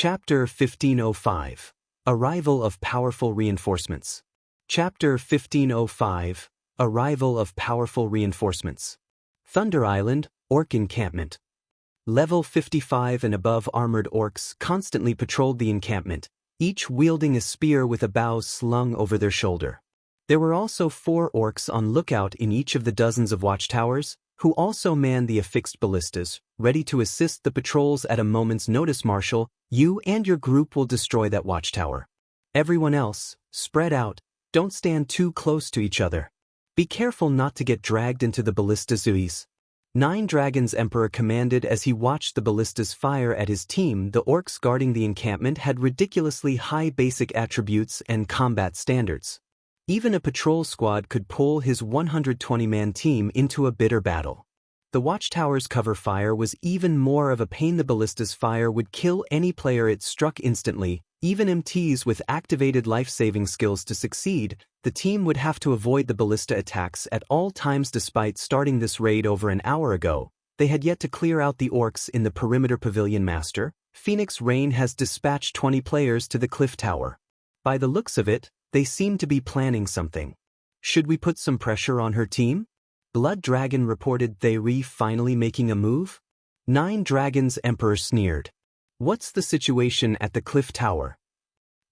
Chapter 1505. Arrival of Powerful Reinforcements. Chapter 1505. Arrival of Powerful Reinforcements. Thunder Island, Orc Encampment. Level 55 and above armored orcs constantly patrolled the encampment, each wielding a spear with a bow slung over their shoulder. There were also 4 orcs on lookout in each of the dozens of watchtowers, who also manned the affixed ballistas, ready to assist the patrols at a moment's notice. Marshal, you and your group will destroy that watchtower. Everyone else, spread out, don't stand too close to each other. Be careful not to get dragged into the ballistas. 9 Dragons Emperor commanded as he watched the ballistas fire at his team. The orcs guarding the encampment had ridiculously high basic attributes and combat standards. Even a patrol squad could pull his 120-man team into a bitter battle. The watchtower's cover fire was even more of a pain. The ballista's fire would kill any player it struck instantly, even MTs with activated life-saving skills. To succeed, the team would have to avoid the ballista attacks at all times. Despite starting this raid over an hour ago, they had yet to clear out the orcs in the perimeter pavilion. Master, Phoenix Rain has dispatched 20 players to the cliff tower. By the looks of it, they seem to be planning something. Should we put some pressure on her team? Blood Dragon reported. They finally making a move? 9 Dragons Emperor sneered. What's the situation at the cliff tower?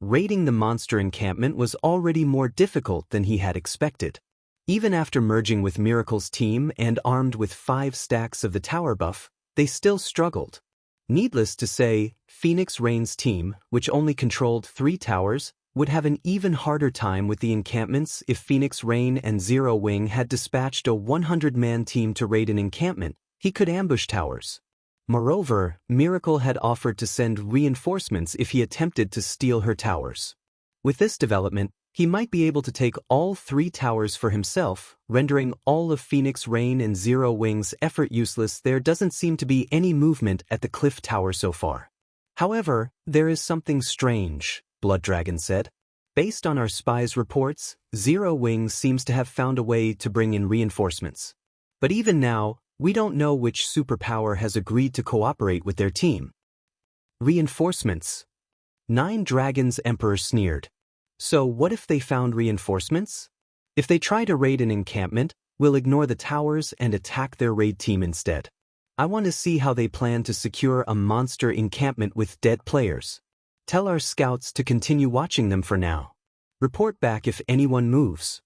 Raiding the monster encampment was already more difficult than he had expected. Even after merging with Miracle's team and armed with 5 stacks of the tower buff, they still struggled. Needless to say, Phoenix Rain's team, which only controlled 3 towers, would have an even harder time with the encampments. If Phoenix Rain and Zero Wing had dispatched a 100-man team to raid an encampment, he could ambush towers. Moreover, Miracle had offered to send reinforcements if he attempted to steal her towers. With this development, he might be able to take all 3 towers for himself, rendering all of Phoenix Rain and Zero Wing's effort useless. There doesn't seem to be any movement at the cliff tower so far. However, there is something strange, Blood Dragon said. Based on our spies' reports, Zero Wing seems to have found a way to bring in reinforcements. But even now, we don't know which superpower has agreed to cooperate with their team. Reinforcements? 9 Dragons Emperor sneered. So what if they found reinforcements? If they try to raid an encampment, we'll ignore the towers and attack their raid team instead. I want to see how they plan to secure a monster encampment with dead players. Tell our scouts to continue watching them for now. Report back if anyone moves.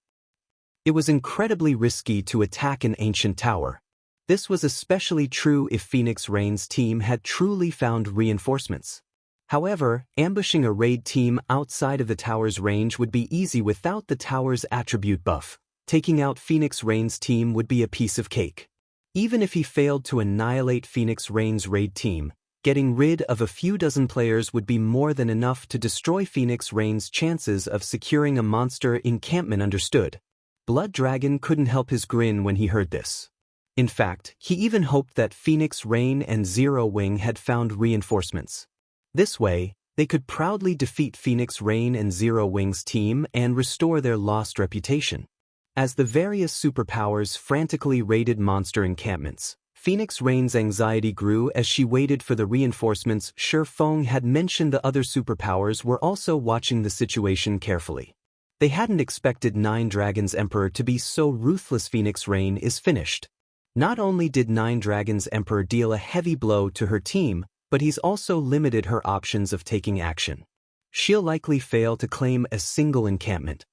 It was incredibly risky to attack an ancient tower. This was especially true if Phoenix Rain's team had truly found reinforcements. However, ambushing a raid team outside of the tower's range would be easy without the tower's attribute buff. Taking out Phoenix Rain's team would be a piece of cake. Even if he failed to annihilate Phoenix Rain's raid team, getting rid of a few dozen players would be more than enough to destroy Phoenix Rain's chances of securing a monster encampment. Understood. Blood Dragon couldn't help his grin when he heard this. In fact, he even hoped that Phoenix Rain and Zero Wing had found reinforcements. This way, they could proudly defeat Phoenix Rain and Zero Wing's team and restore their lost reputation. As the various superpowers frantically raided monster encampments, Phoenix Rain's anxiety grew as she waited for the reinforcements. Feng had mentioned the other superpowers were also watching the situation carefully. They hadn't expected 9 Dragons Emperor to be so ruthless. Phoenix Rain is finished. Not only did 9 Dragons Emperor deal a heavy blow to her team, but he's also limited her options of taking action. She'll likely fail to claim a single encampment.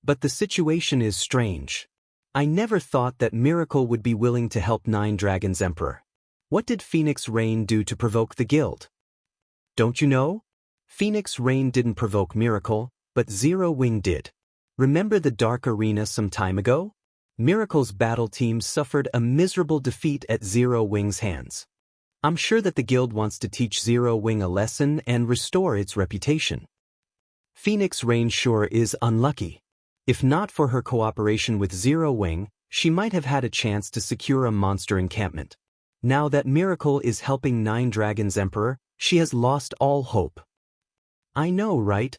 But the situation is strange. I never thought that Miracle would be willing to help 9 Dragons Emperor. What did Phoenix Rain do to provoke the guild? Don't you know? Phoenix Rain didn't provoke Miracle, but Zero Wing did. Remember the Dark Arena some time ago? Miracle's battle team suffered a miserable defeat at Zero Wing's hands. I'm sure that the guild wants to teach Zero Wing a lesson and restore its reputation. Phoenix Rain sure is unlucky. If not for her cooperation with Zero Wing, she might have had a chance to secure a monster encampment. Now that Miracle is helping 9 Dragons Emperor, she has lost all hope. I know, right?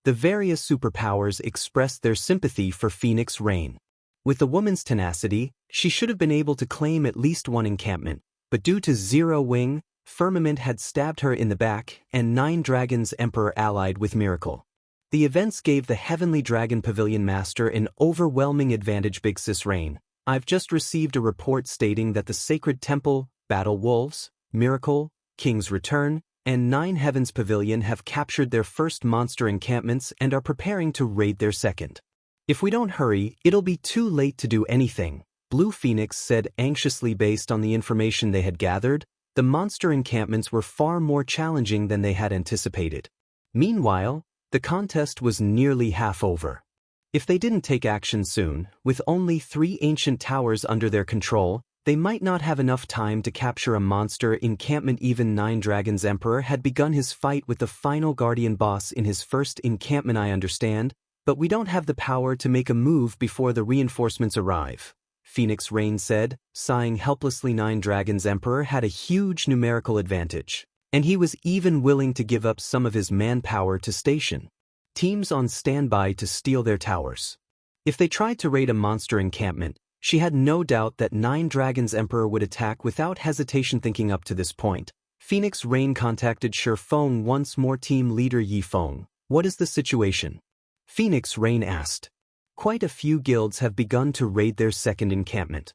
The various superpowers expressed their sympathy for Phoenix Rain. With a woman's tenacity, she should have been able to claim at least one encampment, but due to Zero Wing, Firmament had stabbed her in the back, and 9 Dragons Emperor allied with Miracle. The events gave the Heavenly Dragon Pavilion Master an overwhelming advantage. Big Sis Rain, I've just received a report stating that the Sacred Temple, Battle Wolves, Miracle, King's Return, and 9 Heavens Pavilion have captured their first monster encampments and are preparing to raid their second. If we don't hurry, it'll be too late to do anything, Blue Phoenix said anxiously. Based on the information they had gathered, the monster encampments were far more challenging than they had anticipated. Meanwhile, the contest was nearly half over. If they didn't take action soon, with only 3 ancient towers under their control, they might not have enough time to capture a monster encampment. Even 9 Dragons Emperor had begun his fight with the final Guardian boss in his first encampment. I understand, but we don't have the power to make a move before the reinforcements arrive, Phoenix Rain said, sighing helplessly. 9 Dragons Emperor had a huge numerical advantage, and he was even willing to give up some of his manpower to station teams on standby to steal their towers. If they tried to raid a monster encampment, she had no doubt that 9 Dragons Emperor would attack without hesitation. Thinking up to this point, Phoenix Rain contacted Feng once more. Team leader Yi Feng, what is the situation? Phoenix Rain asked. Quite a few guilds have begun to raid their second encampment.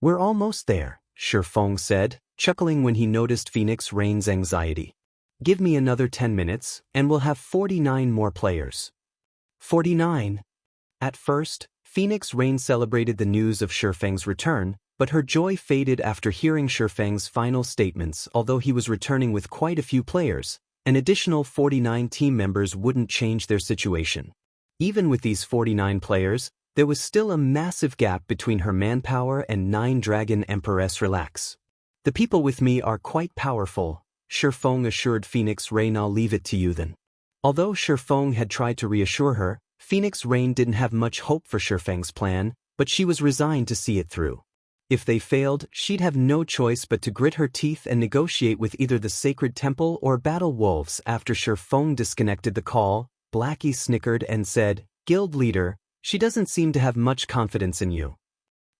We're almost there, Feng said, chuckling when he noticed Phoenix Rain's anxiety. Give me another 10 minutes, and we'll have 49 more players. 49? At first, Phoenix Rain celebrated the news of Feng's return, but her joy faded after hearing Feng's final statements. Although he was returning with quite a few players, an additional 49 team members wouldn't change their situation. Even with these 49 players, there was still a massive gap between her manpower and 9 Dragon Empress. Relax. The people with me are quite powerful, Feng assured Phoenix Rain. I'll leave it to you then. Although Feng had tried to reassure her, Phoenix Rain didn't have much hope for Feng's plan, but she was resigned to see it through. If they failed, she'd have no choice but to grit her teeth and negotiate with either the Sacred Temple or Battle Wolves. After Feng disconnected the call, Blackie snickered and said, Guild leader, she doesn't seem to have much confidence in you.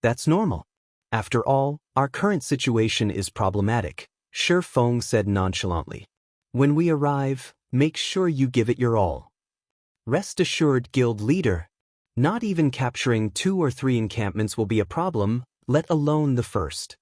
That's normal. After all, our current situation is problematic, Feng said nonchalantly. When we arrive, make sure you give it your all. Rest assured, Guild leader. Not even capturing 2 or 3 encampments will be a problem, let alone the first.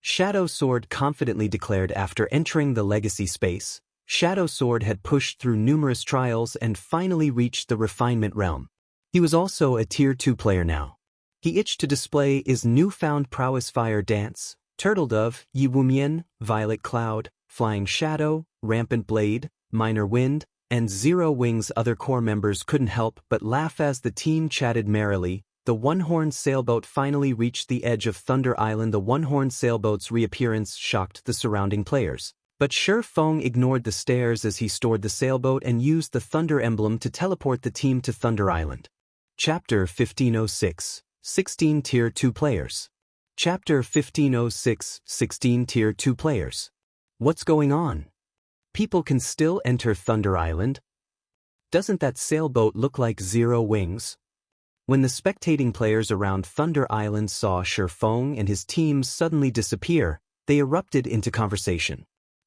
Shadow Sword confidently declared. After entering the legacy space, Shadow Sword had pushed through numerous trials and finally reached the refinement realm. He was also a Tier 2 player now. He itched to display his newfound prowess. Fire Dance, Turtle Dove, Yi Wumian, Violet Cloud, Flying Shadow, Rampant Blade, Minor Wind, and Zero Wings. Other core members couldn't help but laugh as the team chatted merrily. The one-horned sailboat finally reached the edge of Thunder Island. The one-horned sailboat's reappearance shocked the surrounding players, but Feng ignored the stares as he stored the sailboat and used the Thunder emblem to teleport the team to Thunder Island. Chapter 1506, 16 Tier 2 Players. Chapter 1506, 16 Tier 2 Players. What's going on? People can still enter Thunder Island? Doesn't that sailboat look like Zero Wings? When the spectating players around Thunder Island saw Feng and his team suddenly disappear, they erupted into conversation.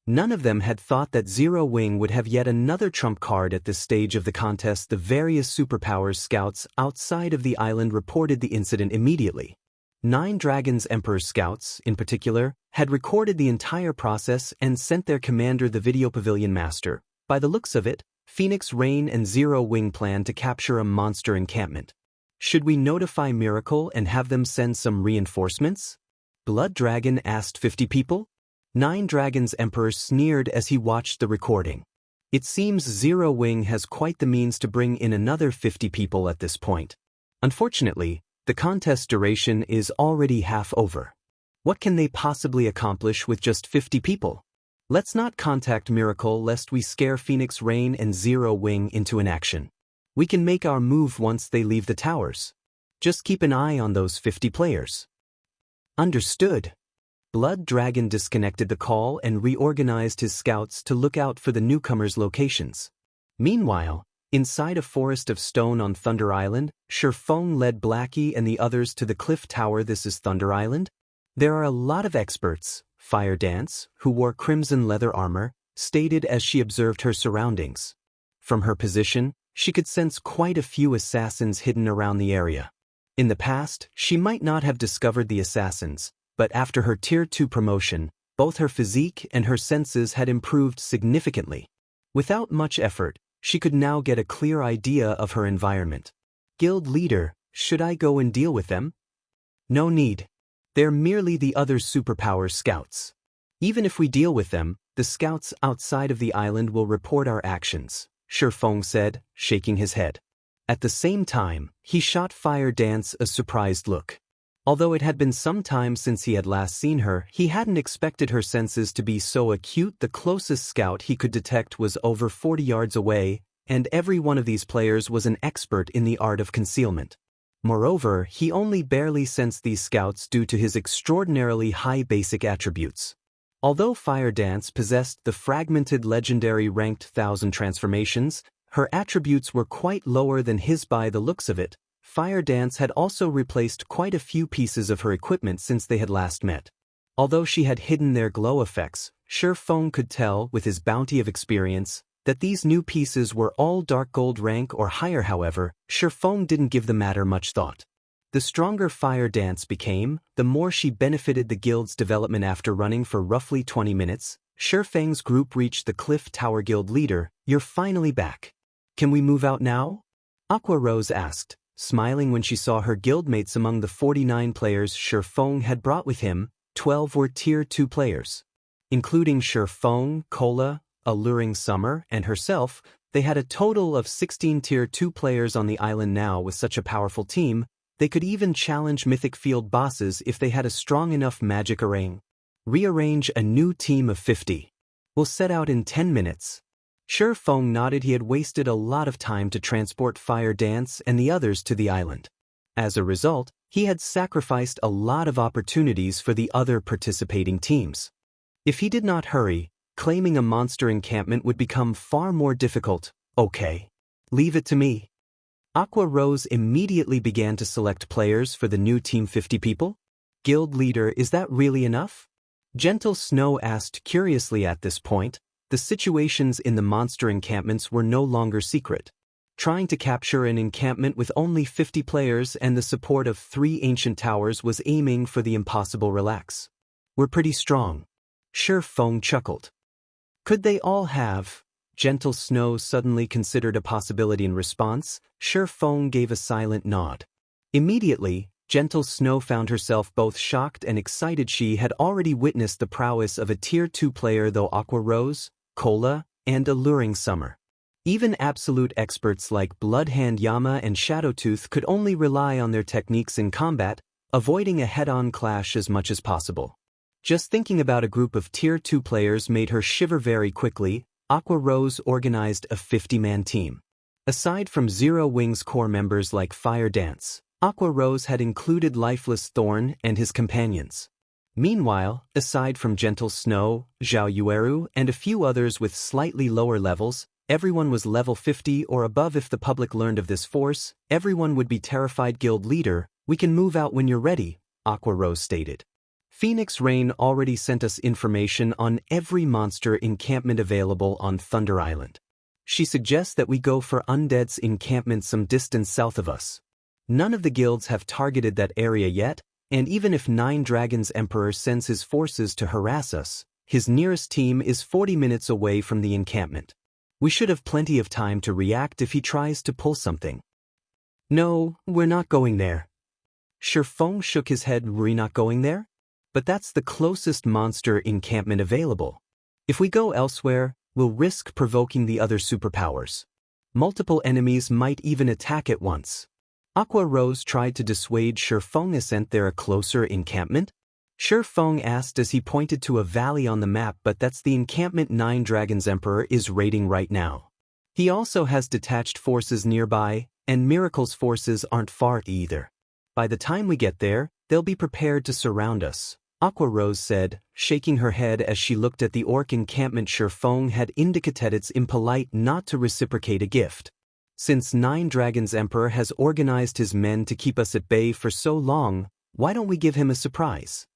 None of them had thought that Zero Wing would have yet another trump card at this stage of the contest. The various superpowers scouts outside of the island reported the incident immediately. 9 Dragons Emperor scouts, in particular, had recorded the entire process and sent their commander, the Video Pavilion Master. By the looks of it, Phoenix Rain and Zero Wing plan to capture a monster encampment. Should we notify Miracle and have them send some reinforcements? Blood Dragon asked 50 people. 9 Dragons Emperor sneered as he watched the recording. It seems Zero Wing has quite the means to bring in another 50 people at this point. Unfortunately, the contest duration is already half over. What can they possibly accomplish with just 50 people? Let's not contact Miracle lest we scare Phoenix Rain and Zero Wing into inaction. We can make our move once they leave the towers. Just keep an eye on those 50 players. Understood. Blood Dragon disconnected the call and reorganized his scouts to look out for the newcomers' locations. Meanwhile, inside a forest of stone on Thunder Island, Feng led Blackie and the others to the cliff tower. This is Thunder Island? There are a lot of experts, Fire Dance, who wore crimson leather armor, stated as she observed her surroundings. From her position, she could sense quite a few assassins hidden around the area. In the past, she might not have discovered the assassins, but after her Tier 2 promotion, both her physique and her senses had improved significantly. Without much effort, she could now get a clear idea of her environment. Guild leader, should I go and deal with them? No need. They're merely the other superpower scouts. Even if we deal with them, the scouts outside of the island will report our actions, Feng said, shaking his head. At the same time, he shot Fire Dance a surprised look. Although it had been some time since he had last seen her, he hadn't expected her senses to be so acute. The closest scout he could detect was over 40 yards away, and every one of these players was an expert in the art of concealment. Moreover, he only barely sensed these scouts due to his extraordinarily high basic attributes. Although Fire Dance possessed the fragmented legendary ranked 1000 transformations, her attributes were quite lower than his by the looks of it. Fire Dance had also replaced quite a few pieces of her equipment since they had last met. Although she had hidden their glow effects, Feng could tell, with his bounty of experience, that these new pieces were all dark gold rank or higher. However, Feng didn't give the matter much thought. The stronger Fire Dance became, the more she benefited the guild's development. After running for roughly 20 minutes, Feng's group reached the Cliff Tower Guild leader. You're finally back. Can we move out now? Aqua Rose asked, smiling when she saw her guildmates. Among the 49 players Feng had brought with him, 12 were Tier 2 players. Including Feng, Cola, Alluring Summer, and herself, they had a total of 16 Tier 2 players on the island now. With such a powerful team, they could even challenge Mythic field bosses if they had a strong enough magic array. Rearrange a new team of 50. We'll set out in 10 minutes. Feng nodded. He had wasted a lot of time to transport Fire Dance and the others to the island. As a result, he had sacrificed a lot of opportunities for the other participating teams. If he did not hurry, claiming a monster encampment would become far more difficult. Okay. Leave it to me. Aqua Rose immediately began to select players for the new team. 50 people? Guild leader, is that really enough? Gentle Snow asked curiously. At this point, the situations in the monster encampments were no longer secret. Trying to capture an encampment with only 50 players and the support of 3 ancient towers was aiming for the impossible. Relax. We're pretty strong. Feng chuckled. Could they all have? Gentle Snow suddenly considered a possibility. In response, Feng gave a silent nod. Immediately, Gentle Snow found herself both shocked and excited. She had already witnessed the prowess of a Tier 2 player, though Aqua Rose, Cola, and Alluring Summer. Even absolute experts like Bloodhand Yama and Shadowtooth could only rely on their techniques in combat, avoiding a head-on clash as much as possible. Just thinking about a group of Tier 2 players made her shiver. Very quickly, Aqua Rose organized a 50-man team. Aside from Zero Wings core members like Fire Dance, Aqua Rose had included Lifeless Thorn and his companions. Meanwhile, aside from Gentle Snow, Zhao Yueru, and a few others with slightly lower levels, everyone was level 50 or above. If the public learned of this force, everyone would be terrified. Guild leader, we can move out when you're ready, Aqua Rose stated. Phoenix Rain already sent us information on every monster encampment available on Thunder Island. She suggests that we go for Undead's encampment some distance south of us. None of the guilds have targeted that area yet, and even if Nine Dragons Emperor sends his forces to harass us, his nearest team is 40 minutes away from the encampment. We should have plenty of time to react if he tries to pull something. No, we're not going there. Feng shook his head. We're not going there? But that's the closest monster encampment available. If we go elsewhere, we'll risk provoking the other superpowers. Multiple enemies might even attack at once. Aqua Rose tried to dissuade Feng. Isn't there a closer encampment? Feng asked as he pointed to a valley on the map. But that's the encampment Nine Dragons Emperor is raiding right now. He also has detached forces nearby, and Miracle's forces aren't far either. By the time we get there, they'll be prepared to surround us, Aqua Rose said, shaking her head as she looked at the orc encampment. Feng had indicated it's impolite not to reciprocate a gift. Since Nine Dragons Emperor has organized his men to keep us at bay for so long, why don't we give him a surprise?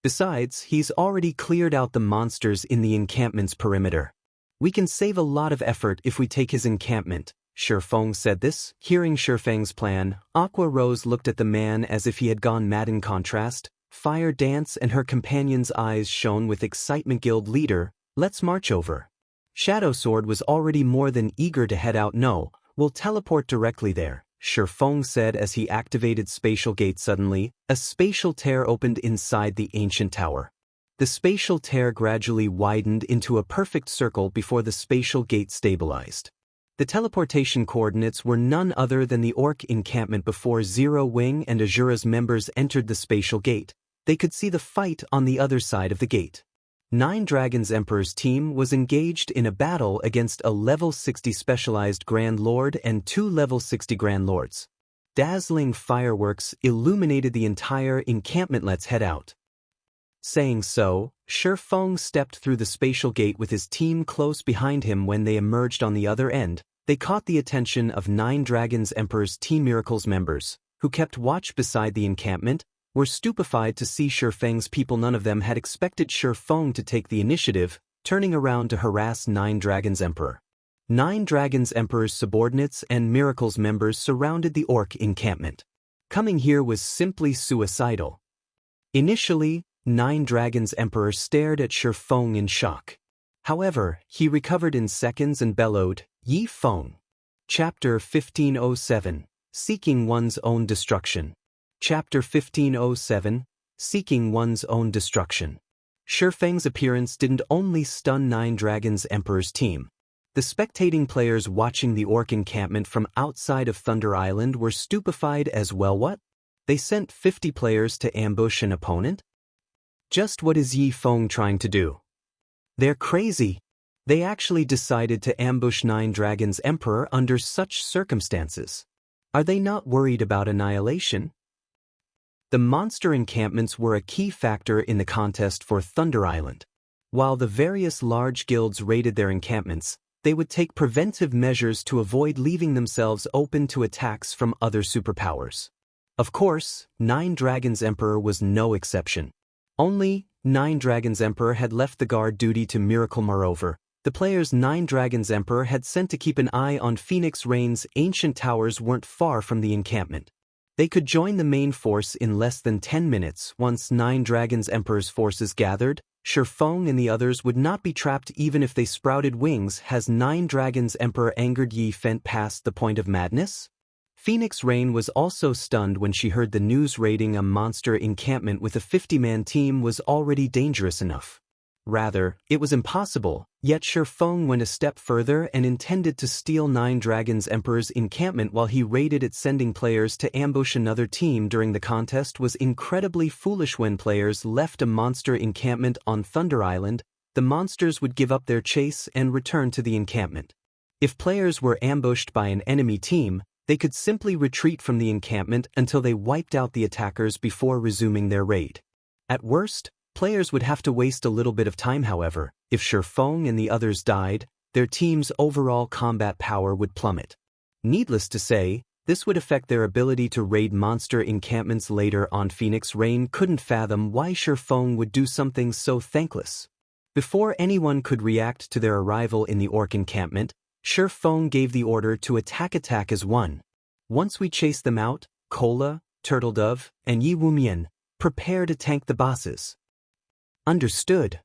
Besides, he's already cleared out the monsters in the encampment's perimeter. We can save a lot of effort if we take his encampment. Feng said this. Hearing Feng's plan, Aqua Rose looked at the man as if he had gone mad. In contrast, Fire Dance and her companion's eyes shone with excitement. Guild leader, let's march over. Shadow Sword was already more than eager to head out. No, we'll teleport directly there, Feng said as he activated Spatial Gate. Suddenly, a spatial tear opened inside the ancient tower. The spatial tear gradually widened into a perfect circle before the spatial gate stabilized. The teleportation coordinates were none other than the Orc encampment. Before Zero Wing and Azura's members entered the spatial gate, they could see the fight on the other side of the gate. 9 Dragons Emperor's team was engaged in a battle against a level 60 specialized Grand Lord and 2 level 60 Grand Lords. Dazzling fireworks illuminated the entire encampment. Let's head out. Saying so, Feng stepped through the spatial gate with his team close behind him. When they emerged on the other end, they caught the attention of 9 Dragons Emperor's Team Miracles members, who kept watch beside the encampment, were stupefied to see Feng's people. None of them had expected Feng to take the initiative, turning around to harass 9 Dragons Emperor. 9 Dragons Emperor's subordinates and Miracles members surrounded the Orc encampment. Coming here was simply suicidal. Initially, 9 Dragons Emperor stared at Feng in shock. However, he recovered in seconds and bellowed, "Yi Feng." Chapter 1507, Seeking One's Own Destruction. Chapter 1507, Seeking One's Own Destruction. Feng's appearance didn't only stun 9 Dragons Emperor's team. The spectating players watching the Orc encampment from outside of Thunder Island were stupefied as well. What? They sent 50 players to ambush an opponent? Just what is Yi Feng trying to do? They're crazy. They actually decided to ambush 9 Dragons Emperor under such circumstances. Are they not worried about annihilation? The monster encampments were a key factor in the contest for Thunder Island. While the various large guilds raided their encampments, they would take preventive measures to avoid leaving themselves open to attacks from other superpowers. Of course, 9 Dragons Emperor was no exception. Only 9 Dragons Emperor had left the guard duty to Miracle. Moreover, the players 9 Dragons Emperor had sent to keep an eye on Phoenix Rain's ancient towers weren't far from the encampment. They could join the main force in less than 10 minutes. Once 9 Dragons Emperor's forces gathered, Feng and the others would not be trapped even if they sprouted wings. Has 9 Dragons Emperor angered Yi Feng past the point of madness? Phoenix Rain was also stunned when she heard the news. Raiding a monster encampment with a 50-man team was already dangerous enough. Rather, it was impossible, yet Feng went a step further and intended to steal 9 Dragons Emperor's encampment while he raided it. Sending players to ambush another team during the contest was incredibly foolish. When players left a monster encampment on Thunder Island, the monsters would give up their chase and return to the encampment. If players were ambushed by an enemy team, they could simply retreat from the encampment until they wiped out the attackers before resuming their raid. At worst, players would have to waste a little bit of time. However, if Feng and the others died, their team's overall combat power would plummet. Needless to say, this would affect their ability to raid monster encampments later on. Phoenix Rain couldn't fathom why Feng would do something so thankless. Before anyone could react to their arrival in the Orc encampment, Feng gave the order to attack as one. Once we chase them out, Cola, Turtledove, and Yi Wumian, prepare to tank the bosses. Understood.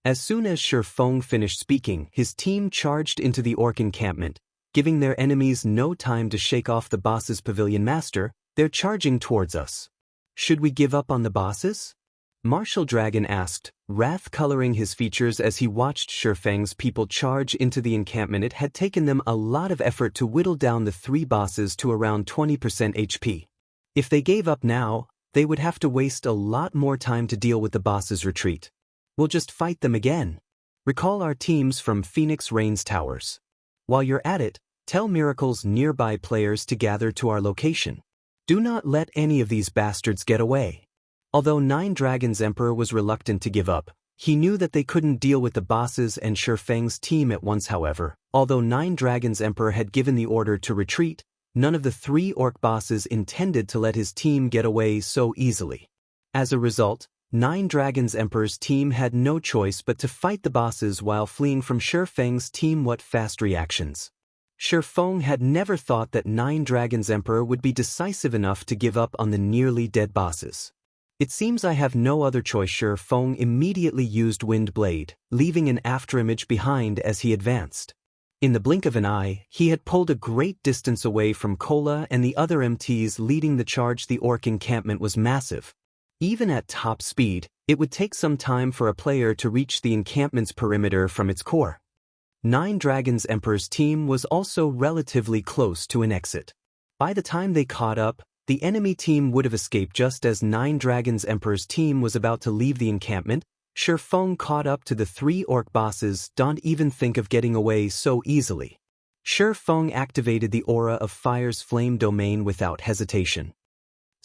As soon as Feng finished speaking, his team charged into the Orc encampment, giving their enemies no time to shake off the bosses. Pavilion Master, they're charging towards us. Should we give up on the bosses? Martial Dragon asked, wrath coloring his features as he watched Feng's people charge into the encampment. It had taken them a lot of effort to whittle down the 3 bosses to around 20% HP. If they gave up now, they would have to waste a lot more time to deal with the boss's retreat. We'll just fight them again. Recall our teams from Phoenix Rain's towers. While you're at it, tell Miracle's nearby players to gather to our location. Do not let any of these bastards get away. Although 9 Dragons Emperor was reluctant to give up, he knew that they couldn't deal with the bosses and Feng's team at once. However, although 9 Dragons Emperor had given the order to retreat, none of the 3 Orc bosses intended to let his team get away so easily. As a result, Nine Dragons Emperor's team had no choice but to fight the bosses while fleeing from Feng's team. What fast reactions! Feng had never thought that Nine Dragons Emperor would be decisive enough to give up on the nearly dead bosses. It seems I have no other choice. Feng immediately used Wind Blade, leaving an afterimage behind as he advanced. In the blink of an eye, he had pulled a great distance away from Kola and the other MTs leading the charge. The orc encampment was massive. Even at top speed, it would take some time for a player to reach the encampment's perimeter from its core. Nine Dragons Emperor's team was also relatively close to an exit. By the time they caught up, the enemy team would have escaped. Just as Nine Dragons Emperor's team was about to leave the encampment, Feng caught up to the three orc bosses. Don't even think of getting away so easily. Feng activated the aura of Fire's flame domain without hesitation.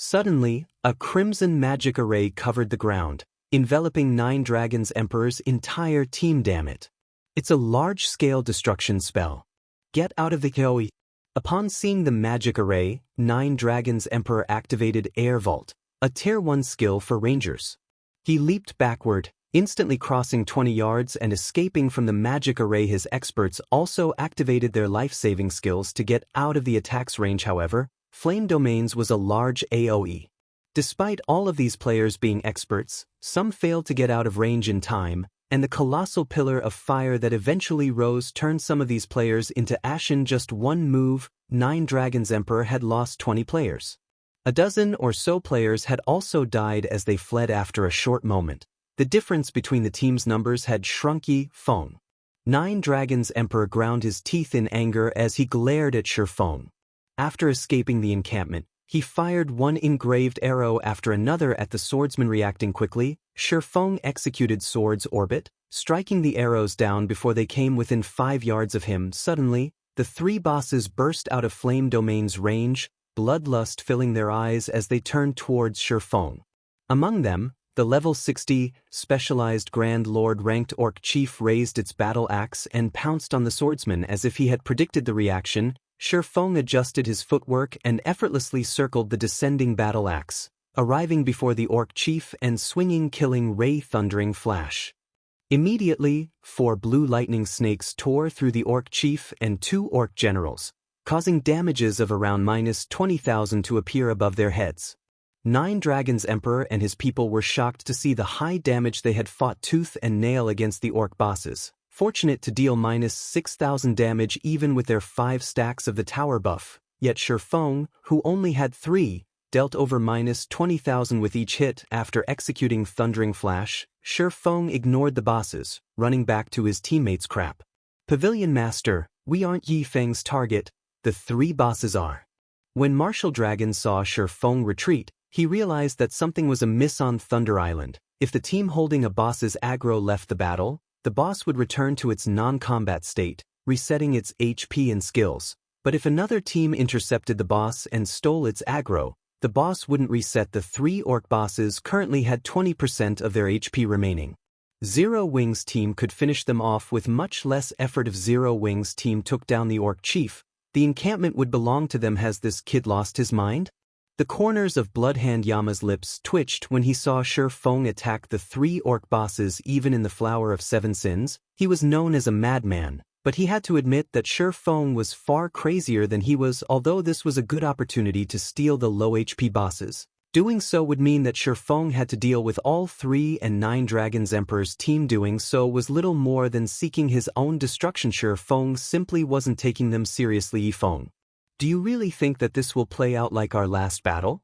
Suddenly, a crimson magic array covered the ground, enveloping Nine Dragons Emperor's entire team. Damn it. It's a large-scale destruction spell. Get out of the Kyoi. Upon seeing the magic array, Nine Dragons Emperor activated Air Vault, a Tier 1 skill for rangers. He leaped backward, instantly crossing 20 yards and escaping from the magic array. His experts also activated their life-saving skills to get out of the attack's range. However, Flame Domains was a large AoE. Despite all of these players being experts, some failed to get out of range in time, and the colossal pillar of fire that eventually rose turned some of these players into ash in just one move. Nine Dragons Emperor had lost 20 players. A dozen or so players had also died as they fled after a short moment. The difference between the team's numbers had shrunk. Feng. Nine Dragons Emperor ground his teeth in anger as he glared at Feng. After escaping the encampment, he fired one engraved arrow after another at the swordsman. Reacting quickly, Feng executed Sword's Orbit, striking the arrows down before they came within 5 yards of him. Suddenly, the three bosses burst out of Flame Domain's range, bloodlust filling their eyes as they turned towards Feng. Among them, the level 60, specialized Grand Lord ranked Orc Chief raised its battle axe and pounced on the swordsman as if he had predicted the reaction. Feng adjusted his footwork and effortlessly circled the descending battle axe, arriving before the Orc Chief and swinging Killing Ray Thundering Flash. Immediately, 4 blue lightning snakes tore through the Orc Chief and 2 Orc generals, causing damages of around -20,000 to appear above their heads. Nine Dragons Emperor and his people were shocked to see the high damage. They had fought tooth and nail against the Orc bosses, fortunate to deal -6,000 damage even with their 5 stacks of the tower buff, yet Feng, who only had 3, dealt over -20,000 with each hit. After executing Thundering Flash, Feng ignored the bosses, running back to his teammates' crap. Pavilion Master, we aren't Feng's target, the 3 bosses are. When Martial Dragon saw Feng retreat, he realized that something was amiss on Thunder Island. If the team holding a boss's aggro left the battle, the boss would return to its non-combat state, resetting its HP and skills. But if another team intercepted the boss and stole its aggro, the boss wouldn't reset. The 3 orc bosses currently had 20% of their HP remaining. Zero Wings' team could finish them off with much less effort. If Zero Wings' team took down the Orc Chief, the encampment would belong to them. Has this kid lost his mind? The corners of Bloodhand Yama's lips twitched when he saw Feng attack the 3 orc bosses. Even in the Flower of 7 Sins, he was known as a madman, but he had to admit that Feng was far crazier than he was. Although this was a good opportunity to steal the low HP bosses, doing so would mean that Feng had to deal with all 3 and 9 Dragons Emperor's team. Doing so was little more than seeking his own destruction. Feng simply wasn't taking them seriously. Feng, do you really think that this will play out like our last battle?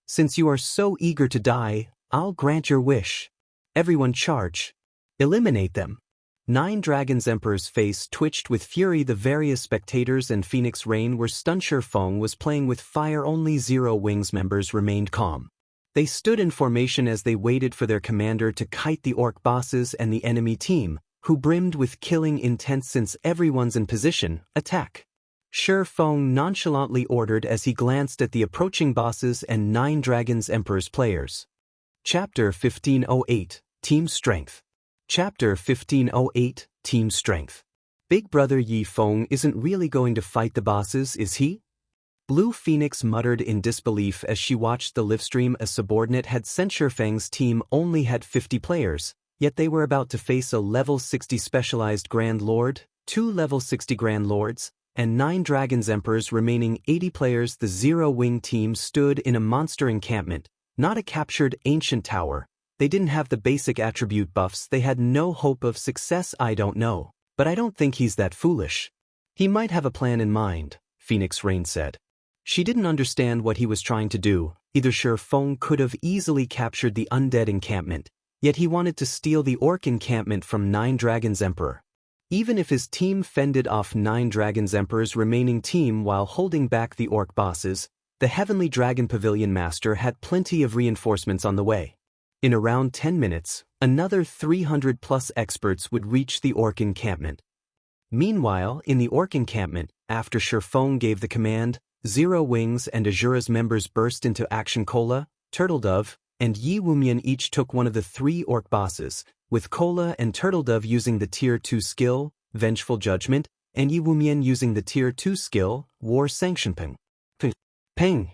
Since you are so eager to die, I'll grant your wish. Everyone charge. Eliminate them. 9 Dragons Emperor's face twitched with fury. The various spectators and Phoenix Rain were stunned. Feng was playing with fire. Only Zero Wings members remained calm. They stood in formation as they waited for their commander to kite the orc bosses and the enemy team, who brimmed with killing intent. Since everyone's in position, attack. Feng nonchalantly ordered as he glanced at the approaching bosses and 9 Dragons Emperor's players. Chapter 1508, Team Strength. Chapter 1508, Team Strength. Big Brother Feng isn't really going to fight the bosses, is he? Blue Phoenix muttered in disbelief as she watched the livestream. A subordinate had sent Feng's team only had 50 players, yet they were about to face a level 60 specialized Grand Lord, 2 level 60 Grand Lords, and 9 Dragons Emperors. Remaining 80 players. The Zero-Wing team stood in a monster encampment, not a captured ancient tower. They didn't have the basic attribute buffs. They had no hope of success. I don't know, but I don't think he's that foolish. He might have a plan in mind, Phoenix Rain said. She didn't understand what he was trying to do. Either Feng could have easily captured the undead encampment, yet he wanted to steal the orc encampment from 9 Dragons Emperor. Even if his team fended off 9 Dragons Emperor's remaining team while holding back the orc bosses, the Heavenly Dragon Pavilion Master had plenty of reinforcements on the way. In around 10 minutes, another 300+ experts would reach the orc encampment. Meanwhile, in the orc encampment, after Feng gave the command, Zero Wings and Azura's members burst into action. Kola, Turtledove, and Yi Wumian each took one of the 3 orc bosses, with Kola and Turtledove using the Tier 2 skill, Vengeful Judgment, and Yi Wumian using the Tier 2 skill, War Sanction. Ping. Ping.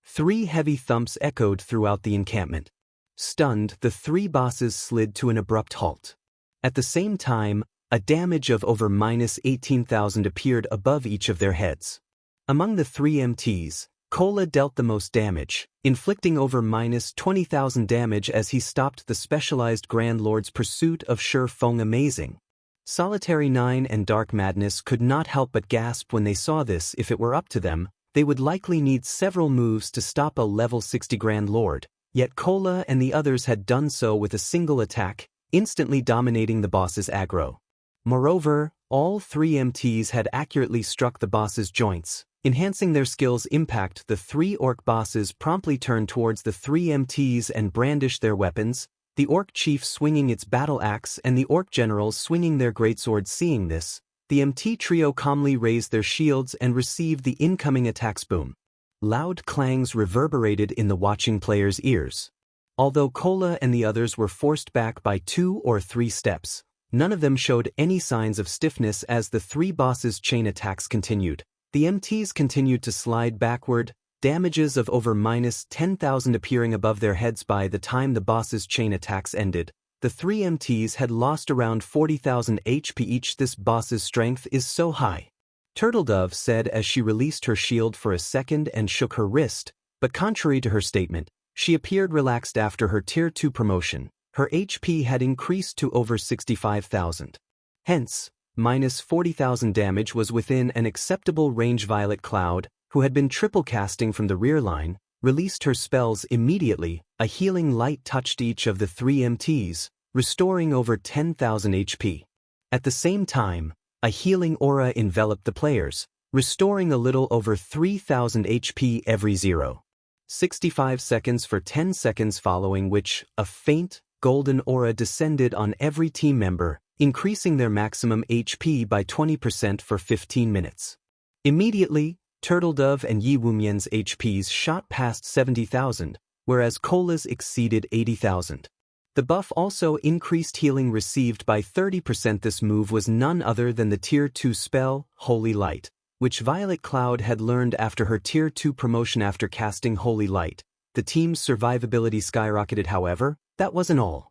3 heavy thumps echoed throughout the encampment. Stunned, the 3 bosses slid to an abrupt halt. At the same time, a damage of over -18,000 appeared above each of their heads. Among the 3 MTs, Kola dealt the most damage, inflicting over -20,000 damage as he stopped the specialized Grand Lord's pursuit of Feng. Amazing. Solitary 9 and Dark Madness could not help but gasp when they saw this. If it were up to them, they would likely need several moves to stop a level 60 Grand Lord, yet Kola and the others had done so with a single attack, instantly dominating the boss's aggro. Moreover, all 3 MTs had accurately struck the boss's joints, enhancing their skill's impact. The 3 orc bosses promptly turned towards the 3 MTs and brandished their weapons, the orc chief swinging its battle axe and the orc generals swinging their greatswords. Seeing this, the MT trio calmly raised their shields and received the incoming attacks. Boom. Loud clangs reverberated in the watching players' ears. Although Kola and the others were forced back by 2 or 3 steps, none of them showed any signs of stiffness as the 3 bosses' chain attacks continued. The MTs continued to slide backward, damages of over -10,000 appearing above their heads. By the time the boss's chain attacks ended, the 3 MTs had lost around 40,000 HP each. This boss's strength is so high, Turtledove said as she released her shield for a second and shook her wrist, but contrary to her statement, she appeared relaxed after her Tier 2 promotion. Her HP had increased to over 65,000. Hence, -40,000 damage was within an acceptable range. Violet Cloud, who had been triple casting from the rear line, released her spells immediately. A healing light touched each of the 3 MTs, restoring over 10,000 HP. At the same time, a healing aura enveloped the players, restoring a little over 3,000 HP every 0.65 seconds for 10 seconds, following which a faint, golden aura descended on every team member, increasing their maximum HP by 20% for 15 minutes. Immediately, Turtledove and Yi Wumian's HPs shot past 70,000, whereas Kola's exceeded 80,000. The buff also increased healing received by 30%. This move was none other than the Tier 2 spell, Holy Light, which Violet Cloud had learned after her Tier 2 promotion. After casting Holy Light, the team's survivability skyrocketed. However, that wasn't all.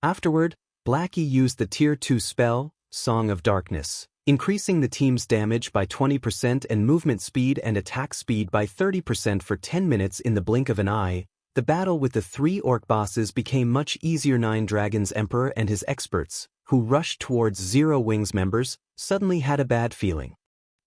Afterward, Blackie used the Tier 2 spell, Song of Darkness, increasing the team's damage by 20% and movement speed and attack speed by 30% for 10 minutes. In the blink of an eye, the battle with the 3 orc bosses became much easier. 9 Dragons Emperor and his experts, who rushed towards Zero Wings members, suddenly had a bad feeling.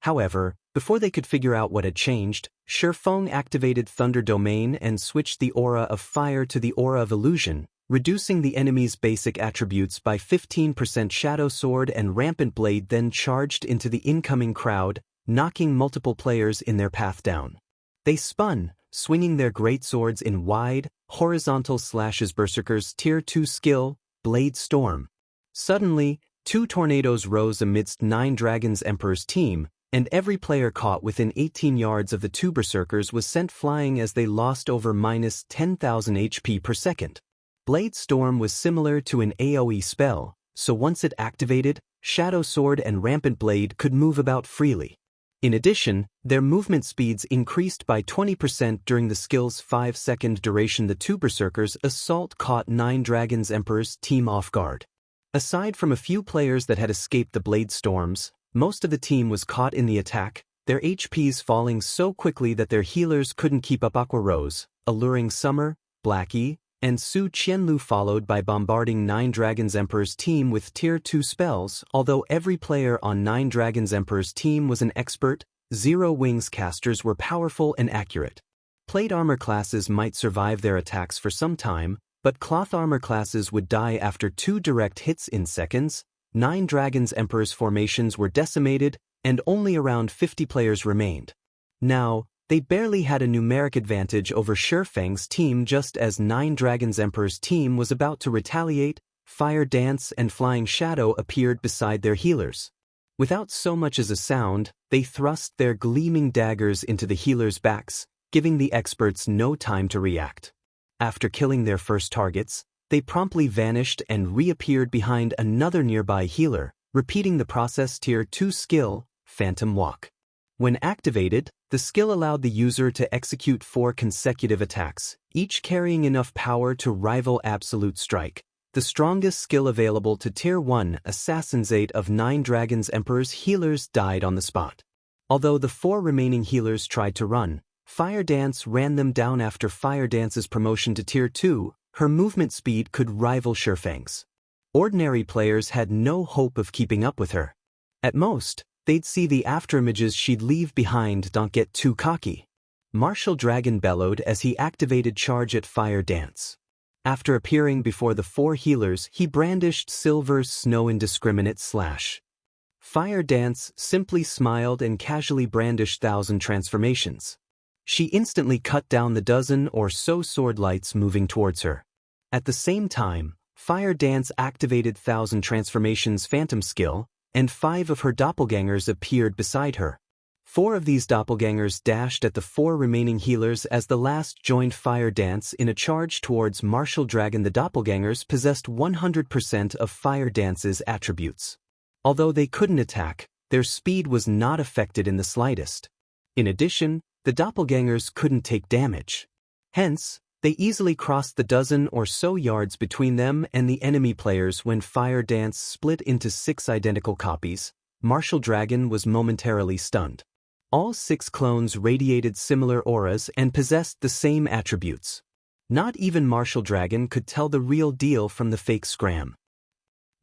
However, before they could figure out what had changed, Feng activated Thunder Domain and switched the aura of fire to the aura of illusion, reducing the enemy's basic attributes by 15%. Shadow Sword and Rampant Blade then charged into the incoming crowd, knocking multiple players in their path down. They spun, swinging their greatswords in wide, horizontal slashes. Berserker's Tier 2 skill, Blade Storm. Suddenly, 2 tornadoes rose amidst 9 Dragons Emperor's team, and every player caught within 18 yards of the 2 berserkers was sent flying as they lost over -10,000 HP per second. Blade Storm was similar to an AoE spell, so once it activated, Shadow Sword and Rampant Blade could move about freely. In addition, their movement speeds increased by 20% during the skill's 5-second duration. The two Berserkers' assault caught 9 Dragons Emperor's team off guard. Aside from a few players that had escaped the blade storms, most of the team was caught in the attack, their HPs falling so quickly that their healers couldn't keep up. Aqua Rose, Alluring Summer, Blackie, and Su Qianlu followed by bombarding 9 Dragons Emperor's team with Tier 2 spells. Although every player on 9 Dragons Emperor's team was an expert, Zero Wings casters were powerful and accurate. Plate armor classes might survive their attacks for some time, but cloth armor classes would die after 2 direct hits in seconds. 9 Dragons Emperor's formations were decimated, and only around 50 players remained. Now, they barely had a numeric advantage over Feng's team. Just as 9 Dragons Emperor's team was about to retaliate, Fire Dance and Flying Shadow appeared beside their healers. Without so much as a sound, they thrust their gleaming daggers into the healers' backs, giving the experts no time to react. After killing their first targets, they promptly vanished and reappeared behind another nearby healer, repeating the process. Tier 2 skill, Phantom Walk. When activated, the skill allowed the user to execute 4 consecutive attacks, each carrying enough power to rival Absolute Strike, the strongest skill available to Tier 1 assassins. 8 of 9 Dragons Emperor's healers died on the spot. Although the 4 remaining healers tried to run, Fire Dance ran them down. After Fire Dance's promotion to Tier 2, her movement speed could rival Feng's. Ordinary players had no hope of keeping up with her. At most, they'd see the afterimages she'd leave behind. Don't get too cocky. Martial Dragon bellowed as he activated Charge at Fire Dance. After appearing before the 4 healers, he brandished Silver Snow Indiscriminate Slash. Fire Dance simply smiled and casually brandished 1,000 transformations. She instantly cut down the dozen or so sword lights moving towards her. At the same time, Fire Dance activated 1,000 transformations Phantom skill, and 5 of her doppelgangers appeared beside her. 4 of these doppelgangers dashed at the 4 remaining healers as the last joined Fire Dance in a charge towards Martial Dragon. The doppelgangers possessed 100% of Fire Dance's attributes. Although they couldn't attack, their speed was not affected in the slightest. In addition, the doppelgangers couldn't take damage. Hence, they easily crossed the dozen or so yards between them and the enemy players. When Fire Dance split into 6 identical copies, Martial Dragon was momentarily stunned. All 6 clones radiated similar auras and possessed the same attributes. Not even Martial Dragon could tell the real deal from the fake scram.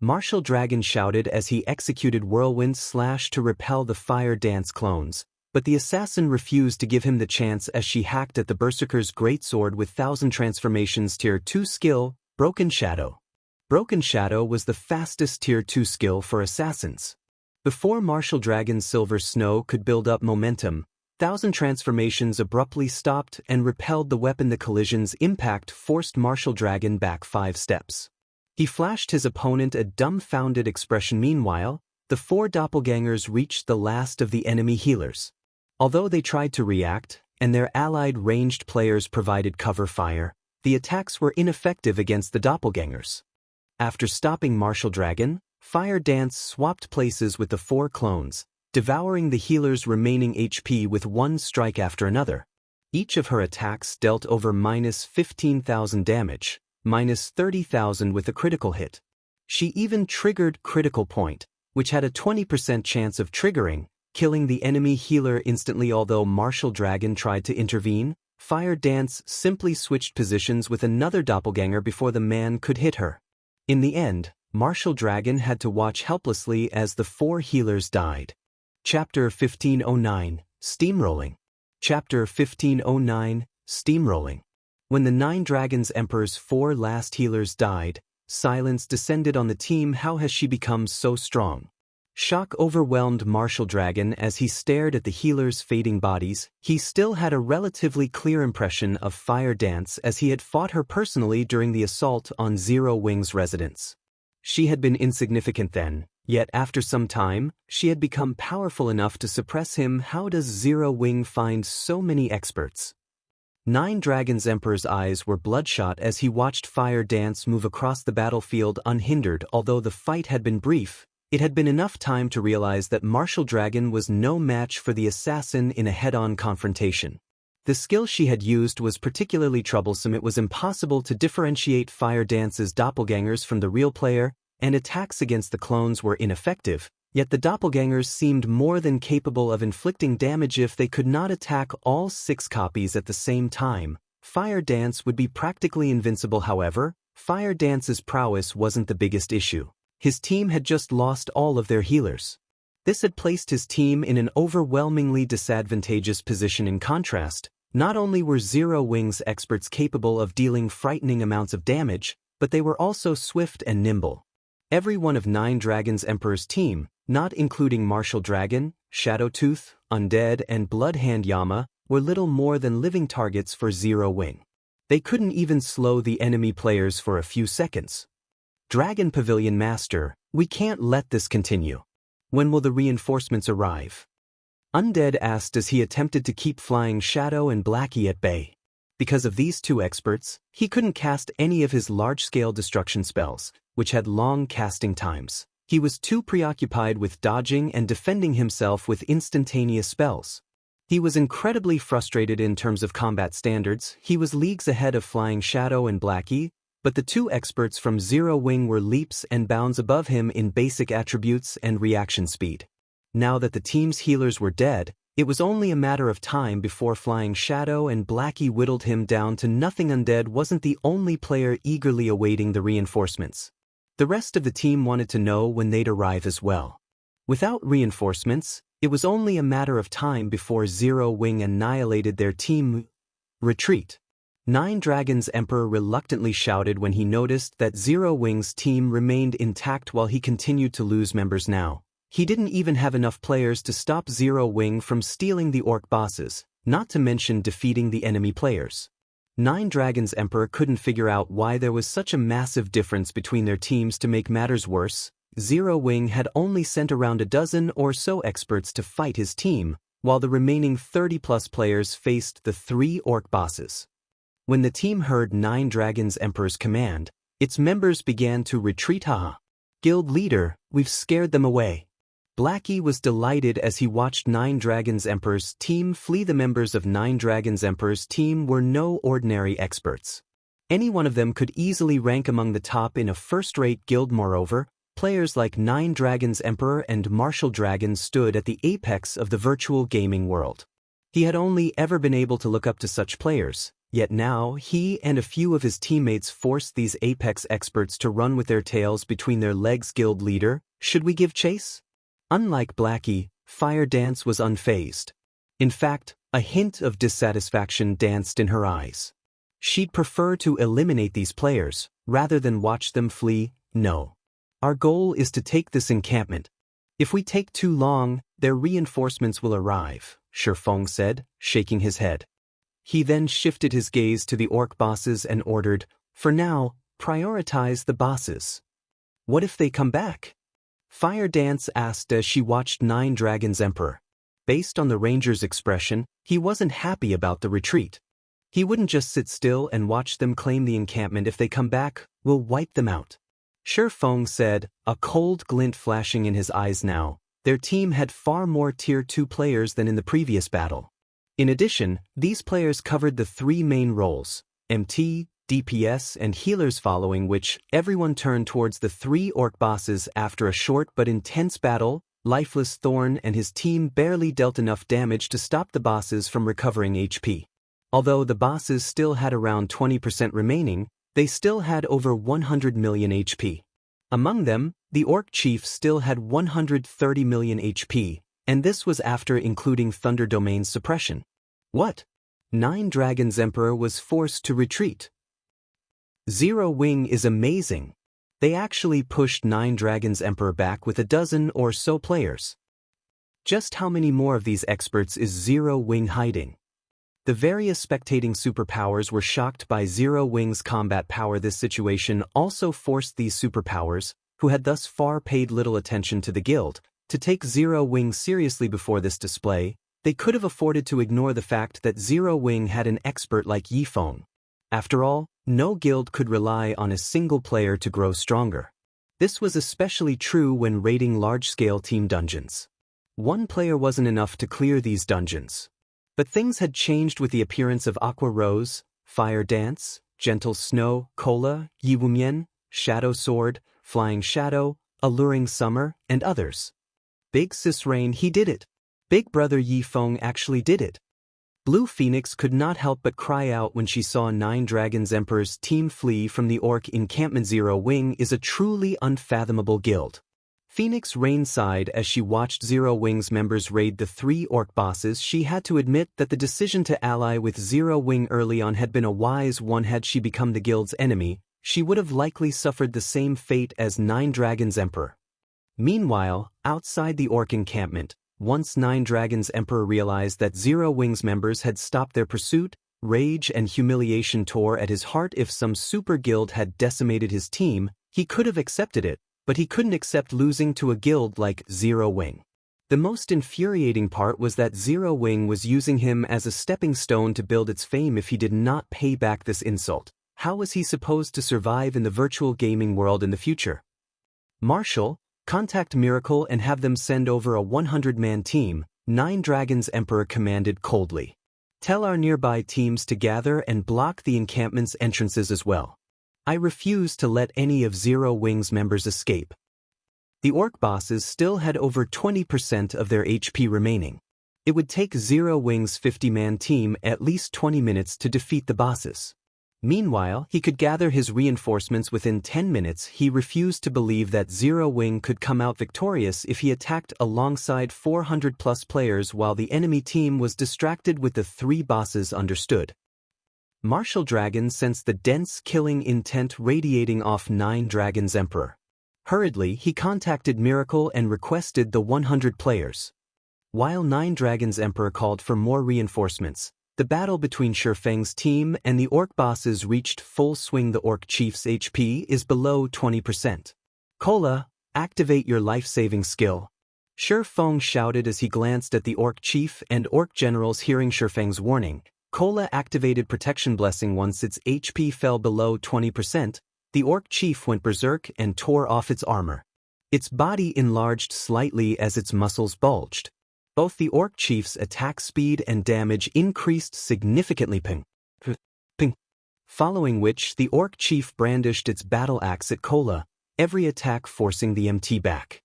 Martial Dragon shouted as he executed Whirlwind Slash to repel the Fire Dance clones, but the assassin refused to give him the chance as she hacked at the Berserker's greatsword with 1,000 transformations. Tier 2 skill, Broken Shadow. Broken Shadow was the fastest Tier 2 skill for assassins. Before Martial Dragon's Silver Snow could build up momentum, 1,000 transformations abruptly stopped and repelled the weapon. The collision's impact forced Martial Dragon back 5 steps. He flashed his opponent a dumbfounded expression. Meanwhile, the 4 doppelgangers reached the last of the enemy healers. Although they tried to react, and their allied ranged players provided cover fire, the attacks were ineffective against the doppelgangers. After stopping Martial Dragon, Fire Dance swapped places with the 4 clones, devouring the healer's remaining HP with one strike after another. Each of her attacks dealt over -15,000 damage, -30,000 with a critical hit. She even triggered Critical Point, which had a 20% chance of triggering, killing the enemy healer instantly. Although Martial Dragon tried to intervene, Fire Dance simply switched positions with another doppelganger before the man could hit her. In the end, Martial Dragon had to watch helplessly as the 4 healers died. Chapter 1509, Steamrolling. Chapter 1509, Steamrolling. When the 9 Dragons Emperor's 4 last healers died, silence descended on the team. How has she become so strong? Shock overwhelmed Martial Dragon as he stared at the healers' fading bodies. He still had a relatively clear impression of Fire Dance as he had fought her personally during the assault on Zero Wing's residence. She had been insignificant then, yet after some time, she had become powerful enough to suppress him. How does Zero Wing find so many experts? 9 Dragons Emperor's eyes were bloodshot as he watched Fire Dance move across the battlefield unhindered. Although the fight had been brief, It had been enough time to realize that Martial Dragon was no match for the assassin in a head-on confrontation. The skill she had used was particularly troublesome. It was impossible to differentiate Fire Dance's doppelgangers from the real player, and attacks against the clones were ineffective, yet the doppelgangers seemed more than capable of inflicting damage if they could not attack all 6 copies at the same time. Fire Dance would be practically invincible. However, Fire Dance's prowess wasn't the biggest issue. His team had just lost all of their healers. This had placed his team in an overwhelmingly disadvantageous position. In contrast, not only were Zero Wing's experts capable of dealing frightening amounts of damage, but they were also swift and nimble. Every one of 9 Dragons Emperor's team, not including Martial Dragon, Shadowtooth, Undead, and Bloodhand Yama, were little more than living targets for Zero Wing. They couldn't even slow the enemy players for a few seconds. Dragon Pavilion Master, we can't let this continue. When will the reinforcements arrive? Undead asked as he attempted to keep Flying Shadow and Blackie at bay. Because of these 2 experts, he couldn't cast any of his large-scale destruction spells, which had long casting times. He was too preoccupied with dodging and defending himself with instantaneous spells. He was incredibly frustrated in terms of combat standards. He was leagues ahead of Flying Shadow and Blackie, but the 2 experts from Zero Wing were leaps and bounds above him in basic attributes and reaction speed. Now that the team's healers were dead, it was only a matter of time before Flying Shadow and Blackie whittled him down to nothing. Undead wasn't the only player eagerly awaiting the reinforcements. The rest of the team wanted to know when they'd arrive as well. Without reinforcements, it was only a matter of time before Zero Wing annihilated their team. Retreat. 9 Dragons Emperor reluctantly shouted when he noticed that Zero Wing's team remained intact while he continued to lose members. Now, he didn't even have enough players to stop Zero Wing from stealing the orc bosses, not to mention defeating the enemy players. 9 Dragons Emperor couldn't figure out why there was such a massive difference between their teams. To make matters worse, Zero Wing had only sent around a dozen or so experts to fight his team, while the remaining 30+ players faced the 3 orc bosses. When the team heard 9 Dragons Emperor's command, its members began to retreat. Haha. Guild leader, we've scared them away. Blackie was delighted as he watched 9 Dragons Emperor's team flee. The members of 9 Dragons Emperor's team were no ordinary experts. Any one of them could easily rank among the top in a first-rate guild. Moreover, players like 9 Dragons Emperor and Martial Dragon stood at the apex of the virtual gaming world. He had only ever been able to look up to such players, yet now he and a few of his teammates forced these apex experts to run with their tails between their legs. Guild leader, should we give chase? Unlike Blackie, Fire Dance was unfazed. In fact, a hint of dissatisfaction danced in her eyes. She'd prefer to eliminate these players, rather than watch them flee. No. Our goal is to take this encampment. If we take too long, their reinforcements will arrive, Feng said, shaking his head. He then shifted his gaze to the orc bosses and ordered, for now, prioritize the bosses. What if they come back? Fire Dance asked as she watched 9 Dragons Emperor. Based on the ranger's expression, he wasn't happy about the retreat. He wouldn't just sit still and watch them claim the encampment. If they come back, we'll wipe them out. Feng said, a cold glint flashing in his eyes now. Their team had far more Tier 2 players than in the previous battle. In addition, these players covered the 3 main roles, MT, DPS and healers, following which everyone turned towards the 3 orc bosses. After a short but intense battle, Lifeless Thorn and his team barely dealt enough damage to stop the bosses from recovering HP. Although the bosses still had around 20% remaining, they still had over 100 million HP. Among them, the orc chief still had 130 million HP, and this was after including Thunder Domain's suppression. What? 9 Dragons Emperor was forced to retreat. Zero Wing is amazing. They actually pushed 9 Dragons Emperor back with a dozen or so players. Just how many more of these experts is Zero Wing hiding? The various spectating superpowers were shocked by Zero Wing's combat power. This situation also forced these superpowers, who had thus far paid little attention to the guild, to take Zero Wing seriously. Before this display, they could have afforded to ignore the fact that Zero Wing had an expert like Feng. After all, no guild could rely on a single player to grow stronger. This was especially true when raiding large-scale team dungeons. One player wasn't enough to clear these dungeons. But things had changed with the appearance of Aqua Rose, Fire Dance, Gentle Snow, Cola, Yiwumien, Shadow Sword, Flying Shadow, Alluring Summer, and others. Big Sis Rain, he did it. Big Brother Yi Feng actually did it. Blue Phoenix could not help but cry out when she saw 9 Dragons Emperor's team flee from the Orc encampment. Zero Wing is a truly unfathomable guild. Phoenix Rain sighed as she watched Zero Wing's members raid the 3 Orc bosses. She had to admit that the decision to ally with Zero Wing early on had been a wise one. Had she become the guild's enemy, she would have likely suffered the same fate as 9 Dragons Emperor. Meanwhile, outside the Orc encampment, once 9 Dragons Emperor realized that Zero Wing's members had stopped their pursuit, rage and humiliation tore at his heart. If some super guild had decimated his team, he could have accepted it, but he couldn't accept losing to a guild like Zero Wing. The most infuriating part was that Zero Wing was using him as a stepping stone to build its fame. If he did not pay back this insult, how was he supposed to survive in the virtual gaming world in the future? Marshall, contact Miracle and have them send over a 100-man team, 9 Dragons Emperor commanded coldly. Tell our nearby teams to gather and block the encampment's entrances as well. I refuse to let any of Zero Wing's members escape. The Orc bosses still had over 20% of their HP remaining. It would take Zero Wing's 50-man team at least 20 minutes to defeat the bosses. Meanwhile, he could gather his reinforcements within 10 minutes. He refused to believe that Zero Wing could come out victorious if he attacked alongside 400-plus players while the enemy team was distracted with the 3 bosses. Understood. Martial Dragon sensed the dense killing intent radiating off 9 Dragons Emperor. Hurriedly, he contacted Miracle and requested the 100 players. While 9 Dragons Emperor called for more reinforcements, the battle between Feng's team and the Orc bosses reached full swing. The Orc chief's HP is below 20%. Cola, activate your life-saving skill. Feng shouted as he glanced at the Orc chief and Orc generals. Hearing Feng's warning, Cola activated Protection Blessing. Once its HP fell below 20%, the Orc chief went berserk and tore off its armor. Its body enlarged slightly as its muscles bulged. Both the Orc chief's attack speed and damage increased significantly. Ping. Following which, the Orc chief brandished its battle axe at Cola, every attack forcing the MT back.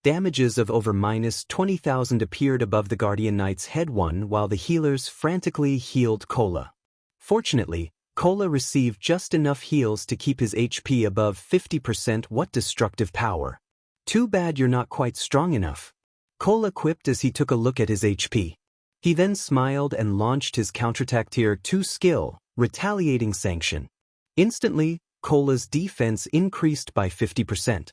Damages of over -20,000 appeared above the Guardian Knight's head while the healers frantically healed Cola. Fortunately, Cola received just enough heals to keep his HP above 50%. What destructive power! Too bad you're not quite strong enough, Cola quipped as he took a look at his HP. He then smiled and launched his counterattack Tier 2 skill, Retaliating Sanction. Instantly, Cola's defense increased by 50%.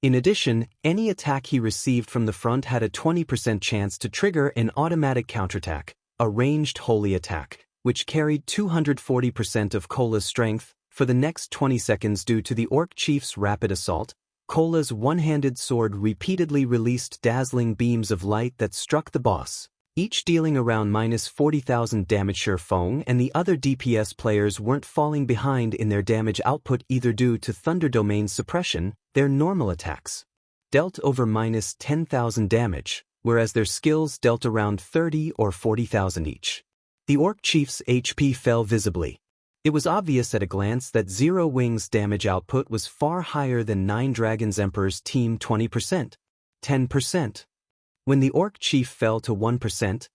In addition, any attack he received from the front had a 20% chance to trigger an automatic counterattack, a ranged holy attack, which carried 240% of Cola's strength for the next 20 seconds. Due to the Orc chief's rapid assault, Cola's one-handed sword repeatedly released dazzling beams of light that struck the boss, each dealing around -40,000 damage. Feng and the other DPS players weren't falling behind in their damage output either due to Thunder Domain suppression. Their normal attacks dealt over -10,000 damage, whereas their skills dealt around 30 or 40,000 each. The Orc chief's HP fell visibly. It was obvious at a glance that Zero Wing's damage output was far higher than 9 Dragons Emperor's team. 20%. 10%. When the Orc chief fell to 1%,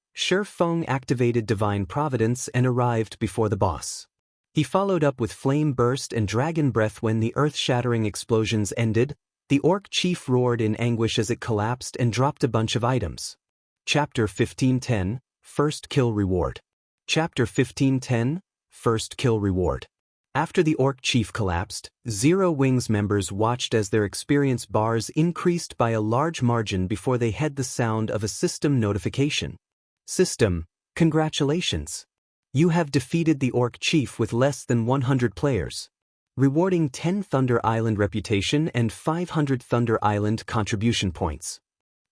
Feng activated Divine Providence and arrived before the boss. He followed up with Flame Burst and Dragon Breath. When the earth-shattering explosions ended, the Orc chief roared in anguish as it collapsed and dropped a bunch of items. Chapter 1510, First Kill Reward. Chapter 1510, First Kill Reward. After the Orc chief collapsed, Zero Wing's members watched as their experience bars increased by a large margin before they had the sound of a system notification. System, congratulations. You have defeated the Orc chief with less than 100 players, rewarding 10 Thunder Island reputation and 500 Thunder Island contribution points.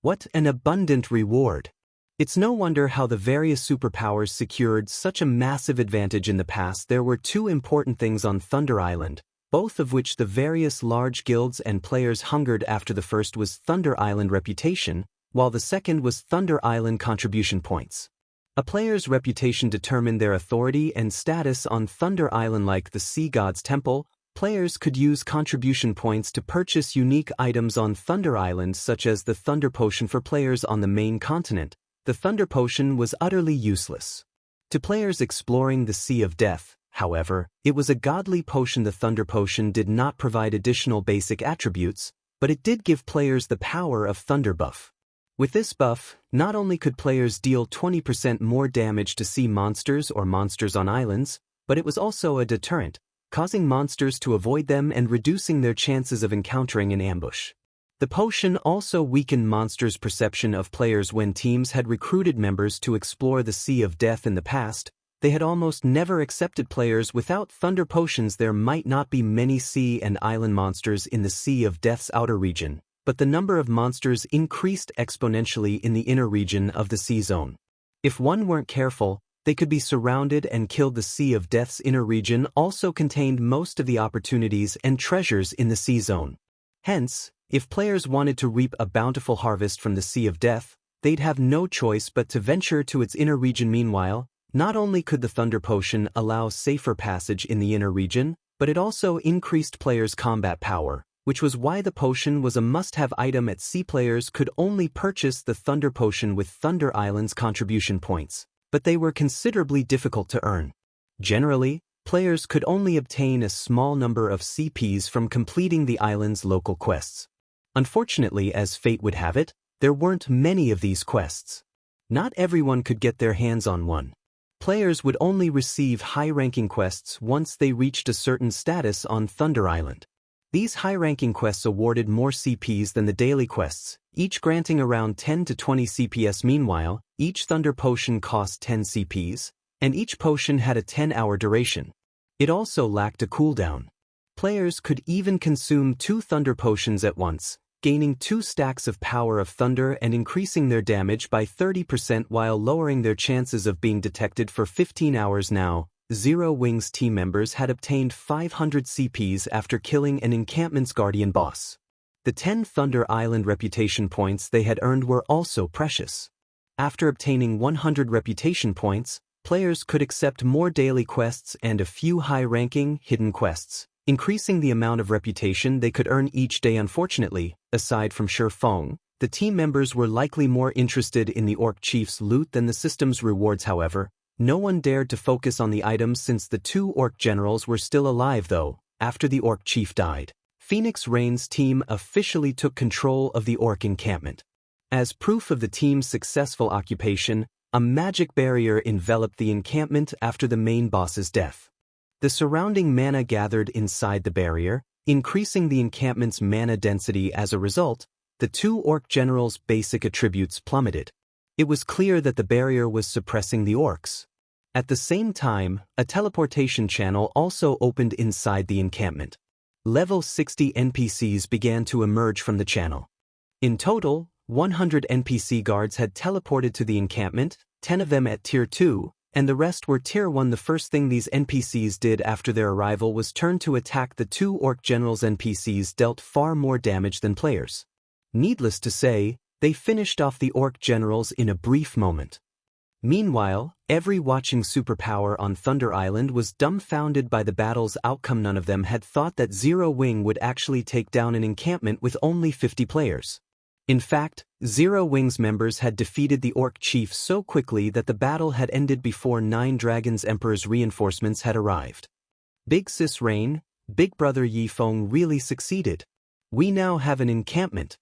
What an abundant reward! It's no wonder how the various superpowers secured such a massive advantage in the past. There were 2 important things on Thunder Island. both of which the various large guilds and players hungered after. The first was Thunder Island reputation, while the second was Thunder Island contribution points. A player's reputation determined their authority and status on Thunder Island. Like the Sea God's Temple, players could use contribution points to purchase unique items on Thunder Island, such as the Thunder Potion. For players on the main continent, the Thunder Potion was utterly useless. To players exploring the Sea of Death, however, it was a godly potion. The Thunder Potion did not provide additional basic attributes, but it did give players the power of Thunder buff. With this buff, not only could players deal 20% more damage to sea monsters or monsters on islands, but it was also a deterrent, causing monsters to avoid them and reducing their chances of encountering an ambush. The potion also weakened monsters' perception of players. When teams had recruited members to explore the Sea of Death in the past, they had almost never accepted players without Thunder Potions. There might not be many sea and island monsters in the Sea of Death's outer region, but the number of monsters increased exponentially in the inner region of the sea zone. If one weren't careful, they could be surrounded and killed. The Sea of Death's inner region also contained most of the opportunities and treasures in the sea zone. Hence, if players wanted to reap a bountiful harvest from the Sea of Death, they'd have no choice but to venture to its inner region. Meanwhile, not only could the Thunder Potion allow safer passage in the inner region, but it also increased players' combat power, which was why the potion was a must-have item at sea. Players could only purchase the Thunder Potion with Thunder Island's contribution points, but they were considerably difficult to earn. Generally, players could only obtain a small number of CPs from completing the island's local quests. Unfortunately, as fate would have it, there weren't many of these quests. Not everyone could get their hands on one. Players would only receive high-ranking quests once they reached a certain status on Thunder Island. These high-ranking quests awarded more CPs than the daily quests, each granting around 10 to 20 CPS. Meanwhile, each Thunder Potion cost 10 CPs, and each potion had a 10-hour duration. It also lacked a cooldown. Players could even consume 2 Thunder Potions at once, gaining 2 stacks of power of thunder and increasing their damage by 30% while lowering their chances of being detected for 15 hours. Now, Zero Wings team members had obtained 500 CPs after killing an encampment's guardian boss. The 10 Thunder Island reputation points they had earned were also precious. After obtaining 100 reputation points, players could accept more daily quests and a few high-ranking, hidden quests, increasing the amount of reputation they could earn each day. Unfortunately, aside from Feng, the team members were likely more interested in the Orc Chief's loot than the system's rewards. However, no one dared to focus on the items since the 2 Orc generals were still alive. Though, after the Orc Chief died, Phoenix Rain's team officially took control of the Orc encampment. As proof of the team's successful occupation, a magic barrier enveloped the encampment after the main boss's death. The surrounding mana gathered inside the barrier, increasing the encampment's mana density. As a result, the 2 Orc generals' basic attributes plummeted. It was clear that the barrier was suppressing the orcs. At the same time, a teleportation channel also opened inside the encampment. Level 60 NPCs began to emerge from the channel. In total, 100 NPC guards had teleported to the encampment, 10 of them at Tier 2, and the rest were Tier 1. The first thing these NPCs did after their arrival was turn to attack the 2 Orc generals. NPCs dealt far more damage than players. Needless to say, they finished off the Orc generals in a brief moment. Meanwhile, every watching superpower on Thunder Island was dumbfounded by the battle's outcome. None of them had thought that Zero Wing would actually take down an encampment with only 50 players. In fact, Zero Wing's members had defeated the Orc Chief so quickly that the battle had ended before 9 Dragons Emperor's reinforcements had arrived. Big Sis Rain, Big Brother Yi Feng really succeeded. We now have an encampment.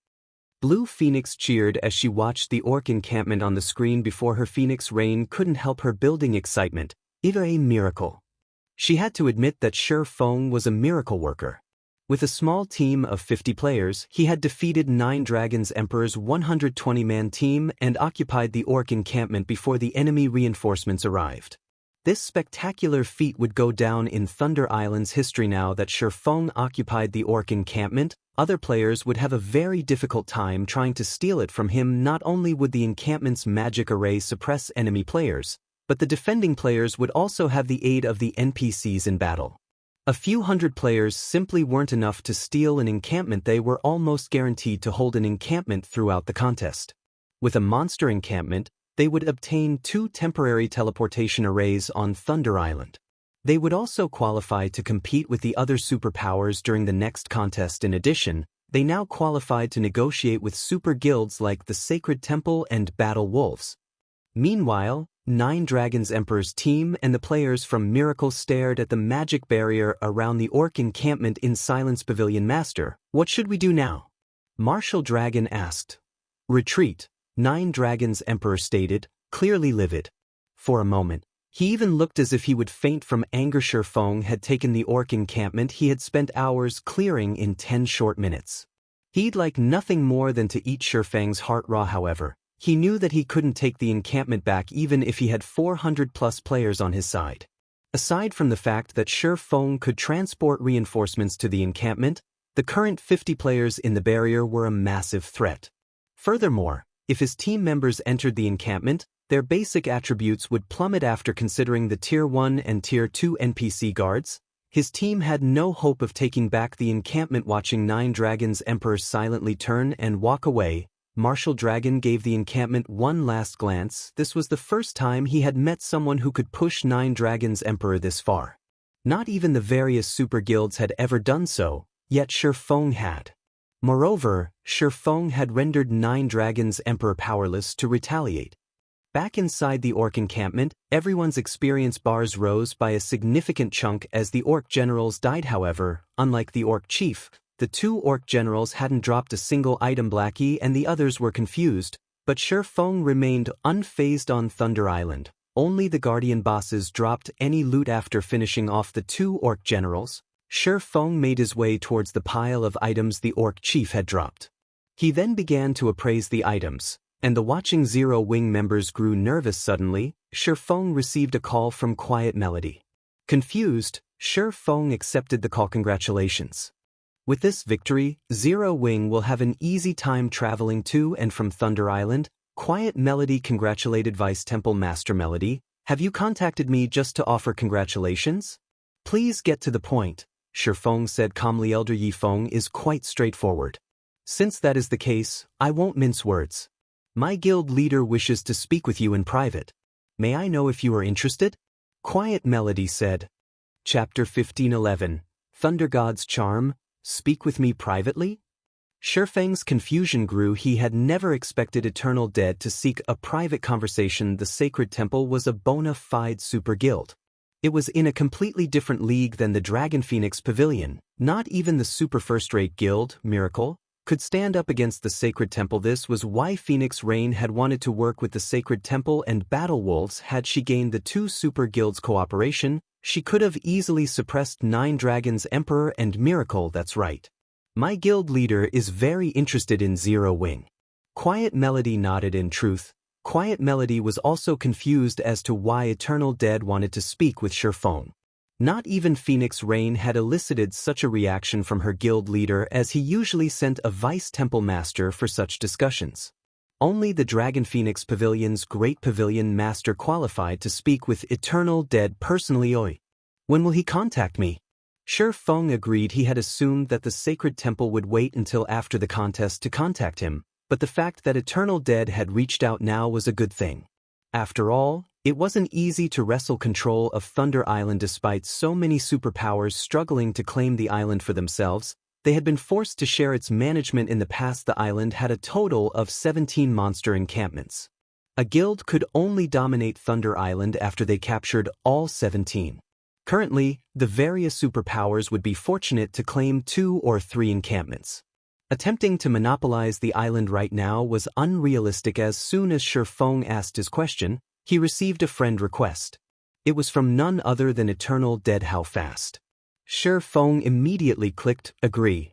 Blue Phoenix cheered as she watched the Orc encampment on the screen before her. Phoenix Rain couldn't help her building excitement. It was a miracle. She had to admit that Feng was a miracle worker. With a small team of 50 players, he had defeated 9 Dragons Emperor's 120-man team and occupied the Orc encampment before the enemy reinforcements arrived. This spectacular feat would go down in Thunder Island's history. Now that Feng occupied the Orc encampment, other players would have a very difficult time trying to steal it from him. Not only would the encampment's magic array suppress enemy players, but the defending players would also have the aid of the NPCs in battle. A few hundred players simply weren't enough to steal an encampment. They were almost guaranteed to hold an encampment throughout the contest. With a monster encampment, they would obtain 2 temporary teleportation arrays on Thunder Island. They would also qualify to compete with the other superpowers during the next contest. In addition, they now qualified to negotiate with super guilds like the Sacred Temple and Battle Wolves. Meanwhile, 9 Dragons Emperor's team and the players from Miracle stared at the magic barrier around the orc encampment in silence. Pavilion Master, what should we do now? Martial Dragon asked. Retreat, 9 Dragons Emperor stated, clearly livid. For a moment, he even looked as if he would faint from anger. Feng had taken the orc encampment he had spent hours clearing in 10 short minutes. He'd like nothing more than to eat Feng's heart raw. However, he knew that he couldn't take the encampment back even if he had 400+ players on his side. Aside from the fact that Feng could transport reinforcements to the encampment, the current 50 players in the barrier were a massive threat. Furthermore, if his team members entered the encampment, their basic attributes would plummet. After considering the Tier 1 and Tier 2 NPC guards, his team had no hope of taking back the encampment. Watching 9 Dragons Emperor silently turn and walk away, Martial Dragon gave the encampment one last glance. This was the first time he had met someone who could push 9 Dragons Emperor this far. Not even the various super guilds had ever done so, yet Feng had. Moreover, Feng had rendered 9 Dragons Emperor powerless to retaliate. Back inside the orc encampment, everyone's experience bars rose by a significant chunk as the orc generals died. However, unlike the orc chief, the 2 orc generals hadn't dropped a single item. Blackie and the others were confused, but Feng remained unfazed on Thunder Island. Only the guardian bosses dropped any loot. After finishing off the 2 orc generals, Feng made his way towards the pile of items the orc chief had dropped. He then began to appraise the items, and the watching Zero Wing members grew nervous. Suddenly, Feng received a call from Quiet Melody. Confused, Feng accepted the call. Congratulations. With this victory, Zero Wing will have an easy time traveling to and from Thunder Island. Quiet Melody congratulated Vice Temple Master Melody. Have you contacted me just to offer congratulations? Please get to the point, Feng said calmly. Elder Yi Feng is quite straightforward. Since that is the case, I won't mince words. My guild leader wishes to speak with you in private. May I know if you are interested? Quiet Melody said. Chapter 1511, Thunder God's Charm, Speak with me privately? Feng's confusion grew. He had never expected Eternal Dead to seek a private conversation. The Sacred Temple was a bona fide super guild. It was in a completely different league than the Dragon Phoenix Pavilion. Not even the super first-rate guild, Miracle, could stand up against the Sacred Temple. This was why Phoenix Rain had wanted to work with the Sacred Temple and Battle Wolves. Had she gained the 2 super guilds' cooperation, she could have easily suppressed 9 Dragons Emperor and Miracle. That's right. My guild leader is very interested in Zero Wing. Quiet Melody nodded. In truth, Quiet Melody was also confused as to why Eternal Dead wanted to speak with Feng. Not even Phoenix Rain had elicited such a reaction from her guild leader, as he usually sent a Vice Temple Master for such discussions. Only the Dragon Phoenix Pavilion's Great Pavilion Master qualified to speak with Eternal Dead personally. Oi. When will he contact me? Feng agreed. He had assumed that the Sacred Temple would wait until after the contest to contact him, but the fact that Eternal Dead had reached out now was a good thing. After all, it wasn't easy to wrestle control of Thunder Island. Despite so many superpowers struggling to claim the island for themselves, they had been forced to share its management. In the past, the island had a total of 17 monster encampments. A guild could only dominate Thunder Island after they captured all 17. Currently, the various superpowers would be fortunate to claim 2 or 3 encampments. Attempting to monopolize the island right now was unrealistic. As soon as Feng asked his question, he received a friend request. It was from none other than Eternal Dead. How fast? Feng immediately clicked agree.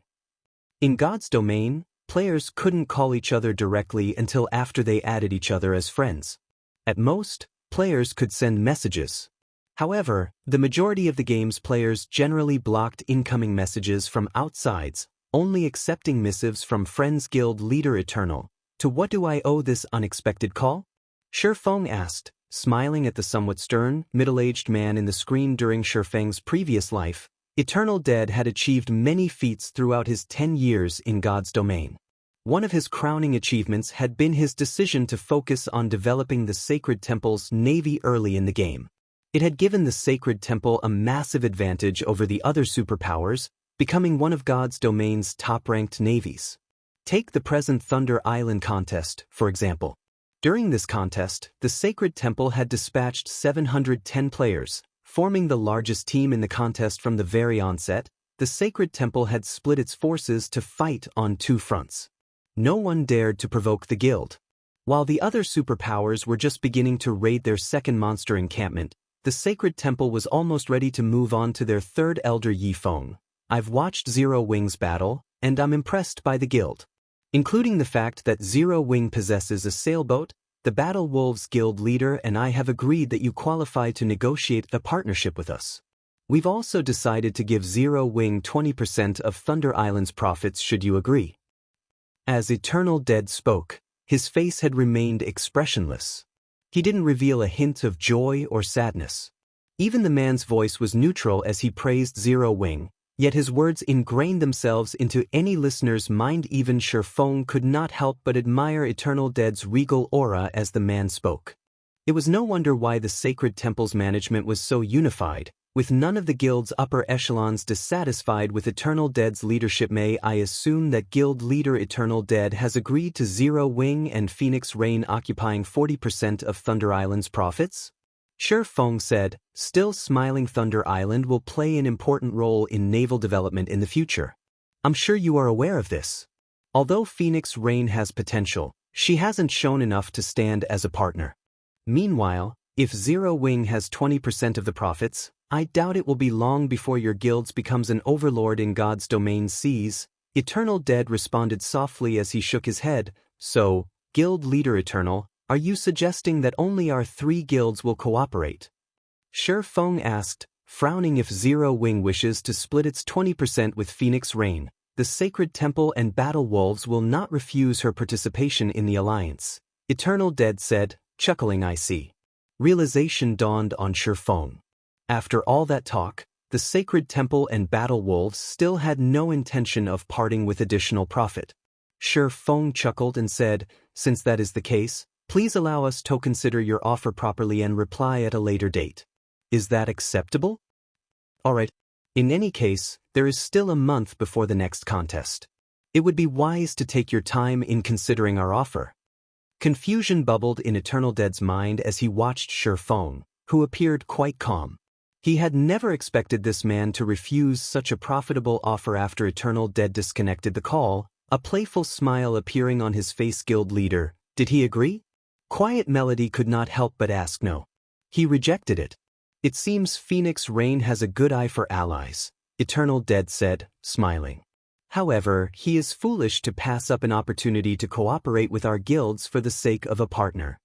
In God's domain, players couldn't call each other directly until after they added each other as friends. At most, players could send messages. However, the majority of the game's players generally blocked incoming messages from outsides, only accepting missives from friends. Guild leader Eternal, to what do I owe this unexpected call? Feng asked, smiling at the somewhat stern, middle-aged man in the screen. During Feng's previous life, Eternal Dead had achieved many feats throughout his 10 years in God's domain. One of his crowning achievements had been his decision to focus on developing the Sacred Temple's navy early in the game. It had given the Sacred Temple a massive advantage over the other superpowers, becoming one of God's domain's top-ranked navies. Take the present Thunder Island contest, for example. During this contest, the Sacred Temple had dispatched 710 players, forming the largest team in the contest from the very onset. The Sacred Temple had split its forces to fight on 2 fronts. No one dared to provoke the guild. While the other superpowers were just beginning to raid their second monster encampment, the Sacred Temple was almost ready to move on to their third elder Feng. I've watched Zero Wing's battle, and I'm impressed by the guild. Including the fact that Zero Wing possesses a sailboat, the Battle Wolves Guild leader and I have agreed that you qualify to negotiate a partnership with us. We've also decided to give Zero Wing 20% of Thunder Island's profits should you agree. As Eternal Dead spoke, his face had remained expressionless. He didn't reveal a hint of joy or sadness. Even the man's voice was neutral as he praised Zero Wing, yet his words ingrained themselves into any listener's mind. Even Feng could not help but admire Eternal Dead's regal aura as the man spoke. It was no wonder why the Sacred Temple's management was so unified, with none of the guild's upper echelons dissatisfied with Eternal Dead's leadership. May I assume that guild leader Eternal Dead has agreed to Zero Wing and Phoenix Rain occupying 40% of Thunder Island's profits? Feng said, still smiling. Thunder Island will play an important role in naval development in the future. I'm sure you are aware of this. Although Phoenix Rain has potential, she hasn't shown enough to stand as a partner. Meanwhile, if Zero Wing has 20% of the profits, I doubt it will be long before your guilds becomes an overlord in God's domain seas. Eternal Dead responded softly as he shook his head. So, guild leader Eternal, are you suggesting that only our 3 guilds will cooperate? Feng asked, frowning. If Zero Wing wishes to split its 20% with Phoenix Rain, the Sacred Temple and Battle Wolves will not refuse her participation in the alliance. Eternal Dead said, chuckling. I see. Realization dawned on Feng. After all that talk, the Sacred Temple and Battle Wolves still had no intention of parting with additional profit. Feng chuckled and said, since that is the case, please allow us to consider your offer properly and reply at a later date. Is that acceptable? Alright. In any case, there is still a month before the next contest. It would be wise to take your time in considering our offer. Confusion bubbled in Eternal Dead's mind as he watched Feng, who appeared quite calm. He had never expected this man to refuse such a profitable offer. After Eternal Dead disconnected the call, a playful smile appearing on his face. Guild leader, did he agree? Quiet Melody could not help but ask. No. He rejected it. It seems Phoenix Rain has a good eye for allies, Eternal Dead said, smiling. However, he is foolish to pass up an opportunity to cooperate with our guilds for the sake of a partner.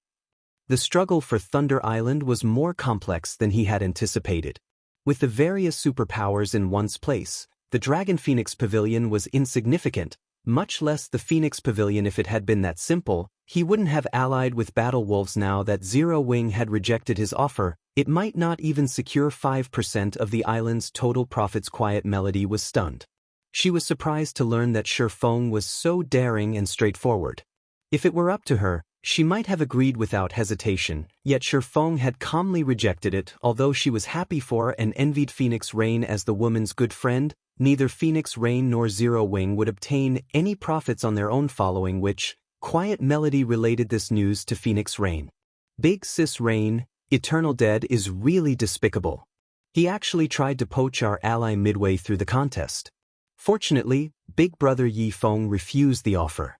The struggle for Thunder Island was more complex than he had anticipated. With the various superpowers in one's place, the Dragon Phoenix Pavilion was insignificant, much less the Phoenix Pavilion. If it had been that simple, he wouldn't have allied with Battle Wolves. Now that Zero Wing had rejected his offer, it might not even secure 5% of the island's total profits. Quiet Melody was stunned. She was surprised to learn that Feng was so daring and straightforward. If it were up to her, she might have agreed without hesitation, yet Feng had calmly rejected it. Although she was happy for and envied Phoenix Rain as the woman's good friend, neither Phoenix Rain nor Zero Wing would obtain any profits on their own. Following which, Quiet Melody related this news to Phoenix Rain. Big Sis Rain, Eternal Dead is really despicable. He actually tried to poach our ally midway through the contest. Fortunately, Big Brother Feng refused the offer.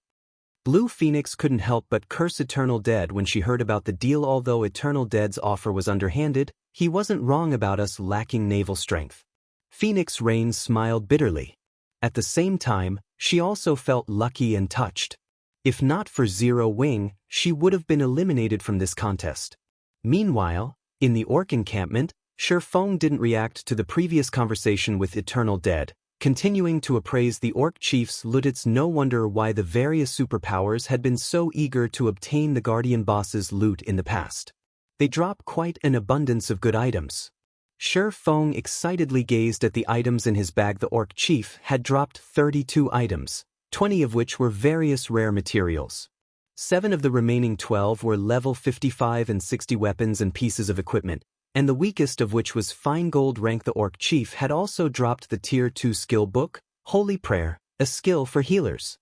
Blue Phoenix couldn't help but curse Eternal Dead when she heard about the deal. Although Eternal Dead's offer was underhanded, he wasn't wrong about us lacking naval strength. Phoenix Rain smiled bitterly. At the same time, she also felt lucky and touched. If not for Zero Wing, she would have been eliminated from this contest. Meanwhile, in the Orc encampment, Feng didn't react to the previous conversation with Eternal Dead, continuing to appraise the Orc chief's loot. It's no wonder why the various superpowers had been so eager to obtain the Guardian boss's loot in the past. They drop quite an abundance of good items. Feng excitedly gazed at the items in his bag. The orc chief had dropped 32 items, 20 of which were various rare materials. 7 of the remaining 12 were level 55 and 60 weapons and pieces of equipment, and the weakest of which was fine gold rank. The orc chief had also dropped the Tier 2 skill book, Holy Prayer, a skill for healers.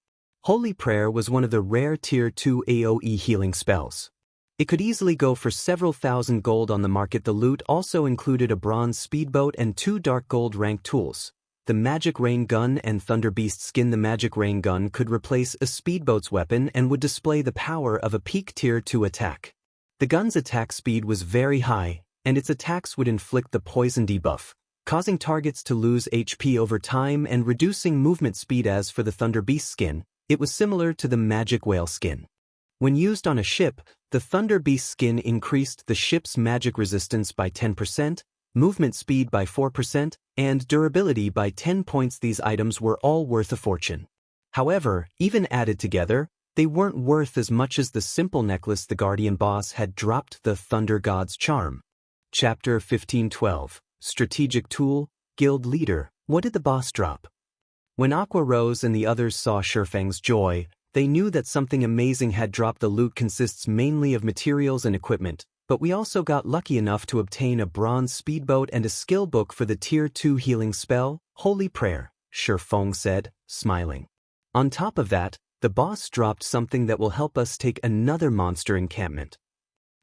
Holy Prayer was one of the rare Tier 2 AoE healing spells. It could easily go for several thousand gold on the market. The loot also included a bronze speedboat and 2 dark gold rank tools, the Magic Rain Gun and Thunder Beast skin. The Magic Rain Gun could replace a speedboat's weapon and would display the power of a peak Tier 2 attack. The gun's attack speed was very high, and its attacks would inflict the poison debuff, causing targets to lose HP over time and reducing movement speed. As for the Thunder Beast skin, it was similar to the Magic Whale skin. When used on a ship, the Thunder Beast skin increased the ship's magic resistance by 10%, movement speed by 4%, and durability by 10 points. These items were all worth a fortune. However, even added together, they weren't worth as much as the simple necklace. The Guardian boss had dropped the Thunder God's Charm. Chapter 1512, Strategic Tool, Guild Leader. What did the boss drop? When Aqua Rose and the others saw Feng's joy, they knew that something amazing had dropped. The loot consists mainly of materials and equipment, but we also got lucky enough to obtain a bronze speedboat and a skill book for the Tier 2 healing spell, Holy Prayer, Feng said, smiling. On top of that, the boss dropped something that will help us take another monster encampment.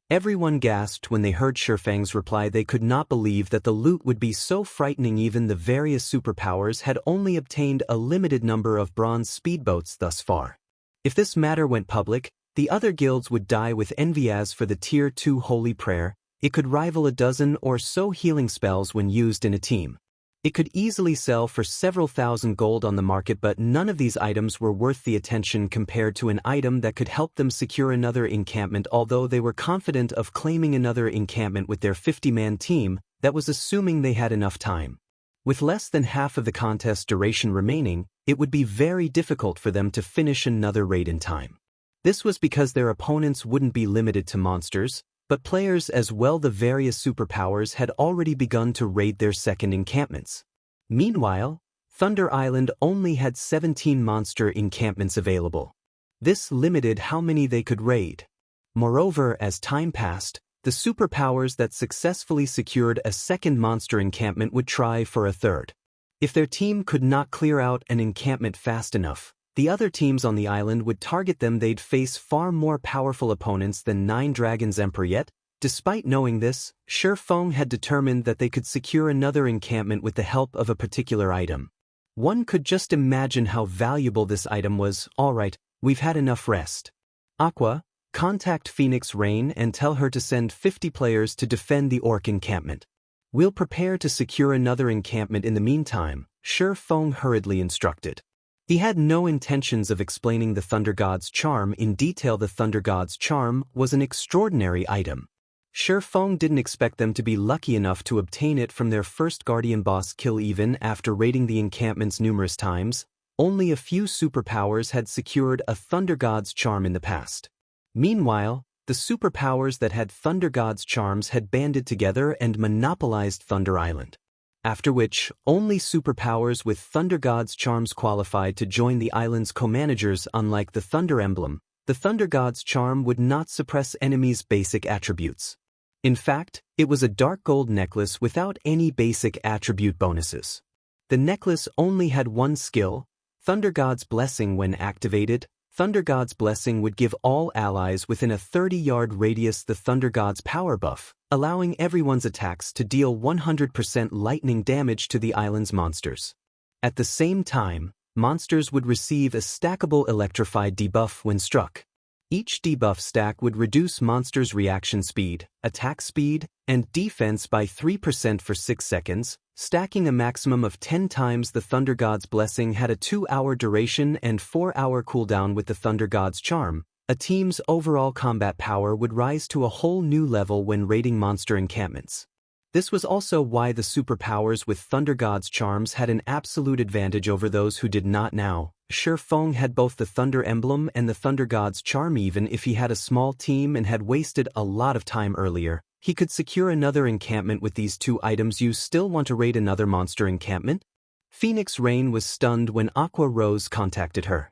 Everyone gasped when they heard Feng's reply. They could not believe that the loot would be so frightening. Even the various superpowers had only obtained a limited number of bronze speedboats thus far. If this matter went public, the other guilds would die with envy. As for the Tier 2 Holy Prayer, it could rival a dozen or so healing spells when used in a team. It could easily sell for several thousand gold on the market, but none of these items were worth the attention compared to an item that could help them secure another encampment. Although they were confident of claiming another encampment with their 50-man team, that was assuming they had enough time. With less than half of the contest duration remaining, it would be very difficult for them to finish another raid in time. This was because their opponents wouldn't be limited to monsters, but players as well. The various superpowers had already begun to raid their second encampments. Meanwhile, Thunder Island only had 17 monster encampments available. This limited how many they could raid. Moreover, as time passed, the superpowers that successfully secured a second monster encampment would try for a third. If their team could not clear out an encampment fast enough, the other teams on the island would target them. They'd face far more powerful opponents than 9 Dragons Emperor. Yet, despite knowing this, Feng had determined that they could secure another encampment with the help of a particular item. One could just imagine how valuable this item was. Alright, we've had enough rest. Aqua, contact Phoenix Rain and tell her to send 50 players to defend the orc encampment. We'll prepare to secure another encampment in the meantime, Feng hurriedly instructed. He had no intentions of explaining the Thunder God's Charm in detail. The Thunder God's Charm was an extraordinary item. Feng didn't expect them to be lucky enough to obtain it from their first Guardian boss kill. Even after raiding the encampments numerous times, only a few superpowers had secured a Thunder God's Charm in the past. Meanwhile, the superpowers that had Thunder God's Charms had banded together and monopolized Thunder Island. After which, only superpowers with Thunder God's Charms qualified to join the island's co-managers. Unlike the Thunder Emblem, the Thunder God's Charm would not suppress enemies' basic attributes. In fact, it was a dark gold necklace without any basic attribute bonuses. The necklace only had one skill, Thunder God's Blessing. When activated, Thunder God's Blessing would give all allies within a 30-yard radius the Thunder God's power buff, allowing everyone's attacks to deal 100% lightning damage to the island's monsters. At the same time, monsters would receive a stackable electrified debuff when struck. Each debuff stack would reduce monsters' reaction speed, attack speed, and defense by 3% for 6 seconds, stacking a maximum of 10 times. The Thunder God's Blessing had a 2-hour duration and 4-hour cooldown. With the Thunder God's Charm, a team's overall combat power would rise to a whole new level when raiding monster encampments. This was also why the superpowers with Thunder God's Charms had an absolute advantage over those who did not. Now, Feng had both the Thunder Emblem and the Thunder God's Charm. Even if he had a small team and had wasted a lot of time earlier, He could secure another encampment with these 2 items. You still want to raid another monster encampment? Phoenix Rain was stunned when Aqua Rose contacted her.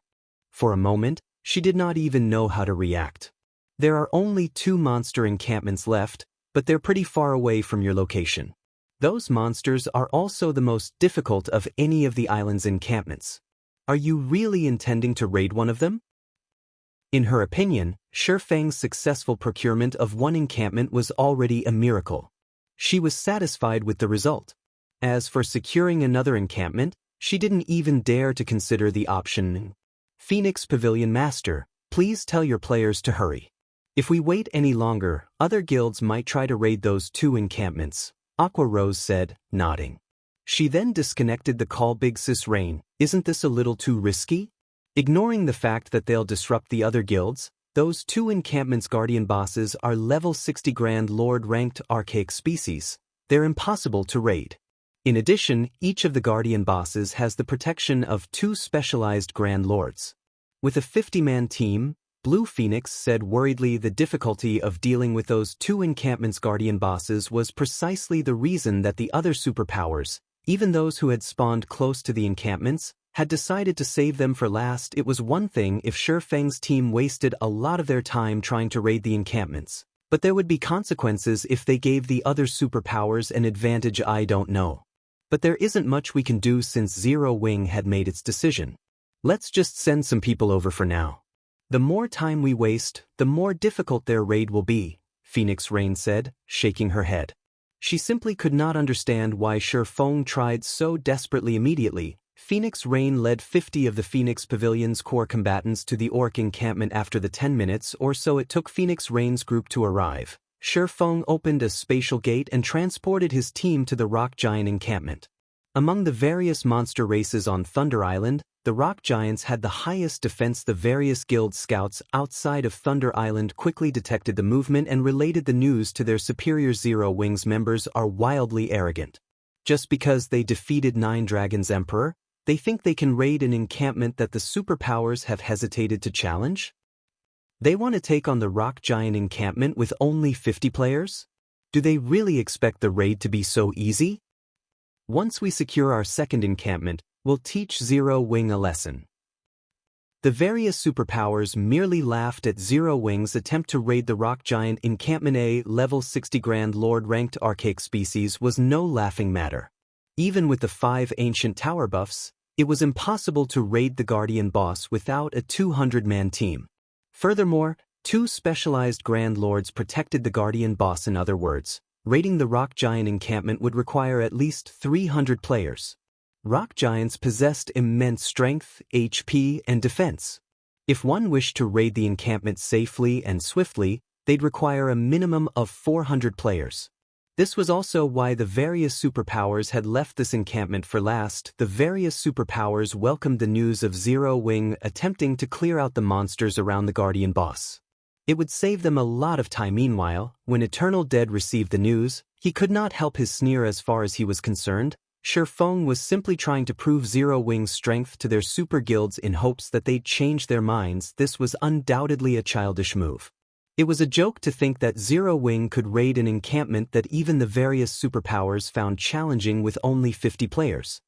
For a moment, she did not even know how to react. There are only 2 monster encampments left, but they're pretty far away from your location. Those monsters are also the most difficult of any of the island's encampments. Are you really intending to raid one of them? In her opinion, Feng's successful procurement of one encampment was already a miracle. She was satisfied with the result. As for securing another encampment, she didn't even dare to consider the option. Phoenix Pavilion Master, please tell your players to hurry. If we wait any longer, other guilds might try to raid those 2 encampments, Aqua Rose said, nodding. She then disconnected the call. Big Sis Rain, isn't this a little too risky? Ignoring the fact that they'll disrupt the other guilds, those 2 encampments' guardian bosses are level 60 Grand Lord ranked archaic species. They're impossible to raid. In addition, each of the guardian bosses has the protection of 2 specialized Grand Lords. With a 50-man team, Blue Phoenix said worriedly the difficulty of dealing with those 2 encampments' guardian bosses was precisely the reason that the other superpowers, even those who had spawned close to the encampments, had decided to save them for last. It was one thing if Feng's team wasted a lot of their time trying to raid the encampments, but there would be consequences if they gave the other superpowers an advantage. I don't know. But there isn't much we can do since Zero Wing had made its decision. Let's just send some people over for now. The more time we waste, the more difficult their raid will be, Phoenix Rain said, shaking her head. She simply could not understand why Feng tried so desperately. Immediately, Phoenix Rain led 50 of the Phoenix Pavilion's core combatants to the Orc encampment. After the 10 minutes or so it took Phoenix Rain's group to arrive, Feng opened a spatial gate and transported his team to the Rock Giant encampment. Among the various monster races on Thunder Island, the Rock Giants had the highest defense. The various guild scouts outside of Thunder Island quickly detected the movement and related the news to their superiors. Zero Wing's members are wildly arrogant. Just because they defeated 9 Dragons Emperor, they think they can raid an encampment that the superpowers have hesitated to challenge? They want to take on the Rock Giant encampment with only 50 players? Do they really expect the raid to be so easy? Once we secure our second encampment, we'll teach Zero Wing a lesson. The various superpowers merely laughed at Zero Wing's attempt to raid the Rock Giant encampment. A level 60 Grand Lord ranked archaic species was no laughing matter. Even with the 5 ancient tower buffs, it was impossible to raid the Guardian boss without a 200-man team. Furthermore, 2 specialized Grand Lords protected the Guardian boss. In other words, raiding the Rock Giant encampment would require at least 300 players. Rock Giants possessed immense strength, HP, and defense. If one wished to raid the encampment safely and swiftly, they'd require a minimum of 400 players. This was also why the various superpowers had left this encampment for last. The various superpowers welcomed the news of Zero Wing attempting to clear out the monsters around the Guardian boss. It would save them a lot of time. Meanwhile, when Eternal Dead received the news, he could not help his sneer. As far as he was concerned, Feng was simply trying to prove Zero Wing's strength to their super guilds in hopes that they'd change their minds. This was undoubtedly a childish move. It was a joke to think that Zero Wing could raid an encampment that even the various superpowers found challenging with only 50 players.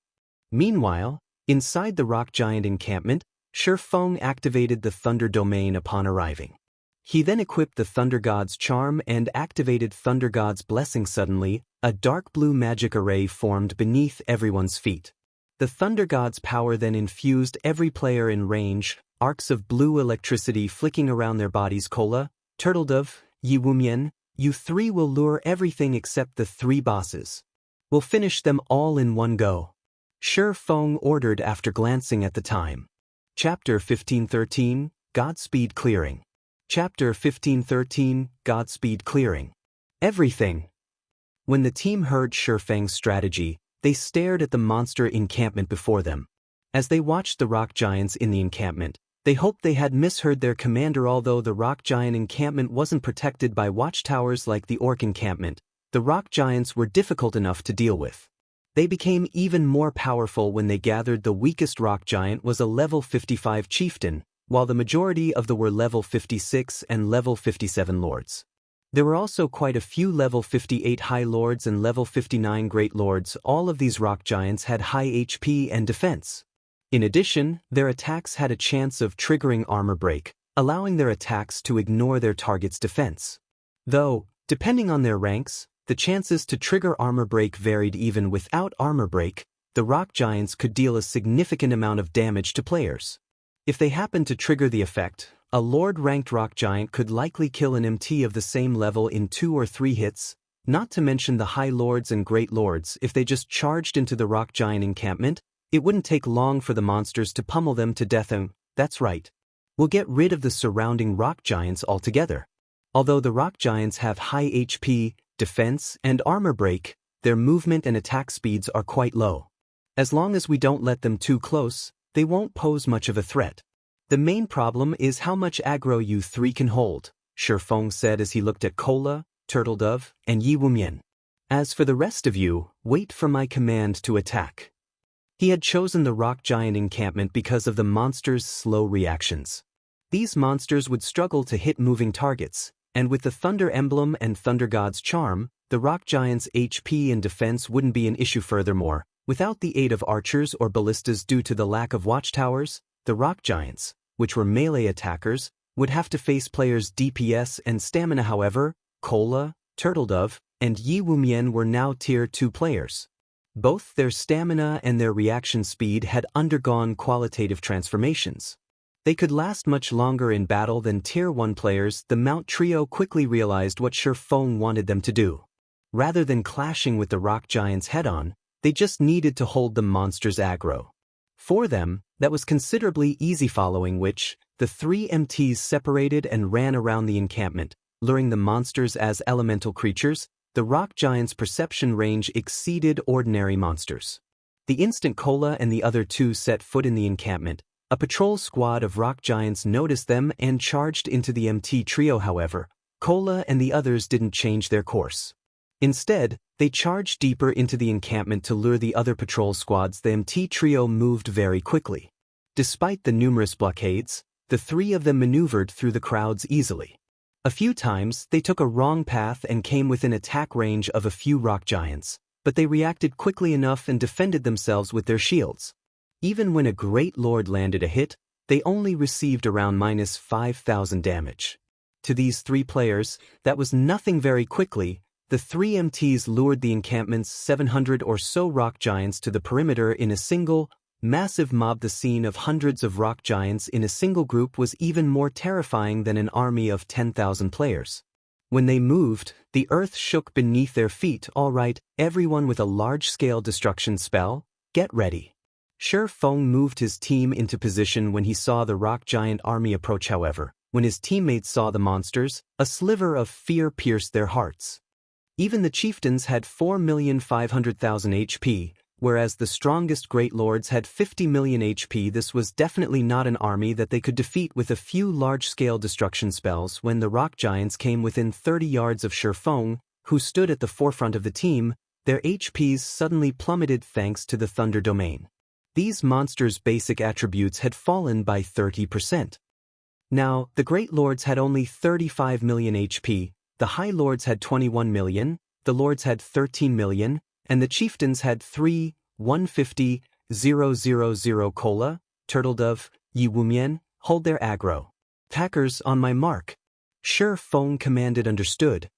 Meanwhile, inside the Rock Giant encampment, Feng activated the Thunder Domain upon arriving. He then equipped the Thunder God's Charm and activated Thunder God's Blessing. Suddenly, a dark blue magic array formed beneath everyone's feet. The Thunder God's power then infused every player in range, arcs of blue electricity flicking around their bodies. Cola, Turtledove, Yi Wumian, you 3 will lure everything except the 3 bosses. We'll finish them all in one go. Feng ordered after glancing at the time. Chapter 1513, Godspeed Clearing. Chapter 1513, Godspeed Clearing. Everything. When the team heard Feng's strategy, they stared at the monster encampment before them. As they watched the Rock Giants in the encampment, they hoped they had misheard their commander. Although the Rock Giant encampment wasn't protected by watchtowers like the Orc encampment, the Rock Giants were difficult enough to deal with. They became even more powerful when they gathered the weakest Rock Giant was a level 55 chieftain, while the majority of the were level 56 and level 57 lords. There were also quite a few level 58 High Lords and level 59 Great Lords. All of these rock giants had high HP and defense. In addition, their attacks had a chance of triggering armor break, allowing their attacks to ignore their target's defense. Though, depending on their ranks, the chances to trigger armor break varied. Even without armor break, the rock giants could deal a significant amount of damage to players. If they happened to trigger the effect, a Lord-ranked rock giant could likely kill an MT of the same level in 2 or 3 hits, not to mention the High Lords and Great Lords. If they just charged into the rock giant encampment, it wouldn't take long for the monsters to pummel them to death. That's right. We'll get rid of the surrounding rock giants altogether. Although the rock giants have high HP, defense, and armor break, their movement and attack speeds are quite low. As long as we don't let them too close, they won't pose much of a threat. The main problem is how much aggro you 3 can hold, Feng said as he looked at Cola, Turtledove, and Yi Wumian. As for the rest of you, wait for my command to attack. He had chosen the rock giant encampment because of the monsters' slow reactions. These monsters would struggle to hit moving targets, and with the Thunder Emblem and Thunder God's Charm, the rock giant's HP and defense wouldn't be an issue. Furthermore, without the aid of archers or ballistas due to the lack of watchtowers, the rock giants, which were melee attackers, would have to face players' DPS and stamina. However, Cola, Turtledove, and Yi Wumian were now Tier 2 players. Both their stamina and their reaction speed had undergone qualitative transformations. They could last much longer in battle than Tier 1 players. The Mount Trio quickly realized what Feng wanted them to do. Rather than clashing with the rock giants head-on, they just needed to hold the monsters aggro. For them, that was considerably easy. Following which, the 3 MTs separated and ran around the encampment, luring the monsters as elemental creatures. The rock giants' perception range exceeded ordinary monsters. The instant Cola and the other 2 set foot in the encampment, a patrol squad of rock giants noticed them and charged into the MT trio. However, Cola and the others didn't change their course. Instead, they charged deeper into the encampment to lure the other patrol squads. The MT trio moved very quickly. Despite the numerous blockades, the 3 of them maneuvered through the crowds easily. A few times, they took a wrong path and came within attack range of a few rock giants, but they reacted quickly enough and defended themselves with their shields. Even when a Great Lord landed a hit, they only received around -5,000 damage. To these 3 players, that was nothing. Very quickly, the 3 MTs lured the encampment's 700 or so rock giants to the perimeter in a single, massive mob. The scene of hundreds of rock giants in a single group was even more terrifying than an army of 10,000 players. When they moved, the earth shook beneath their feet. All right, everyone with a large-scale destruction spell, get ready. Feng moved his team into position when he saw the rock giant army approach. However, when his teammates saw the monsters, a sliver of fear pierced their hearts. Even the chieftains had 4,500,000 HP, whereas the strongest Great Lords had 50 million HP. This was definitely not an army that they could defeat with a few large-scale destruction spells. When the rock giants came within 30 yards of Feng, who stood at the forefront of the team, their HPs suddenly plummeted thanks to the Thunder Domain. These monsters' basic attributes had fallen by 30%. Now, the Great Lords had only 35 million HP, the High Lords had 21 million, the Lords had 13 million, and the Chieftains had 3,150,000. Cola, Turtledove, Yi Wumian, hold their aggro. Attackers on my mark. Feng commanded. Understood.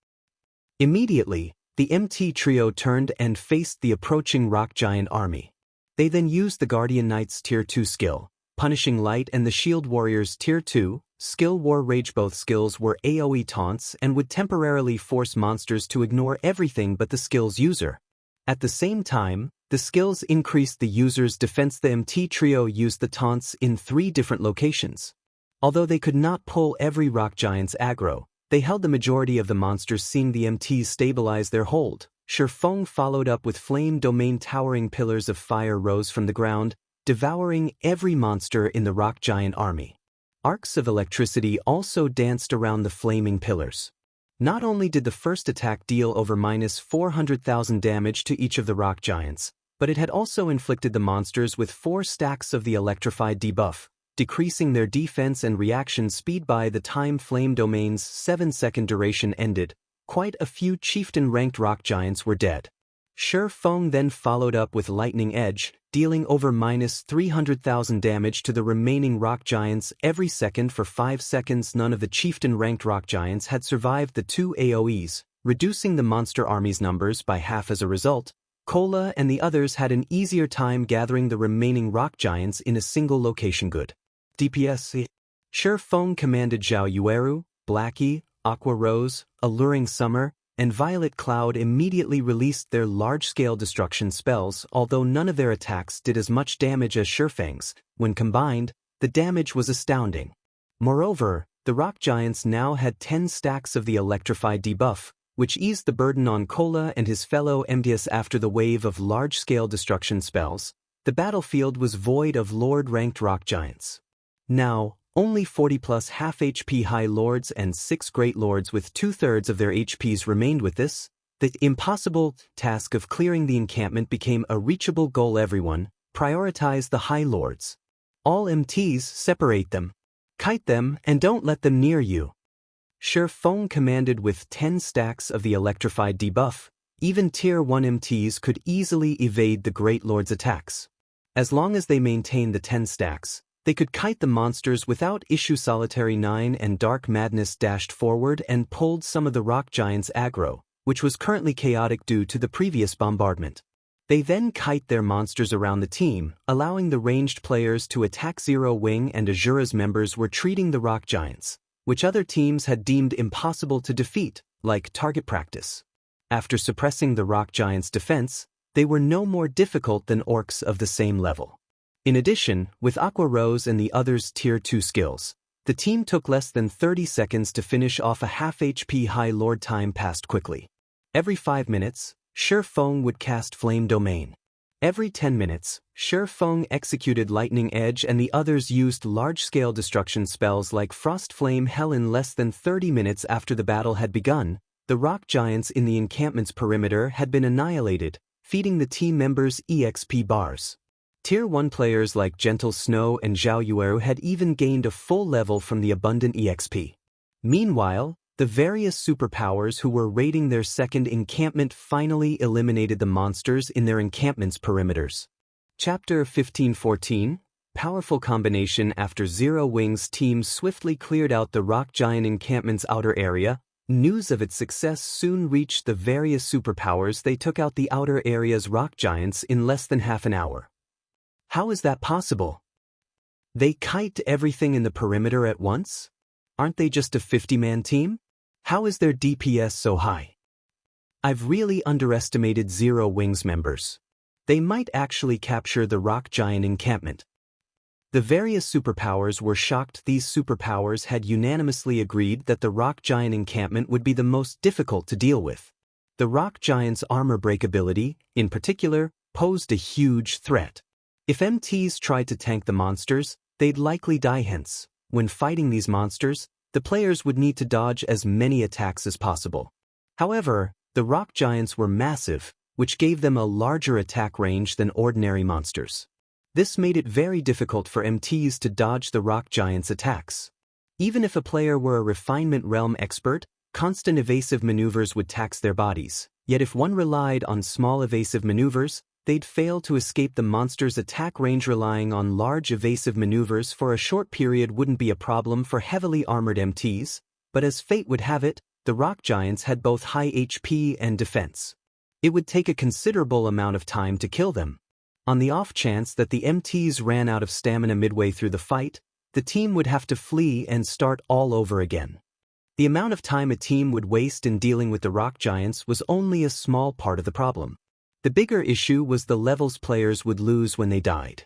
Immediately, the MT trio turned and faced the approaching rock giant army. They then used the Guardian Knight's Tier 2 skill, Punishing Light, and the Shield Warrior's Tier 2 skill, War Rage. Both skills were AoE taunts and would temporarily force monsters to ignore everything but the skill's user. At the same time, the skills increased the user's defense. The MT trio used the taunts in 3 different locations. Although they could not pull every rock giant's aggro, they held the majority of the monsters. Seeing the MTs stabilize their hold, Feng followed up with Flame Domain. Towering pillars of fire rose from the ground, devouring every monster in the rock giant army. Arcs of electricity also danced around the flaming pillars. Not only did the first attack deal over -400,000 damage to each of the rock giants, but it had also inflicted the monsters with 4 stacks of the electrified debuff, decreasing their defense and reaction speed. By the time Flame Domain's 7-second duration ended, quite a few chieftain-ranked rock giants were dead. Feng then followed up with Lightning Edge, dealing over -300,000 damage to the remaining rock giants every second for 5 seconds. None of the chieftain-ranked rock giants had survived the 2 AoEs, reducing the monster army's numbers by half. As a result, Kola and the others had an easier time gathering the remaining rock giants in a single location. Good DPS. Feng commanded Zhao Yueru, Blackie, Aqua Rose, Alluring Summer, and Violet Cloud immediately released their large-scale destruction spells. Although none of their attacks did as much damage as Feng's, when combined, the damage was astounding. Moreover, the rock giants now had 10 stacks of the electrified debuff, which eased the burden on Kola and his fellow MDS. After the wave of large-scale destruction spells, the battlefield was void of Lord-ranked rock giants. Now, only 40+ half HP High Lords and 6 Great Lords with 2/3 of their HPs remained. With this, the impossible task of clearing the encampment became a reachable goal. Everyone, prioritize the High Lords. All MTs, separate them. Kite them and don't let them near you. Feng commanded. With 10 stacks of the electrified debuff, even Tier 1 MTs could easily evade the Great Lord's attacks. As long as they maintained the 10 stacks, they could kite the monsters without issue. Solitary 9 and Dark Madness dashed forward and pulled some of the rock giants' aggro, which was currently chaotic due to the previous bombardment. They then kite their monsters around the team, allowing the ranged players to attack. Zero Wing and Azura's members were treating the rock giants, which other teams had deemed impossible to defeat, like target practice. After suppressing the rock giants' defense, they were no more difficult than orcs of the same level. In addition, with Aqua Rose and the others' Tier 2 skills, the team took less than 30 seconds to finish off a half HP High Lord. Time passed quickly. Every 5 minutes, Feng would cast Flame Domain. Every 10 minutes, Feng executed Lightning Edge and the others used large-scale destruction spells like Frost Flame Hell. In less than 30 minutes after the battle had begun, the rock giants in the encampment's perimeter had been annihilated, feeding the team members EXP bars. Tier 1 players like Gentle Snow and Zhao Yueru had even gained a full level from the abundant EXP. Meanwhile, the various superpowers who were raiding their second encampment finally eliminated the monsters in their encampment's perimeters. Chapter 1514, Powerful Combination. After Zero Wing's team swiftly cleared out the rock giant encampment's outer area, news of its success soon reached the various superpowers. They took out the outer area's rock giants in less than half an hour. How is that possible? They kite everything in the perimeter at once? Aren't they just a 50-man team? How is their DPS so high? I've really underestimated Zero Wing's members. They might actually capture the rock giant encampment. The various superpowers were shocked. These superpowers had unanimously agreed that the rock giant encampment would be the most difficult to deal with. The rock giant's armor break ability, in particular, posed a huge threat. If MTs tried to tank the monsters, they'd likely die. Hence, when fighting these monsters, the players would need to dodge as many attacks as possible. However, the rock giants were massive, which gave them a larger attack range than ordinary monsters. This made it very difficult for MTs to dodge the rock giants' attacks. Even if a player were a refinement realm expert, constant evasive maneuvers would tax their bodies. Yet if one relied on small evasive maneuvers, they'd fail to escape the monster's attack range. Relying on large evasive maneuvers for a short period wouldn't be a problem for heavily armored MTs, but as fate would have it, the rock giants had both high HP and defense. It would take a considerable amount of time to kill them. On the off chance that the MTs ran out of stamina midway through the fight, the team would have to flee and start all over again. The amount of time a team would waste in dealing with the rock giants was only a small part of the problem. The bigger issue was the levels players would lose when they died.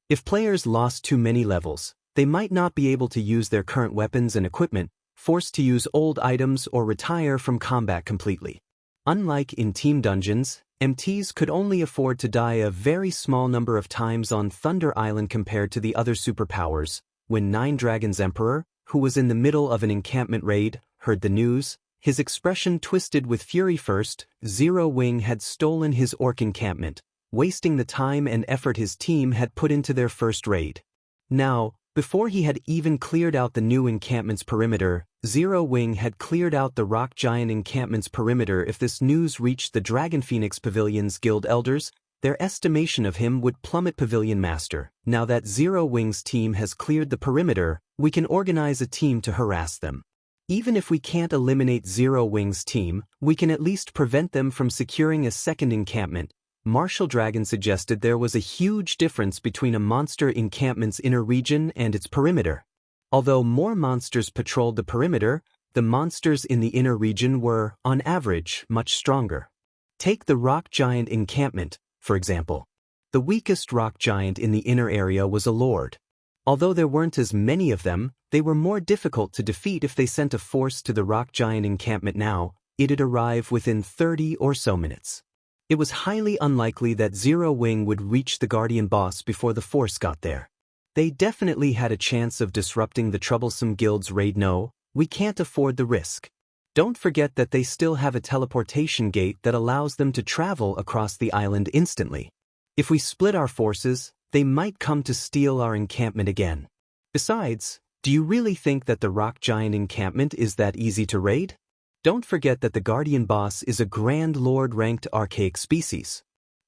If players lost too many levels, they might not be able to use their current weapons and equipment, forced to use old items or retire from combat completely. Unlike in team dungeons, MTs could only afford to die a very small number of times on Thunder Island compared to the other superpowers. When Nine Dragons Emperor, who was in the middle of an encampment raid, heard the news, his expression twisted with fury. First, Zero Wing had stolen his orc encampment, wasting the time and effort his team had put into their first raid. Now, Before he had even cleared out the new encampment's perimeter, Zero Wing had cleared out the rock giant encampment's perimeter. If this news reached the Dragon Phoenix Pavilion's guild elders, their estimation of him would plummet. Pavilion Master, now that Zero Wing's team has cleared the perimeter, we can organize a team to harass them. Even if we can't eliminate Zero Wing's team, we can at least prevent them from securing a second encampment. Martial Dragon suggested there was a huge difference between a monster encampment's inner region and its perimeter. Although more monsters patrolled the perimeter, the monsters in the inner region were, on average, much stronger. Take the rock giant encampment, for example. The weakest rock giant in the inner area was a lord. Although there weren't as many of them, they were more difficult to defeat. If they sent a force to the rock giant encampment now, it'd arrive within 30 or so minutes. It was highly unlikely that Zero Wing would reach the Guardian boss before the force got there. They definitely had a chance of disrupting the troublesome guild's raid. No, we can't afford the risk. Don't forget that they still have a teleportation gate that allows them to travel across the island instantly. If we split our forces, they might come to steal our encampment again. Besides, do you really think that the rock giant encampment is that easy to raid? Don't forget that the Guardian boss is a Grand Lord ranked archaic species.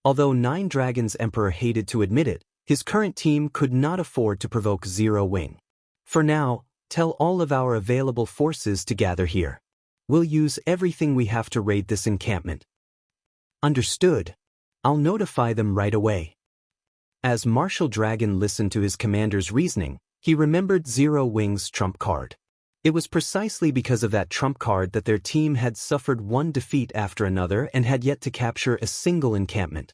Although Nine Dragons Emperor hated to admit it, his current team could not afford to provoke Zero Wing. For now, tell all of our available forces to gather here. We'll use everything we have to raid this encampment. Understood. I'll notify them right away. As Martial Dragon listened to his commander's reasoning, he remembered Zero Wing's trump card. It was precisely because of that trump card that their team had suffered one defeat after another and had yet to capture a single encampment.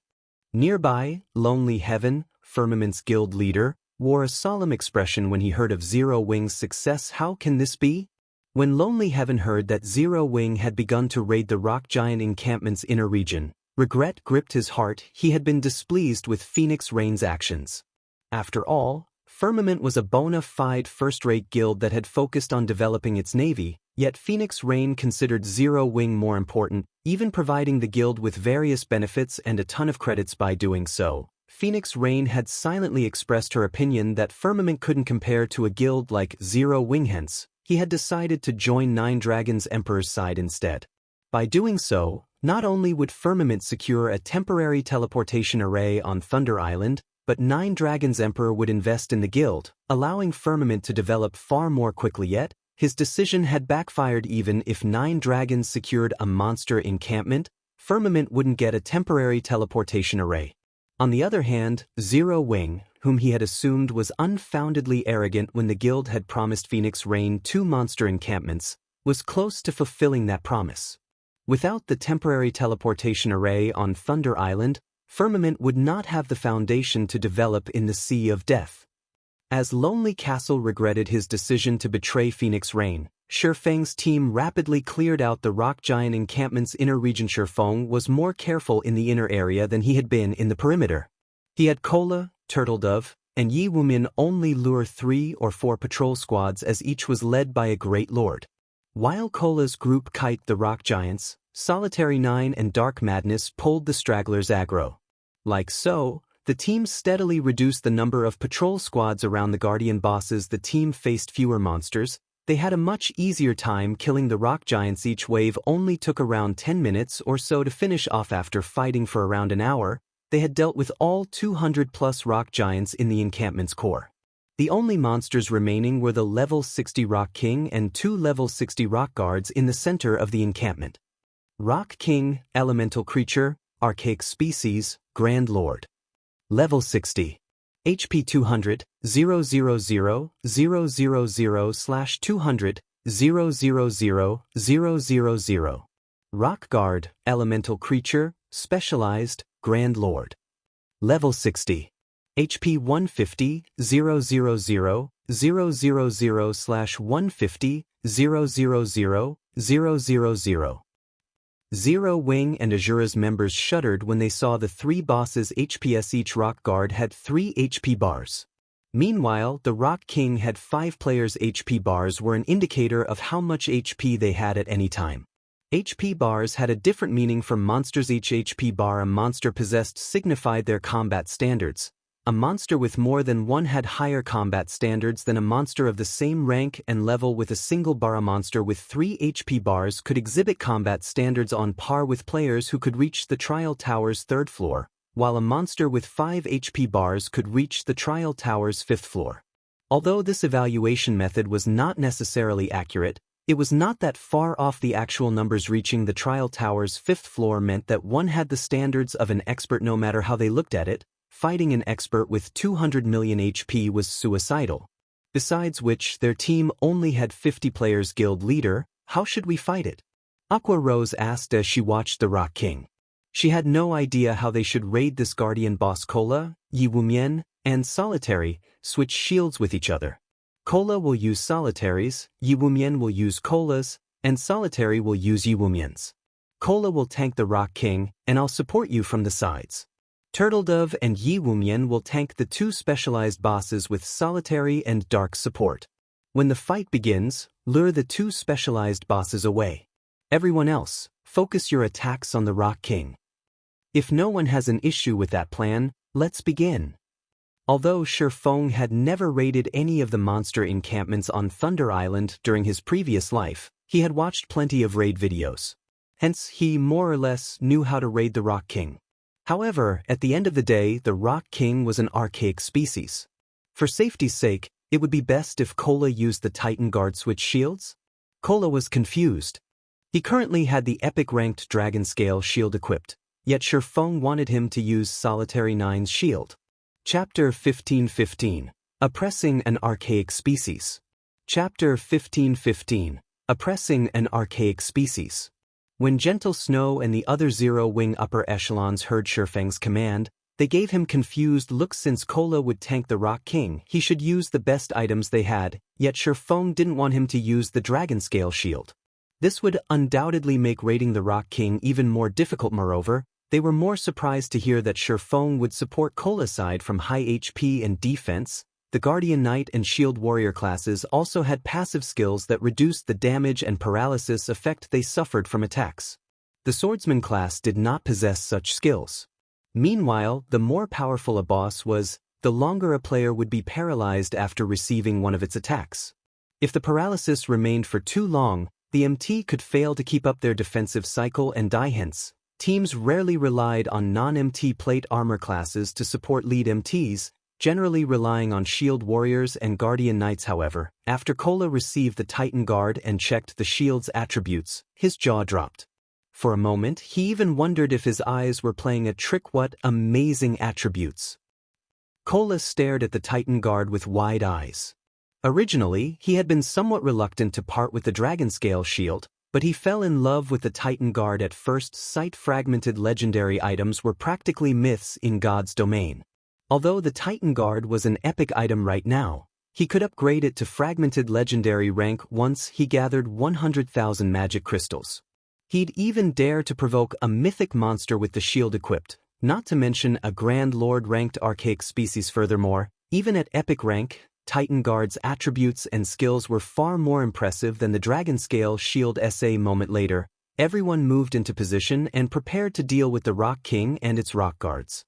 Nearby, Lonely Heaven, Firmament's guild leader, wore a solemn expression when he heard of Zero Wing's success. How can this be? When Lonely Heaven heard that Zero Wing had begun to raid the rock giant encampment's inner region, regret gripped his heart. He had been displeased with Phoenix Rain's actions. After all, Firmament was a bona fide first-rate guild that had focused on developing its navy, yet Phoenix Rain considered Zero Wing more important, even providing the guild with various benefits and a ton of credits by doing so. Phoenix Rain had silently expressed her opinion that Firmament couldn't compare to a guild like Zero Wing. Hence, he had decided to join Nine Dragons Emperor's side instead. By doing so, not only would Firmament secure a temporary teleportation array on Thunder Island, but Nine Dragons Emperor would invest in the guild, allowing Firmament to develop far more quickly. Yet, his decision had backfired. Even if Nine Dragons secured a monster encampment, Firmament wouldn't get a temporary teleportation array. On the other hand, Zero Wing, whom he had assumed was unfoundedly arrogant when the guild had promised Phoenix Rain 2 monster encampments, was close to fulfilling that promise. Without the temporary teleportation array on Thunder Island, Firmament would not have the foundation to develop in the Sea of Death. As Lonely Castle regretted his decision to betray Phoenix Rain, Feng's team rapidly cleared out the rock giant encampment's inner region. Feng was more careful in the inner area than he had been in the perimeter. He had Cola, Turtledove, and Yi Wumin only lure 3 or 4 patrol squads, as each was led by a great lord. While Cola's group kite the rock giants, Solitary 9 and Dark Madness pulled the stragglers aggro. Like so, the team steadily reduced the number of patrol squads around the Guardian bosses. The team faced fewer monsters. They had a much easier time killing the rock giants. Each wave only took around 10 minutes or so to finish off. After fighting for around an hour, they had dealt with all 200+ rock giants in the encampment's core. The only monsters remaining were the level 60 Rock King and 2 level 60 Rock Guards in the center of the encampment. Rock King, elemental creature, archaic species, Grand Lord. Level 60. HP 200, 000, 000, 000/200, 000, 000. Rock Guard, elemental creature, specialized, Grand Lord. Level 60. HP 150, 000, 000/150, 000, 000. Zero Wing and Azura's members shuddered when they saw the 3 bosses' HPs. Each rock guard had 3 HP bars. Meanwhile, the Rock King had 5 players'. HP bars were an indicator of how much HP they had at any time. HP bars had a different meaning for monsters. Each HP bar a monster possessed signified their combat standards. A monster with more than one had higher combat standards than a monster of the same rank and level with a single bar. A monster with 3 HP bars could exhibit combat standards on par with players who could reach the Trial Tower's 3rd floor, while a monster with 5 HP bars could reach the Trial Tower's 5th floor. Although this evaluation method was not necessarily accurate, it was not that far off. The actual numbers reaching the Trial Tower's 5th floor meant that one had the standards of an expert no matter how they looked at it. Fighting an expert with 200 million HP was suicidal. Besides which, their team only had 50 players. Guild leader, how should we fight it? Aqua Rose asked as she watched the Rock King. She had no idea how they should raid this guardian boss. Cola, Yi Wumian, and Solitary switch shields with each other. Cola will use Solitaries, Yi Wumian will use Colas, and Solitary will use Yi Wumian's. Cola will tank the Rock King, and I'll support you from the sides. Turtledove and Yi Wumian will tank the 2 specialized bosses with Solitary and Dark support. When the fight begins, lure the 2 specialized bosses away. Everyone else, focus your attacks on the Rock King. If no one has an issue with that plan, let's begin. Although Feng had never raided any of the monster encampments on Thunder Island during his previous life, he had watched plenty of raid videos. Hence, he more or less knew how to raid the Rock King. However, at the end of the day, the Rock King was an archaic species. For safety's sake, it would be best if Cola used the Titan Guard switch shields? Cola was confused. He currently had the epic-ranked Dragon Scale shield equipped, yet Feng wanted him to use Solitary 9's shield. Chapter 15:15. Oppressing an Archaic Species. Chapter 15:15. Oppressing an Archaic Species. When Gentle Snow and the other Zero-Wing upper echelons heard Feng's command, they gave him confused looks. Since Cola would tank the Rock King, he should use the best items they had, yet Feng didn't want him to use the Dragon Scale shield. This would undoubtedly make raiding the Rock King even more difficult. Moreover, they were more surprised to hear that Feng would support Cola's side from high HP and defense. The Guardian Knight and Shield Warrior classes also had passive skills that reduced the damage and paralysis effect they suffered from attacks. The Swordsman class did not possess such skills. Meanwhile, the more powerful a boss was, the longer a player would be paralyzed after receiving one of its attacks. If the paralysis remained for too long, the MT could fail to keep up their defensive cycle and die. Hence, teams rarely relied on non-MT plate armor classes to support lead MTs, generally relying on Shield Warriors and Guardian Knights. However, after Cola received the Titan Guard and checked the shield's attributes, his jaw dropped. For a moment, he even wondered if his eyes were playing a trick. What amazing attributes! Cola stared at the Titan Guard with wide eyes. Originally, he had been somewhat reluctant to part with the Dragon Scale shield, but he fell in love with the Titan Guard at first sight. Fragmented legendary items were practically myths in God's domain. Although the Titan Guard was an epic item right now, he could upgrade it to fragmented legendary rank once he gathered 100,000 magic crystals. He'd even dare to provoke a mythic monster with the shield equipped, not to mention a Grand Lord ranked archaic species. Furthermore, even at epic rank, Titan Guard's attributes and skills were far more impressive than the Dragon Scale shield. A moment later, everyone moved into position and prepared to deal with the Rock King and its Rock Guards.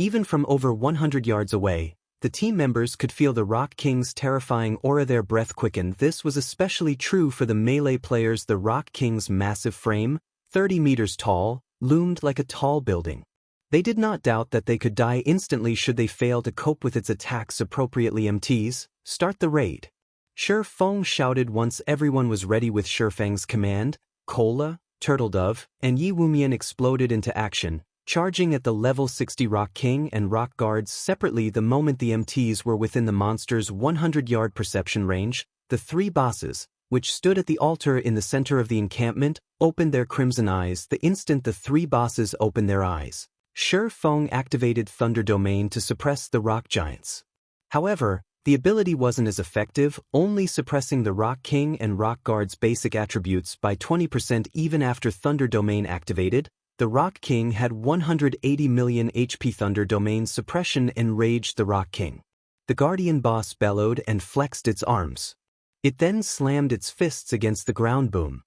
Even from over 100 yards away, the team members could feel the Rock King's terrifying aura. Their breath quickened. This was especially true for the melee players. The Rock King's massive frame, 30 meters tall, loomed like a tall building. They did not doubt that they could die instantly should they fail to cope with its attacks appropriately. MTs, start the raid. Feng shouted once everyone was ready. With Feng's command, Cola, Turtledove, and Yi Wumian exploded into action, charging at the level 60 Rock King and Rock Guards separately. The moment the MTs were within the monster's 100-yard perception range, the 3 bosses, which stood at the altar in the center of the encampment, opened their crimson eyes. The instant the 3 bosses opened their eyes, Feng activated Thunder Domain to suppress the rock giants. However, the ability wasn't as effective, only suppressing the Rock King and Rock Guard's basic attributes by 20%. Even after Thunder Domain activated, the Rock King had 180 million HP. Thunder Domain suppression enraged the Rock King. The Guardian boss bellowed and flexed its arms. It then slammed its fists against the ground. Boom.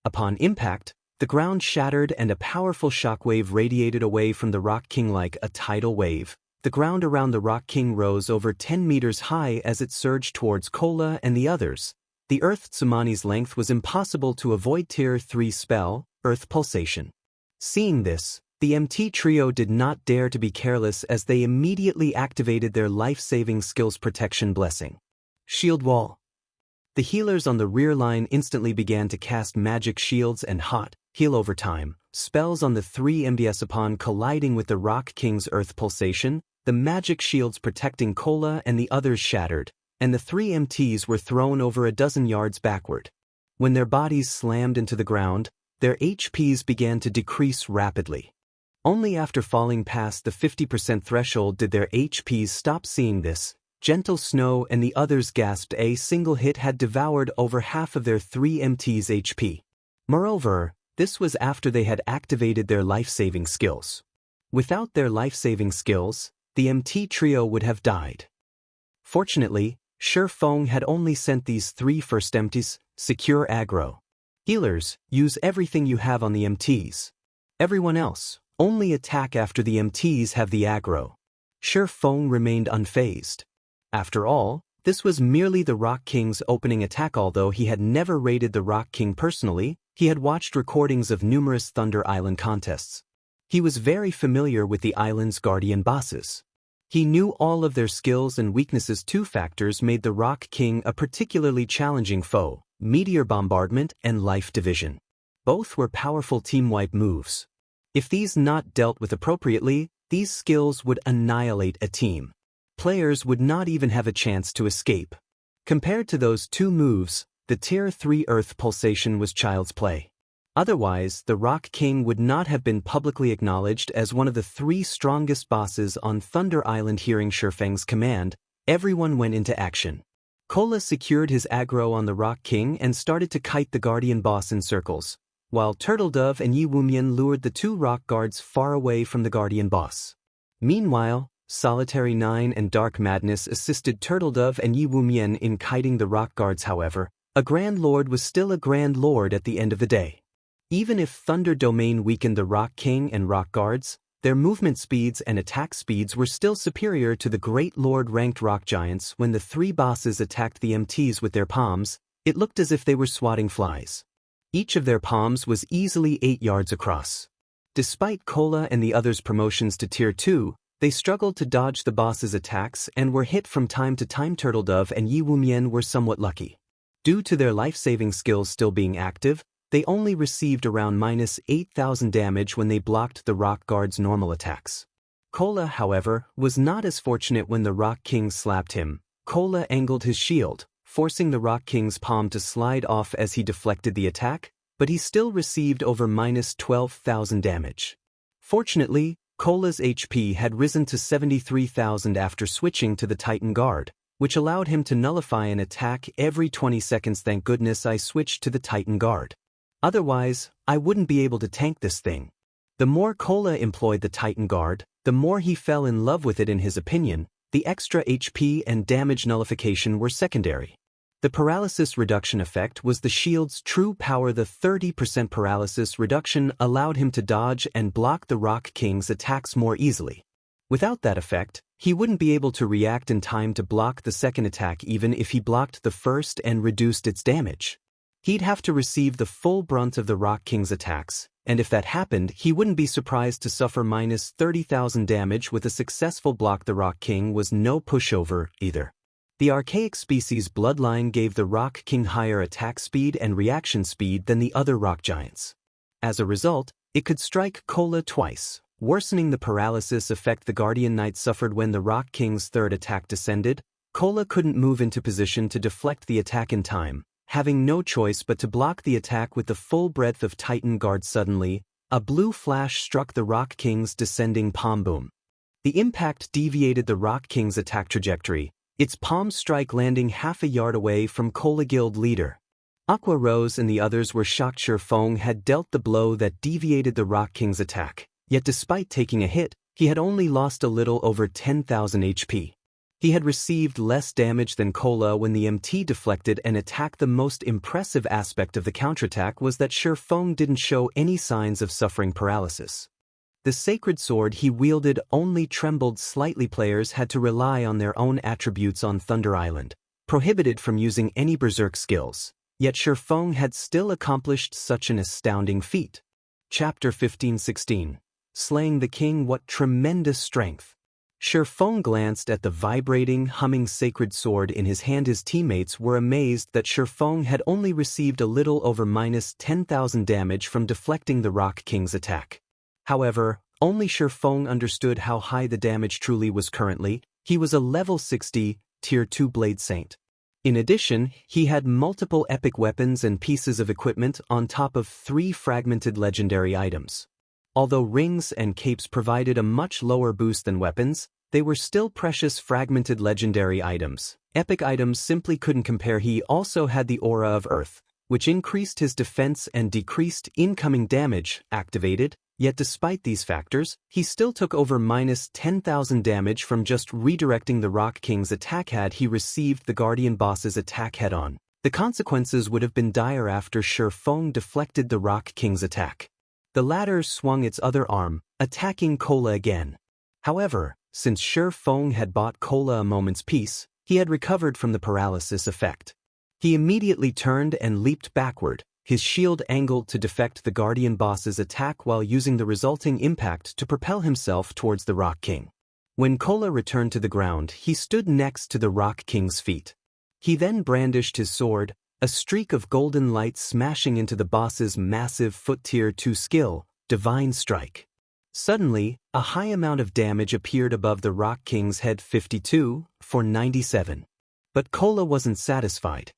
Upon impact, the ground shattered and a powerful shockwave radiated away from the Rock King like a tidal wave. the ground around the Rock King rose over 10 meters high as it surged towards Kola and the others. The Earth Tsumane's length was impossible to avoid. Tier 3 spell, Earth Pulsation. Seeing this, the MT trio did not dare to be careless as they immediately activated their life-saving skills Protection Blessing. Shield Wall. The healers on the rear line instantly began to cast magic shields and hot, heal over time, spells on the 3 MDs. Upon colliding with the Rock King's Earth Pulsation, the magic shields protecting Kola and the others shattered, and the 3 MTs were thrown over a dozen yards backward. When their bodies slammed into the ground, their HPs began to decrease rapidly. Only after falling past the 50% threshold did their HPs stop. Seeing this, Gentle Snow and the others gasped. A single hit had devoured over half of their 3 MTs' HP. Moreover, this was after they had activated their life-saving skills. Without their life-saving skills, the MT trio would have died. Fortunately, Feng had only sent these 3 first MTs. Secure aggro. Healers, use everything you have on the MTs. Everyone else, only attack after the MTs have the aggro. Feng remained unfazed. After all, this was merely the Rock King's opening attack. Although he had never raided the Rock King personally, he had watched recordings of numerous Thunder Island contests. He was very familiar with the island's guardian bosses. He knew all of their skills and weaknesses. 2 factors made the Rock King a particularly challenging foe: Meteor Bombardment and Life Division. Both were powerful team-wipe moves. If these not dealt with appropriately, these skills would annihilate a team. Players would not even have a chance to escape. Compared to those 2 moves, the Tier 3 Earth Pulsation was child's play. Otherwise, the Rock King would not have been publicly acknowledged as one of the 3 strongest bosses on Thunder Island. Hearing Feng's command, everyone went into action. Kola secured his aggro on the Rock King and started to kite the Guardian boss in circles, while Turtledove and Yi Wumian lured the 2 rock guards far away from the Guardian boss. Meanwhile, Solitary 9 and Dark Madness assisted Turtledove and Yi Wumian in kiting the rock guards. However, a Grand Lord was still a Grand Lord at the end of the day. Even if Thunder Domain weakened the Rock King and rock guards, their movement speeds and attack speeds were still superior to the Great Lord-ranked rock giants. When the 3 bosses attacked the MTs with their palms, it looked as if they were swatting flies. Each of their palms was easily 8 yards across. Despite Kola and the others' promotions to Tier 2, they struggled to dodge the boss's attacks and were hit from time to time. Turtledove and Yi Wumian were somewhat lucky. Due to their life-saving skills still being active, they only received around -8,000 damage when they blocked the rock guard's normal attacks. Kola, however, was not as fortunate. When the Rock King slapped him, Kola angled his shield, forcing the Rock King's palm to slide off as he deflected the attack, but he still received over -12,000 damage. Fortunately, Kola's HP had risen to 73,000 after switching to the Titan Guard, which allowed him to nullify an attack every 20 seconds. Thank goodness I switched to the Titan Guard. Otherwise, I wouldn't be able to tank this thing. The more Kola employed the Titan Guard, the more he fell in love with it. In his opinion, the extra HP and damage nullification were secondary. The paralysis reduction effect was the shield's true power. The 30% paralysis reduction allowed him to dodge and block the Rock King's attacks more easily. Without that effect, he wouldn't be able to react in time to block the second attack even if he blocked the first and reduced its damage. He'd have to receive the full brunt of the Rock King's attacks, and if that happened, he wouldn't be surprised to suffer -30,000 damage with a successful block. The Rock King was no pushover either. The Archaic species bloodline gave the Rock King higher attack speed and reaction speed than the other rock giants. As a result, it could strike Kola twice, worsening the paralysis effect the Guardian Knight suffered. When the Rock King's third attack descended, Kola couldn't move into position to deflect the attack in time, having no choice but to block the attack with the full breadth of Titan Guard. Suddenly, a blue flash struck the Rock King's descending palm. Boom. The impact deviated the Rock King's attack trajectory, its palm strike landing half a yard away from Kola Guild leader. Aqua Rose and the others were shocked. Feng had dealt the blow that deviated the Rock King's attack, yet despite taking a hit, he had only lost a little over 10,000 HP. He had received less damage than Kola when the MT deflected an attack. The most impressive aspect of the counterattack was that Feng didn't show any signs of suffering paralysis. The sacred sword he wielded only trembled slightly. Players had to rely on their own attributes on Thunder Island, prohibited from using any berserk skills. Yet Feng had still accomplished such an astounding feat. Chapter 15-16. Slaying the King. What tremendous strength! Feng glanced at the vibrating, humming sacred sword in his hand. His teammates were amazed that Feng had only received a little over -10,000 damage from deflecting the Rock King's attack. However, only Feng understood how high the damage truly was currently. He was a level 60, Tier 2 Blade Saint. In addition, he had multiple epic weapons and pieces of equipment on top of 3 fragmented legendary items. Although rings and capes provided a much lower boost than weapons, they were still precious fragmented legendary items. Epic items simply couldn't compare. He also had the Aura of Earth, which increased his defense and decreased incoming damage, activated. Yet despite these factors, he still took over -10,000 damage from just redirecting the Rock King's attack. Had he received the Guardian boss's attack head-on, the consequences would have been dire. After Feng deflected the Rock King's attack, the latter swung its other arm, attacking Cola again. However, since Feng had bought Cola a moment's peace, he had recovered from the paralysis effect. He immediately turned and leaped backward, his shield angled to deflect the Guardian boss's attack while using the resulting impact to propel himself towards the Rock King. When Cola returned to the ground, he stood next to the Rock King's feet. He then brandished his sword, a streak of golden light smashing into the boss's massive foot Tier 2 skill, Divine Strike. Suddenly, a high amount of damage appeared above the Rock King's head. 52 for 97. But Cola wasn't satisfied.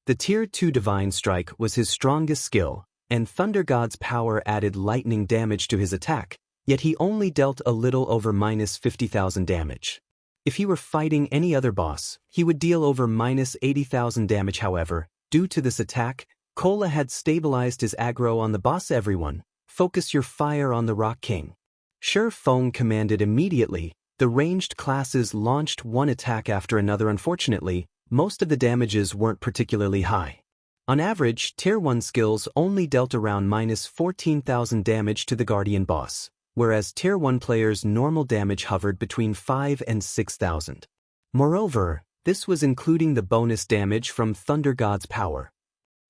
The Tier 2 Divine Strike was his strongest skill, and Thunder God's power added lightning damage to his attack, yet he only dealt a little over -50,000 damage. If he were fighting any other boss, he would deal over -80,000 damage. However, due to this attack, Cola had stabilized his aggro on the boss. Everyone, focus your fire on the Rock King. Feng commanded immediately. The ranged classes launched one attack after another. Unfortunately, most of the damages weren't particularly high. On average, Tier 1 skills only dealt around -14,000 damage to the Guardian boss, whereas Tier 1 players' normal damage hovered between 5,000 and 6,000. Moreover, this was including the bonus damage from Thunder God's power.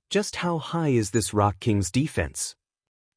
Just how high is this Rock King's defense?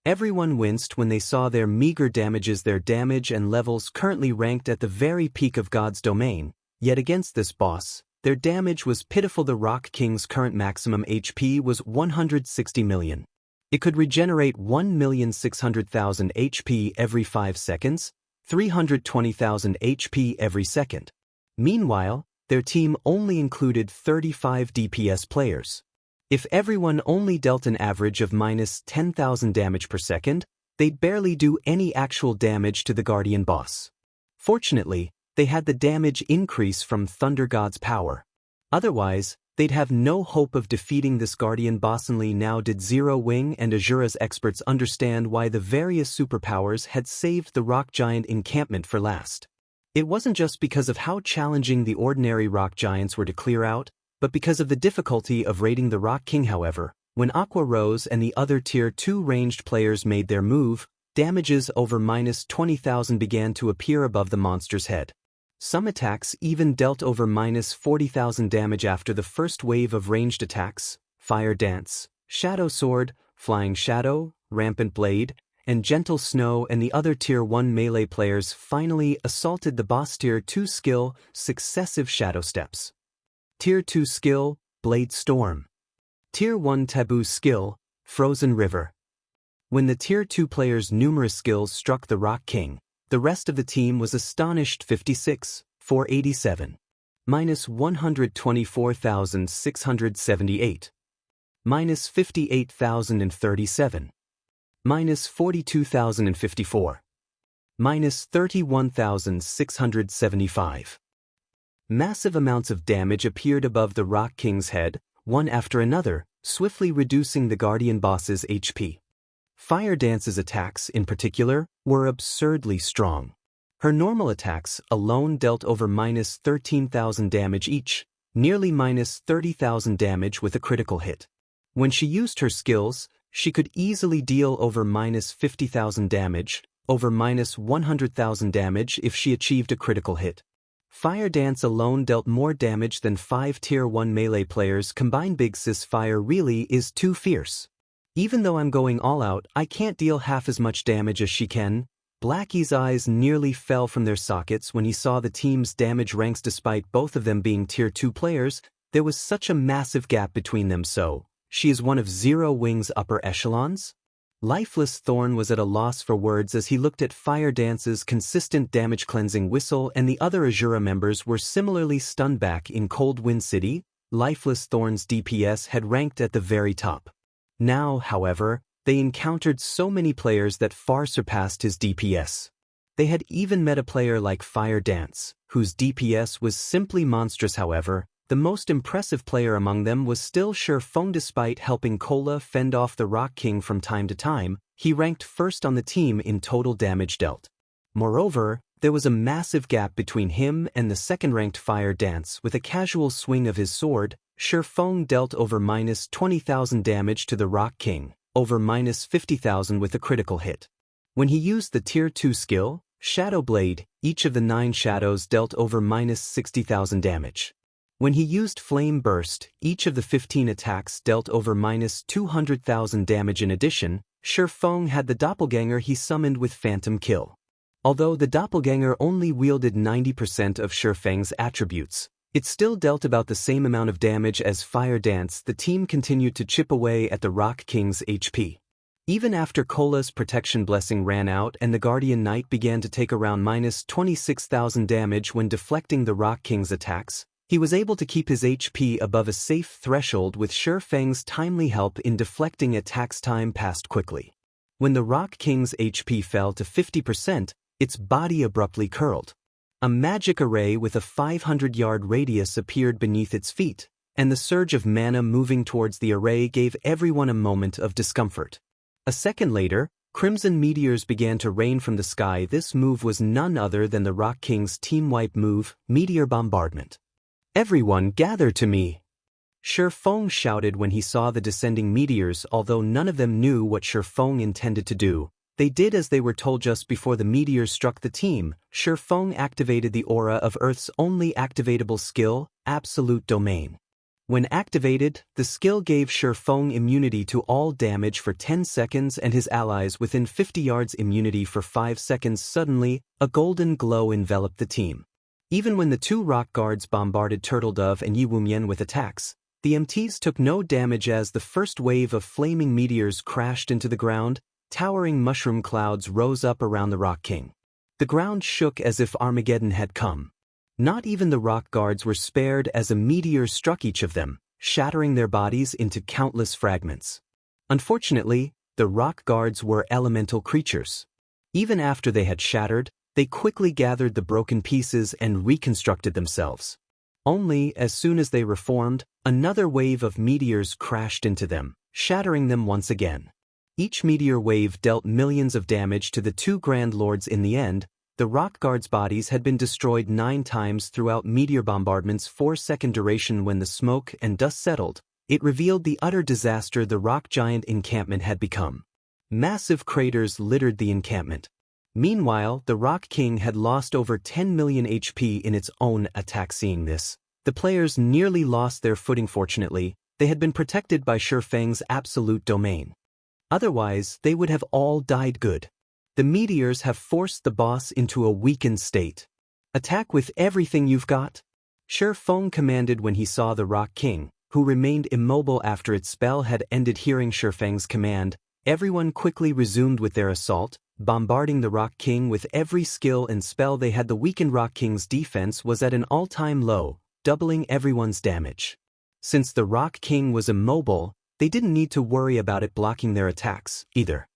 Everyone winced when they saw their meager damages. Their damage and levels currently ranked at the very peak of God's domain, yet against this boss, their damage was pitiful. The Rock King's current maximum HP was 160 million. It could regenerate 1,600,000 HP every 5 seconds, 320,000 HP every second. Meanwhile, their team only included 35 DPS players. If everyone only dealt an average of -10,000 damage per second, they'd barely do any actual damage to the Guardian boss. Fortunately, they had the damage increase from Thunder God's power. Otherwise, they'd have no hope of defeating this Guardian boss. Only now did Zero Wing and Azura's experts understand why the various superpowers had saved the rock giant encampment for last. It wasn't just because of how challenging the ordinary rock giants were to clear out, but because of the difficulty of raiding the Rock King. However, when Aqua Rose and the other Tier 2 ranged players made their move, damages over -20,000 began to appear above the monster's head. Some attacks even dealt over -40,000 damage after the first wave of ranged attacks. Fire Dance, Shadow Sword, Flying Shadow, Rampant Blade, and Gentle Snow and the other Tier 1 melee players finally assaulted the boss. Tier 2 skill, Successive Shadow Steps. Tier 2 skill, Blade Storm. Tier 1 taboo skill, Frozen River. When the Tier 2 players' numerous skills struck the Rock King, the rest of the team was astonished. 56 for 87. -124,678. -58,037. -42,054. -31,675. Massive amounts of damage appeared above the Rock King's head, one after another, swiftly reducing the Guardian boss's HP. Fire Dance's attacks, in particular, were absurdly strong. Her normal attacks alone dealt over -13,000 damage each, nearly -30,000 damage with a critical hit. When she used her skills, she could easily deal over -50,000 damage, over minus 100,000 damage if she achieved a critical hit. Fire Dance alone dealt more damage than 5 Tier 1 melee players combined. Big Sis Fire really is too fierce. Even though I'm going all out, I can't deal half as much damage as she can. Blackie's eyes nearly fell from their sockets when he saw the team's damage ranks. Despite both of them being Tier 2 players, there was such a massive gap between them. So, she is one of Zero Wing's upper echelons? Lifeless Thorn was at a loss for words as he looked at Fire Dance's consistent damage cleansing whistle, and the other Azura members were similarly stunned. Back in Cold Wind City, Lifeless Thorn's DPS had ranked at the very top. Now, however, they encountered so many players that far surpassed his DPS. They had even met a player like Fire Dance, whose DPS was simply monstrous. However, the most impressive player among them was still Feng. Despite helping Cola fend off the Rock King from time to time, he ranked first on the team in total damage dealt. Moreover, there was a massive gap between him and the second-ranked Fire Dance. With a casual swing of his sword, Feng dealt over minus 20,000 damage to the Rock King, over minus 50,000 with a critical hit. When he used the Tier 2 skill, Shadow Blade, each of the 9 shadows dealt over minus 60,000 damage. When he used Flame Burst, each of the 15 attacks dealt over minus 200,000 damage. In addition, Feng had the doppelganger he summoned with Phantom Kill. Although the doppelganger only wielded 90% of Feng's attributes, it still dealt about the same amount of damage as Fire Dance. The team continued to chip away at the Rock King's HP. Even after Cola's protection blessing ran out and the Guardian Knight began to take around minus 26,000 damage when deflecting the Rock King's attacks, he was able to keep his HP above a safe threshold with Feng's timely help in deflecting attacks. Time passed quickly. When the Rock King's HP fell to 50%, its body abruptly curled. A magic array with a 500-yard radius appeared beneath its feet, and the surge of mana moving towards the array gave everyone a moment of discomfort. A second later, crimson meteors began to rain from the sky. This move was none other than the Rock King's team wipe move, Meteor Bombardment. "Everyone gather to me!" Feng shouted when he saw the descending meteors. Although none of them knew what Feng intended to do, they did as they were told. Just before the meteors struck the team, Feng activated the aura of Earth's only activatable skill, Absolute Domain. When activated, the skill gave Feng immunity to all damage for 10 seconds and his allies within 50 yards immunity for 5 seconds. Suddenly, a golden glow enveloped the team. Even when the 2 rock guards bombarded Turtledove and Yiwumian with attacks, the MTs took no damage as the first wave of flaming meteors crashed into the ground. Towering mushroom clouds rose up around the Rock King. The ground shook as if Armageddon had come. Not even the rock guards were spared as a meteor struck each of them, shattering their bodies into countless fragments. Unfortunately, the rock guards were elemental creatures. Even after they had shattered, they quickly gathered the broken pieces and reconstructed themselves. Only as soon as they reformed, another wave of meteors crashed into them, shattering them once again. Each meteor wave dealt millions of damage to the 2 Grand Lords. In the end, the rock guards' bodies had been destroyed 9 times throughout Meteor Bombardment's 4-second duration. When the smoke and dust settled, it revealed the utter disaster the rock giant encampment had become. Massive craters littered the encampment. Meanwhile, the Rock King had lost over 10 million HP in its own attack. Seeing this, the players nearly lost their footing. Fortunately, they had been protected by Feng's Absolute Domain. Otherwise, they would have all died. Good. The meteors have forced the boss into a weakened state. Attack with everything you've got. Feng commanded when he saw the Rock King, who remained immobile after its spell had ended. Hearing Feng's command, everyone quickly resumed with their assault, bombarding the Rock King with every skill and spell they had. The weakened Rock King's defense was at an all-time low, doubling everyone's damage. Since the Rock King was immobile, they didn't need to worry about it blocking their attacks, either.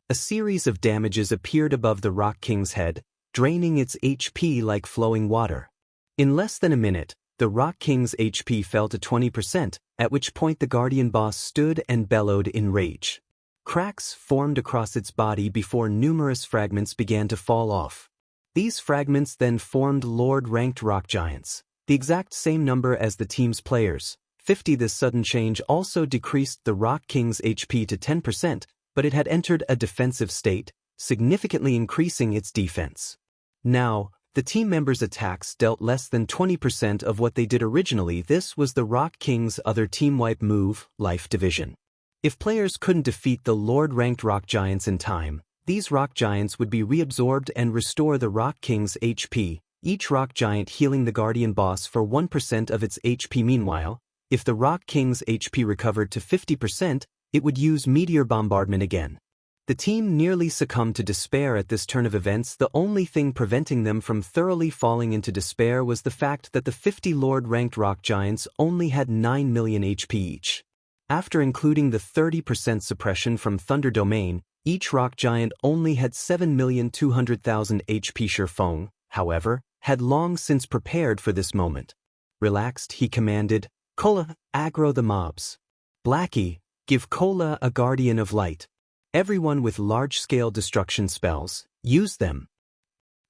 A series of damages appeared above the Rock King's head, draining its HP like flowing water. In less than a minute, the Rock King's HP fell to 20%, at which point the Guardian boss stood and bellowed in rage. Cracks formed across its body before numerous fragments began to fall off. These fragments then formed Lord-ranked rock giants, the exact same number as the team's players, 50. This sudden change also decreased the Rock King's HP to 10%, but it had entered a defensive state, significantly increasing its defense. Now, the team members' attacks dealt less than 20% of what they did originally. This was the Rock King's other team wipe move, Life Division. If players couldn't defeat the Lord-ranked Rock Giants in time, these Rock Giants would be reabsorbed and restore the Rock King's HP, each Rock Giant healing the Guardian boss for 1% of its HP. Meanwhile, if the Rock King's HP recovered to 50%, it would use Meteor Bombardment again. The team nearly succumbed to despair at this turn of events. The only thing preventing them from thoroughly falling into despair was the fact that the 50 Lord-ranked Rock Giants only had 9 million HP each. After including the 30% suppression from Thunder Domain, each Rock Giant only had 7,200,000 HP. Feng, however, had long since prepared for this moment. Relaxed, he commanded, "Kola, aggro the mobs. Blackie, give Kola a Guardian of Light. Everyone with large-scale destruction spells, use them."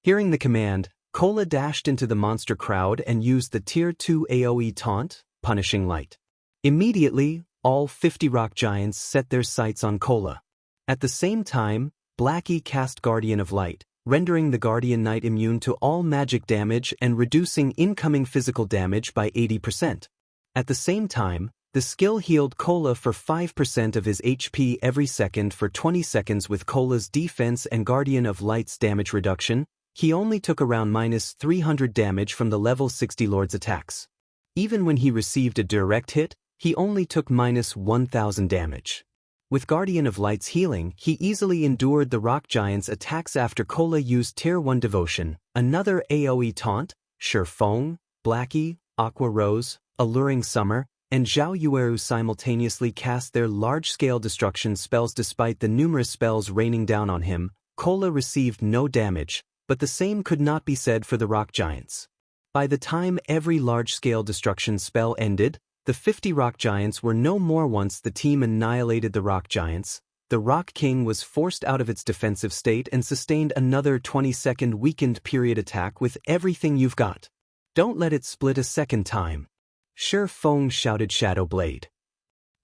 Hearing the command, Kola dashed into the monster crowd and used the Tier 2 AoE taunt, Punishing Light. Immediately, all 50 Rock Giants set their sights on Kola. At the same time, Blackie cast Guardian of Light, rendering the Guardian Knight immune to all magic damage and reducing incoming physical damage by 80%. At the same time, the skill healed Kola for 5% of his HP every second for 20 seconds. With Kola's defense and Guardian of Light's damage reduction, he only took around -300 damage from the level 60 Lord's attacks. Even when he received a direct hit, he only took -1,000 damage. With Guardian of Light's healing, he easily endured the Rock Giants' attacks. After Kola used Tier 1 Devotion, another AoE taunt, Feng, Blackie, Aqua Rose, Alluring Summer, and Zhao Yueru simultaneously cast their large-scale destruction spells. Despite the numerous spells raining down on him, Kola received no damage, but the same could not be said for the Rock Giants. By the time every large-scale destruction spell ended, the 50 Rock Giants were no more. Once the team annihilated the Rock Giants, the Rock King was forced out of its defensive state and sustained another 20-second weakened period attack with everything you've got. Don't let it split a second time. Feng shouted. Shadow Blade.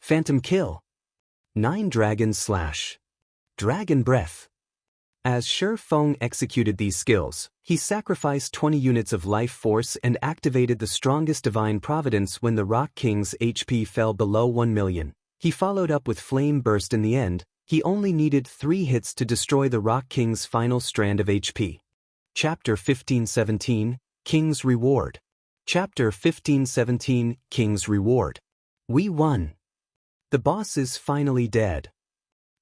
Phantom Kill. 9 Dragon Slash. Dragon Breath. As Feng executed these skills, he sacrificed 20 units of life force and activated the strongest Divine Providence. When the Rock King's HP fell below 1 million, he followed up with Flame Burst. In the end, he only needed 3 hits to destroy the Rock King's final strand of HP. Chapter 1517, King's Reward. Chapter 1517, King's Reward. We won. The boss is finally dead.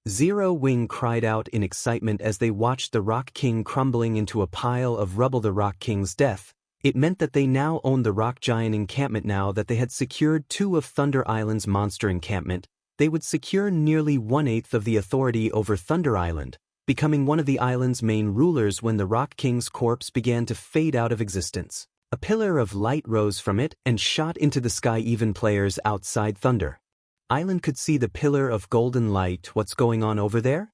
Zero Wing cried out in excitement as they watched the Rock King crumbling into a pile of rubble. The Rock King's death, it meant that they now owned the Rock Giant encampment. Now that they had secured 2 of Thunder Island's monster encampment, they would secure nearly 1/8 of the authority over Thunder Island, becoming one of the island's main rulers. When the Rock King's corpse began to fade out of existence, a pillar of light rose from it and shot into the sky. Even players outside Thunder Island could see the pillar of golden light. What's going on over there?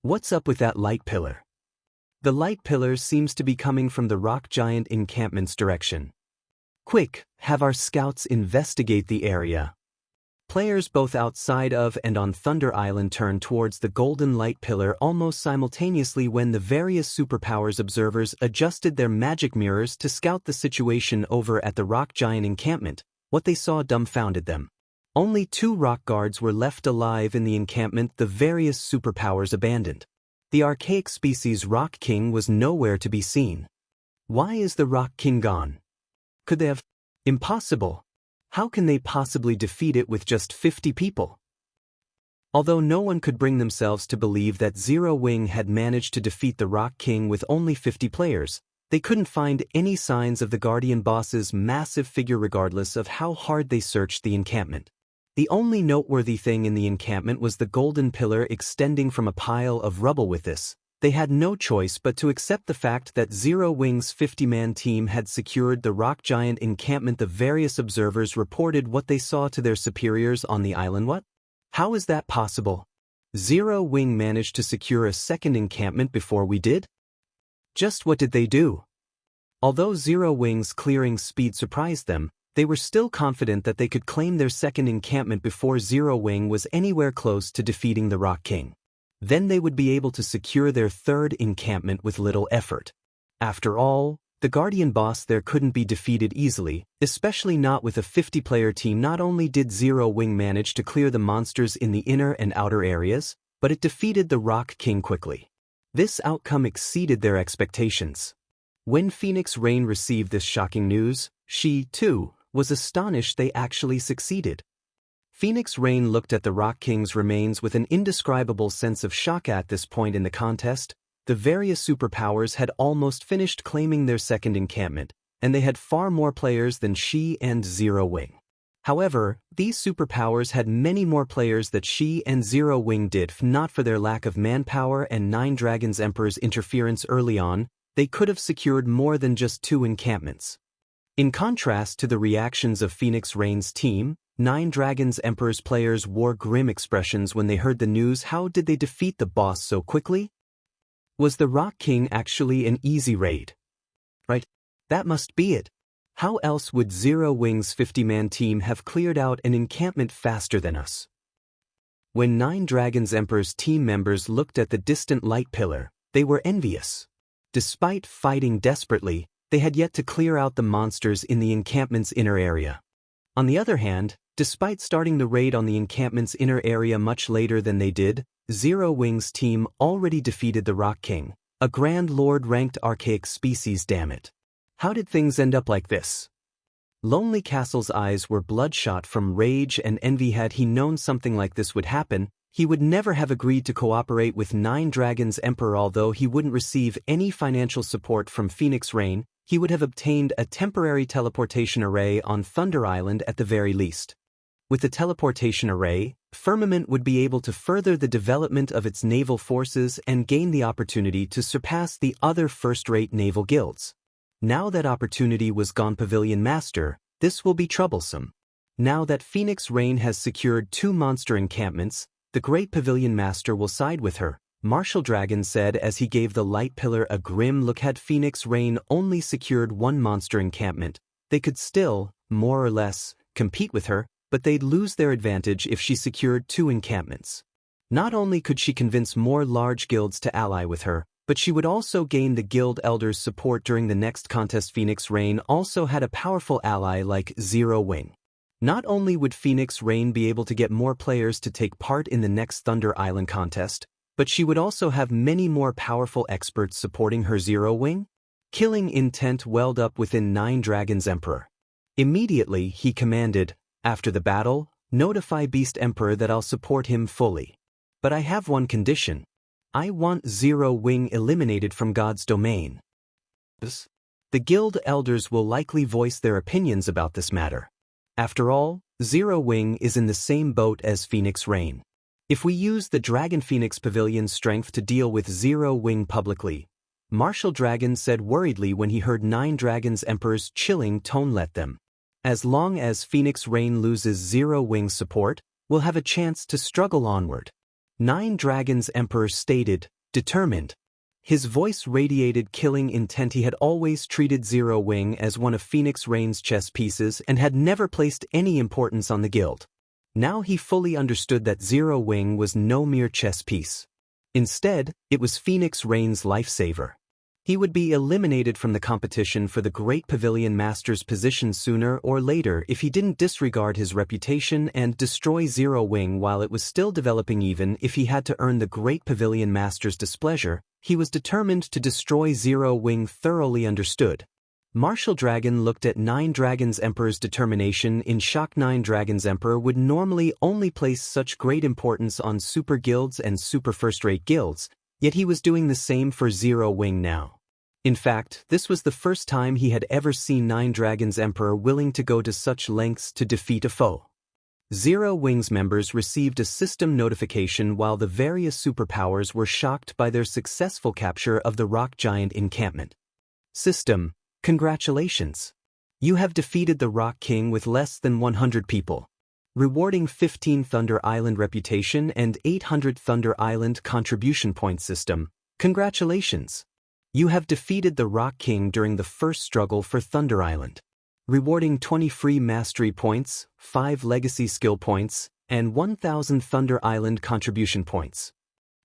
What's up with that light pillar? The light pillar seems to be coming from the Rock Giant encampment's direction. Quick, have our scouts investigate the area. Players both outside of and on Thunder Island turned towards the golden light pillar almost simultaneously. When the various superpowers observers adjusted their magic mirrors to scout the situation over at the Rock Giant encampment, what they saw dumbfounded them. Only 2 rock guards were left alive in the encampment. The various superpowers abandoned. The archaic species Rock King was nowhere to be seen. Why is the Rock King gone? Could they have? Impossible. How can they possibly defeat it with just 50 people? Although no one could bring themselves to believe that Zero Wing had managed to defeat the Rock King with only 50 players, they couldn't find any signs of the Guardian boss's massive figure regardless of how hard they searched the encampment. The only noteworthy thing in the encampment was the golden pillar extending from a pile of rubble. With this, they had no choice but to accept the fact that Zero Wing's 50-man team had secured the Rock Giant encampment. The various observers reported what they saw to their superiors on the island. What? How is that possible? Zero Wing managed to secure a second encampment before we did? Just what did they do? Although Zero Wing's clearing speed surprised them, they were still confident that they could claim their second encampment before Zero Wing was anywhere close to defeating the Rock King. Then they would be able to secure their third encampment with little effort. After all, the Guardian boss there couldn't be defeated easily, especially not with a 50-player team. Not only did Zero Wing manage to clear the monsters in the inner and outer areas, but it defeated the Rock King quickly. This outcome exceeded their expectations. When Phoenix Rain received this shocking news, she, too, was astonished they actually succeeded. Phoenix Rain looked at the Rock King's remains with an indescribable sense of shock. At this point in the contest, the various superpowers had almost finished claiming their second encampment, and they had far more players than she and Zero Wing. However, these superpowers had many more players than she and Zero Wing did. Not for their lack of manpower and Nine Dragons Emperor's interference early on, they could have secured more than just 2 encampments. In contrast to the reactions of Phoenix Rain's team, Nine Dragons Emperor's players wore grim expressions when they heard the news. How did they defeat the boss so quickly? Was the Rock King actually an easy raid? Right, that must be it. How else would Zero Wing's 50-man team have cleared out an encampment faster than us? When Nine Dragons Emperor's team members looked at the distant light pillar, they were envious. Despite fighting desperately, they had yet to clear out the monsters in the encampment's inner area. On the other hand, despite starting the raid on the encampment's inner area much later than they did, Zero Wing's team already defeated the Rock King, a Grand Lord-ranked archaic species. Damn it. How did things end up like this? Lonely Castle's eyes were bloodshot from rage and envy. Had he known something like this would happen, he would never have agreed to cooperate with Nine Dragons Emperor. Although he wouldn't receive any financial support from Phoenix Rain, he would have obtained a temporary teleportation array on Thunder Island at the very least. With the teleportation array, Firmament would be able to further the development of its naval forces and gain the opportunity to surpass the other first-rate naval guilds. Now that opportunity was gone. Pavilion Master, this will be troublesome. Now that Phoenix Rain has secured 2 monster encampments, the Great Pavilion Master will side with her, Martial Dragon said as he gave the light pillar a grim look. Had Phoenix Rain only secured 1 monster encampment, they could still, more or less, compete with her, but they'd lose their advantage if she secured 2 encampments. Not only could she convince more large guilds to ally with her, but she would also gain the guild elders' support during the next contest. Phoenix Rain also had a powerful ally like Zero Wing. Not only would Phoenix Rain be able to get more players to take part in the next Thunder Island contest, but she would also have many more powerful experts supporting her. Zero Wing? Killing intent welled up within Nine Dragons Emperor. Immediately he commanded, after the battle, notify Beast Emperor that I'll support him fully. But I have one condition. I want Zero Wing eliminated from God's domain. The guild elders will likely voice their opinions about this matter. After all, Zero Wing is in the same boat as Phoenix Rain. If we use the Dragon Phoenix Pavilion's strength to deal with Zero Wing publicly, Martial Dragon said worriedly when he heard Nine Dragons Emperor's chilling tone. Let them. As long as Phoenix Rain loses Zero Wing's support, we'll have a chance to struggle onward. Nine Dragons Emperor stated, determined. His voice radiated killing intent. He had always treated Zero Wing as one of Phoenix Rain's chess pieces and had never placed any importance on the guild. Now he fully understood that Zero Wing was no mere chess piece. Instead, it was Phoenix Rain's lifesaver. He would be eliminated from the competition for the Great Pavilion Master's position sooner or later if he didn't disregard his reputation and destroy Zero Wing while it was still developing. Even if he had to earn the Great Pavilion Master's displeasure, he was determined to destroy Zero Wing. Thoroughly understood. Martial Dragon looked at Nine Dragons Emperor's determination in shock. Nine Dragons Emperor would normally only place such great importance on super guilds and super first-rate guilds, yet he was doing the same for Zero Wing now. In fact, this was the first time he had ever seen Nine Dragons Emperor willing to go to such lengths to defeat a foe. Zero Wing's members received a system notification while the various superpowers were shocked by their successful capture of the Rock Giant encampment. System, congratulations. You have defeated the Rock King with less than 100 people. Rewarding 15 Thunder Island reputation and 800 Thunder Island contribution points. System, congratulations. You have defeated the Rock King during the first struggle for Thunder Island. Rewarding 20 free mastery points, 5 legacy skill points, and 1,000 Thunder Island contribution points.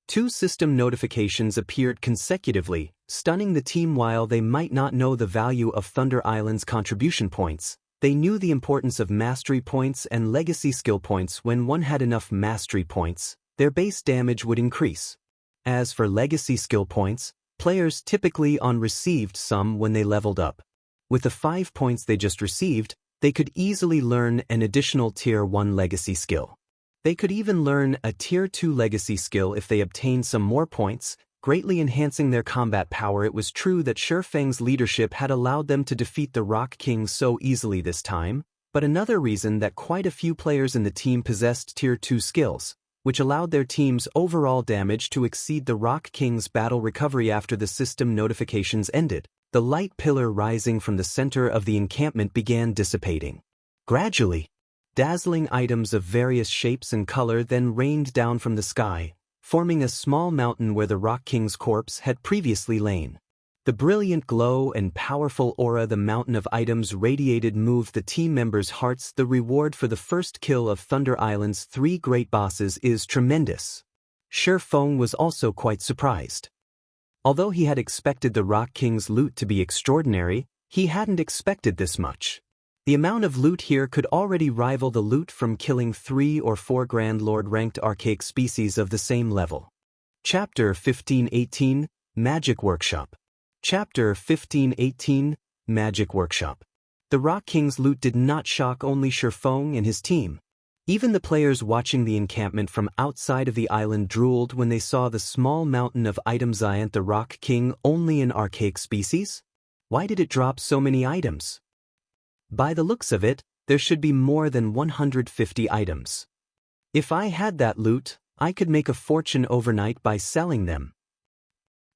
2 system notifications appeared consecutively, stunning the team. While they might not know the value of Thunder Island's contribution points, they knew the importance of mastery points and legacy skill points. When one had enough mastery points, their base damage would increase. As for legacy skill points, players typically received some when they leveled up. With the 5 points they just received, they could easily learn an additional Tier 1 legacy skill. They could even learn a Tier 2 legacy skill if they obtained some more points, greatly enhancing their combat power. It was true that Feng's leadership had allowed them to defeat the Rock King so easily this time, but another reason that quite a few players in the team possessed Tier 2 skills, which allowed their team's overall damage to exceed the Rock King's battle recovery. After the system notifications ended, the light pillar rising from the center of the encampment began dissipating. Gradually, dazzling items of various shapes and color then rained down from the sky, forming a small mountain where the Rock King's corpse had previously lain. The brilliant glow and powerful aura the mountain of items radiated moved the team members' hearts. The reward for the first kill of Thunder Island's 3 great bosses is tremendous. Feng was also quite surprised. Although he had expected the Rock King's loot to be extraordinary, he hadn't expected this much. The amount of loot here could already rival the loot from killing 3 or 4 Grand Lord ranked archaic species of the same level. Chapter 1518, Magic Workshop. Chapter 1518, Magic Workshop. The Rock King's loot did not shock only Feng and his team. Even the players watching the encampment from outside of the island drooled when they saw the small mountain of items. Giant the Rock King only an archaic species? Why did it drop so many items? By the looks of it, there should be more than 150 items. If I had that loot, I could make a fortune overnight by selling them.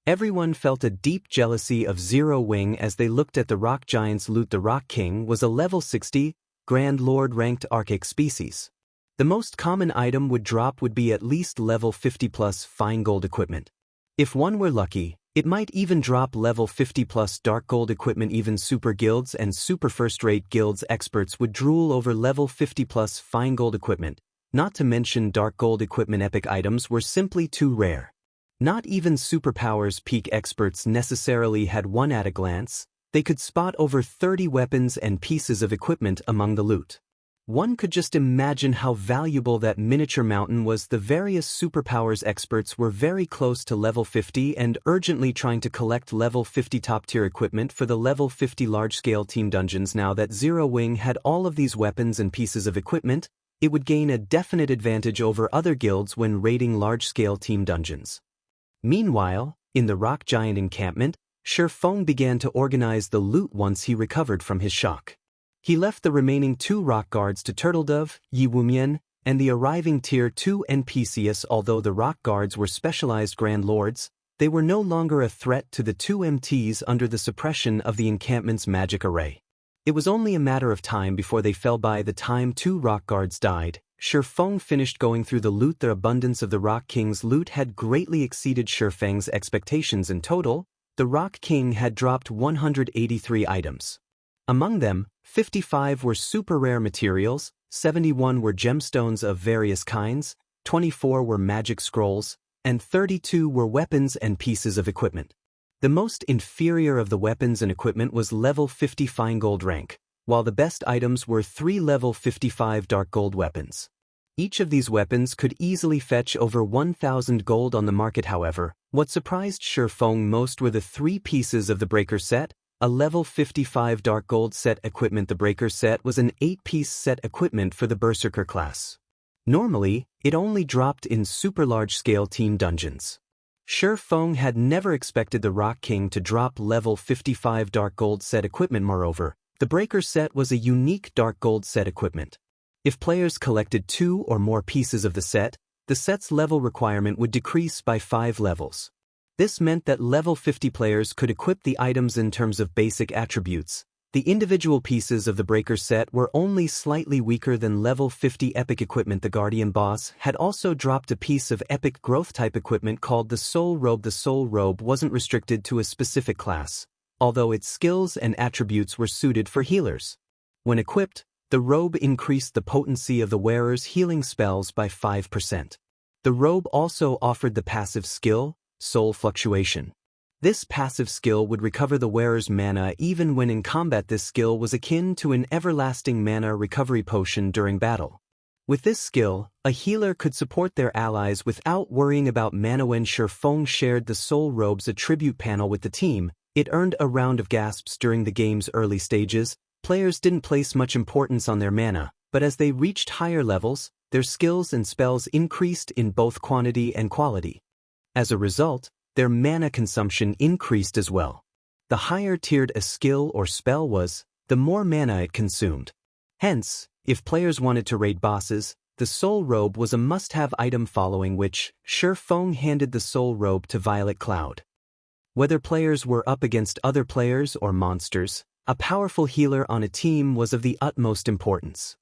Everyone felt a deep jealousy of Zero Wing as they looked at the rock giant's loot. The Rock King was a level 60, Grand Lord ranked archaic species. The most common item would drop would be at least level 50 plus fine gold equipment. If one were lucky, it might even drop level 50 plus dark gold equipment. Even super guilds and super first-rate guilds experts would drool over level 50 plus fine gold equipment, not to mention dark gold equipment. Epic items were simply too rare. Not even superpowers peak experts necessarily had one at a glance. They could spot over 30 weapons and pieces of equipment among the loot. One could just imagine how valuable that miniature mountain was. The various superpowers experts were very close to level 50 and urgently trying to collect level 50 top-tier equipment for the level 50 large-scale team dungeons. Now that Zero Wing had all of these weapons and pieces of equipment, it would gain a definite advantage over other guilds when raiding large-scale team dungeons. Meanwhile, in the rock giant encampment, Feng began to organize the loot once he recovered from his shock. He left the remaining 2 rock guards to Turtledove, Yi Wumian, and the arriving Tier 2 NPCs. Although the rock guards were specialized Grand Lords, they were no longer a threat to the 2 MTs under the suppression of the encampment's magic array. It was only a matter of time before they fell. By the time 2 rock guards died, Feng finished going through the loot. The abundance of the Rock King's loot had greatly exceeded Feng's expectations. In total, the Rock King had dropped 183 items. Among them, 55 were super rare materials, 71 were gemstones of various kinds, 24 were magic scrolls, and 32 were weapons and pieces of equipment. The most inferior of the weapons and equipment was level 50 fine gold rank, while the best items were 3 level 55 dark gold weapons. Each of these weapons could easily fetch over 1,000 gold on the market. However, what surprised Feng most were the 3 pieces of the Breaker set, a level 55 dark gold set equipment. The Breaker set was an 8-piece set equipment for the Berserker class. Normally, it only dropped in super large-scale team dungeons. Feng had never expected the Rock King to drop level 55 dark gold set equipment. Moreover, the Breaker set was a unique dark gold set equipment. If players collected 2 or more pieces of the set's level requirement would decrease by 5 levels. This meant that level 50 players could equip the items in terms of basic attributes. The individual pieces of the Breaker set were only slightly weaker than level 50 epic equipment. The Guardian boss had also dropped a piece of epic growth type equipment called the Soul Robe. The Soul Robe wasn't restricted to a specific class, although its skills and attributes were suited for healers. When equipped, the robe increased the potency of the wearer's healing spells by 5%. The robe also offered the passive skill, Soul Fluctuation. This passive skill would recover the wearer's mana even when in combat. This skill was akin to an everlasting mana recovery potion during battle. With this skill, a healer could support their allies without worrying about mana. When Feng shared the Soul Robe's attribute panel with the team, it earned a round of gasps. During the game's early stages, players didn't place much importance on their mana, but as they reached higher levels, their skills and spells increased in both quantity and quality. As a result, their mana consumption increased as well. The higher-tiered a skill or spell was, the more mana it consumed. Hence, if players wanted to raid bosses, the Soul Robe was a must-have item, following which, Feng handed the Soul Robe to Violet Cloud. Whether players were up against other players or monsters, a powerful healer on a team was of the utmost importance.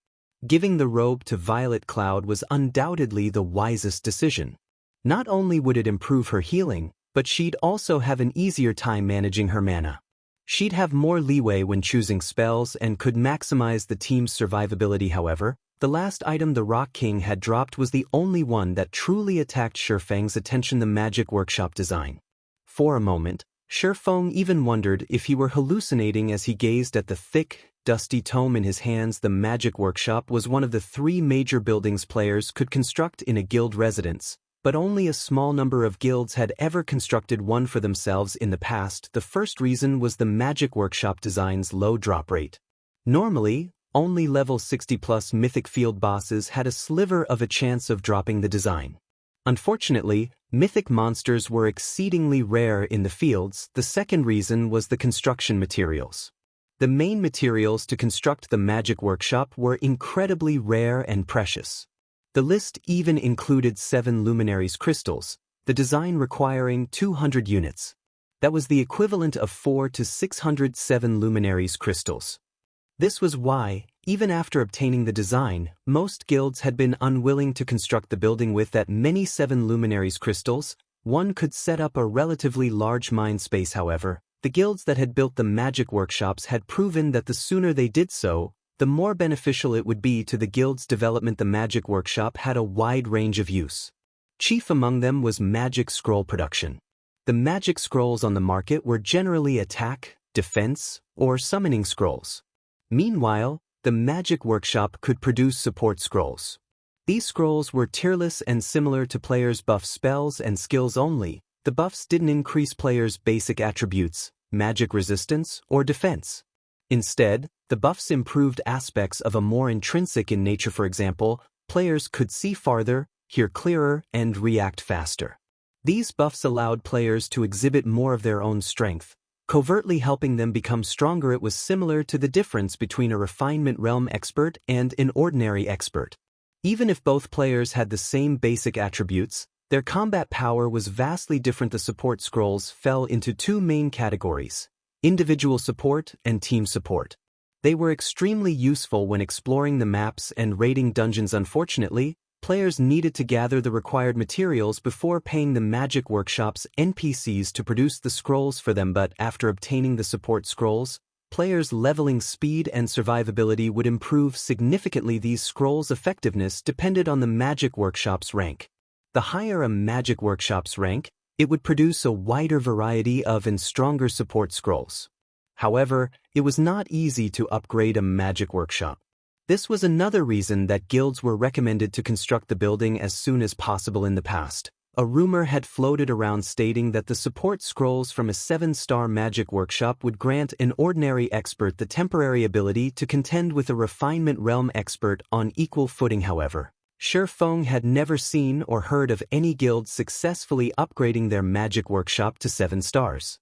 Giving the robe to Violet Cloud was undoubtedly the wisest decision. Not only would it improve her healing, but she'd also have an easier time managing her mana. She'd have more leeway when choosing spells and could maximize the team's survivability. However, the last item the Rock King had dropped was the only one that truly attacked Feng's attention: the Magic Workshop design. For a moment, Feng even wondered if he were hallucinating as he gazed at the thick, dusty tome in his hands. The Magic Workshop was one of the 3 major buildings players could construct in a guild residence, but only a small number of guilds had ever constructed one for themselves in the past. The first reason was the Magic Workshop design's low drop rate. Normally, only level 60+ mythic field bosses had a sliver of a chance of dropping the design. Unfortunately, mythic monsters were exceedingly rare in the fields. The second reason was the construction materials. The main materials to construct the Magic Workshop were incredibly rare and precious. The list even included 7 luminaries crystals, the design requiring 200 units. That was the equivalent of 4 to 607 luminaries crystals. This was why, even after obtaining the design, most guilds had been unwilling to construct the building with that many 7 luminaries crystals. One could set up a relatively large mind space. However, the guilds that had built the Magic Workshops had proven that the sooner they did so, the more beneficial it would be to the guild's development. The Magic Workshop had a wide range of use. Chief among them was magic scroll production. The magic scrolls on the market were generally attack, defense, or summoning scrolls. Meanwhile, the Magic Workshop could produce support scrolls. These scrolls were tierless and similar to players' buff spells and skills only. The buffs didn't increase players' basic attributes, magic resistance, or defense. Instead, the buffs improved aspects of a more intrinsic in nature. For example, players could see farther, hear clearer, and react faster. These buffs allowed players to exhibit more of their own strength, covertly helping them become stronger. It was similar to the difference between a refinement realm expert and an ordinary expert. Even if both players had the same basic attributes, their combat power was vastly different. The support scrolls fell into 2 main categories: individual support and team support. They were extremely useful when exploring the maps and raiding dungeons. Unfortunately, players needed to gather the required materials before paying the Magic Workshop's NPCs to produce the scrolls for them. But after obtaining the support scrolls, players' leveling speed and survivability would improve significantly. These scrolls' effectiveness depended on the Magic Workshop's rank. The higher a Magic Workshop's rank, it would produce a wider variety of and stronger support scrolls. However, it was not easy to upgrade a Magic Workshop. This was another reason that guilds were recommended to construct the building as soon as possible. In the past, a rumor had floated around stating that the support scrolls from a 7-star Magic Workshop would grant an ordinary expert the temporary ability to contend with a refinement realm expert on equal footing. However, Feng had never seen or heard of any guild successfully upgrading their Magic Workshop to 7 stars.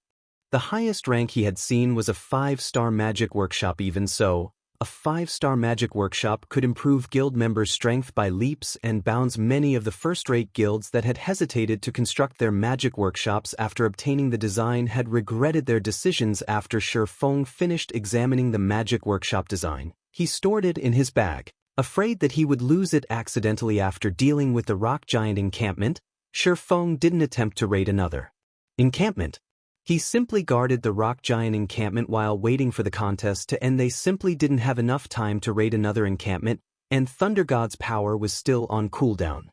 The highest rank he had seen was a 5-star Magic Workshop. Even so, a 5-star Magic Workshop could improve guild members' strength by leaps and bounds. Many of the first-rate guilds that had hesitated to construct their Magic Workshops after obtaining the design had regretted their decisions. After Feng finished examining the Magic Workshop design, he stored it in his bag, afraid that he would lose it accidentally. After dealing with the rock giant encampment, Feng didn't attempt to raid another encampment. He simply guarded the rock giant encampment while waiting for the contest to end. They simply didn't have enough time to raid another encampment, and Thunder God's power was still on cooldown.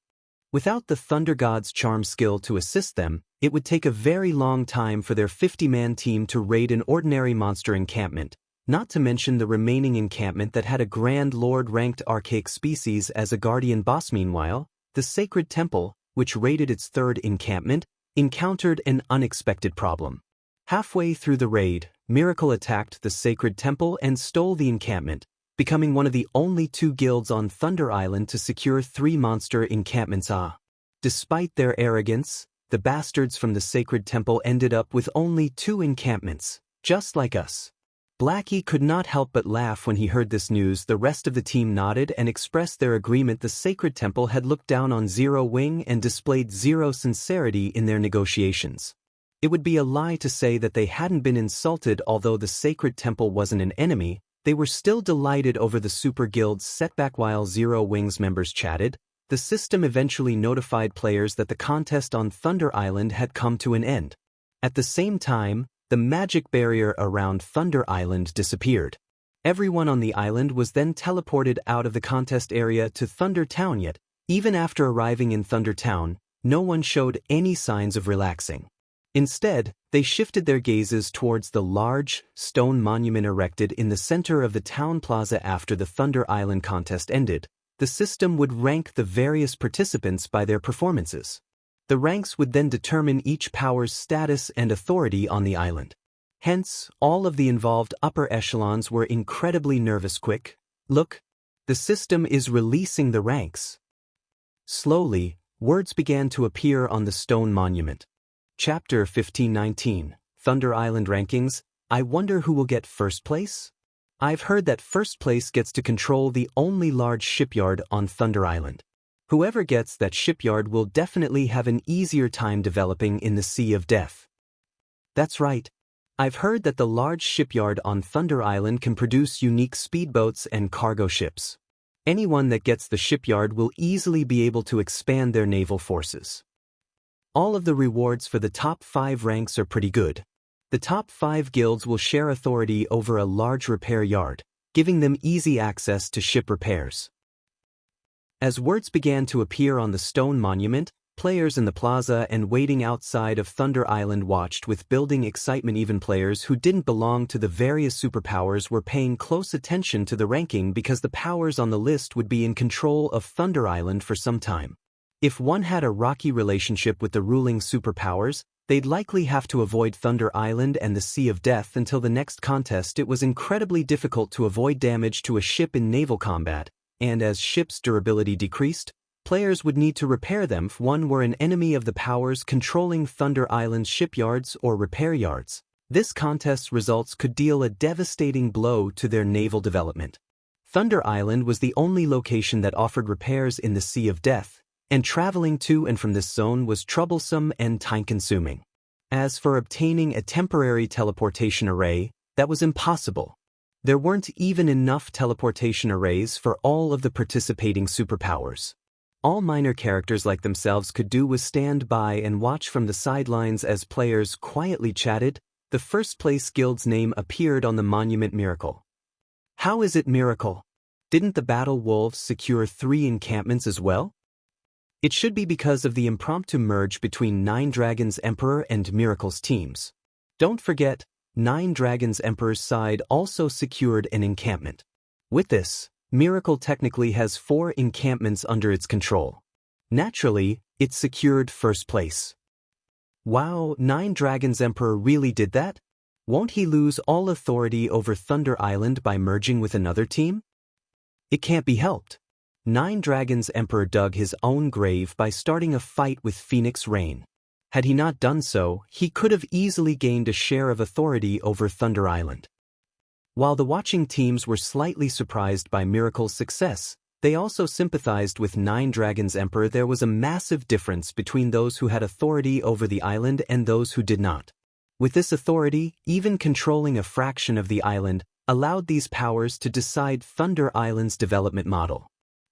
Without the Thunder God's charm skill to assist them, it would take a very long time for their 50-man team to raid an ordinary monster encampment, not to mention the remaining encampment that had a Grand Lord-ranked archaic species as a guardian boss. Meanwhile, the Sacred Temple, which raided its third encampment, encountered an unexpected problem. Halfway through the raid, Miracle attacked the Sacred Temple and stole the encampment, becoming one of the only 2 guilds on Thunder Island to secure 3 monster encampments. Despite their arrogance, the bastards from the Sacred Temple ended up with only 2 encampments, just like us. Blackie could not help but laugh when he heard this news. The rest of the team nodded and expressed their agreement. The Sacred Temple had looked down on Zero Wing and displayed zero sincerity in their negotiations. It would be a lie to say that they hadn't been insulted. Although the Sacred Temple wasn't an enemy, they were still delighted over the Super Guild's setback. While Zero Wing's members chatted, the system eventually notified players that the contest on Thunder Island had come to an end. At the same time, the magic barrier around Thunder Island disappeared. Everyone on the island was then teleported out of the contest area to Thunder Town. Yet, even after arriving in Thunder Town, no one showed any signs of relaxing. Instead, they shifted their gazes towards the large, stone monument erected in the center of the town plaza. After the Thunder Island contest ended, the system would rank the various participants by their performances. The ranks would then determine each power's status and authority on the island. Hence, all of the involved upper echelons were incredibly nervous. Quick, look! The system is releasing the ranks. Slowly, words began to appear on the stone monument. Chapter 1519, Thunder Island Rankings. I wonder who will get first place? I've heard that first place gets to control the only large shipyard on Thunder Island. Whoever gets that shipyard will definitely have an easier time developing in the Sea of Death. That's right. I've heard that the large shipyard on Thunder Island can produce unique speedboats and cargo ships. Anyone that gets the shipyard will easily be able to expand their naval forces. All of the rewards for the top 5 ranks are pretty good. The top 5 guilds will share authority over a large repair yard, giving them easy access to ship repairs. As words began to appear on the stone monument, players in the plaza and waiting outside of Thunder Island watched with building excitement. Even players who didn't belong to the various superpowers were paying close attention to the ranking because the powers on the list would be in control of Thunder Island for some time. If one had a rocky relationship with the ruling superpowers, they'd likely have to avoid Thunder Island and the Sea of Death until the next contest. It was incredibly difficult to avoid damage to a ship in naval combat, and as ships' durability decreased, players would need to repair them if one were an enemy of the powers controlling Thunder Island's shipyards or repair yards. This contest's results could deal a devastating blow to their naval development. Thunder Island was the only location that offered repairs in the Sea of Death, and traveling to and from this zone was troublesome and time-consuming. As for obtaining a temporary teleportation array, that was impossible. There weren't even enough teleportation arrays for all of the participating superpowers. All minor characters like themselves could do was stand by and watch from the sidelines as players quietly chatted. The first place guild's name appeared on the monument. Miracle. How is it Miracle? Didn't the Battle Wolves secure 3 encampments as well? It should be because of the impromptu merge between Nine Dragons Emperor and Miracle's teams. Don't forget, Nine Dragons Emperor's side also secured an encampment. With this, Miracle technically has 4 encampments under its control. Naturally, it secured first place. Wow, Nine Dragons Emperor really did that? Won't he lose all authority over Thunder Island by merging with another team? It can't be helped. Nine Dragons Emperor dug his own grave by starting a fight with Phoenix Rain. Had he not done so, he could have easily gained a share of authority over Thunder Island. While the watching teams were slightly surprised by Miracle's success, they also sympathized with Nine Dragons Emperor. There was a massive difference between those who had authority over the island and those who did not. With this authority, even controlling a fraction of the island allowed these powers to decide Thunder Island's development model.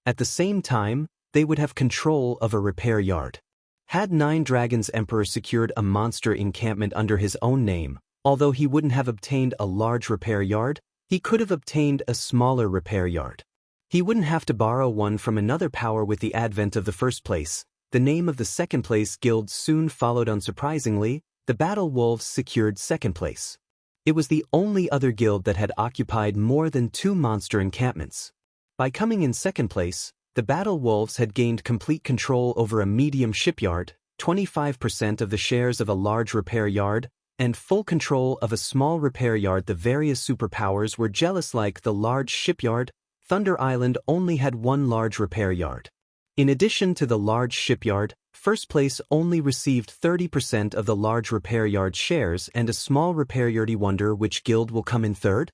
At the same time, they would have control of a repair yard. Had Nine Dragons Emperor secured a monster encampment under his own name, although he wouldn't have obtained a large repair yard, he could have obtained a smaller repair yard. He wouldn't have to borrow one from another power. With the advent of the first place, the name of the second-place guild soon followed. Unsurprisingly, the Battle Wolves secured second place. It was the only other guild that had occupied more than 2 monster encampments. By coming in second place, the Battle Wolves had gained complete control over a medium shipyard, 25% of the shares of a large repair yard, and full control of a small repair yard. The various superpowers were jealous. Like the large shipyard, Thunder Island only had 1 large repair yard. In addition to the large shipyard, first place only received 30% of the large repair yard shares and a small repair yard. Wonder which guild will come in third?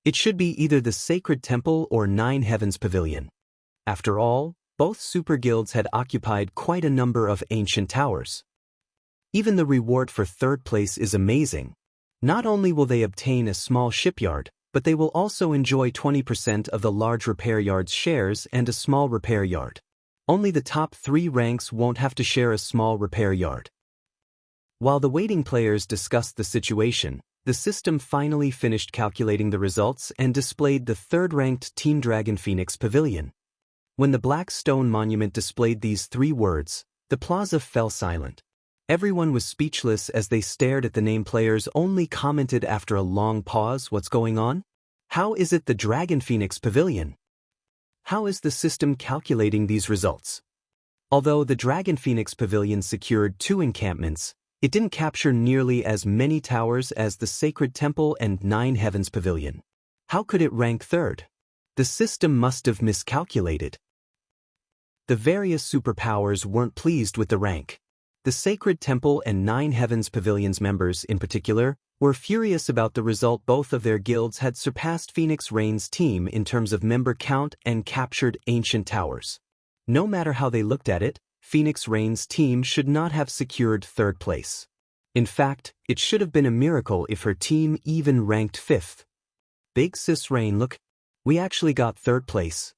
It should be either the Sacred Temple or Nine Heavens Pavilion. After all, both super guilds had occupied quite a number of ancient towers. Even the reward for third place is amazing. Not only will they obtain a small shipyard, but they will also enjoy 20% of the large repair yard's shares and a small repair yard. Only the top 3 ranks won't have to share a small repair yard. While the waiting players discussed the situation, the system finally finished calculating the results and displayed the third-ranked Team Dragon Phoenix Pavilion. When the black stone monument displayed these 3 words, the plaza fell silent. Everyone was speechless as they stared at the name. Players only commented after a long pause, "What's going on? How is it the Dragon Phoenix Pavilion? How is the system calculating these results?" Although the Dragon Phoenix Pavilion secured 2 encampments, it didn't capture nearly as many towers as the Sacred Temple and Nine Heavens Pavilion. How could it rank third? The system must have miscalculated. The various superpowers weren't pleased with the rank. The Sacred Temple and Nine Heavens Pavilion's members, in particular, were furious about the result. Both of their guilds had surpassed Phoenix Rain's team in terms of member count and captured ancient towers. No matter how they looked at it, Phoenix Rain's team should not have secured third place. In fact, it should have been a miracle if her team even ranked 5th. "Big Sis Rain, look, we actually got third place."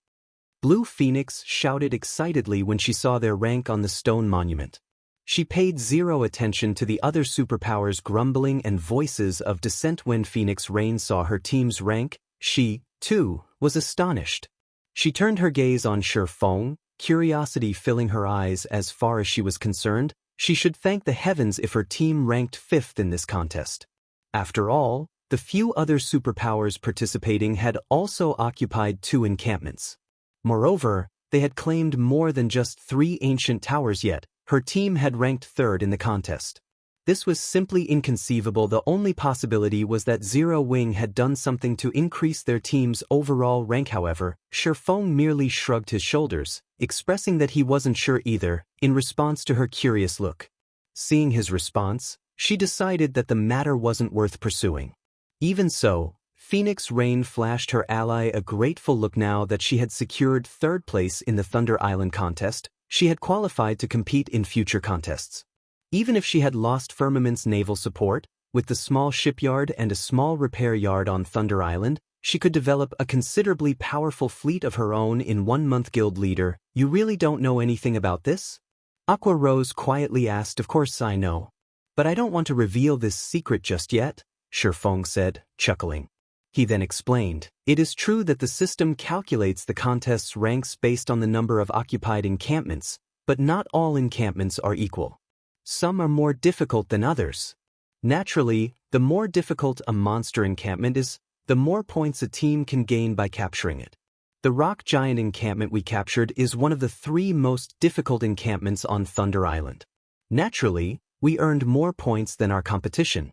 Blue Phoenix shouted excitedly when she saw their rank on the stone monument. She paid 0 attention to the other superpowers' grumbling and voices of dissent. When Phoenix Rain saw her team's rank, she, too, was astonished. She turned her gaze on Feng, curiosity filling her eyes. As far as she was concerned, she should thank the heavens if her team ranked 5th in this contest. After all, the few other superpowers participating had also occupied 2 encampments. Moreover, they had claimed more than just 3 ancient towers. Yet her team had ranked 3rd in the contest. This was simply inconceivable. The only possibility was that Zero Wing had done something to increase their team's overall rank. However, Feng merely shrugged his shoulders, expressing that he wasn't sure either, in response to her curious look. Seeing his response, she decided that the matter wasn't worth pursuing. Even so, Phoenix Rain flashed her ally a grateful look. Now that she had secured 3rd place in the Thunder Island contest, she had qualified to compete in future contests. Even if she had lost Firmament's naval support, with the small shipyard and a small repair yard on Thunder Island, she could develop a considerably powerful fleet of her own in 1 month. Guild leader, you really don't know anything about this? Aqua Rose quietly asked. Of course I know. But I don't want to reveal this secret just yet, Feng said, chuckling. He then explained, it is true that the system calculates the contest's ranks based on the number of occupied encampments, but not all encampments are equal. Some are more difficult than others. Naturally, the more difficult a monster encampment is, the more points a team can gain by capturing it. The Rock Giant encampment we captured is one of the 3 most difficult encampments on Thunder Island. Naturally, we earned more points than our competition.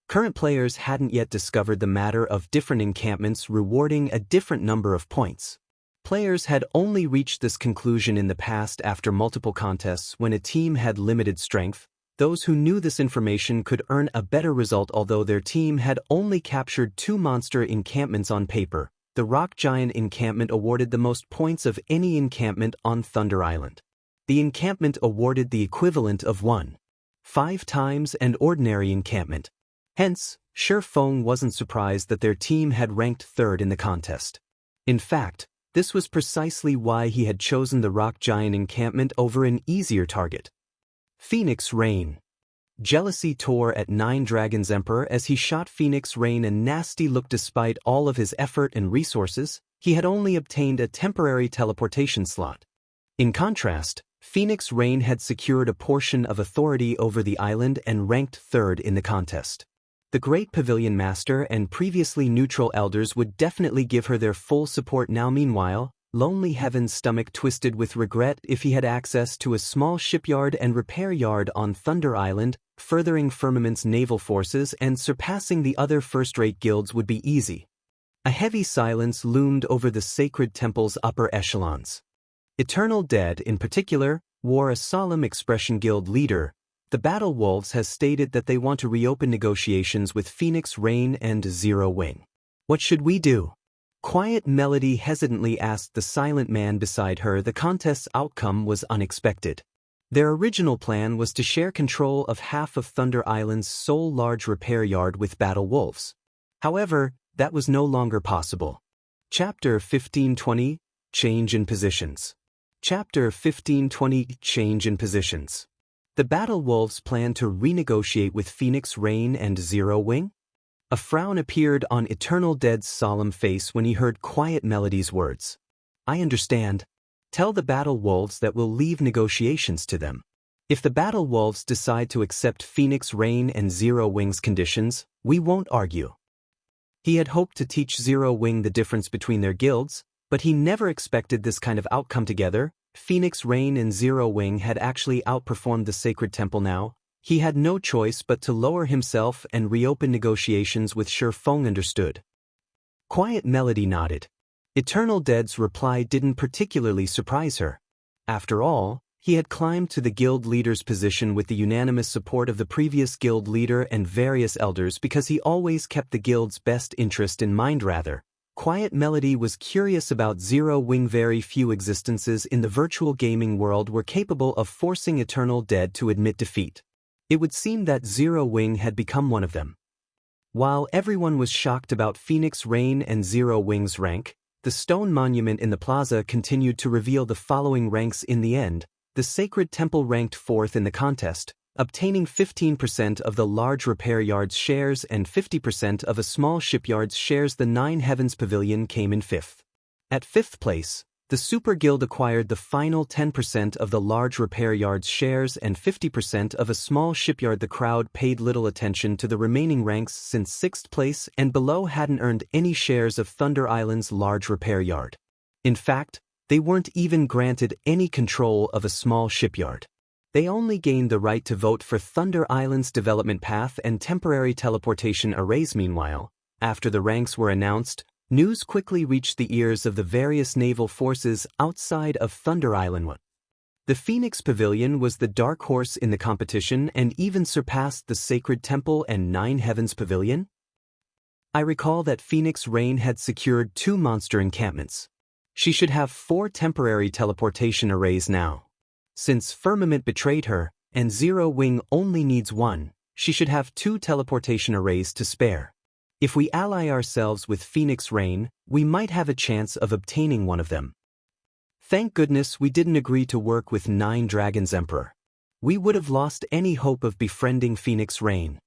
Current players hadn't yet discovered the matter of different encampments rewarding a different number of points. Players had only reached this conclusion in the past after multiple contests when a team had limited strength. Those who knew this information could earn a better result. Although their team had only captured 2 monster encampments on paper, the Rock Giant encampment awarded the most points of any encampment on Thunder Island. The encampment awarded the equivalent of 1.5 times an ordinary encampment. Hence, Feng wasn't surprised that their team had ranked 3rd in the contest. In fact, this was precisely why he had chosen the Rock Giant encampment over an easier target. Phoenix Rain. Jealousy tore at Nine Dragons' Emperor as he shot Phoenix Rain a nasty look. Despite all of his effort and resources, he had only obtained a temporary teleportation slot. In contrast, Phoenix Rain had secured a portion of authority over the island and ranked third in the contest. The Great Pavilion Master and previously neutral elders would definitely give her their full support now. Meanwhile, Lonely Heaven's stomach twisted with regret. If he had access to a small shipyard and repair yard on Thunder Island, furthering Firmament's naval forces and surpassing the other first-rate guilds would be easy. A heavy silence loomed over the sacred temple's upper echelons. Eternal Dead, in particular, wore a solemn expression. Guild leader, the Battle Wolves, has stated that they want to reopen negotiations with Phoenix Rain and Zero Wing. What should we do? Quiet Melody hesitantly asked the silent man beside her. The contest's outcome was unexpected. Their original plan was to share control of half of Thunder Island's sole large repair yard with Battle Wolves. However, that was no longer possible. Chapter 1520, Change in Positions. Chapter 1520, Change in Positions. The Battle Wolves plan to renegotiate with Phoenix Rain and Zero Wing? A frown appeared on Eternal Dead's solemn face when he heard Quiet Melody's words. I understand. Tell the Battle Wolves that we'll leave negotiations to them. If the Battle Wolves decide to accept Phoenix Rain and Zero Wing's conditions, we won't argue. He had hoped to teach Zero Wing the difference between their guilds, but he never expected this kind of outcome. Together, Phoenix Rain and Zero Wing had actually outperformed the Sacred Temple now. He had no choice but to lower himself and reopen negotiations with Feng. Understood. Quiet Melody nodded. Eternal Dead's reply didn't particularly surprise her. After all, he had climbed to the guild leader's position with the unanimous support of the previous guild leader and various elders because he always kept the guild's best interest in mind. Rather, Quiet Melody was curious about Zero Wing. Very few existences in the virtual gaming world were capable of forcing Eternal Dead to admit defeat. It would seem that Zero Wing had become one of them. While everyone was shocked about Phoenix Rain and Zero Wing's rank, the stone monument in the plaza continued to reveal the following ranks. In the end, the Sacred Temple ranked fourth in the contest, obtaining 15% of the large repair yard's shares and 50% of a small shipyard's shares. The Nine Heavens Pavilion came in fifth. At fifth place, the Super Guild acquired the final 10% of the large repair yard's shares and 50% of a small shipyard. The crowd paid little attention to the remaining ranks since sixth place and below hadn't earned any shares of Thunder Island's large repair yard. In fact, they weren't even granted any control of a small shipyard. They only gained the right to vote for Thunder Island's development path and temporary teleportation arrays. Meanwhile, after the ranks were announced, news quickly reached the ears of the various naval forces outside of Thunder Island. The Phoenix Pavilion was the dark horse in the competition and even surpassed the Sacred Temple and Nine Heavens Pavilion. I recall that Phoenix Rain had secured 2 monster encampments. She should have 4 temporary teleportation arrays now. Since Firmament betrayed her, and Zero Wing only needs 1, she should have 2 teleportation arrays to spare. If we ally ourselves with Phoenix Rain, we might have a chance of obtaining one of them. Thank goodness we didn't agree to work with Nine Dragons Emperor. We would have lost any hope of befriending Phoenix Rain.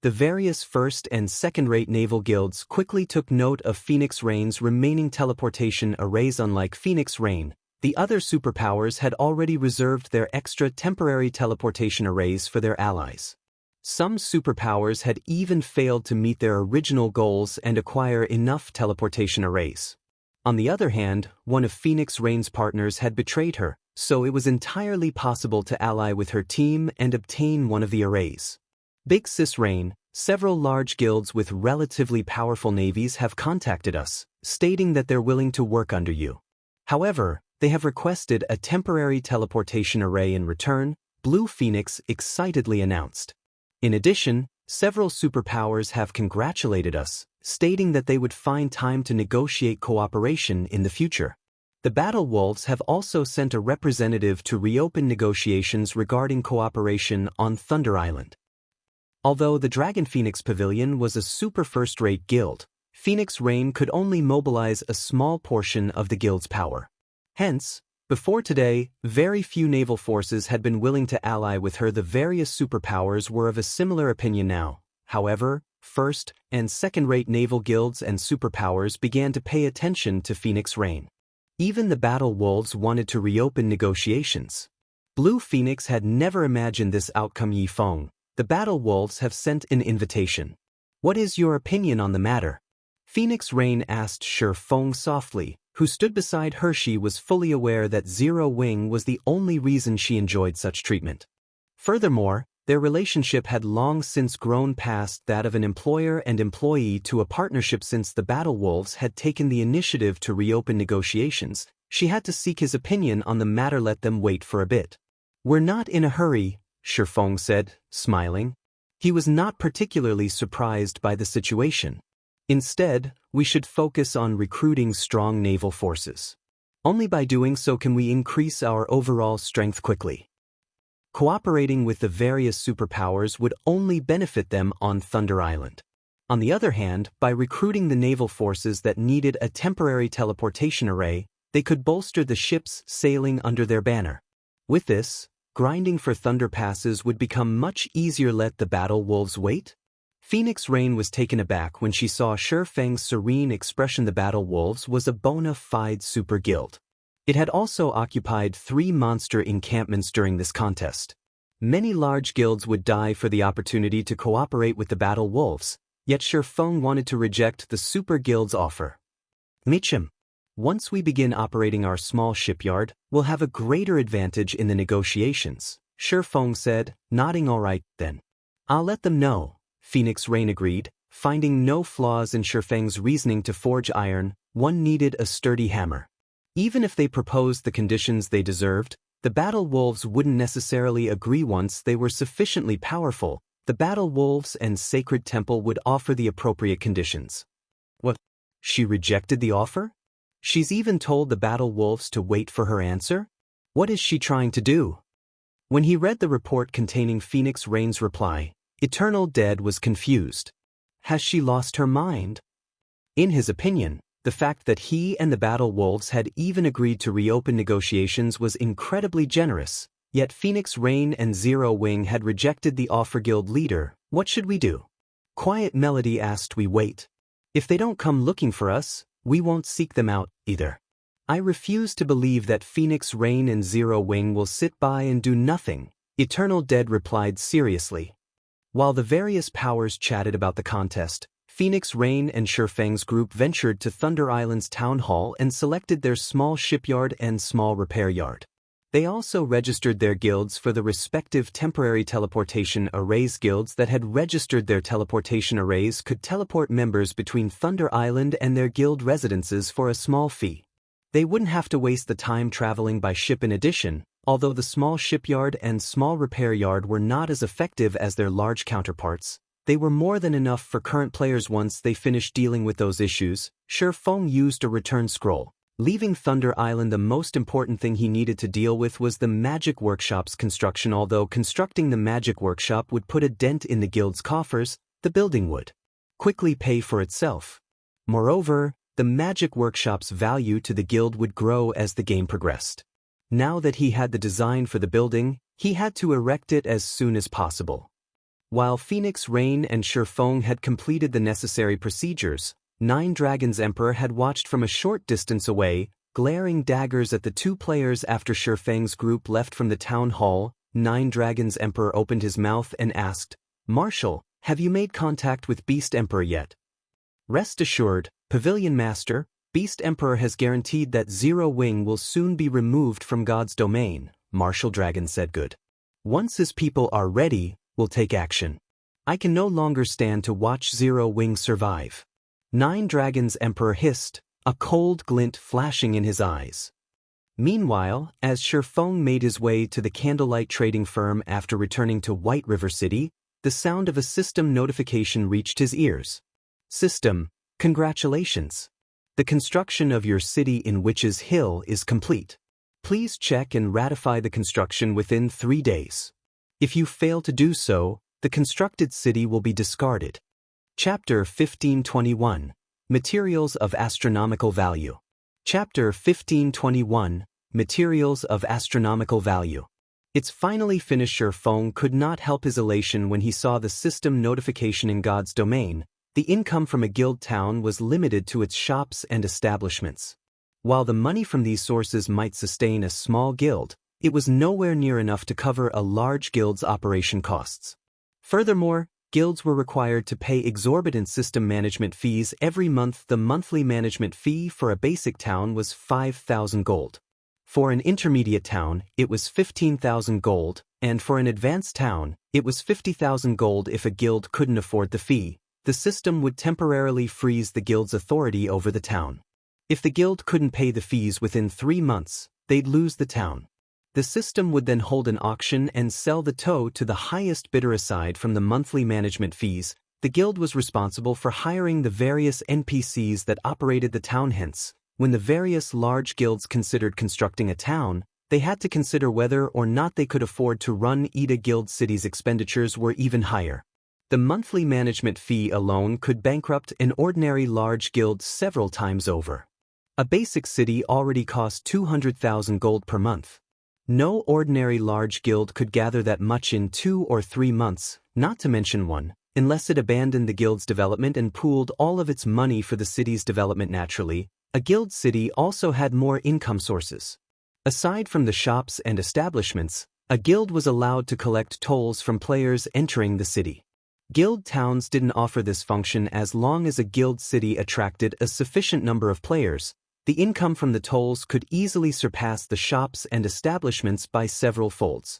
The various first- and second-rate naval guilds quickly took note of Phoenix Rain's remaining teleportation arrays. Unlike Phoenix Rain, the other superpowers had already reserved their extra temporary teleportation arrays for their allies. Some superpowers had even failed to meet their original goals and acquire enough teleportation arrays. On the other hand, one of Phoenix Rain's partners had betrayed her, so it was entirely possible to ally with her team and obtain one of the arrays. Big Sis Rain, several large guilds with relatively powerful navies have contacted us, stating that they're willing to work under you. However, they have requested a temporary teleportation array in return, Blue Phoenix excitedly announced. In addition, several superpowers have congratulated us, stating that they would find time to negotiate cooperation in the future. The Battle Wolves have also sent a representative to reopen negotiations regarding cooperation on Thunder Island. Although the Dragon Phoenix Pavilion was a super first-rate guild, Phoenix Rain could only mobilize a small portion of the guild's power. Hence, before today, very few naval forces had been willing to ally with her. The various superpowers were of a similar opinion now. However, first- and second-rate naval guilds and superpowers began to pay attention to Phoenix Rain. Even the battle wolves wanted to reopen negotiations. Blue Phoenix had never imagined this outcome. Yi Feng, the battle wolves have sent an invitation. What is your opinion on the matter? Phoenix Rain asked Feng softly, who stood beside her. She was fully aware that Zero Wing was the only reason she enjoyed such treatment. Furthermore, their relationship had long since grown past that of an employer and employee to a partnership. Since the battle wolves had taken the initiative to reopen negotiations, she had to seek his opinion on the matter. Let them wait for a bit. We're not in a hurry, Feng said, smiling. He was not particularly surprised by the situation. Instead, we should focus on recruiting strong naval forces. Only by doing so can we increase our overall strength quickly. Cooperating with the various superpowers would only benefit them on Thunder Island. On the other hand, by recruiting the naval forces that needed a temporary teleportation array, they could bolster the ships sailing under their banner. With this, grinding for Thunder passes would become much easier. Let the battle wolves wait? Phoenix Rain was taken aback when she saw Feng's serene expression. The battle wolves was a bona fide super guild. It had also occupied 3 monster encampments during this contest. Many large guilds would die for the opportunity to cooperate with the battle wolves, yet Feng wanted to reject the super guild's offer. Michim, once we begin operating our small shipyard, we'll have a greater advantage in the negotiations, Feng said, nodding. All right, then. I'll let them know, Phoenix Rain agreed, finding no flaws in Feng's reasoning. To forge iron, one needed a sturdy hammer. Even if they proposed the conditions they deserved, the battle wolves wouldn't necessarily agree. Once they were sufficiently powerful, the battle wolves and Sacred Temple would offer the appropriate conditions. What? She rejected the offer? She's even told the battle wolves to wait for her answer? What is she trying to do? When he read the report containing Phoenix Rain's reply, Eternal Dead was confused. Has she lost her mind? In his opinion, the fact that he and the battle wolves had even agreed to reopen negotiations was incredibly generous, yet Phoenix Rain and Zero Wing had rejected the offer. Guild leader, what should we do? Quiet Melody asked. We wait. If they don't come looking for us, we won't seek them out, either. I refuse to believe that Phoenix Rain and Zero Wing will sit by and do nothing, Eternal Dead replied seriously. While the various powers chatted about the contest, Phoenix Rain and Feng's group ventured to Thunder Island's town hall and selected their small shipyard and small repair yard. They also registered their guilds for the respective temporary teleportation arrays. Guilds that had registered their teleportation arrays could teleport members between Thunder Island and their guild residences for a small fee. They wouldn't have to waste the time traveling by ship. In addition, although the small shipyard and small repair yard were not as effective as their large counterparts, they were more than enough for current players. Once they finished dealing with those issues, Feng used a return scroll. Leaving Thunder Island, the most important thing he needed to deal with was the magic workshop's construction. Although constructing the magic workshop would put a dent in the guild's coffers, the building would quickly pay for itself. Moreover, the magic workshop's value to the guild would grow as the game progressed. Now that he had the design for the building, he had to erect it as soon as possible. While Phoenix Rain and Feng had completed the necessary procedures, Nine Dragons Emperor had watched from a short distance away, glaring daggers at the two players. After Feng's group left from the town hall, Nine Dragons Emperor opened his mouth and asked, Marshal, have you made contact with Beast Emperor yet? Rest assured, Pavilion Master, Beast Emperor has guaranteed that Zero Wing will soon be removed from God's domain, Marshal Dragon said. Good. Once his people are ready, we'll take action. I can no longer stand to watch Zero Wing survive. Nine Dragons Emperor hissed, a cold glint flashing in his eyes. Meanwhile, as Feng made his way to the Candlelight trading firm after returning to White River City, the sound of a system notification reached his ears. System, congratulations. The construction of your city in Witch's Hill is complete. Please check and ratify the construction within 3 days. If you fail to do so, the constructed city will be discarded. Chapter 1521, Materials of Astronomical Value. Chapter 1521, Materials of Astronomical Value. It's finally finished. Feng could not help his elation when he saw the system notification in God's domain. The income from a guild town was limited to its shops and establishments. While the money from these sources might sustain a small guild, it was nowhere near enough to cover a large guild's operation costs. Furthermore, guilds were required to pay exorbitant system management fees every month. The monthly management fee for a basic town was 5,000 gold. For an intermediate town, it was 15,000 gold, and for an advanced town, it was 50,000 gold. If a guild couldn't afford the fee, the system would temporarily freeze the guild's authority over the town. If the guild couldn't pay the fees within 3 months, they'd lose the town. The system would then hold an auction and sell the toe to the highest bidder. Aside from the monthly management fees, the guild was responsible for hiring the various NPCs that operated the town. Hence, when the various large guilds considered constructing a town, they had to consider whether or not they could afford to run it. A guild city's expenditures were even higher. The monthly management fee alone could bankrupt an ordinary large guild several times over. A basic city already cost 200,000 gold per month. No ordinary large guild could gather that much in 2 or 3 months, not to mention one, unless it abandoned the guild's development and pooled all of its money for the city's development. Naturally, a guild city also had more income sources. Aside from the shops and establishments, a guild was allowed to collect tolls from players entering the city. Guild towns didn't offer this function. As long as a guild city attracted a sufficient number of players, the income from the tolls could easily surpass the shops and establishments by several folds.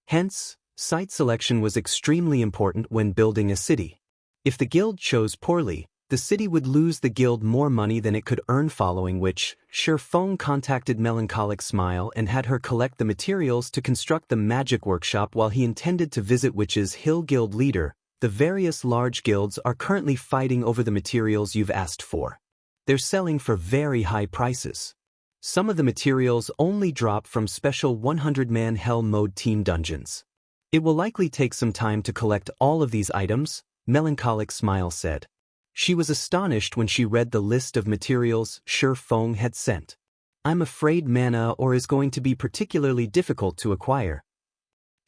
Hence, site selection was extremely important when building a city. If the guild chose poorly, the city would lose the guild more money than it could earn. Following which, Feng contacted Melancholic Smile and had her collect the materials to construct the magic workshop. While he intended to visit Witch's Hill guild leader, the various large guilds are currently fighting over the materials you've asked for. They're selling for very high prices. Some of the materials only drop from special 100-man Hell mode team dungeons. It will likely take some time to collect all of these items, Melancholic Smile said. She was astonished when she read the list of materials Feng had sent. I'm afraid mana ore is going to be particularly difficult to acquire.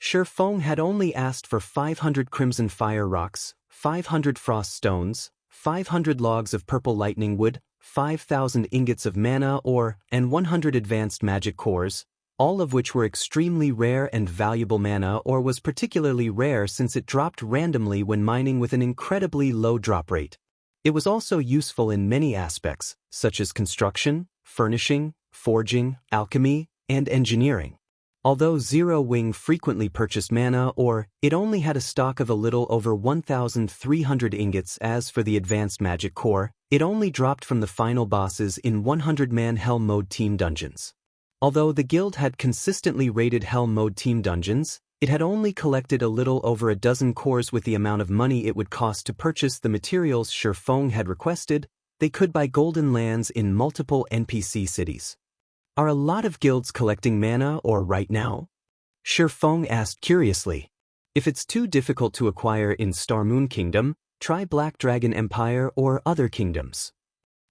Feng had only asked for 500 crimson fire rocks, 500 frost stones, 500 logs of purple lightning wood, 5,000 ingots of mana ore, and 100 advanced magic cores, all of which were extremely rare and valuable. Mana ore was particularly rare since it dropped randomly when mining with an incredibly low drop rate. It was also useful in many aspects, such as construction, furnishing, forging, alchemy, and engineering. Although Zero Wing frequently purchased mana ore, it only had a stock of a little over 1,300 ingots. As for the advanced magic core, it only dropped from the final bosses in 100-man Hell mode team dungeons. Although the guild had consistently raided Hell mode team dungeons, it had only collected a little over a dozen cores. With the amount of money it would cost to purchase the materials Feng had requested, they could buy golden lands in multiple NPC cities. Are a lot of guilds collecting mana ore right now? Feng asked curiously. If it's too difficult to acquire in Star Moon Kingdom, try Black Dragon Empire or other kingdoms.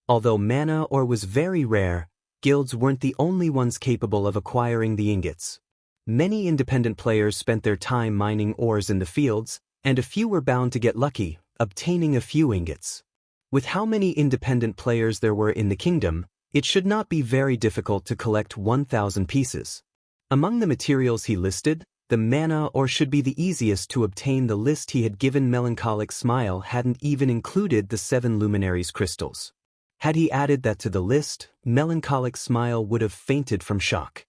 Although mana ore was very rare, guilds weren't the only ones capable of acquiring the ingots. Many independent players spent their time mining ores in the fields, and a few were bound to get lucky, obtaining a few ingots. With how many independent players there were in the kingdom, it should not be very difficult to collect 1,000 pieces. Among the materials he listed, the mana ore should be the easiest to obtain. The list he had given Melancholic Smile hadn't even included the 7 luminaries crystals. Had he added that to the list, Melancholic Smile would have fainted from shock.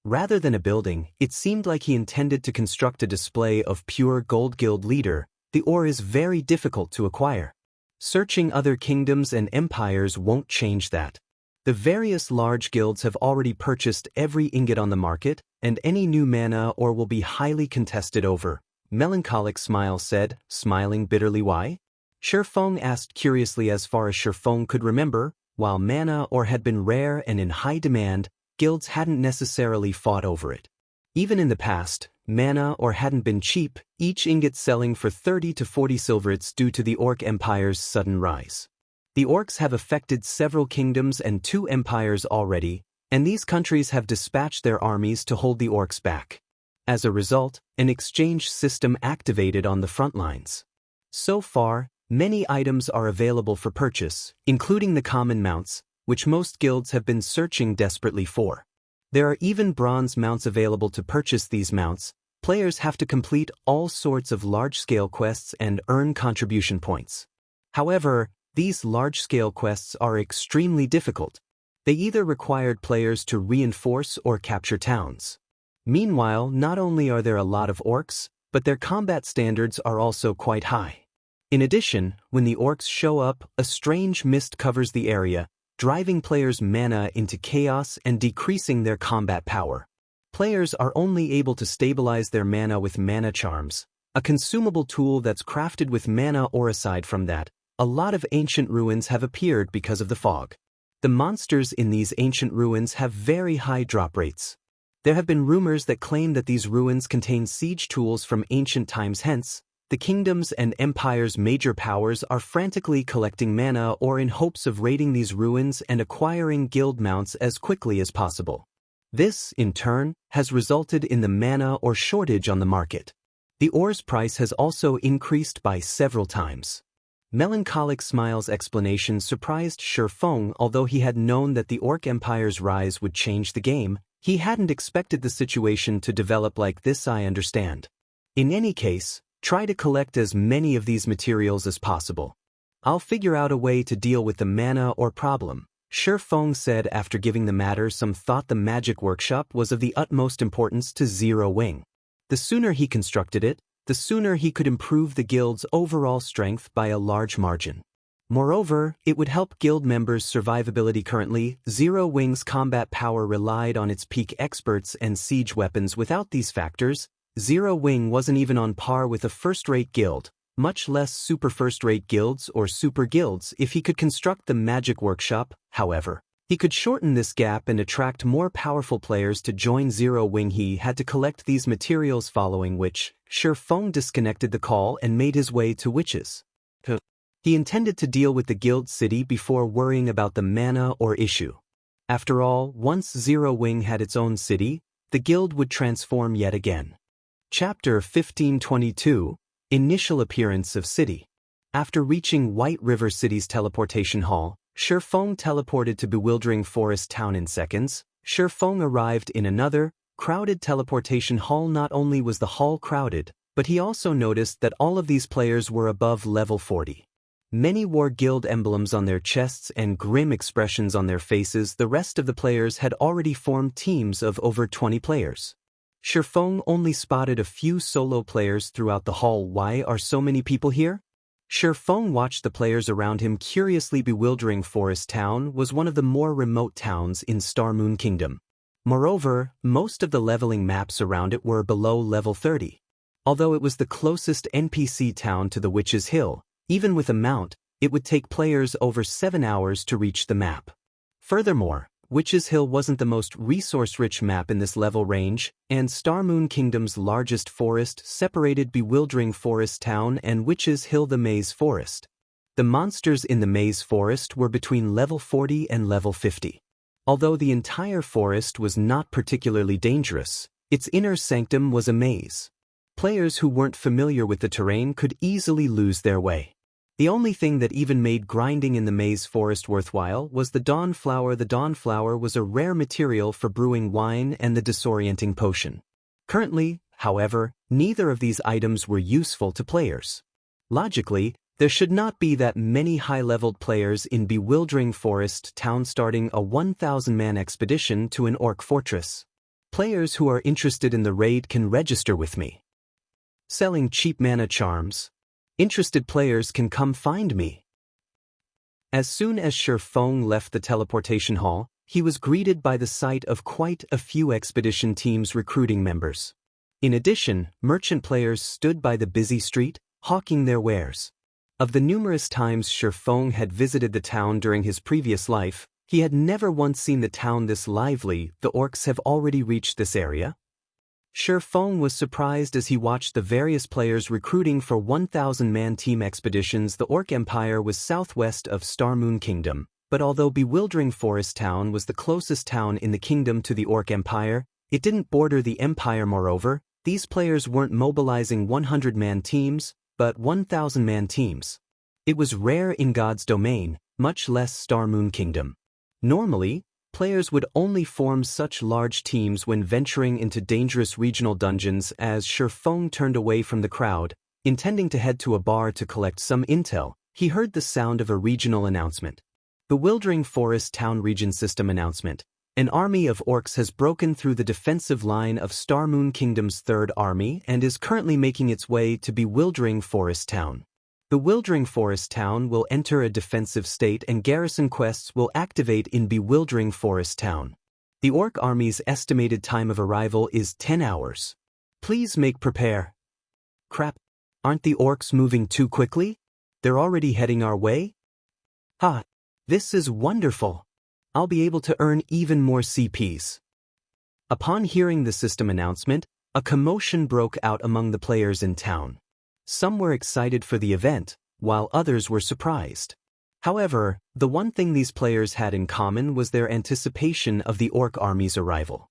Rather than a building, it seemed like he intended to construct a display of pure gold. Guild leader, the ore is very difficult to acquire. Searching other kingdoms and empires won't change that. The various large guilds have already purchased every ingot on the market, and any new mana ore will be highly contested over, Melancholic Smile said, smiling bitterly. Why? Feng asked curiously. As far as Feng could remember, while mana ore had been rare and in high demand, guilds hadn't necessarily fought over it. Even in the past, mana ore hadn't been cheap, each ingot selling for 30 to 40 silverits due to the Orc Empire's sudden rise. The Orcs have affected several kingdoms and 2 empires already, and these countries have dispatched their armies to hold the Orcs back. As a result, an exchange system activated on the front lines. So far, many items are available for purchase, including the common mounts, which most guilds have been searching desperately for. There are even bronze mounts available to purchase these mounts. Players have to complete all sorts of large-scale quests and earn contribution points. However, these large-scale quests are extremely difficult. They either required players to reinforce or capture towns. Meanwhile, not only are there a lot of orcs, but their combat standards are also quite high. In addition, when the orcs show up, a strange mist covers the area, driving players' mana into chaos and decreasing their combat power. Players are only able to stabilize their mana with mana charms, a consumable tool that's crafted with mana, or aside from that, a lot of ancient ruins have appeared because of the fog. The monsters in these ancient ruins have very high drop rates. There have been rumors that claim that these ruins contain siege tools from ancient times. Hence, the kingdoms and empires' major powers are frantically collecting mana or in hopes of raiding these ruins and acquiring guild mounts as quickly as possible. This, in turn, has resulted in the mana ore shortage on the market. The ore's price has also increased by several times. Melancholic Smile's explanation surprised Feng. Although he had known that the Orc Empire's rise would change the game, he hadn't expected the situation to develop like this. I understand. In any case, try to collect as many of these materials as possible. I'll figure out a way to deal with the mana ore problem, Feng said after giving the matter some thought. The magic workshop was of the utmost importance to Zero Wing. The sooner he constructed it, the sooner he could improve the guild's overall strength by a large margin. Moreover, it would help guild members' survivability. Currently, Zero Wing's combat power relied on its peak experts and siege weapons. Without these factors, Zero Wing wasn't even on par with a first-rate guild, much less super first-rate guilds or super guilds. If he could construct the magic workshop, however, he could shorten this gap and attract more powerful players to join Zero Wing. He had to collect these materials, following which, Feng disconnected the call and made his way to Witches. He intended to deal with the guild city before worrying about the mana ore issue. After all, once Zero Wing had its own city, the guild would transform yet again. Chapter 1522, Initial Appearance of City. After reaching White River City's teleportation hall, Feng teleported to Bewildering Forest Town in seconds. Feng arrived in another, crowded teleportation hall. Not only was the hall crowded, but he also noticed that all of these players were above level 40. Many wore guild emblems on their chests and grim expressions on their faces. The rest of the players had already formed teams of over 20 players. Feng only spotted a few solo players throughout the hall. Why are so many people here? Feng watched the players around him curiously. Bewildering Forest Town was one of the more remote towns in Star Moon Kingdom. Moreover, most of the leveling maps around it were below level 30. Although it was the closest NPC town to the Witch's Hill, even with a mount, it would take players over 7 hours to reach the map. Furthermore, Witch's Hill wasn't the most resource-rich map in this level range, and Star Moon Kingdom's largest forest separated Bewildering Forest Town and Witch's Hill. The Maze Forest. The monsters in the Maze Forest were between level 40 and level 50. Although the entire forest was not particularly dangerous, its inner sanctum was a maze. Players who weren't familiar with the terrain could easily lose their way. The only thing that even made grinding in the maze forest worthwhile was the Dawn Flower. The Dawn Flower was a rare material for brewing wine and the disorienting potion. Currently, however, neither of these items were useful to players. Logically, there should not be that many high-leveled players in Bewildering Forest Town. Starting a 1,000-man expedition to an orc fortress. Players who are interested in the raid can register with me. Selling cheap mana charms. Interested players can come find me. As soon as Feng left the teleportation hall, he was greeted by the sight of quite a few expedition teams recruiting members. In addition, merchant players stood by the busy street, hawking their wares. Of the numerous times Feng had visited the town during his previous life, he had never once seen the town this lively. The orcs have already reached this area? Feng was surprised as he watched the various players recruiting for 1,000-man team expeditions. The Orc Empire was southwest of Star Moon Kingdom, but although Bewildering Forest Town was the closest town in the kingdom to the Orc Empire, it didn't border the Empire. Moreover, these players weren't mobilizing 100-man teams, but 1,000-man teams. It was rare in God's domain, much less Star Moon Kingdom. Normally, players would only form such large teams when venturing into dangerous regional dungeons as Feng turned away from the crowd, intending to head to a bar to collect some intel. He heard the sound of a regional announcement. Bewildering Forest Town Region System announcement. An army of orcs has broken through the defensive line of Starmoon Kingdom's Third Army and is currently making its way to Bewildering Forest Town. Bewildering Forest Town will enter a defensive state and garrison quests will activate in Bewildering Forest Town. The orc army's estimated time of arrival is 10 hours. Please make prepare. Crap, aren't the orcs moving too quickly? They're already heading our way? Ha, this is wonderful. I'll be able to earn even more CPs. Upon hearing the system announcement, a commotion broke out among the players in town. Some were excited for the event, while others were surprised. However, the one thing these players had in common was their anticipation of the orc army's arrival.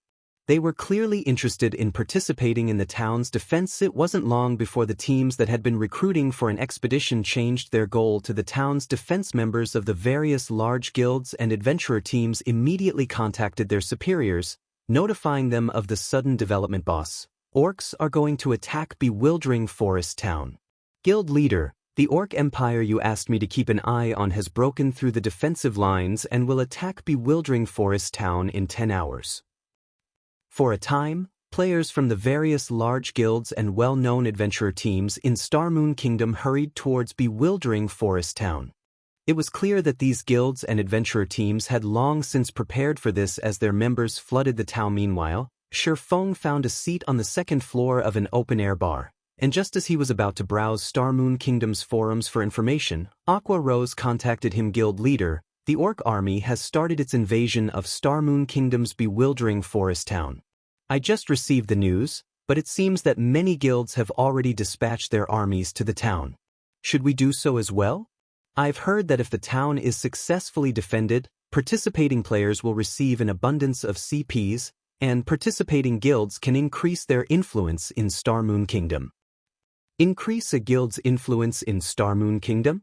They were clearly interested in participating in the town's defense. It wasn't long before the teams that had been recruiting for an expedition changed their goal to the town's defense. Members of the various large guilds and adventurer teams immediately contacted their superiors, notifying them of the sudden development. Boss, orcs are going to attack Bewildering Forest Town. Guild leader, the orc empire you asked me to keep an eye on has broken through the defensive lines and will attack Bewildering Forest Town in 10 hours. For a time, players from the various large guilds and well-known adventurer teams in Starmoon Kingdom hurried towards Bewildering Forest Town. It was clear that these guilds and adventurer teams had long since prepared for this as their members flooded the town. Meanwhile, Feng found a seat on the second floor of an open-air bar, and just as he was about to browse Starmoon Kingdom's forums for information, Aqua Rose contacted him. Guild leader, the orc army has started its invasion of Starmoon Kingdom's Bewildering Forest Town. I just received the news, but it seems that many guilds have already dispatched their armies to the town. Should we do so as well? I've heard that if the town is successfully defended, participating players will receive an abundance of CPs, and participating guilds can increase their influence in Starmoon Kingdom. Increase a guild's influence in Starmoon Kingdom?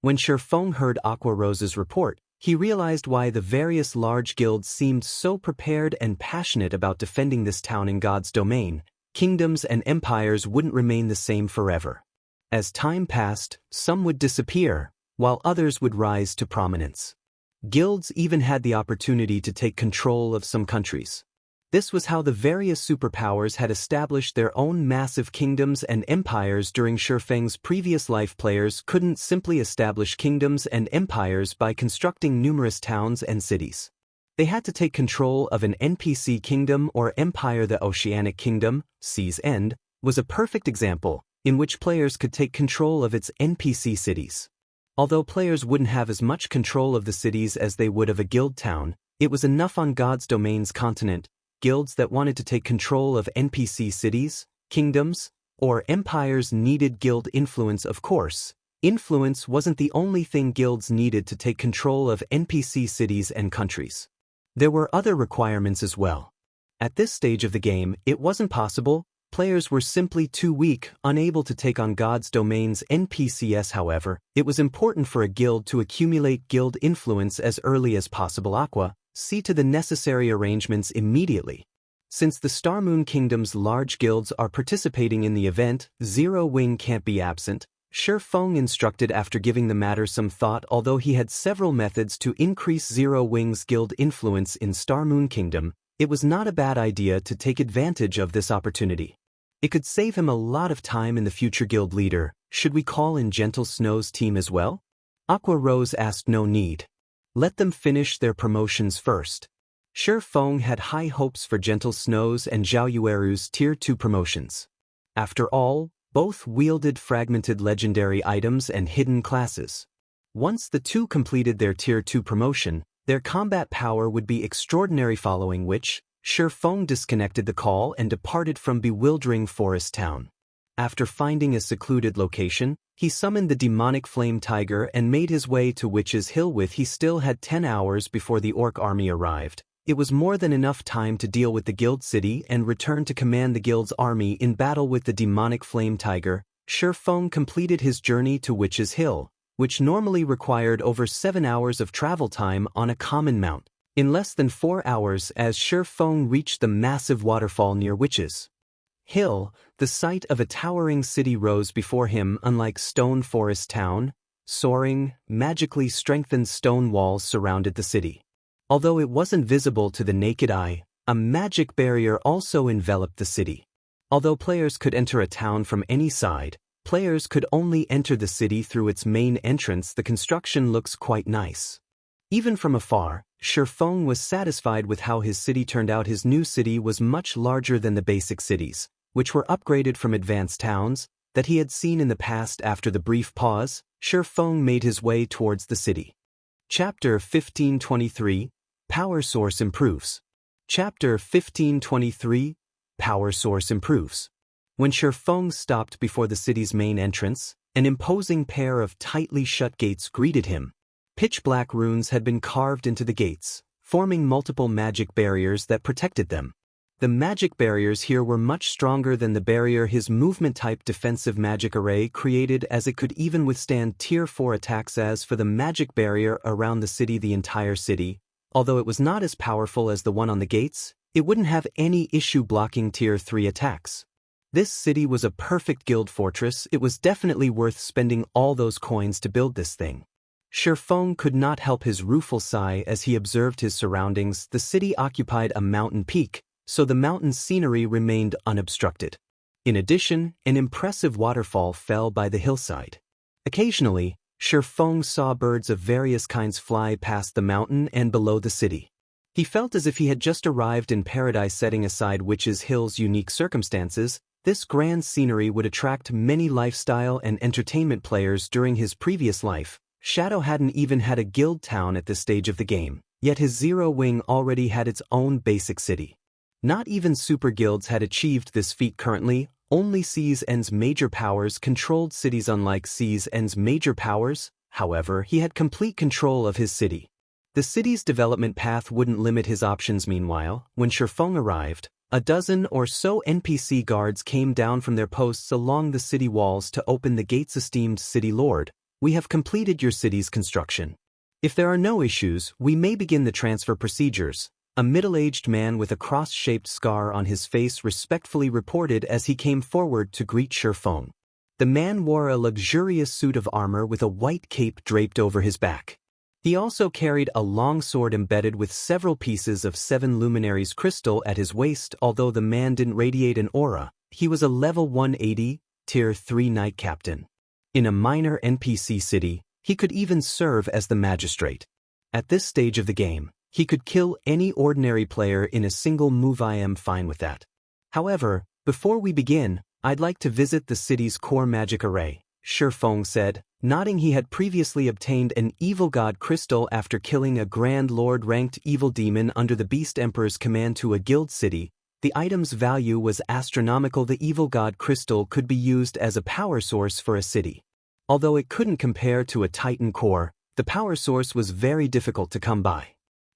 When Feng heard Aqua Rose's report, he realized why the various large guilds seemed so prepared and passionate about defending this town in God's domain. Kingdoms and empires wouldn't remain the same forever. As time passed, some would disappear, while others would rise to prominence. Guilds even had the opportunity to take control of some countries. This was how the various superpowers had established their own massive kingdoms and empires during Feng's previous life. Players couldn't simply establish kingdoms and empires by constructing numerous towns and cities. They had to take control of an NPC kingdom or empire. The Oceanic Kingdom, Sea's End, was a perfect example, in which players could take control of its NPC cities. Although players wouldn't have as much control of the cities as they would of a guild town, it was enough on God's domain's continent. Guilds that wanted to take control of NPC cities, kingdoms, or empires needed guild influence. Of course, influence wasn't the only thing guilds needed to take control of NPC cities and countries. There were other requirements as well. At this stage of the game, it wasn't possible. Players were simply too weak, unable to take on God's domain's NPCs. However, it was important for a guild to accumulate guild influence as early as possible. Aqua, see to the necessary arrangements immediately. Since the Starmoon Kingdom's large guilds are participating in the event, Zero Wing can't be absent. Feng instructed after giving the matter some thought. Although he had several methods to increase Zero Wing's guild influence in Starmoon Kingdom, it was not a bad idea to take advantage of this opportunity. It could save him a lot of time in the future. Guild leader, should we call in Gentle Snow's team as well? Aqua Rose asked. No need. Let them finish their promotions first. Feng had high hopes for Gentle Snow's and Zhao Yueru's Tier 2 promotions. After all, both wielded fragmented legendary items and hidden classes. Once the two completed their Tier 2 promotion, their combat power would be extraordinary, following which, Feng disconnected the call and departed from Bewildering Forest Town. After finding a secluded location, he summoned the demonic flame tiger and made his way to Witch's Hill. He still had 10 hours before the orc army arrived. It was more than enough time to deal with the guild city and return to command the guild's army in battle with the demonic flame tiger. Feng completed his journey to Witch's Hill, which normally required over 7 hours of travel time on a common mount, in less than 4 hours as Feng reached the massive waterfall near Witches' Hill. The sight of a towering city rose before him. Unlike Stone Forest Town, soaring, magically strengthened stone walls surrounded the city. Although it wasn't visible to the naked eye, a magic barrier also enveloped the city. Although players could enter a town from any side, players could only enter the city through its main entrance. The construction looks quite nice. Even from afar, Feng was satisfied with how his city turned out. His new city was much larger than the basic cities, which were upgraded from advanced towns, that he had seen in the past. After the brief pause, Feng made his way towards the city. Chapter 1523, Power Source Improves. Chapter 1523, Power Source Improves. When Feng stopped before the city's main entrance, an imposing pair of tightly shut gates greeted him. Pitch-black runes had been carved into the gates, forming multiple magic barriers that protected them. The magic barriers here were much stronger than the barrier his movement-type defensive magic array created, as it could even withstand Tier 4 attacks. As for the magic barrier around the city, the entire city, although it was not as powerful as the one on the gates, it wouldn't have any issue blocking Tier 3 attacks. This city was a perfect guild fortress. It was definitely worth spending all those coins to build this thing. Feng could not help his rueful sigh as he observed his surroundings. The city occupied a mountain peak, so the mountain scenery remained unobstructed. In addition, an impressive waterfall fell by the hillside. Occasionally, Feng saw birds of various kinds fly past the mountain and below the city. He felt as if he had just arrived in paradise. Setting aside Witches' Hill's unique circumstances, this grand scenery would attract many lifestyle and entertainment players. During his previous life, Shadow hadn't even had a guild town at this stage of the game, yet his Zero Wing already had its own basic city. Not even super guilds had achieved this feat currently. Only Sea's End's major powers controlled cities. Unlike Sea's End's major powers, however, he had complete control of his city. The city's development path wouldn't limit his options. Meanwhile, when Feng arrived, a dozen or so NPC guards came down from their posts along the city walls to open the gates. Esteemed City Lord, we have completed your city's construction. If there are no issues, we may begin the transfer procedures. A middle-aged man with a cross-shaped scar on his face respectfully reported as he came forward to greet Feng. The man wore a luxurious suit of armor with a white cape draped over his back. He also carried a long sword embedded with several pieces of 7 luminaries crystal at his waist. Although the man didn't radiate an aura, he was a level 180, Tier 3 Knight Captain. In a minor NPC city, he could even serve as the magistrate. At this stage of the game, he could kill any ordinary player in a single move. I am fine with that. However, before we begin, I'd like to visit the city's core magic array, Feng said, nodding. He had previously obtained an Evil God crystal after killing a Grand Lord-ranked evil demon under the Beast Emperor's command to a guild city. The item's value was astronomical. The Evil God crystal could be used as a power source for a city. Although it couldn't compare to a Titan core, the power source was very difficult to come by.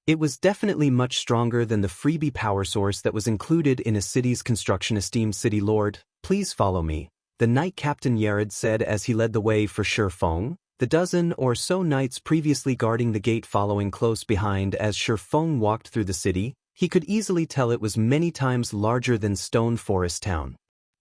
It was definitely much stronger than the freebie power source that was included in a city's construction. Esteemed City Lord, please follow me, the Knight Captain Yared said as he led the way for Feng. The dozen or so knights previously guarding the gate following close behind. As Feng walked through the city, he could easily tell it was many times larger than Stone Forest Town.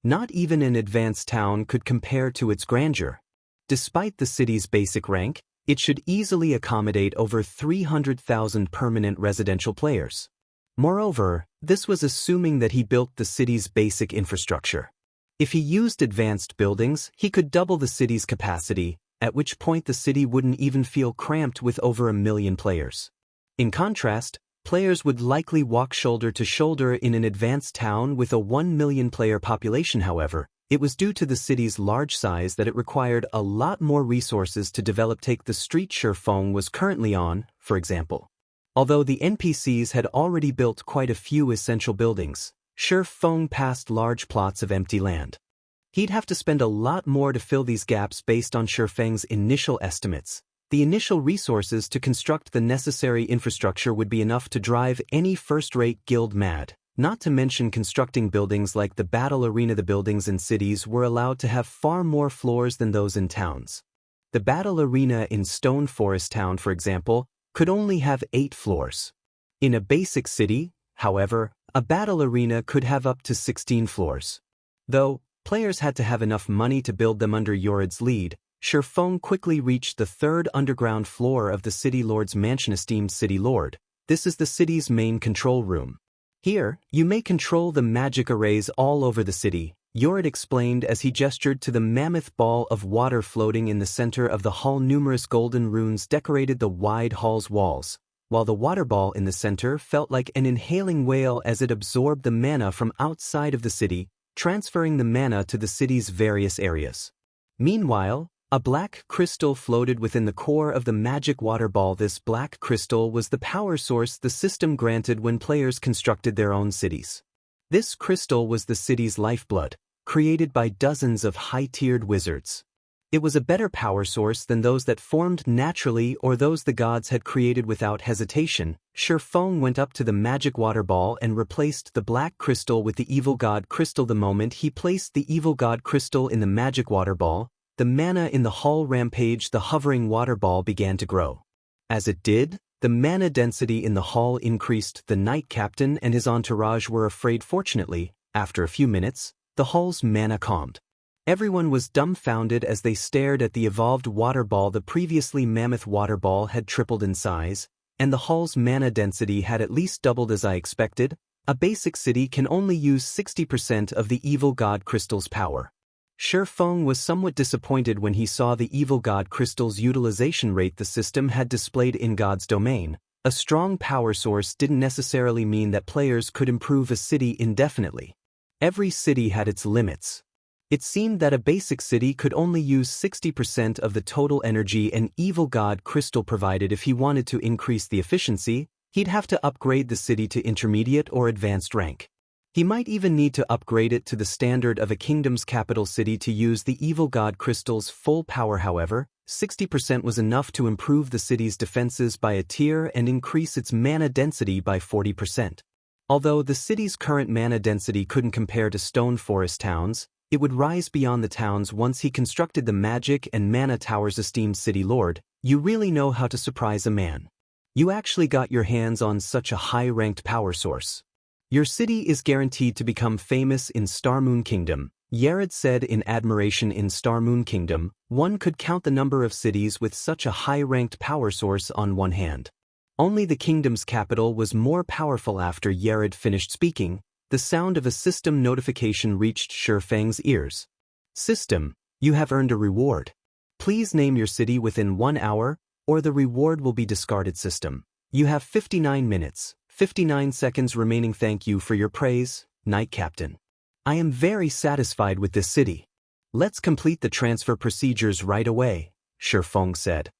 Not even an advanced town could compare to its grandeur. Despite the city's basic rank, it should easily accommodate over 300,000 permanent residential players. Moreover, this was assuming that he built the city's basic infrastructure. If he used advanced buildings, he could double the city's capacity, at which point the city wouldn't even feel cramped with over 1 million players. In contrast, players would likely walk shoulder to shoulder in an advanced town with a 1 million player population. However, it was due to the city's large size that it required a lot more resources to develop. Take the street Feng was currently on, for example. Although the NPCs had already built quite a few essential buildings, Feng passed large plots of empty land. He'd have to spend a lot more to fill these gaps. Based on Feng's initial estimates, the initial resources to construct the necessary infrastructure would be enough to drive any first-rate guild mad. Not to mention constructing buildings like the battle arena. The buildings in cities were allowed to have far more floors than those in towns. The battle arena in Stone Forest Town, for example, could only have 8 floors. In a basic city, however, a battle arena could have up to 16 floors. Though, players had to have enough money to build them under Yored's lead, Feng quickly reached the 3rd underground floor of the City Lord's mansion. Esteemed City Lord, this is the city's main control room. Here, you may control the magic arrays all over the city, Yored explained as he gestured to the mammoth ball of water floating in the center of the hall. Numerous golden runes decorated the wide hall's walls, while the water ball in the center felt like an inhaling whale as it absorbed the mana from outside of the city, transferring the mana to the city's various areas. Meanwhile, a black crystal floated within the core of the magic water ball. This black crystal was the power source the system granted when players constructed their own cities. This crystal was the city's lifeblood, created by dozens of high-tiered wizards. It was a better power source than those that formed naturally or those the gods had created without hesitation. Feng went up to the magic water ball and replaced the black crystal with the evil god crystal. The moment he placed the evil god crystal in the magic water ball, the mana in the hall rampaged. The hovering water ball began to grow. As it did, the mana density in the hall increased. The Knight Captain and his entourage were afraid. Fortunately, after a few minutes, the hall's mana calmed. Everyone was dumbfounded as they stared at the evolved water ball. The previously mammoth water ball had tripled in size, and the hall's mana density had at least doubled. As I expected, a basic city can only use 60% of the evil god crystal's power. Feng was somewhat disappointed when he saw the evil god crystal's utilization rate the system had displayed in God's domain. A strong power source didn't necessarily mean that players could improve a city indefinitely. Every city had its limits. It seemed that a basic city could only use 60% of the total energy an evil god crystal provided. If he wanted to increase the efficiency, he'd have to upgrade the city to intermediate or advanced rank. He might even need to upgrade it to the standard of a kingdom's capital city to use the evil god crystal's full power. However, 60% was enough to improve the city's defenses by a tier and increase its mana density by 40%. Although the city's current mana density couldn't compare to Stone Forest Town's, it would rise beyond the towns once he constructed the magic and mana towers. Esteemed City Lord, you really know how to surprise a man. You actually got your hands on such a high-ranked power source. Your city is guaranteed to become famous in Starmoon Kingdom, Yored said in admiration. In Starmoon Kingdom, one could count the number of cities with such a high-ranked power source on one hand. Only the kingdom's capital was more powerful. After Yored finished speaking, the sound of a system notification reached Feng's ears. System, you have earned a reward. Please name your city within 1 hour, or the reward will be discarded. System, you have 59 minutes. 59 seconds remaining. Thank you for your praise, Knight Captain. I am very satisfied with this city. Let's complete the transfer procedures right away, Feng said.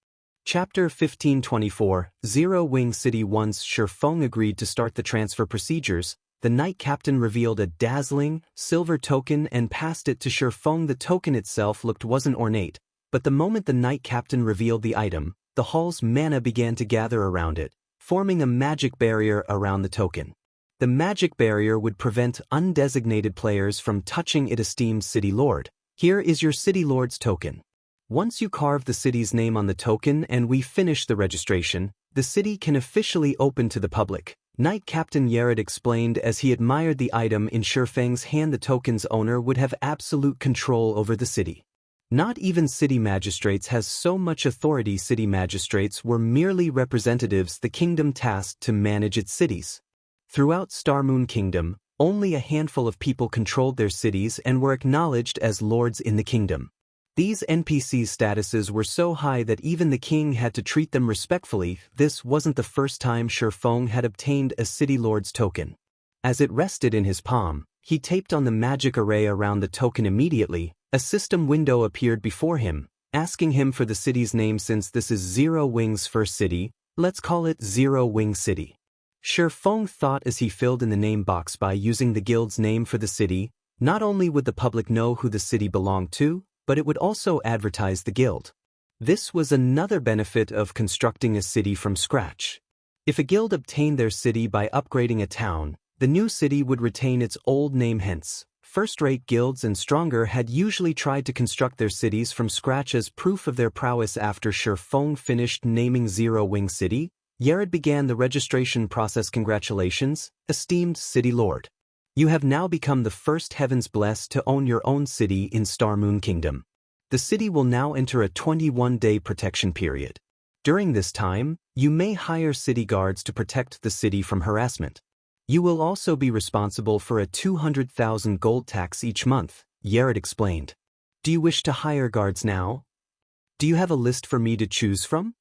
Chapter 1524, Zero Wing City. Once Feng agreed to start the transfer procedures, the Knight Captain revealed a dazzling, silver token and passed it to Feng. The token itself wasn't ornate, but the moment the Knight Captain revealed the item, the hall's mana began to gather around it, forming a magic barrier around the token. The magic barrier would prevent undesignated players from touching it. Esteemed City Lord, here is your City Lord's token. Once you carve the city's name on the token and we finish the registration, the city can officially open to the public, Knight Captain Yored explained as he admired the item in Feng's hand. The token's owner would have absolute control over the city. Not even city magistrates has so much authority. City magistrates were merely representatives the kingdom tasked to manage its cities. Throughout Starmoon Kingdom, only a handful of people controlled their cities and were acknowledged as lords in the kingdom. These NPCs' statuses were so high that even the king had to treat them respectfully. This wasn't the first time Feng had obtained a City Lord's token. As it rested in his palm, he taped on the magic array around the token. Immediately, a system window appeared before him, asking him for the city's name. Since this is Zero Wing's first city, let's call it Zero Wing City. Feng thought as he filled in the name box. By using the guild's name for the city, not only would the public know who the city belonged to, but it would also advertise the guild. This was another benefit of constructing a city from scratch. If a guild obtained their city by upgrading a town, the new city would retain its old name. Hence, First-rate guilds and stronger had usually tried to construct their cities from scratch as proof of their prowess. After Feng finished naming Zero Wing City, Yared began the registration process. Congratulations, esteemed City Lord. You have now become the first heavens blessed to own your own city in Star Moon Kingdom. The city will now enter a 21-day protection period. During this time, you may hire city guards to protect the city from harassment. You will also be responsible for a 200,000 gold tax each month, Yared explained. Do you wish to hire guards now? Do you have a list for me to choose from?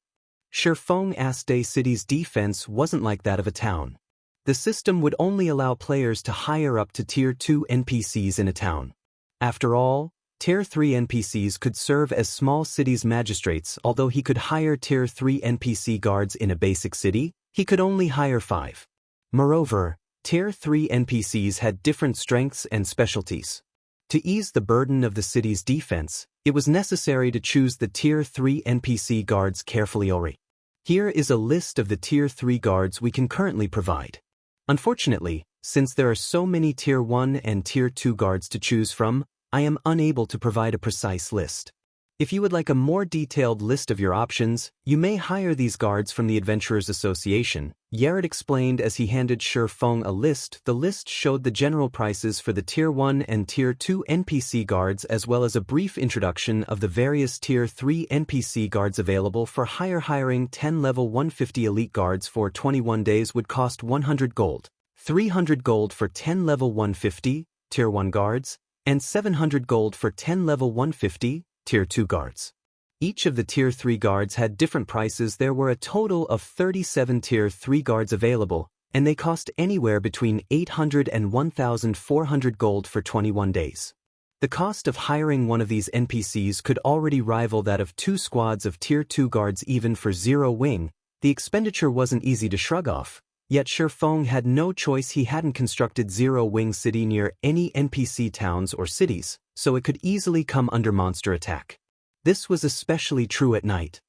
Feng asked. A city's defense wasn't like that of a town. The system would only allow players to hire up to Tier 2 NPCs in a town. After all, Tier 3 NPCs could serve as small cities' magistrates. Although he could hire Tier 3 NPC guards in a basic city, he could only hire 5. Moreover, Tier 3 NPCs had different strengths and specialties. To ease the burden of the city's defense, it was necessary to choose the Tier 3 NPC guards carefully. Here is a list of the Tier 3 guards we can currently provide. Unfortunately, since there are so many Tier 1 and Tier 2 guards to choose from, I am unable to provide a precise list. If you would like a more detailed list of your options, you may hire these guards from the Adventurers Association, Yared explained as he handed Feng a list. The list showed the general prices for the Tier 1 and Tier 2 NPC guards as well as a brief introduction of the various Tier 3 NPC guards available for hire. Hiring 10 level 150 elite guards for 21 days would cost 100 gold, 300 gold for 10 level 150 Tier 1 guards, and 700 gold for 10 level 150 Tier 2 guards. Each of the Tier 3 guards had different prices. There were a total of 37 Tier 3 guards available, and they cost anywhere between 800 and 1,400 gold for 21 days. The cost of hiring one of these NPCs could already rival that of 2 squads of Tier 2 guards. Even for Zero Wing, the expenditure wasn't easy to shrug off, yet Feng had no choice. He hadn't constructed Zero Wing City near any NPC towns or cities, so it could easily come under monster attack. This was especially true at night.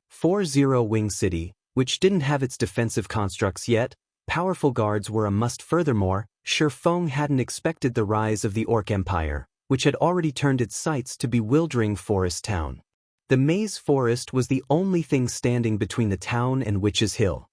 For Zero Wing City, which didn't have its defensive constructs yet, powerful guards were a must. Furthermore, Feng hadn't expected the rise of the Orc Empire, which had already turned its sights to bewildering Forest Town. The Maze Forest was the only thing standing between the town and Witch's Hill.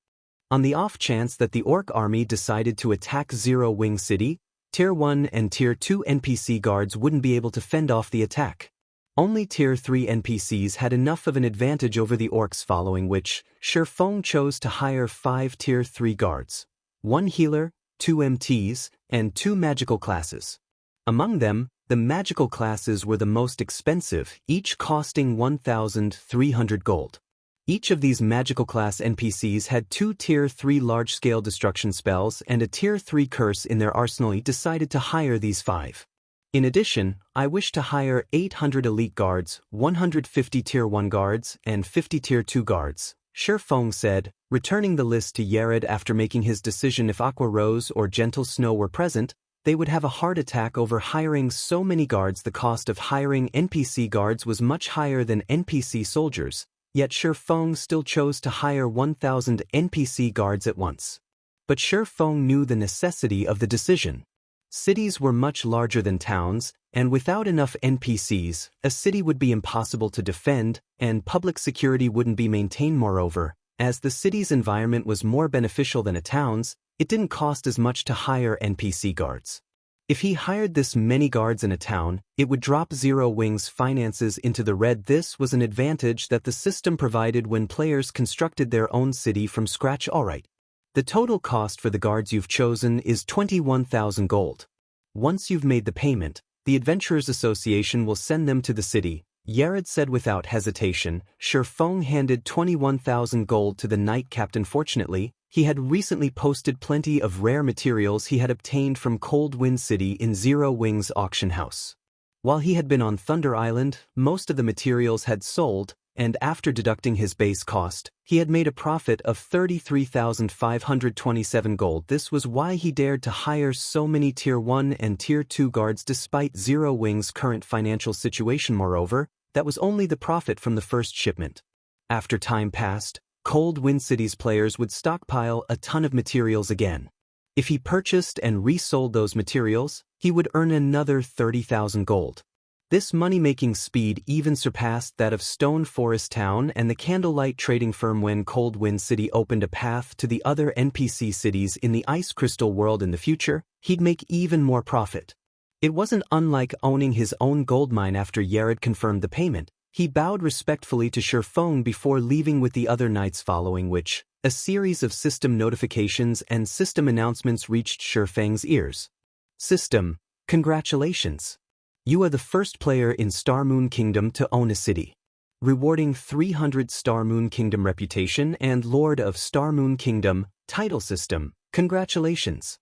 On the off chance that the Orc army decided to attack Zero Wing City, Tier 1 and Tier 2 NPC guards wouldn't be able to fend off the attack. Only Tier 3 NPCs had enough of an advantage over the Orcs, following which, Feng chose to hire 5 Tier 3 guards, 1 healer, 2 MTs, and 2 magical classes. Among them, the magical classes were the most expensive, each costing 1,300 gold. Each of these magical class NPCs had 2 Tier 3 large-scale destruction spells and a Tier 3 curse in their arsenal. He decided to hire these 5. In addition, I wish to hire 800 elite guards, 150 Tier 1 guards, and 50 Tier 2 guards, Feng said, returning the list to Yared after making his decision. If Aqua Rose or Gentle Snow were present, they would have a heart attack over hiring so many guards. The cost of hiring NPC guards was much higher than NPC soldiers, yet Feng still chose to hire 1,000 NPC guards at once. But Feng knew the necessity of the decision. Cities were much larger than towns, and without enough NPCs, a city would be impossible to defend, and public security wouldn't be maintained. Moreover, as the city's environment was more beneficial than a town's, it didn't cost as much to hire NPC guards. If he hired this many guards in a town, it would drop Zero Wing's finances into the red. This was an advantage that the system provided when players constructed their own city from scratch. Alright. The total cost for the guards you've chosen is 21,000 gold. Once you've made the payment, the Adventurers Association will send them to the city, Yared said without hesitation. Feng handed 21,000 gold to the Knight Captain. Fortunately, he had recently posted plenty of rare materials he had obtained from Cold Wind City in Zero Wing's auction house. While he had been on Thunder Island, most of the materials had sold, and after deducting his base cost, he had made a profit of 33,527 gold. This was why he dared to hire so many Tier 1 and Tier 2 guards despite Zero Wing's current financial situation. Moreover, that was only the profit from the first shipment. After time passed, Cold Wind City's players would stockpile a ton of materials again. If he purchased and resold those materials, he would earn another 30,000 gold. This money-making speed even surpassed that of Stone Forest Town and the Candlelight trading firm when Cold Wind City opened a path to the other NPC cities in the Ice Crystal world in the future. He'd make even more profit. It wasn't unlike owning his own gold mine after Yared confirmed the payment. He bowed respectfully to Feng before leaving with the other knights, following which, a series of system notifications and system announcements reached Feng's ears. System, congratulations. You are the first player in Star Moon Kingdom to own a city. Rewarding 300 Star Moon Kingdom reputation and Lord of Star Moon Kingdom title system. Congratulations.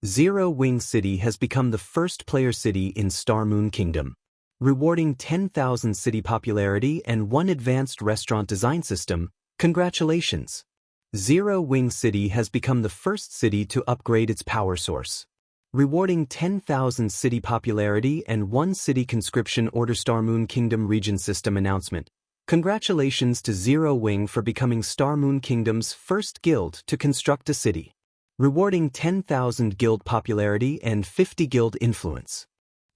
Zero Wing City has become the first player city in Star Moon Kingdom. Rewarding 10,000 city popularity and 1 advanced restaurant design system. Congratulations. Zero Wing City has become the first city to upgrade its power source. Rewarding 10,000 city popularity and 1 city conscription order. Star Moon Kingdom region system announcement. Congratulations to Zero Wing for becoming Star Moon Kingdom's first guild to construct a city. Rewarding 10,000 guild popularity and 50 guild influence.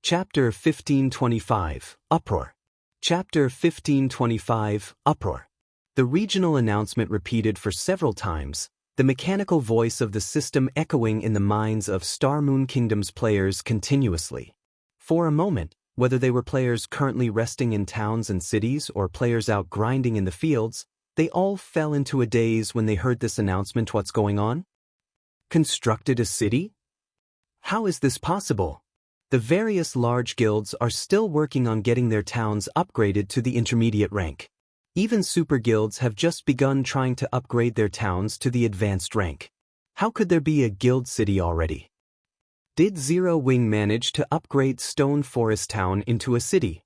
Chapter 1525, Uproar. Chapter 1525, Uproar. The regional announcement repeated for several times, the mechanical voice of the system echoing in the minds of Star Moon Kingdom's players continuously. For a moment, whether they were players currently resting in towns and cities or players out grinding in the fields, they all fell into a daze when they heard this announcement. What's going on? Constructed a city? How is this possible? The various large guilds are still working on getting their towns upgraded to the intermediate rank. Even super guilds have just begun trying to upgrade their towns to the advanced rank. How could there be a guild city already? Did Zero Wing manage to upgrade Stone Forest Town into a city?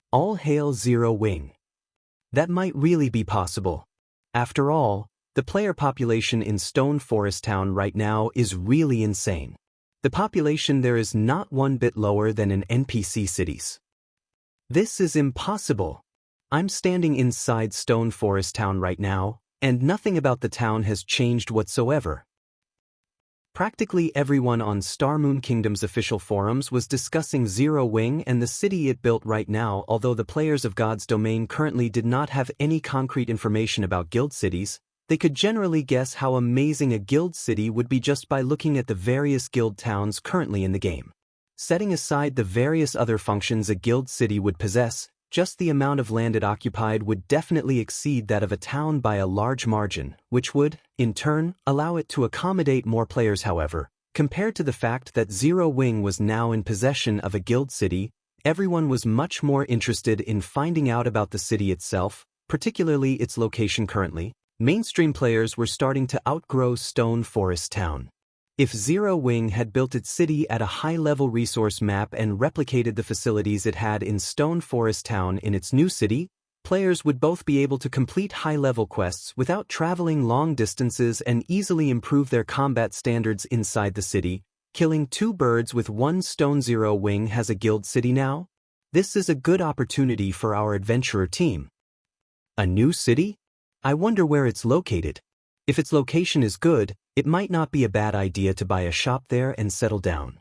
All hail Zero Wing. That might really be possible. After all, the player population in Stone Forest Town right now is really insane. The population there is not one bit lower than in NPC cities. This is impossible. I'm standing inside Stone Forest Town right now, and nothing about the town has changed whatsoever. Practically everyone on Star Moon Kingdom's official forums was discussing Zero Wing and the city it built right now. Although the players of God's Domain currently did not have any concrete information about guild cities, they could generally guess how amazing a guild city would be just by looking at the various guild towns currently in the game. Setting aside the various other functions a guild city would possess, just the amount of land it occupied would definitely exceed that of a town by a large margin, which would, in turn, allow it to accommodate more players. However, compared to the fact that Zero Wing was now in possession of a guild city, everyone was much more interested in finding out about the city itself, particularly its location currently. Mainstream players were starting to outgrow Stone Forest Town. If Zero Wing had built its city at a high-level resource map and replicated the facilities it had in Stone Forest Town in its new city, players would both be able to complete high-level quests without traveling long distances and easily improve their combat standards inside the city, killing 2 birds with 1 stone. Zero Wing has a guild city now? This is a good opportunity for our adventurer team. A new city? I wonder where it's located. If its location is good, it might not be a bad idea to buy a shop there and settle down.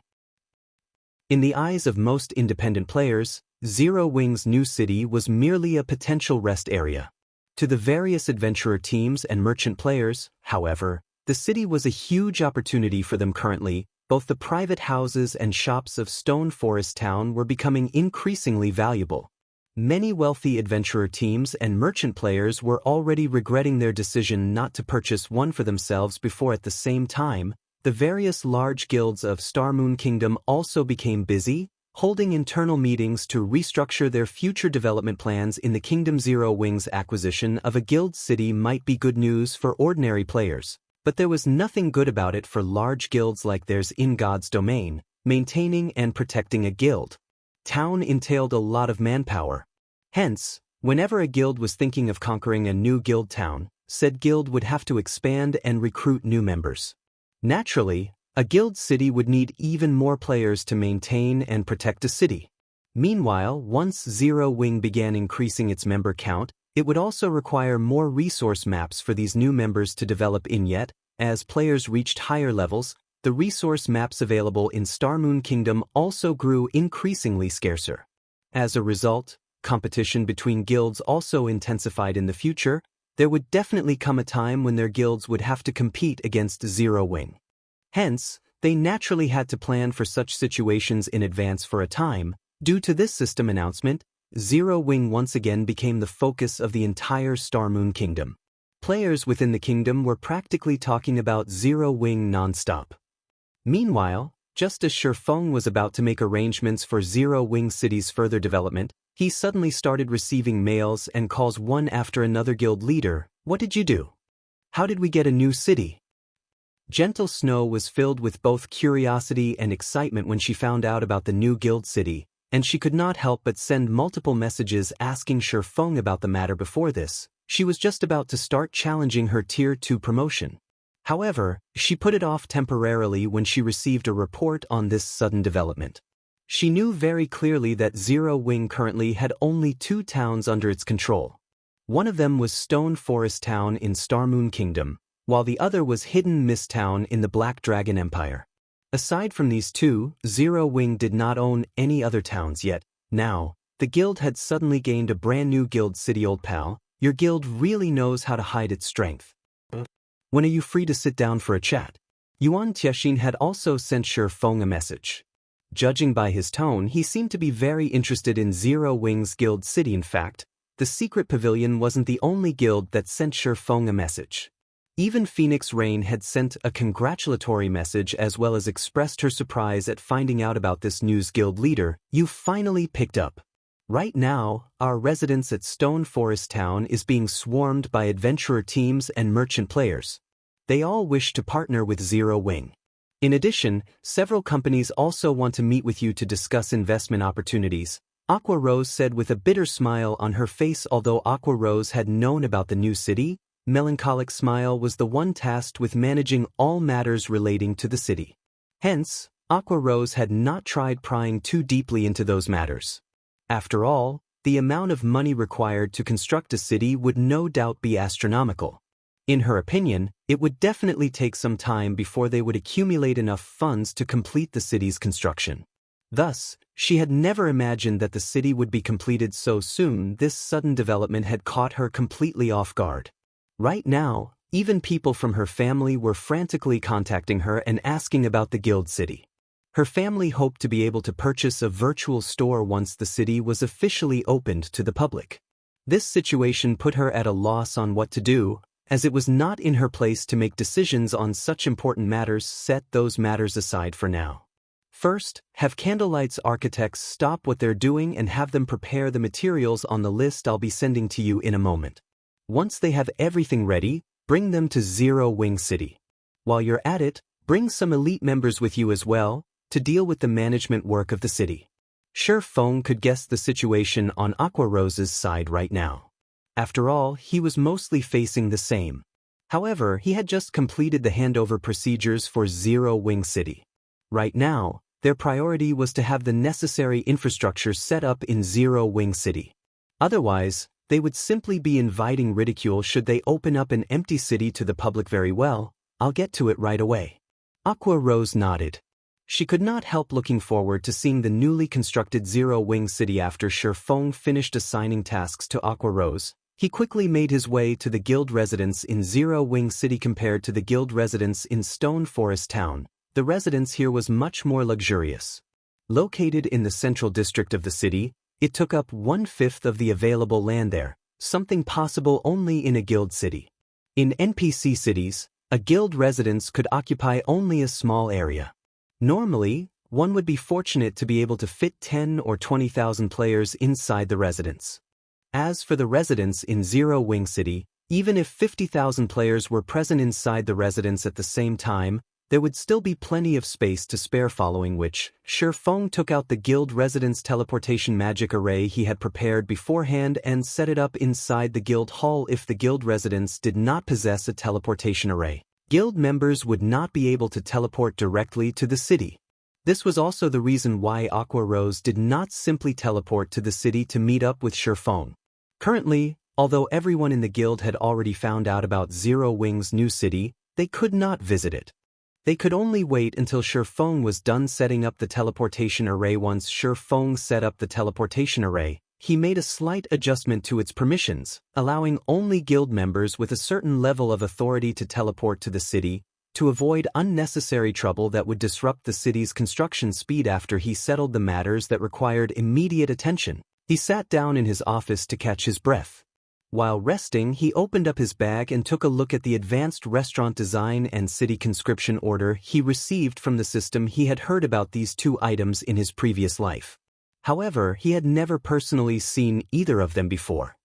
In the eyes of most independent players, Zero Wing's new city was merely a potential rest area. To the various adventurer teams and merchant players, however, the city was a huge opportunity for them currently. Both the private houses and shops of Stone Forest Town were becoming increasingly valuable. Many wealthy adventurer teams and merchant players were already regretting their decision not to purchase one for themselves before. At the same time, the various large guilds of Star Moon Kingdom also became busy, holding internal meetings to restructure their future development plans in the kingdom. Zero Wing's acquisition of a guild city might be good news for ordinary players, but there was nothing good about it for large guilds like theirs in God's Domain. Maintaining and protecting a guild town entailed a lot of manpower. Hence, whenever a guild was thinking of conquering a new guild town, said guild would have to expand and recruit new members. Naturally, a guild city would need even more players to maintain and protect a city. Meanwhile, once Zero Wing began increasing its member count, it would also require more resource maps for these new members to develop in. Yet, as players reached higher levels, the resource maps available in Starmoon Kingdom also grew increasingly scarcer. As a result, competition between guilds also intensified in the future. There would definitely come a time when their guilds would have to compete against Zero Wing. Hence, they naturally had to plan for such situations in advance for a time. Due to this system announcement, Zero Wing once again became the focus of the entire Starmoon Kingdom. Players within the kingdom were practically talking about Zero Wing non-stop. Meanwhile, just as Feng was about to make arrangements for Zero Wing City's further development, he suddenly started receiving mails and calls one after another. Guild leader, what did you do? How did we get a new city? Gentle Snow was filled with both curiosity and excitement when she found out about the new guild city, and she could not help but send multiple messages asking Feng about the matter. Before this, she was just about to start challenging her Tier 2 promotion. However, she put it off temporarily when she received a report on this sudden development. She knew very clearly that Zero Wing currently had only 2 towns under its control. One of them was Stone Forest Town in Starmoon Kingdom, while the other was Hidden Mist Town in the Black Dragon Empire. Aside from these 2, Zero Wing did not own any other towns yet. Now, the guild had suddenly gained a brand new guild city. Old pal, your guild really knows how to hide its strength. When are you free to sit down for a chat? Yuan Tiexin had also sent Feng a message. Judging by his tone, he seemed to be very interested in Zero Wing's guild city. In fact, the Secret Pavilion wasn't the only guild that sent Feng a message. Even Phoenix Rain had sent a congratulatory message as well as expressed her surprise at finding out about this news. Guild leader, you finally picked up. Right now, our residence at Stone Forest Town is being swarmed by adventurer teams and merchant players. They all wish to partner with Zero Wing. In addition, several companies also want to meet with you to discuss investment opportunities, Aqua Rose said with a bitter smile on her face. Although Aqua Rose had known about the new city, Melancholic Smile was the one tasked with managing all matters relating to the city. Hence, Aqua Rose had not tried prying too deeply into those matters. After all, the amount of money required to construct a city would no doubt be astronomical. In her opinion, it would definitely take some time before they would accumulate enough funds to complete the city's construction. Thus, she had never imagined that the city would be completed so soon. This sudden development had caught her completely off guard. Right now, even people from her family were frantically contacting her and asking about the guild city. Her family hoped to be able to purchase a virtual store once the city was officially opened to the public. This situation put her at a loss on what to do, as it was not in her place to make decisions on such important matters. Set those matters aside for now. First, have Candlelight's architects stop what they're doing and have them prepare the materials on the list I'll be sending to you in a moment. Once they have everything ready, bring them to Zero Wing City. While you're at it, bring some elite members with you as well, to deal with the management work of the city. Feng could guess the situation on Aqua Rose's side right now. After all, he was mostly facing the same. However, he had just completed the handover procedures for Zero Wing City. Right now, their priority was to have the necessary infrastructure set up in Zero Wing City. Otherwise, they would simply be inviting ridicule should they open up an empty city to the public. Very well, I'll get to it right away. Aqua Rose nodded. She could not help looking forward to seeing the newly constructed Zero Wing City. After Feng finished assigning tasks to Aqua Rose, he quickly made his way to the guild residence in Zero Wing City. Compared to the guild residence in Stone Forest Town, the residence here was much more luxurious. Located in the central district of the city, it took up 1/5 of the available land there, something possible only in a guild city. In NPC cities, a guild residence could occupy only a small area. Normally, one would be fortunate to be able to fit 10 or 20,000 players inside the residence. As for the residence in Zero Wing City, even if 50,000 players were present inside the residence at the same time, there would still be plenty of space to spare. Following which, Feng took out the guild residence teleportation magic array he had prepared beforehand and set it up inside the guild hall. If the guild residence did not possess a teleportation array, guild members would not be able to teleport directly to the city. This was also the reason why Aqua Rose did not simply teleport to the city to meet up with Feng. Currently, although everyone in the guild had already found out about Zero Wing's new city, they could not visit it. They could only wait until Feng was done setting up the teleportation array. Once Feng set up the teleportation array, he made a slight adjustment to its permissions, allowing only guild members with a certain level of authority to teleport to the city, to avoid unnecessary trouble that would disrupt the city's construction speed. After he settled the matters that required immediate attention, he sat down in his office to catch his breath. While resting, he opened up his bag and took a look at the advanced restaurant design and city conscription order he received from the system. He had heard about these two items in his previous life. However, he had never personally seen either of them before.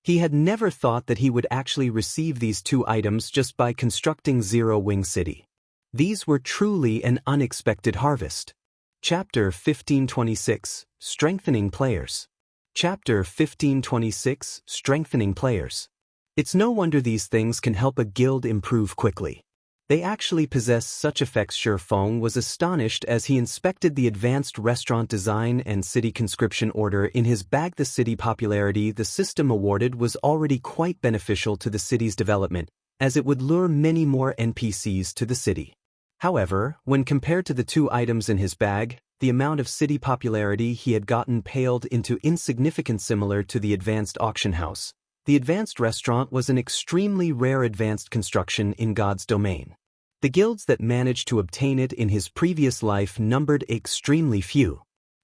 He had never thought that he would actually receive these two items just by constructing Zero Wing City. These were truly an unexpected harvest. Chapter 1526, Strengthening Players. Chapter 1526, Strengthening Players. It's no wonder these things can help a guild improve quickly. They actually possess such effects. Feng was astonished as he inspected the advanced restaurant design and city conscription order in his bag. The city popularity the system awarded was already quite beneficial to the city's development, as it would lure many more NPCs to the city. However, when compared to the two items in his bag, the amount of city popularity he had gotten paled into insignificance. Similar to the advanced auction house, the advanced restaurant was an extremely rare advanced construction in God's domain. The guilds that managed to obtain it in his previous life numbered extremely few.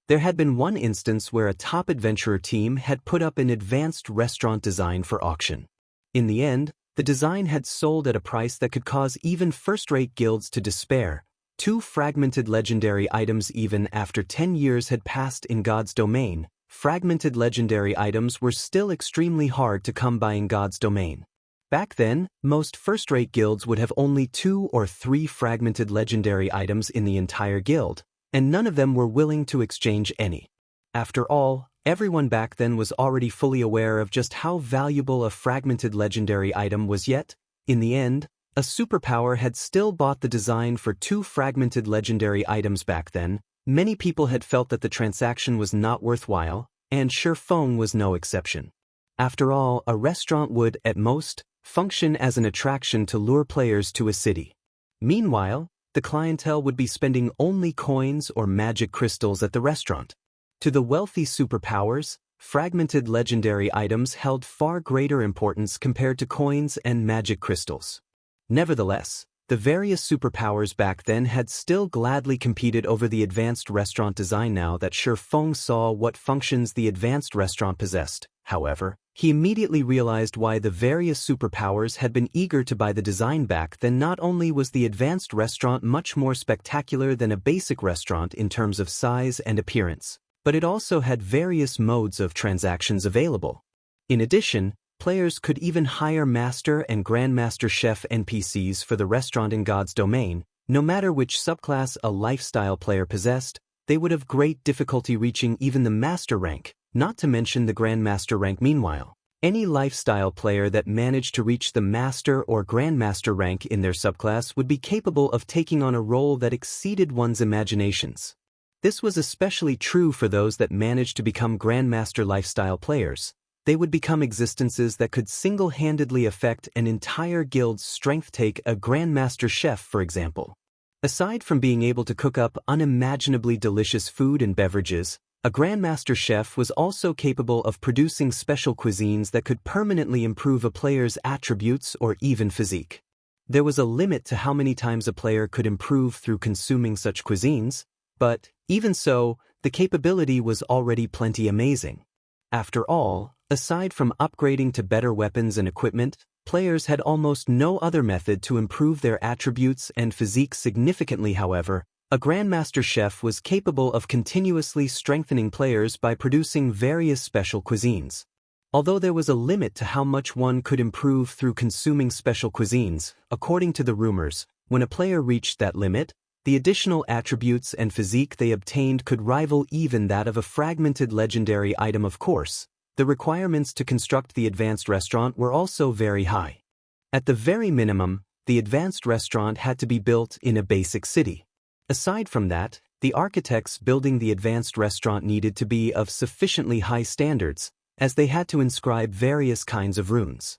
There had been one instance where a top adventurer team had put up an advanced restaurant design for auction. In the end, the design had sold at a price that could cause even first-rate guilds to despair. Two fragmented legendary items. Even after 10 years had passed in God's domain, fragmented legendary items were still extremely hard to come by in God's domain. Back then, most first-rate guilds would have only 2 or 3 fragmented legendary items in the entire guild, and none of them were willing to exchange any. After all, everyone back then was already fully aware of just how valuable a fragmented legendary item was. Yet, in the end, a superpower had still bought the design for 2 fragmented legendary items. Back then, many people had felt that the transaction was not worthwhile, and Feng was no exception. After all, a restaurant would, at most, function as an attraction to lure players to a city. Meanwhile, the clientele would be spending only coins or magic crystals at the restaurant. To the wealthy superpowers, fragmented legendary items held far greater importance compared to coins and magic crystals. Nevertheless, the various superpowers back then had still gladly competed over the advanced restaurant design. Now that Feng saw what functions the advanced restaurant possessed, however, he immediately realized why the various superpowers had been eager to buy the design. Back then, not only was the advanced restaurant much more spectacular than a basic restaurant in terms of size and appearance, but it also had various modes of transactions available. In addition, players could even hire Master and Grandmaster Chef NPCs for the restaurant in God's domain. No matter which subclass a lifestyle player possessed, they would have great difficulty reaching even the Master rank, not to mention the Grandmaster rank. Meanwhile, any lifestyle player that managed to reach the Master or Grandmaster rank in their subclass would be capable of taking on a role that exceeded one's imaginations. This was especially true for those that managed to become Grandmaster lifestyle players. They would become existences that could single-handedly affect an entire guild's strength. Take a Grandmaster Chef, for example. Aside from being able to cook up unimaginably delicious food and beverages, a Grandmaster Chef was also capable of producing special cuisines that could permanently improve a player's attributes or even physique. There was a limit to how many times a player could improve through consuming such cuisines, but, even so, the capability was already plenty amazing. After all, aside from upgrading to better weapons and equipment, players had almost no other method to improve their attributes and physique significantly. However, a Grandmaster Chef was capable of continuously strengthening players by producing various special cuisines. Although there was a limit to how much one could improve through consuming special cuisines, according to the rumors, when a player reached that limit, the additional attributes and physique they obtained could rival even that of a fragmented legendary item. Of course, the requirements to construct the advanced restaurant were also very high. At the very minimum, the advanced restaurant had to be built in a basic city. Aside from that, the architects building the advanced restaurant needed to be of sufficiently high standards, as they had to inscribe various kinds of runes.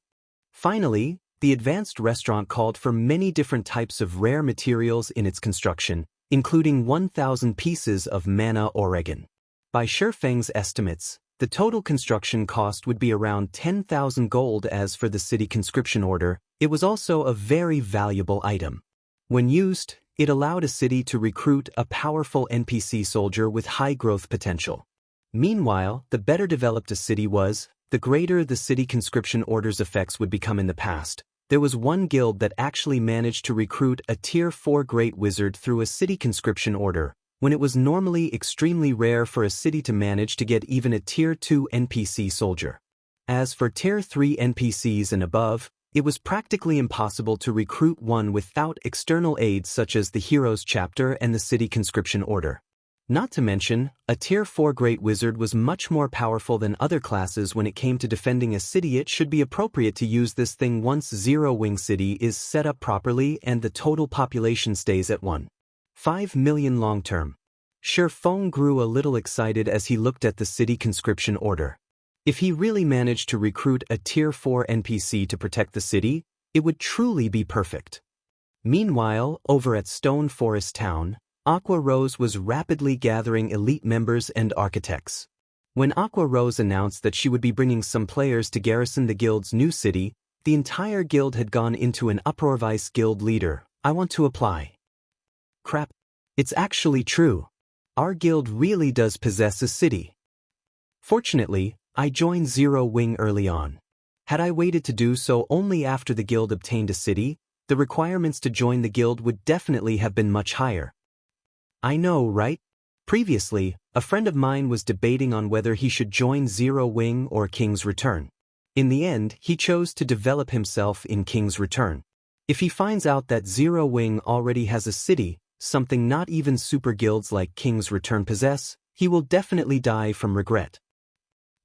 Finally, The advanced restaurant called for many different types of rare materials in its construction, including 1,000 pieces of mana oregon. By Feng's estimates, the total construction cost would be around 10,000 gold. As for the city conscription order, it was also a very valuable item. When used, it allowed a city to recruit a powerful NPC soldier with high growth potential. Meanwhile, the better developed a city was, the greater the city conscription order's effects would become in the past. There was one guild that actually managed to recruit a Tier 4 Great Wizard through a city conscription order, when it was normally extremely rare for a city to manage to get even a Tier 2 NPC soldier. As for Tier 3 NPCs and above, it was practically impossible to recruit one without external aids such as the Heroes Chapter and the City Conscription Order. Not to mention, a Tier 4 Great Wizard was much more powerful than other classes when it came to defending a city. It should be appropriate to use this thing once Zero Wing City is set up properly and the total population stays at 1.5 million long term. Feng grew a little excited as he looked at the City Conscription Order. If he really managed to recruit a Tier 4 NPC to protect the city, it would truly be perfect. Meanwhile, over at Stone Forest Town, Aqua Rose was rapidly gathering elite members and architects. When Aqua Rose announced that she would be bringing some players to garrison the guild's new city, the entire guild had gone into an uproar. Vice guild leader, I want to apply. Crap. It's actually true. Our guild really does possess a city. Fortunately, I joined Zero Wing early on. Had I waited to do so only after the guild obtained a city, the requirements to join the guild would definitely have been much higher. I know, right? Previously, a friend of mine was debating on whether he should join Zero Wing or King's Return. In the end, he chose to develop himself in King's Return. If he finds out that Zero Wing already has a city, something not even super guilds like King's Return possess, he will definitely die from regret.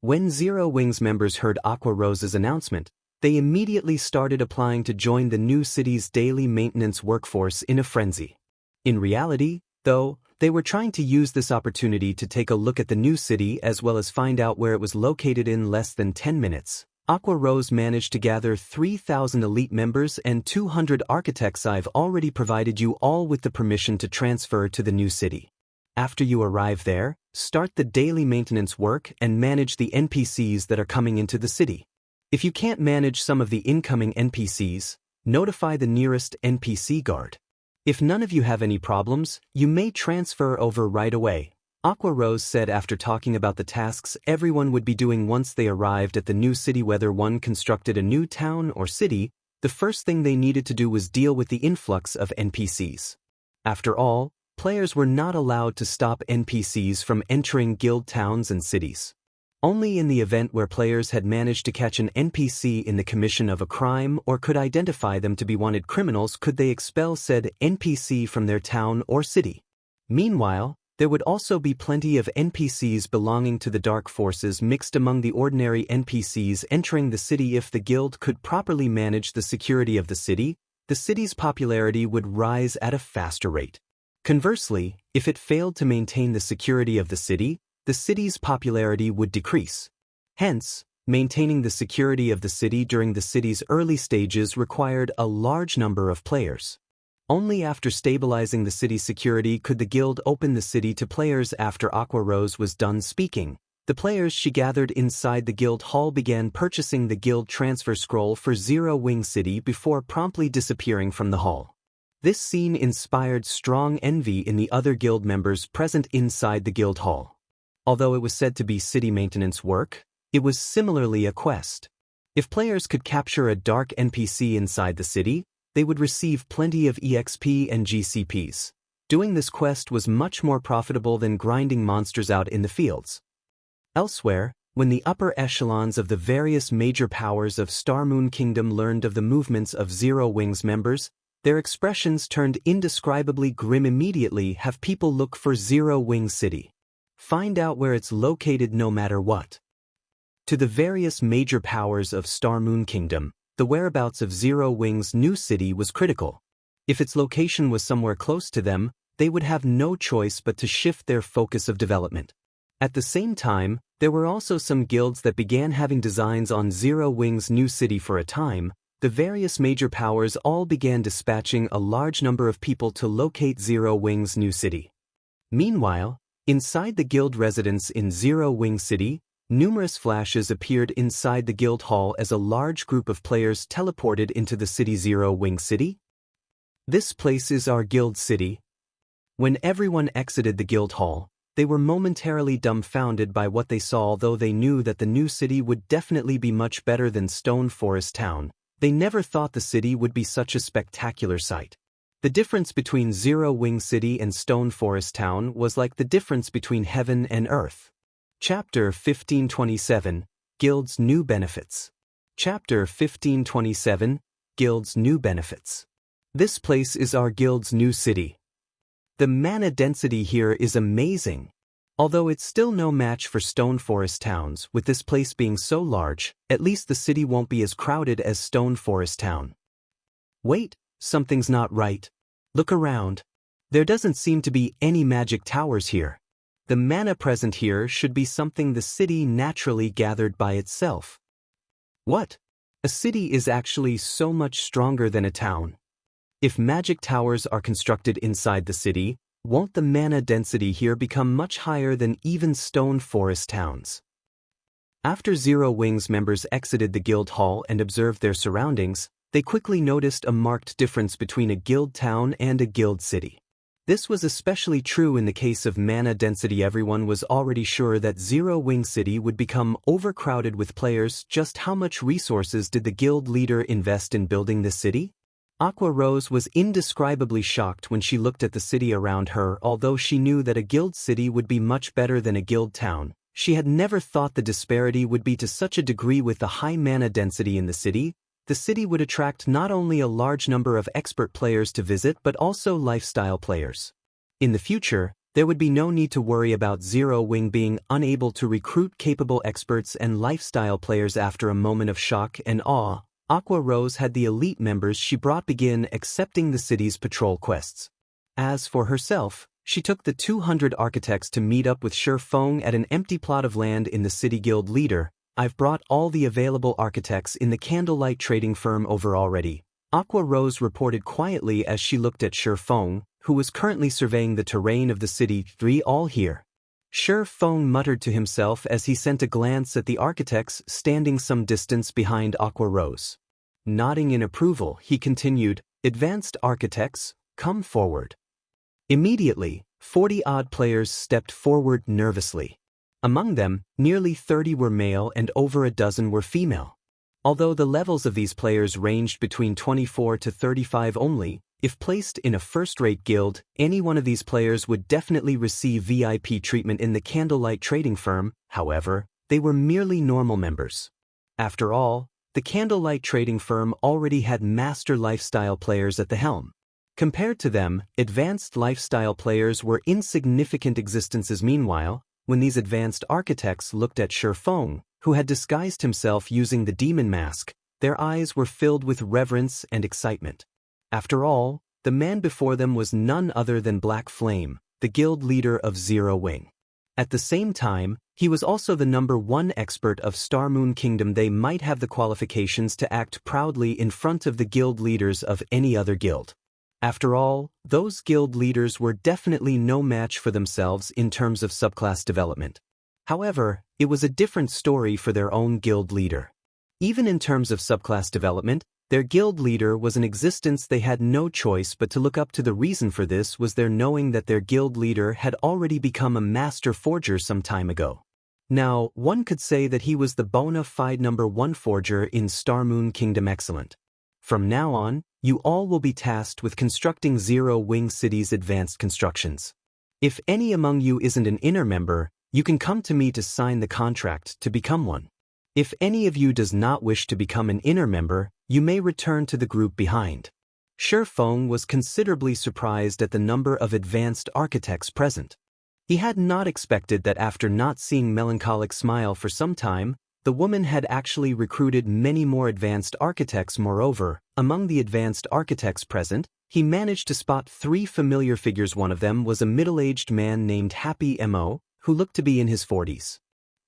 When Zero Wing's members heard Aqua Rose's announcement, they immediately started applying to join the new city's daily maintenance workforce in a frenzy. In reality, though, they were trying to use this opportunity to take a look at the new city as well as find out where it was located. In less than 10 minutes, Aqua Rose managed to gather 3,000 elite members and 200 architects. I've already provided you all with the permission to transfer to the new city. After you arrive there, start the daily maintenance work and manage the NPCs that are coming into the city. If you can't manage some of the incoming NPCs, notify the nearest NPC guard. If none of you have any problems, you may transfer over right away, Aqua Rose said after talking about the tasks everyone would be doing once they arrived at the new city. Whether one constructed a new town or city, the first thing they needed to do was deal with the influx of NPCs. After all, players were not allowed to stop NPCs from entering guild towns and cities. Only in the event where players had managed to catch an NPC in the commission of a crime or could identify them to be wanted criminals could they expel said NPC from their town or city. Meanwhile, there would also be plenty of NPCs belonging to the dark forces mixed among the ordinary NPCs entering the city. If the guild could properly manage the security of the city's popularity would rise at a faster rate. Conversely, if it failed to maintain the security of the city's popularity would decrease. Hence, maintaining the security of the city during the city's early stages required a large number of players. Only after stabilizing the city's security could the guild open the city to players. After Aqua Rose was done speaking, the players she gathered inside the guild hall began purchasing the guild transfer scroll for Zero Wing City before promptly disappearing from the hall. This scene inspired strong envy in the other guild members present inside the guild hall. Although it was said to be city maintenance work, it was similarly a quest. If players could capture a dark NPC inside the city, they would receive plenty of EXP and GCPs. Doing this quest was much more profitable than grinding monsters out in the fields. Elsewhere, when the upper echelons of the various major powers of Star Moon Kingdom learned of the movements of Zero Wing's members, their expressions turned indescribably grim. Immediately have people look for Zero Wing City. Find out where it's located no matter what. To the various major powers of Star Moon Kingdom, the whereabouts of Zero Wing's new city was critical. If its location was somewhere close to them, they would have no choice but to shift their focus of development. At the same time, there were also some guilds that began having designs on Zero Wing's new city for a time, the various major powers all began dispatching a large number of people to locate Zero Wing's new city. Meanwhile, inside the guild residence in Zero Wing City, numerous flashes appeared inside the guild hall as a large group of players teleported into the city Zero Wing City. This place is our guild city. When everyone exited the guild hall, they were momentarily dumbfounded by what they saw. Although they knew that the new city would definitely be much better than Stone Forest Town, they never thought the city would be such a spectacular sight. The difference between Zero Wing City and Stone Forest Town was like the difference between heaven and earth. Chapter 1527, Guild's New Benefits. Chapter 1527, Guild's New Benefits. This place is our guild's new city. The mana density here is amazing. Although it's still no match for Stone Forest Towns, with this place being so large, at least the city won't be as crowded as Stone Forest Town. Wait, something's not right. Look around. There doesn't seem to be any magic towers here. The mana present here should be something the city naturally gathered by itself. What? A city is actually so much stronger than a town. If magic towers are constructed inside the city, won't the mana density here become much higher than even Stone Forest Towns? After Zero Wing's members exited the guild hall and observed their surroundings, they quickly noticed a marked difference between a guild town and a guild city. This was especially true in the case of mana density. Everyone was already sure that Zero Wing City would become overcrowded with players. Just how much resources did the guild leader invest in building this city? Aqua Rose was indescribably shocked when she looked at the city around her. Although she knew that a guild city would be much better than a guild town, she had never thought the disparity would be to such a degree. With the high mana density in the city would attract not only a large number of expert players to visit but also lifestyle players. In the future, there would be no need to worry about Zero Wing being unable to recruit capable experts and lifestyle players. After a moment of shock and awe, Aqua Rose had the elite members she brought begin accepting the city's patrol quests. As for herself, she took the 200 architects to meet up with Feng at an empty plot of land in the city. Guild leader, I've brought all the available architects in the Candlelight trading firm over already, Aqua Rose reported quietly as she looked at Feng, who was currently surveying the terrain of the city. 3 all here. Feng muttered to himself as he sent a glance at the architects standing some distance behind Aqua Rose. Nodding in approval, he continued, "Advanced architects, come forward." Immediately, 40-odd players stepped forward nervously. Among them, nearly 30 were male and over a dozen were female. Although the levels of these players ranged between 24 to 35 only, if placed in a first-rate guild, any one of these players would definitely receive VIP treatment in the Candlelight trading firm. However, they were merely normal members. After all, the Candlelight trading firm already had master lifestyle players at the helm. Compared to them, advanced lifestyle players were insignificant existences. Meanwhile, when these advanced architects looked at Feng, who had disguised himself using the demon mask, their eyes were filled with reverence and excitement. After all, the man before them was none other than Black Flame, the guild leader of Zero Wing. At the same time, he was also the #1 expert of Starmoon Kingdom. They might have the qualifications to act proudly in front of the guild leaders of any other guild. After all, those guild leaders were definitely no match for themselves in terms of subclass development. However, it was a different story for their own guild leader. Even in terms of subclass development, their guild leader was an existence they had no choice but to look up to. The reason for this was their knowing that their guild leader had already become a master forger some time ago. Now, one could say that he was the bona fide #1 forger in Starmoon Kingdom. Excellent. From now on, you all will be tasked with constructing Zero Wing City's advanced constructions. If any among you isn't an inner member, you can come to me to sign the contract to become one. If any of you does not wish to become an inner member, you may return to the group behind. Feng was considerably surprised at the number of advanced architects present. He had not expected that after not seeing Melancholic smile for some time, the woman had actually recruited many more advanced architects. Moreover, among the advanced architects present, he managed to spot 3 familiar figures. One of them was a middle-aged man named Happy Mo, who looked to be in his 40s.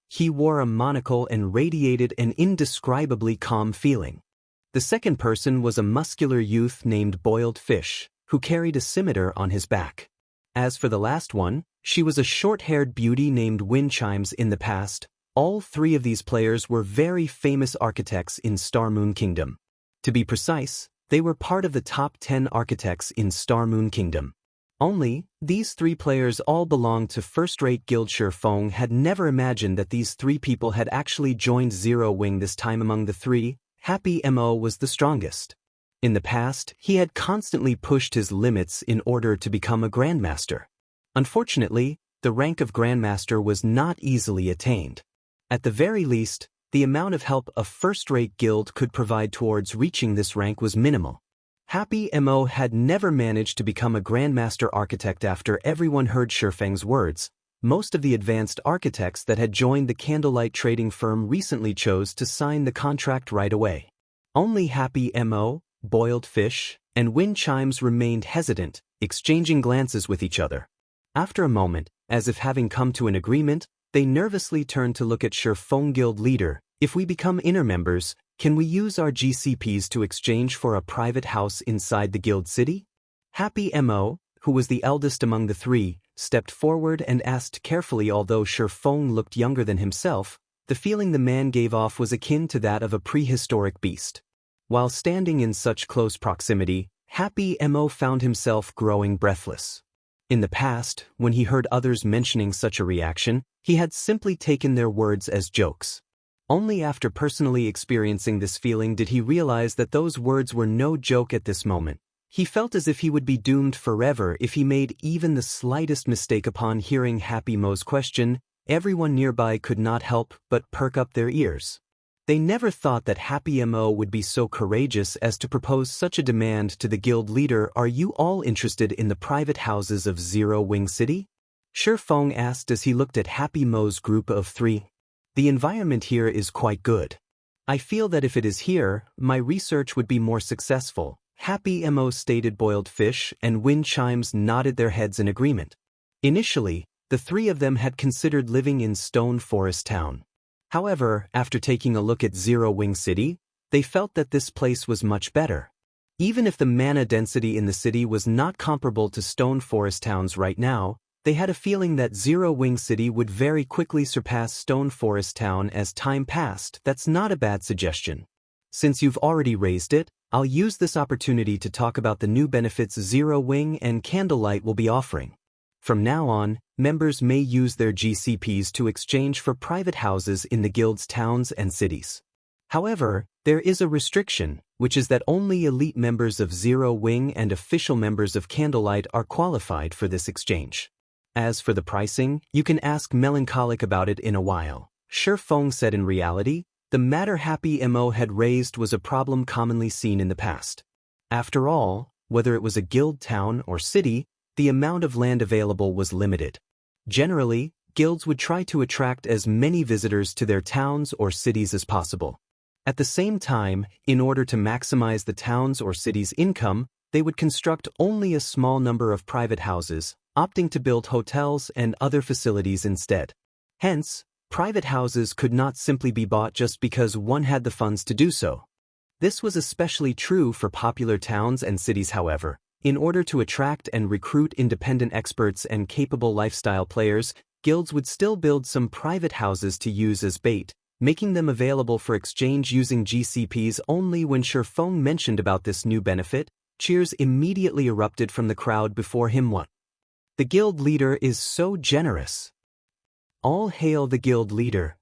He wore a monocle and radiated an indescribably calm feeling. The second person was a muscular youth named Boiled Fish, who carried a scimitar on his back. As for the last one, she was a short-haired beauty named Wind Chimes in the past. All three of these players were very famous architects in Star Moon Kingdom. To be precise, they were part of the top 10 architects in Star Moon Kingdom. Only, these three players all belonged to first-rate guild. Feng had never imagined that these three people had actually joined Zero Wing this time. Among the three, Happy Mo was the strongest. In the past, he had constantly pushed his limits in order to become a Grandmaster. Unfortunately, the rank of Grandmaster was not easily attained. At the very least, the amount of help a first-rate guild could provide towards reaching this rank was minimal. Happy Mo had never managed to become a Grandmaster Architect. After everyone heard Feng's words, most of the advanced architects that had joined the Candlelight trading firm recently chose to sign the contract right away. Only Happy Mo, Boiled Fish, and Wind Chimes remained hesitant, exchanging glances with each other. After a moment, as if having come to an agreement, they nervously turned to look at Feng. Guild leader, if we become inner members, can we use our GCPs to exchange for a private house inside the guild city? Happy Mo, who was the eldest among the three, stepped forward and asked carefully. Although Feng looked younger than himself, the feeling the man gave off was akin to that of a prehistoric beast. While standing in such close proximity, Happy Mo found himself growing breathless. In the past, when he heard others mentioning such a reaction, he had simply taken their words as jokes. Only after personally experiencing this feeling did he realize that those words were no joke at this moment. He felt as if he would be doomed forever if he made even the slightest mistake. Upon hearing Happy Mo's question, everyone nearby could not help but perk up their ears. They never thought that Happy Mo would be so courageous as to propose such a demand to the guild leader. Are you all interested in the private houses of Zero Wing City? Feng asked as he looked at Happy Mo's group of three. The environment here is quite good. I feel that if it is here, my research would be more successful, Happy Mo stated. Boiled Fish and Wind Chimes nodded their heads in agreement. Initially, the three of them had considered living in Stone Forest Town. However, after taking a look at Zero Wing City, they felt that this place was much better. Even if the mana density in the city was not comparable to Stone Forest Town's right now, they had a feeling that Zero Wing City would very quickly surpass Stone Forest Town as time passed. That's not a bad suggestion. Since you've already raised it, I'll use this opportunity to talk about the new benefits Zero Wing and Candlelight will be offering. From now on, members may use their GCPs to exchange for private houses in the guild's towns and cities. However, there is a restriction, which is that only elite members of Zero Wing and official members of Candlelight are qualified for this exchange. As for the pricing, you can ask Melancholic about it in a while. Feng said. In reality, the matter Happy Mo had raised was a problem commonly seen in the past. After all, whether it was a guild town or city, the amount of land available was limited. Generally, guilds would try to attract as many visitors to their towns or cities as possible. At the same time, in order to maximize the town's or city's income, they would construct only a small number of private houses, opting to build hotels and other facilities instead. Hence, private houses could not simply be bought just because one had the funds to do so. This was especially true for popular towns and cities. However, in order to attract and recruit independent experts and capable lifestyle players, guilds would still build some private houses to use as bait, making them available for exchange using GCPs only. When Feng mentioned about this new benefit, cheers immediately erupted from the crowd before him. What? The guild leader is so generous. All hail the guild leader.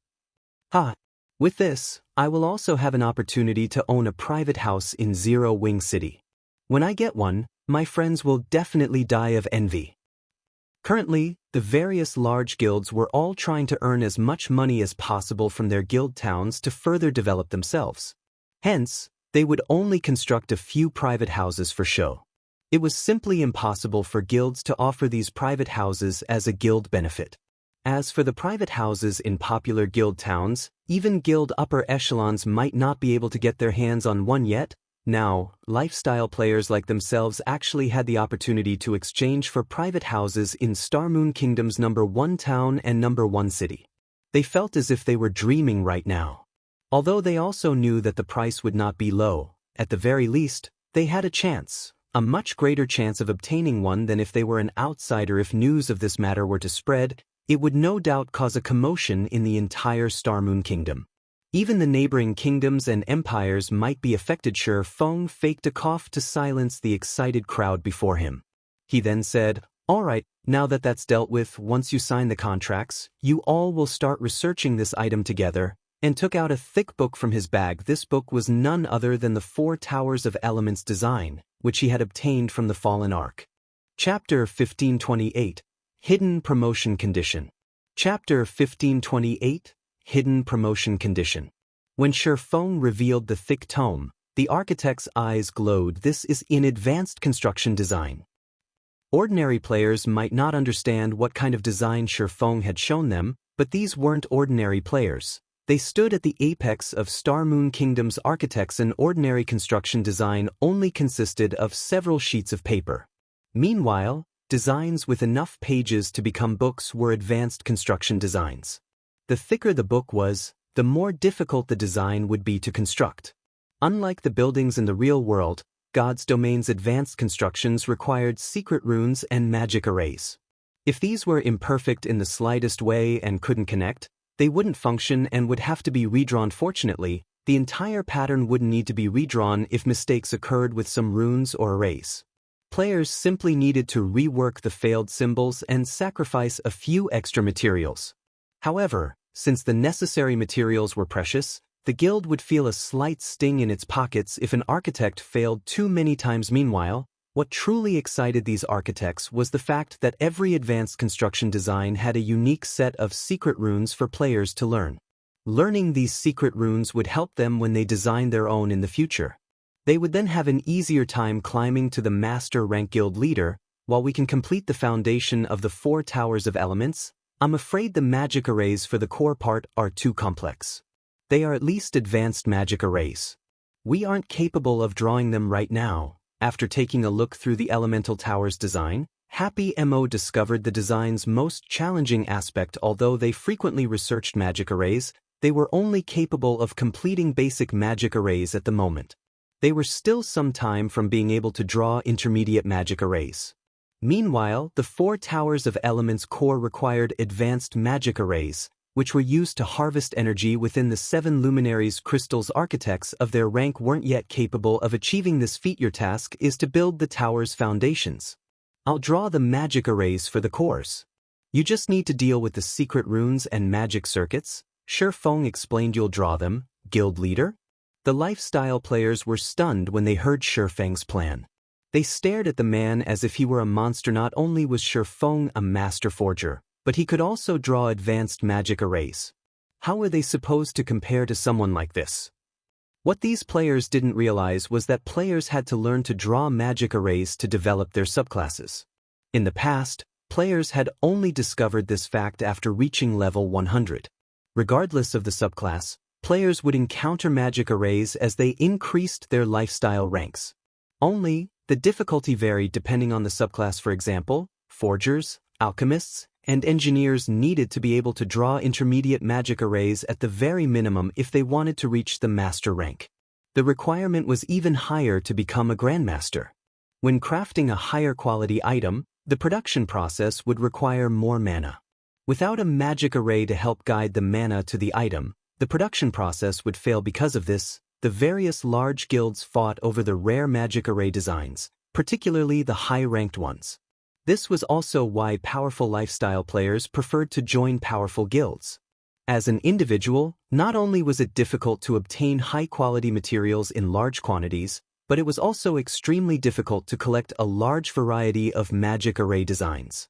Ha! With this, I will also have an opportunity to own a private house in Zero Wing City. When I get one, my friends will definitely die of envy. Currently, the various large guilds were all trying to earn as much money as possible from their guild towns to further develop themselves. Hence, they would only construct a few private houses for show. It was simply impossible for guilds to offer these private houses as a guild benefit. As for the private houses in popular guild towns, even guild upper echelons might not be able to get their hands on one yet. Now, lifestyle players like themselves actually had the opportunity to exchange for private houses in Star Moon Kingdom's #1 town and #1 city. They felt as if they were dreaming right now. Although they also knew that the price would not be low, At the very least, they had a chance, a much greater chance of obtaining one than if they were an outsider. If news of this matter were to spread, it would no doubt cause a commotion in the entire Starmoon Kingdom. Even the neighboring kingdoms and empires might be affected. Feng faked a cough to silence the excited crowd before him. He then said, "All right, now that that's dealt with, once you sign the contracts, you all will start researching this item together," and took out a thick book from his bag. This book was none other than the Four Towers of Elements design, which he had obtained from the Fallen Ark. Chapter 1528, Hidden Promotion Condition. Chapter 1528, Hidden Promotion Condition. When Feng revealed the thick tome, the architect's eyes glowed. This is in advanced construction design. Ordinary players might not understand what kind of design Feng had shown them, but these weren't ordinary players. They stood at the apex of Starmoon Kingdom's architects. An ordinary construction design only consisted of several sheets of paper. Meanwhile, designs with enough pages to become books were advanced construction designs. The thicker the book was, the more difficult the design would be to construct. Unlike the buildings in the real world, God's domain's advanced constructions required secret runes and magic arrays. If these were imperfect in the slightest way and couldn't connect, they wouldn't function and would have to be redrawn. Fortunately, the entire pattern wouldn't need to be redrawn if mistakes occurred with some runes or arrays. Players simply needed to rework the failed symbols and sacrifice a few extra materials. However, since the necessary materials were precious, the guild would feel a slight sting in its pockets if an architect failed too many times. Meanwhile, what truly excited these architects was the fact that every advanced construction design had a unique set of secret runes for players to learn. Learning these secret runes would help them when they designed their own in the future. They would then have an easier time climbing to the Master Rank Guild Leader. While we can complete the foundation of the Four Towers of Elements, I'm afraid the magic arrays for the core part are too complex. They are at least advanced magic arrays. We aren't capable of drawing them right now. After taking a look through the Elemental Tower's design, Happy Mo discovered the design's most challenging aspect. Although they frequently researched magic arrays, they were only capable of completing basic magic arrays at the moment. They were still some time from being able to draw intermediate magic arrays. Meanwhile, the Four Towers of Elements core required advanced magic arrays, which were used to harvest energy within the 7 luminaries crystals. Architects of their rank weren't yet capable of achieving this feat. Your task is to build the tower's foundations. I'll draw the magic arrays for the cores. You just need to deal with the secret runes and magic circuits. Feng explained. You'll draw them, guild leader? The lifestyle players were stunned when they heard Feng's plan. They stared at the man as if he were a monster. Not only was Feng a master forger, but he could also draw advanced magic arrays. How were they supposed to compare to someone like this? What these players didn't realize was that players had to learn to draw magic arrays to develop their subclasses. In the past, players had only discovered this fact after reaching level 100. Regardless of the subclass, players would encounter magic arrays as they increased their lifestyle ranks. Only, the difficulty varied depending on the subclass. For example, forgers, alchemists, and engineers needed to be able to draw intermediate magic arrays at the very minimum if they wanted to reach the master rank. The requirement was even higher to become a grandmaster. When crafting a higher quality item, the production process would require more mana. Without a magic array to help guide the mana to the item, the production process would fail. Because of this, the various large guilds fought over the rare magic array designs, particularly the high-ranked ones. This was also why powerful lifestyle players preferred to join powerful guilds. As an individual, not only was it difficult to obtain high-quality materials in large quantities, but it was also extremely difficult to collect a large variety of magic array designs.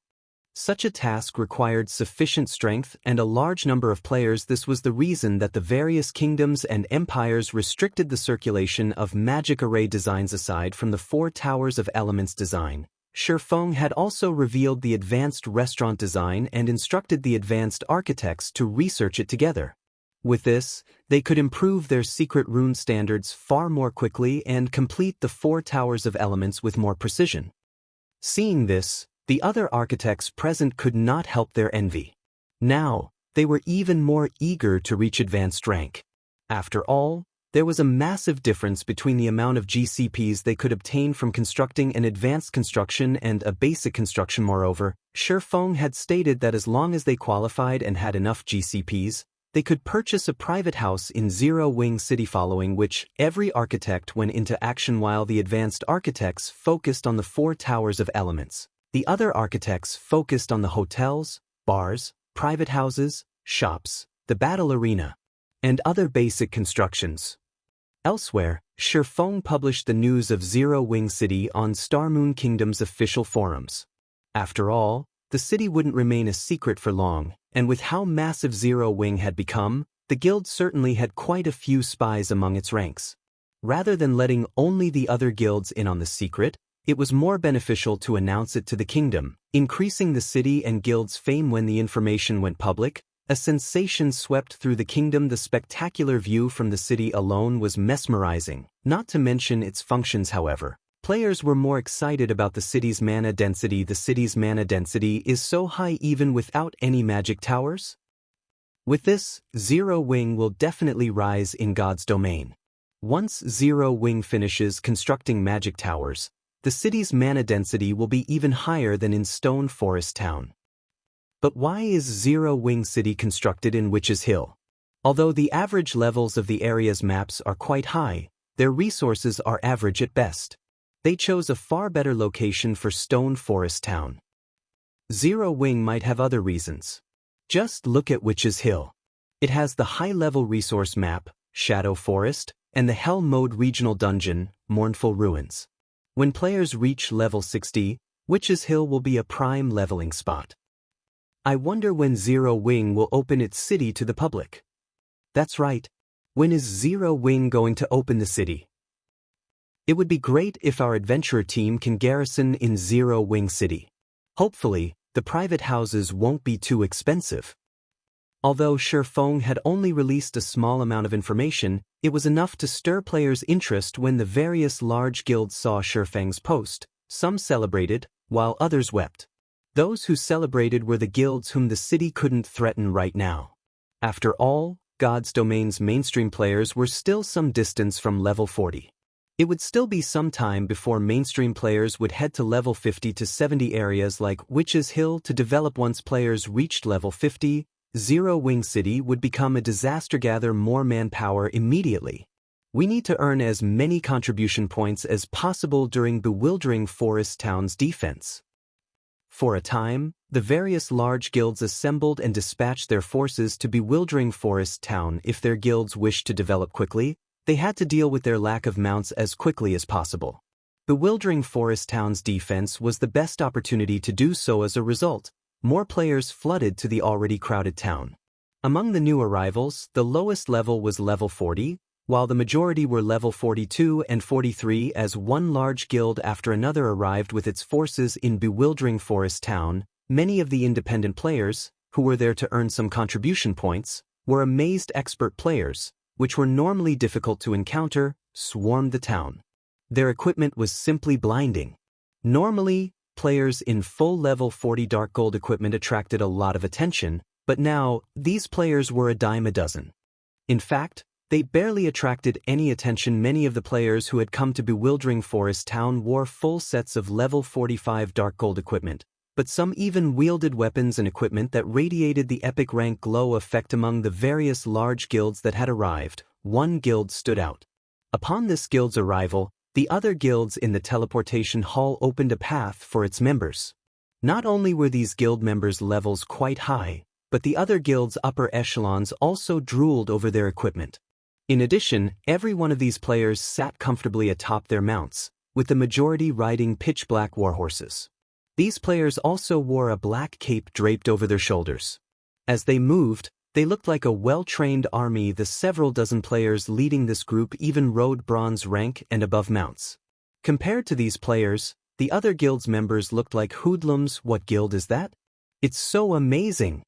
Such a task required sufficient strength and a large number of players. This was the reason that the various kingdoms and empires restricted the circulation of magic array designs. Aside from the Four Towers of Elements design, Feng had also revealed the advanced restaurant design and instructed the advanced architects to research it together. With this, they could improve their secret rune standards far more quickly and complete the Four Towers of Elements with more precision. Seeing this, the other architects present could not help their envy. Now, they were even more eager to reach advanced rank. After all, There was a massive difference between the amount of GCPs they could obtain from constructing an advanced construction and a basic construction. Moreover, Feng had stated that as long as they qualified and had enough GCPs, they could purchase a private house in Zero Wing City, following which every architect went into action while the advanced architects focused on the 4 towers of elements. The other architects focused on the hotels, bars, private houses, shops, the battle arena, and other basic constructions. Elsewhere, Feng published the news of Zero Wing City on Star Moon Kingdom's official forums. After all, the city wouldn't remain a secret for long, and with how massive Zero Wing had become, the guild certainly had quite a few spies among its ranks. Rather than letting only the other guilds in on the secret, it was more beneficial to announce it to the kingdom, increasing the city and guild's fame. When the information went public, a sensation swept through the kingdom. The spectacular view from the city alone was mesmerizing, not to mention its functions. However, players were more excited about the city's mana density. The city's mana density is so high even without any magic towers. With this, Zero Wing will definitely rise in God's domain. Once Zero Wing finishes constructing magic towers, the city's mana density will be even higher than in Stone Forest Town. But why is Zero Wing City constructed in Witch's Hill? Although the average levels of the area's maps are quite high, their resources are average at best. They chose a far better location for Stone Forest Town. Zero Wing might have other reasons. Just look at Witch's Hill. It has the high-level resource map, Shadow Forest, and the Hell Mode regional dungeon, Mournful Ruins. When players reach level 60, Witch's Hill will be a prime leveling spot. I wonder when Zero Wing will open its city to the public. That's right. When is Zero Wing going to open the city? It would be great if our adventurer team can garrison in Zero Wing City. Hopefully, the private houses won't be too expensive. Although Feng had only released a small amount of information, it was enough to stir players' interest when the various large guilds saw Feng's post. Some celebrated, while others wept. Those who celebrated were the guilds whom the city couldn't threaten right now. After all, God's Domain's mainstream players were still some distance from level 40. It would still be some time before mainstream players would head to level 50 to 70 areas like Witch's Hill to develop. Once players reached level 50, Zero Wing City would become a disaster. Gather more manpower immediately. We need to earn as many contribution points as possible during Bewildering Forest Town's defense. For a time, the various large guilds assembled and dispatched their forces to Bewildering Forest Town. If their guilds wished to develop quickly, they had to deal with their lack of mounts as quickly as possible. Bewildering Forest Town's defense was the best opportunity to do so. As a result, more players flooded to the already crowded town. Among the new arrivals, the lowest level was level 40, while the majority were level 42 and 43. As one large guild after another arrived with its forces in Bewildering Forest Town, many of the independent players, who were there to earn some contribution points, were amazed. Expert players, which were normally difficult to encounter, swarmed the town. Their equipment was simply blinding. Normally, players in full level 40 dark gold equipment attracted a lot of attention, but now, these players were a dime a dozen. In fact, they barely attracted any attention. Many of the players who had come to Bewildering Forest Town wore full sets of level 45 dark gold equipment, but some even wielded weapons and equipment that radiated the epic rank glow effect. Among the various large guilds that had arrived, one guild stood out. Upon this guild's arrival, the other guilds in the teleportation hall opened a path for its members. Not only were these guild members' levels quite high, but the other guilds' upper echelons also drooled over their equipment. In addition, every one of these players sat comfortably atop their mounts, with the majority riding pitch-black warhorses. These players also wore a black cape draped over their shoulders. As they moved, they looked like a well-trained army. The several dozen players leading this group even rode bronze rank and above mounts. Compared to these players, the other guild's members looked like hoodlums. What guild is that? It's so amazing!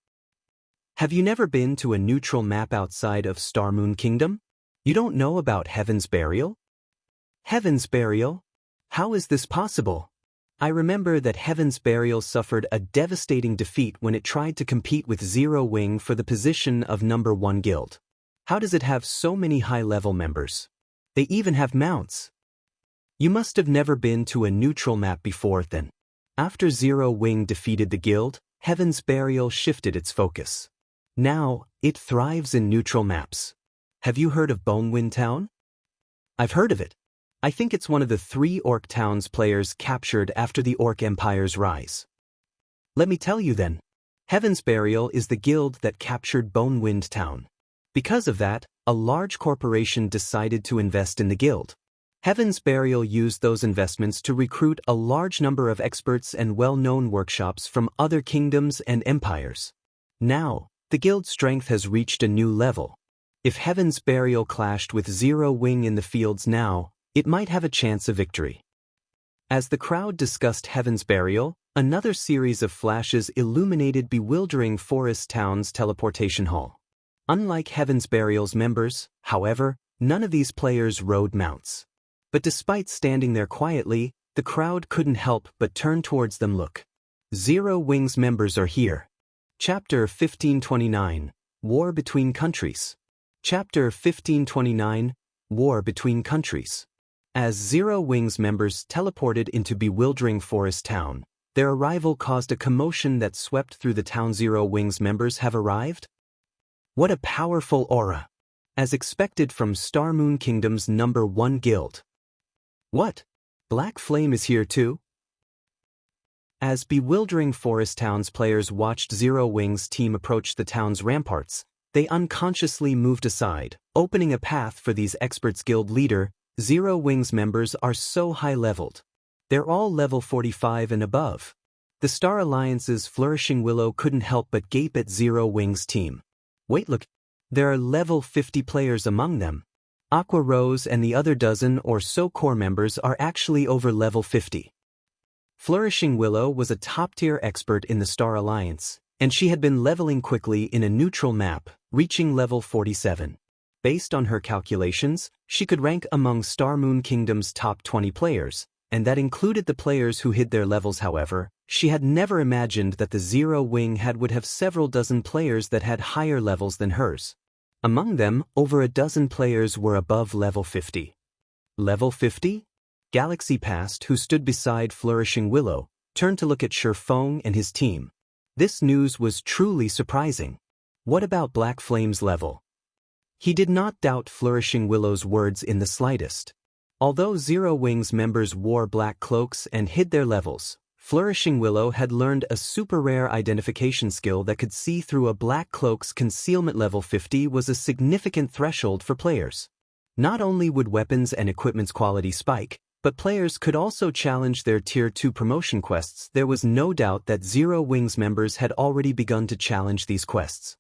Have you never been to a neutral map outside of Star Moon Kingdom? You don't know about Heaven's Burial? Heaven's Burial? How is this possible? I remember that Heaven's Burial suffered a devastating defeat when it tried to compete with Zero Wing for the position of #1 guild. How does it have so many high-level members? They even have mounts. You must have never been to a neutral map before then. After Zero Wing defeated the guild, Heaven's Burial shifted its focus. Now, it thrives in neutral maps. Have you heard of Bonewind Town? I've heard of it. I think it's one of the 3 orc towns players captured after the Orc Empire's rise. Let me tell you then. Heaven's Burial is the guild that captured Bonewind Town. Because of that, a large corporation decided to invest in the guild. Heaven's Burial used those investments to recruit a large number of experts and well-known workshops from other kingdoms and empires. Now, the guild's strength has reached a new level. If Heaven's Burial clashed with Zero Wing in the fields now, it might have a chance of victory. As the crowd discussed Heaven's Burial, another series of flashes illuminated bewildering Forest Town's teleportation hall. Unlike Heaven's Burial's members, however, none of these players rode mounts. But despite standing there quietly, the crowd couldn't help but turn towards them. Look. Zero Wing's members are here. Chapter 1529, War Between Countries. Chapter 1529, War Between Countries. As Zero Wing's members teleported into bewildering Forest Town, their arrival caused a commotion that swept through the town. Zero Wing's members have arrived? What a powerful aura! As expected from Star Moon Kingdom's #1 guild. What? Black Flame is here too? As bewildering Forest Town's players watched Zero Wing's team approach the town's ramparts, they unconsciously moved aside, opening a path for these experts. Guild leader, Zero Wing's members are so high-leveled. They're all level 45 and above. The Star Alliance's Flourishing Willow couldn't help but gape at Zero Wing's team. Wait, look. There are level 50 players among them. Aqua Rose and the other dozen or so core members are actually over level 50. Flourishing Willow was a top-tier expert in the Star Alliance, and she had been leveling quickly in a neutral map, reaching level 47. Based on her calculations, she could rank among Star Moon Kingdom's top 20 players, and that included the players who hid their levels. However, she had never imagined that the Zero Wing would have several dozen players that had higher levels than hers. Among them, over a dozen players were above level 50. Level 50? Galaxy Past, who stood beside Flourishing Willow, turned to look at Feng and his team. This news was truly surprising. What about Black Flame's level? He did not doubt Flourishing Willow's words in the slightest. Although Zero Wing's members wore black cloaks and hid their levels, Flourishing Willow had learned a super-rare identification skill that could see through a black cloak's concealment. Level 50 was a significant threshold for players. Not only would weapons and equipment's quality spike, but players could also challenge their Tier 2 promotion quests. There was no doubt that Zero Wing's members had already begun to challenge these quests.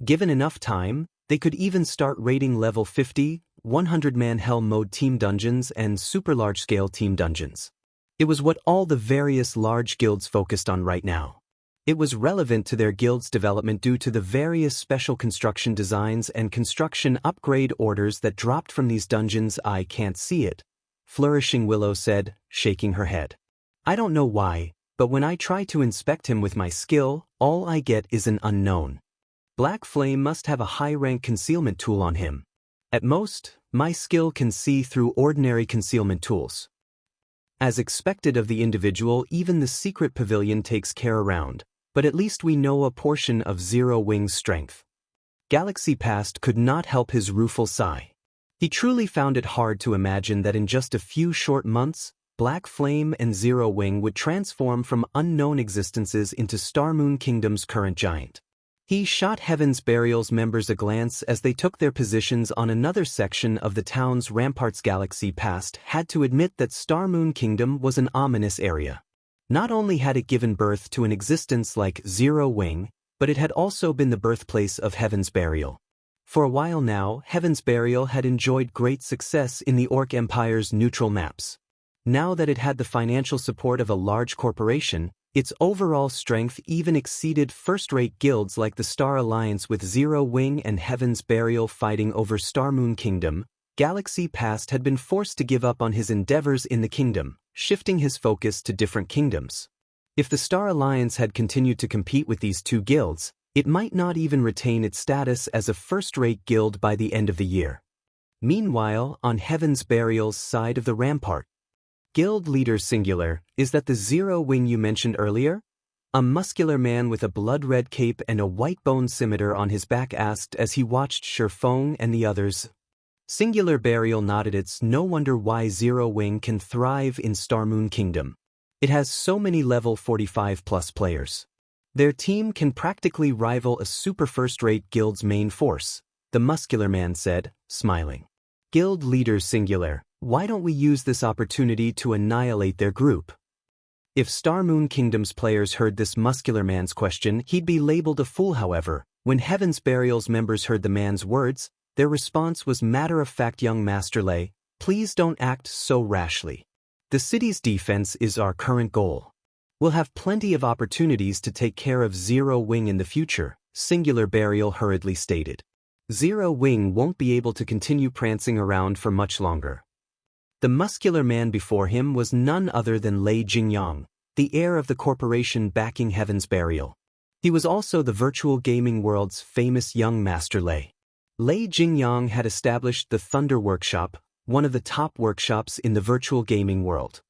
Given enough time, they could even start raiding level 50, 100-man Hell Mode team dungeons and super large-scale team dungeons. It was what all the various large guilds focused on right now. It was relevant to their guild's development due to the various special construction designs and construction upgrade orders that dropped from these dungeons. I can't see it, Flourishing Willow said, shaking her head. I don't know why, but when I try to inspect him with my skill, all I get is an unknown. Black Flame must have a high-rank concealment tool on him. At most, my skill can see through ordinary concealment tools. As expected of the individual, even the secret pavilion takes care around, but at least we know a portion of Zero Wing's strength. Galaxy Past could not help his rueful sigh. He truly found it hard to imagine that in just a few short months, Black Flame and Zero Wing would transform from unknown existences into Star Moon Kingdom's current giant. He shot Heaven's Burial's members a glance as they took their positions on another section of the town's ramparts. Galaxy Past had to admit that Star Moon Kingdom was an ominous area. Not only had it given birth to an existence like Zero Wing, but it had also been the birthplace of Heaven's Burial. For a while now, Heaven's Burial had enjoyed great success in the Orc Empire's neutral maps. Now that it had the financial support of a large corporation, its overall strength even exceeded first-rate guilds like the Star Alliance. With Zero Wing and Heaven's Burial fighting over Star Moon Kingdom, Galaxy Past had been forced to give up on his endeavors in the kingdom, shifting his focus to different kingdoms. If the Star Alliance had continued to compete with these two guilds, It might not even retain its status as a first-rate guild by the end of the year. Meanwhile, on Heaven's Burial's side of the rampart, Guild Leader Singular, is that the Zero Wing you mentioned earlier? A muscular man with a blood-red cape and a white bone scimitar on his back asked as he watched Feng and the others. Singular Burial nodded. It's no wonder why Zero Wing can thrive in Starmoon Kingdom. It has so many level 45+ players. Their team can practically rival a super first-rate guild's main force, the muscular man said, smiling. Guild Leader Singular, why don't we use this opportunity to annihilate their group? If Starmoon Kingdom's players heard this muscular man's question, he'd be labeled a fool. However, when Heaven's Burial's members heard the man's words, their response was matter-of-fact. Young Master Lei, please don't act so rashly. The city's defense is our current goal. We'll have plenty of opportunities to take care of Zero Wing in the future, Singular Burial hurriedly stated. Zero Wing won't be able to continue prancing around for much longer. The muscular man before him was none other than Lei Jingyang, the heir of the corporation backing Heaven's Burial. He was also the virtual gaming world's famous young Master Lei. Lei Jingyang had established the Thunder Workshop, one of the top workshops in the virtual gaming world.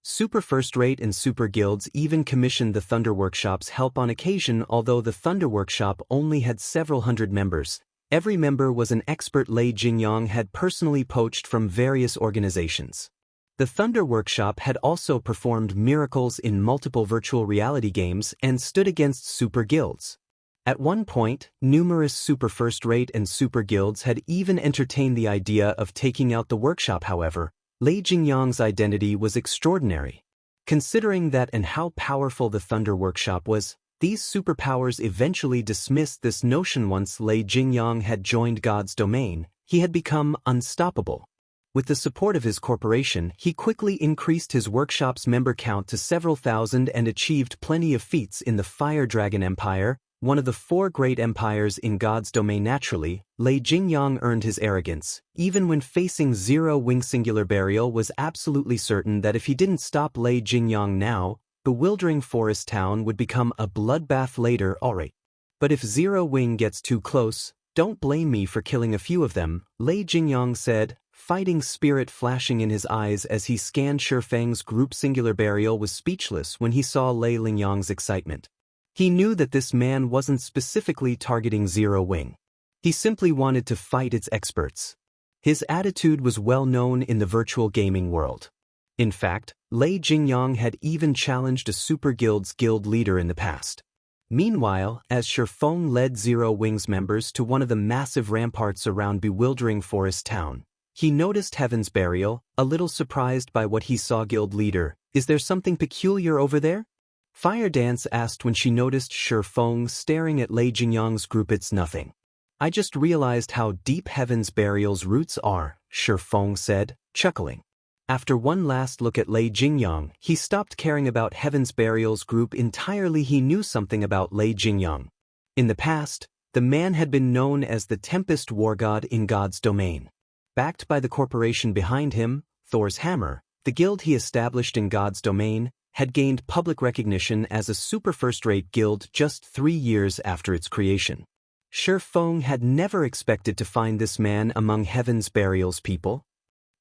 Super First-Rate and Super Guilds even commissioned the Thunder Workshop's help on occasion. Although the Thunder Workshop only had several hundred members, every member was an expert Lei Jingyang had personally poached from various organizations. The Thunder Workshop had also performed miracles in multiple virtual reality games and stood against super guilds. At one point, numerous Super First-Rate and Super Guilds had even entertained the idea of taking out the workshop. However, Lei Jingyang's identity was extraordinary. Considering that and how powerful the Thunder Workshop was, these superpowers eventually dismissed this notion. Once Lei Jingyang had joined God's domain, he had become unstoppable. With the support of his corporation, he quickly increased his workshop's member count to several thousand and achieved plenty of feats in the Fire Dragon Empire, one of the 4 great empires in God's domain. Naturally, Lei Jingyang earned his arrogance. Even when facing Zero Wing, Singular Burial was absolutely certain that if he didn't stop Lei Jingyang now, Bewildering Forest Town would become a bloodbath later. Alright. But if Zero Wing gets too close, don't blame me for killing a few of them, Lei Jingyang said, fighting spirit flashing in his eyes as he scanned Feng's group. Singular Burial was speechless when he saw Lei Jingyang's excitement. He knew that this man wasn't specifically targeting Zero Wing. He simply wanted to fight its experts. His attitude was well known in the virtual gaming world. In fact, Lei Jingyang had even challenged a Super Guild's guild leader in the past. Meanwhile, as Feng led Zero Wing's members to one of the massive ramparts around Bewildering Forest Town, he noticed Heaven's Burial, a little surprised by what he saw. Guild leader, is there something peculiar over there? Fire Dance asked when she noticed Feng staring at Lei Jingyang's group. It's nothing. I just realized how deep Heaven's Burial's roots are, Feng said, chuckling. After one last look at Lei Jingyang, he stopped caring about Heaven's Burial's group entirely. He knew something about Lei Jingyang. In the past, the man had been known as the Tempest War God in God's domain. Backed by the corporation behind him, Thor's Hammer, the guild he established in God's domain, had gained public recognition as a super first-rate guild just 3 years after its creation. Feng had never expected to find this man among Heaven's Burial's people.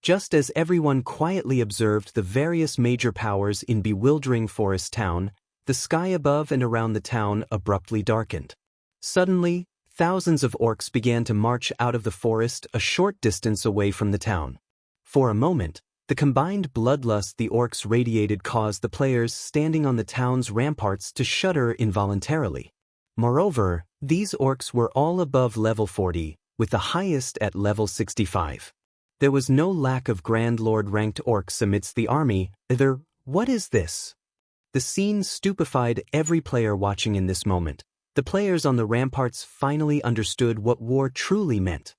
Just as everyone quietly observed the various major powers in Bewildering Forest Town, the sky above and around the town abruptly darkened. Suddenly, thousands of orcs began to march out of the forest a short distance away from the town. For a moment, the combined bloodlust the orcs radiated caused the players standing on the town's ramparts to shudder involuntarily. Moreover, these orcs were all above level 40, with the highest at level 65. There was no lack of Grand Lord-ranked orcs amidst the army, either. What is this? The scene stupefied every player watching in this moment. The players on the ramparts finally understood what war truly meant.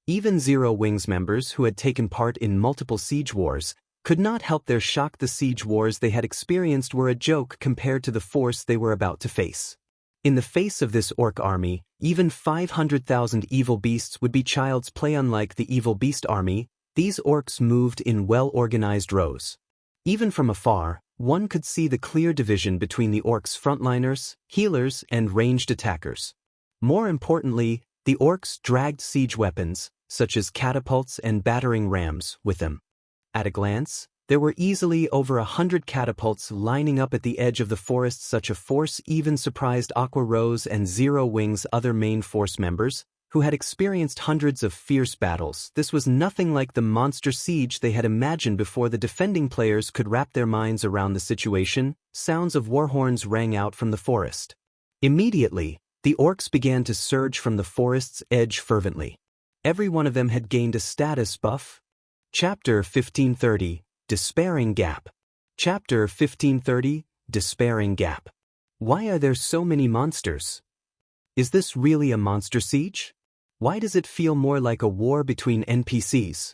Even Zero Wing's members, who had taken part in multiple siege wars, could not help their shock. The siege wars they had experienced were a joke compared to the force they were about to face. In the face of this orc army, even 500,000 evil beasts would be child's play. Unlike the evil beast army, these orcs moved in well-organized rows. Even from afar, one could see the clear division between the orcs' frontliners, healers, and ranged attackers. More importantly, the orcs dragged siege weapons, such as catapults and battering rams, with them. At a glance, there were easily over 100 catapults lining up at the edge of the forest. Such a force even surprised Aqua Rose and Zero Wing's other main force members, who had experienced hundreds of fierce battles. This was nothing like the monster siege they had imagined. Before the defending players could wrap their minds around the situation, sounds of war horns rang out from the forest. Immediately, the orcs began to surge from the forest's edge fervently. Every one of them had gained a status buff. Chapter 1530, Despairing Gap. Chapter 1530, Despairing Gap. Why are there so many monsters? Is this really a monster siege? Why does it feel more like a war between NPCs?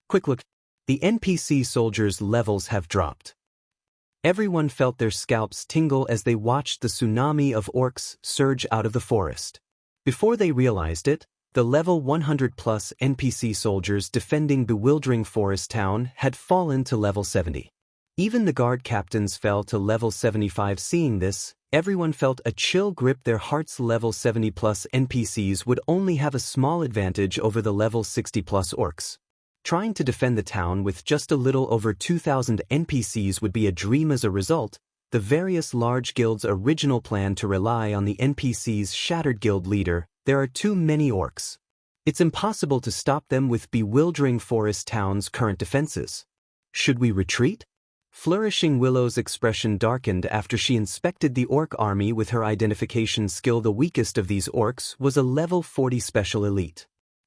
Quick look. The NPC soldiers' levels have dropped. Everyone felt their scalps tingle as they watched the tsunami of orcs surge out of the forest. Before they realized it, the level 100+ NPC soldiers defending Bewildering Forest Town had fallen to level 70. Even the guard captains fell to level 75. Seeing this, everyone felt a chill grip their hearts. Level 70+ NPCs would only have a small advantage over the level 60+ orcs. Trying to defend the town with just a little over 2,000 NPCs would be a dream. As a result, the various large guilds' original plan to rely on the NPCs shattered. Guild leader, there are too many orcs. It's impossible to stop them with Bewildering Forest Town's current defenses. Should we retreat? Flourishing Willow's expression darkened after she inspected the orc army with her identification skill. The weakest of these orcs was a level 40 special elite.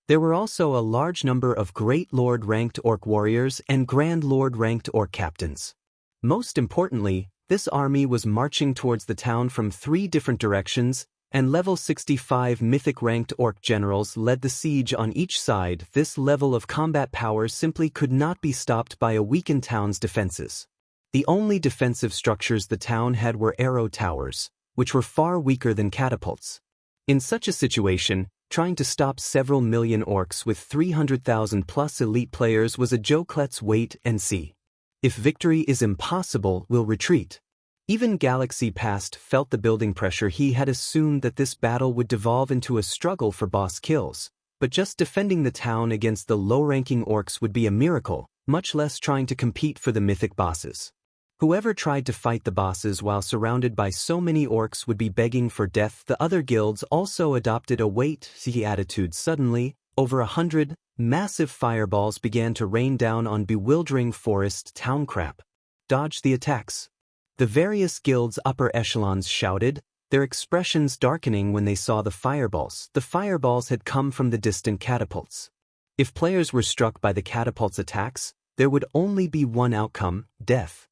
There were also a large number of Great Lord ranked orc warriors and Grand Lord ranked orc captains. Most importantly, this army was marching towards the town from 3 different directions, and level 65 mythic ranked orc generals led the siege on each side. This level of combat power simply could not be stopped by a weakened town's defenses. The only defensive structures the town had were arrow towers, which were far weaker than catapults. In such a situation, trying to stop several million orcs with 300,000+ elite players was a joke. Let's wait and see. If victory is impossible, we'll retreat. Even Galaxy Past felt the building pressure. He had assumed that this battle would devolve into a struggle for boss kills, but just defending the town against the low-ranking orcs would be a miracle, much less trying to compete for the mythic bosses. Whoever tried to fight the bosses while surrounded by so many orcs would be begging for death. The other guilds also adopted a wait-see attitude. Suddenly, over 100 massive fireballs began to rain down on Bewildering Forest Town. Crap. Dodge the attacks. The various guilds' upper echelons shouted, their expressions darkening when they saw the fireballs. The fireballs had come from the distant catapults. If players were struck by the catapults' attacks, there would only be one outcome: death.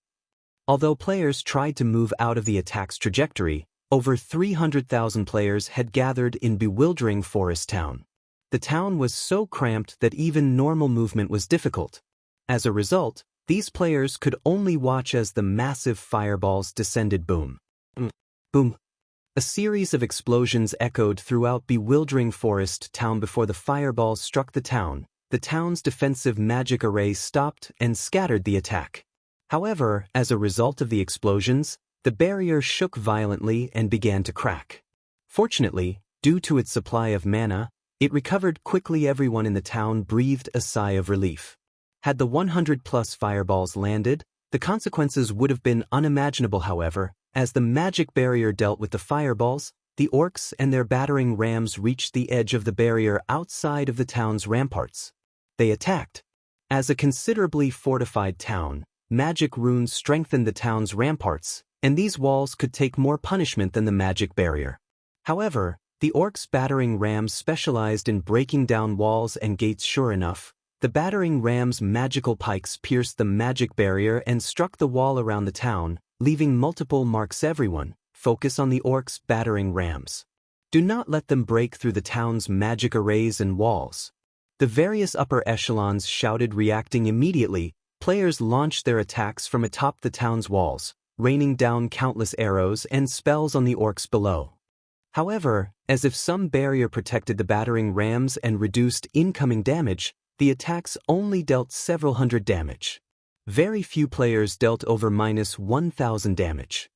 Although players tried to move out of the attack's trajectory, over 300,000 players had gathered in Bewildering Forest Town. The town was so cramped that even normal movement was difficult. As a result, these players could only watch as the massive fireballs descended. Boom. Boom. A series of explosions echoed throughout Bewildering Forest Town. Before the fireballs struck the town's defensive magic array stopped and scattered the attack. However, as a result of the explosions, the barrier shook violently and began to crack. Fortunately, due to its supply of mana, it recovered quickly. Everyone in the town breathed a sigh of relief. Had the 100+ fireballs landed, the consequences would have been unimaginable. However, as the magic barrier dealt with the fireballs, the orcs and their battering rams reached the edge of the barrier outside of the town's ramparts. They attacked. As a considerably fortified town, magic runes strengthened the town's ramparts, and these walls could take more punishment than the magic barrier. However, the orcs' battering rams specialized in breaking down walls and gates. Sure enough, the battering rams' magical pikes pierced the magic barrier and struck the wall around the town, leaving multiple marks. Everyone, focus on the orcs' battering rams. Do not let them break through the town's magic arrays and walls. The various upper echelons shouted. Reacting immediately, players launched their attacks from atop the town's walls, raining down countless arrows and spells on the orcs below. However, as if some barrier protected the battering rams and reduced incoming damage, the attacks only dealt several hundred damage. Very few players dealt over -1,000 damage.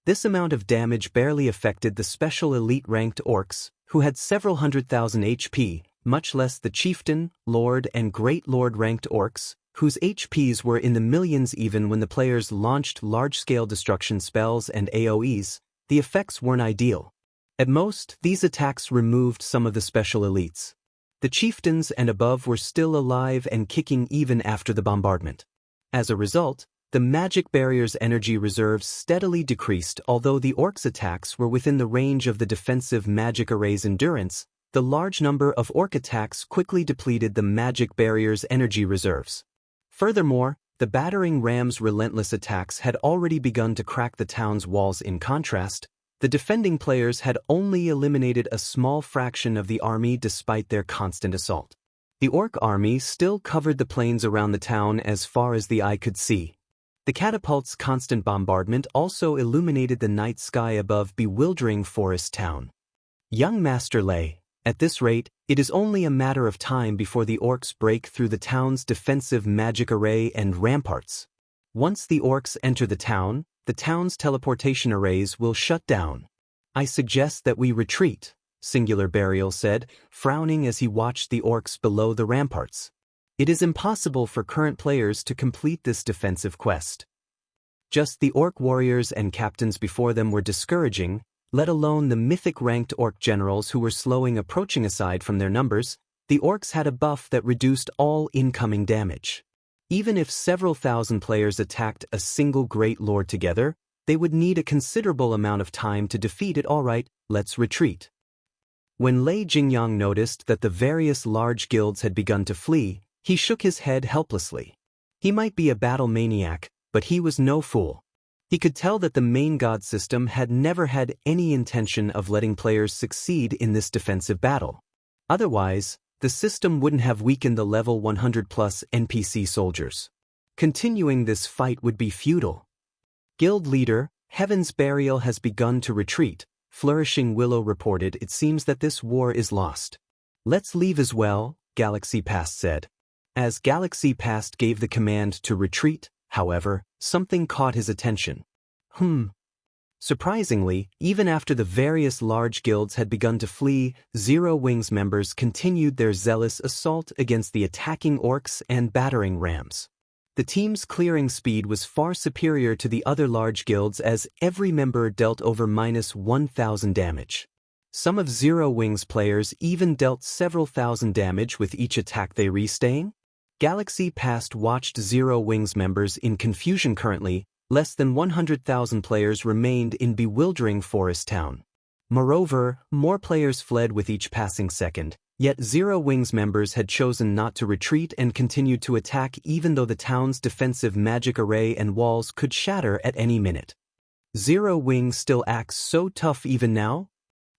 This amount of damage barely affected the special elite ranked orcs, who had several 100,000 HP, much less the chieftain, lord and great lord ranked orcs, whose HPs were in the millions. Even when the players launched large-scale destruction spells and AoEs, the effects weren't ideal. At most, these attacks removed some of the special elites. The chieftains and above were still alive and kicking even after the bombardment. As a result, the magic barrier's energy reserves steadily decreased. Although the orcs' attacks were within the range of the defensive magic array's endurance, the large number of orc attacks quickly depleted the magic barrier's energy reserves. Furthermore, the battering ram's relentless attacks had already begun to crack the town's walls. In contrast, the defending players had only eliminated a small fraction of the army despite their constant assault. The orc army still covered the plains around the town as far as the eye could see. The catapult's constant bombardment also illuminated the night sky above bewildering forest town. Young Master Lei, at this rate, it is only a matter of time before the orcs break through the town's defensive magic array and ramparts. Once the orcs enter the town's teleportation arrays will shut down. I suggest that we retreat, Singular Burial said, frowning as he watched the orcs below the ramparts. It is impossible for current players to complete this defensive quest. Just the orc warriors and captains before them were discouraging, let alone the mythic-ranked orc generals who were slowing approaching. Aside from their numbers, the orcs had a buff that reduced all incoming damage. Even if several thousand players attacked a single great lord together, they would need a considerable amount of time to defeat it. All right, let's retreat. When Lei Jingyang noticed that the various large guilds had begun to flee, he shook his head helplessly. He might be a battle maniac, but he was no fool. He could tell that the main god system had never had any intention of letting players succeed in this defensive battle. Otherwise, the system wouldn't have weakened the level 100+ NPC soldiers. Continuing this fight would be futile. Guild leader, Heaven's Burial has begun to retreat, Flourishing Willow reported. It seems that this war is lost. Let's leave as well, Galaxy Past said. As Galaxy Past gave the command to retreat, however, something caught his attention. Surprisingly, even after the various large guilds had begun to flee, Zero Wings members continued their zealous assault against the attacking orcs and battering rams. The team's clearing speed was far superior to the other large guilds, as every member dealt over -1,000 damage. Some of Zero Wings players even dealt several thousand damage with each attack they restaying. Galaxy Past watched Zero Wings members in confusion. Currently, less than 100,000 players remained in bewildering forest town. Moreover, more players fled with each passing second, yet Zero Wings members had chosen not to retreat and continued to attack even though the town's defensive magic array and walls could shatter at any minute. Zero Wings still acts so tough even now?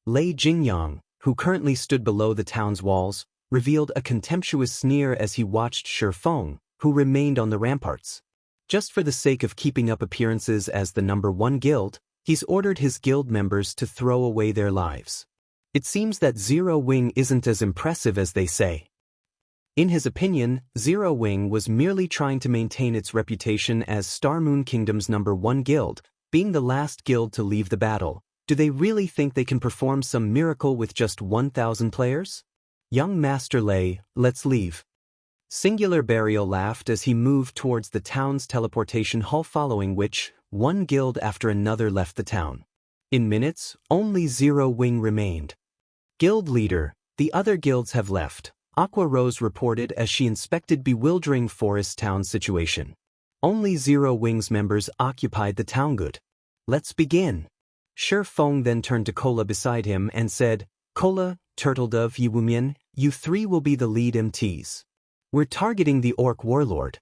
Lei Jingyang, who currently stood below the town's walls, revealed a contemptuous sneer as he watched Feng, who remained on the ramparts. Just for the sake of keeping up appearances as the #1 guild, he's ordered his guild members to throw away their lives. It seems that Zero Wing isn't as impressive as they say. In his opinion, Zero Wing was merely trying to maintain its reputation as Star Moon Kingdom's #1 guild, being the last guild to leave the battle. Do they really think they can perform some miracle with just 1,000 players? Young Master Lei, let's leave. Singular Burial laughed as he moved towards the town's teleportation hall, following which, one guild after another left the town. In minutes, only Zero Wing remained. Guild leader, the other guilds have left, Aqua Rose reported as she inspected bewildering forest town situation. Only Zero Wing's members occupied the town. Good. Let's begin. Feng then turned to Kola beside him and said, Kola, Turtledove Yiwumian, you three will be the lead MTs. We're targeting the Orc Warlord.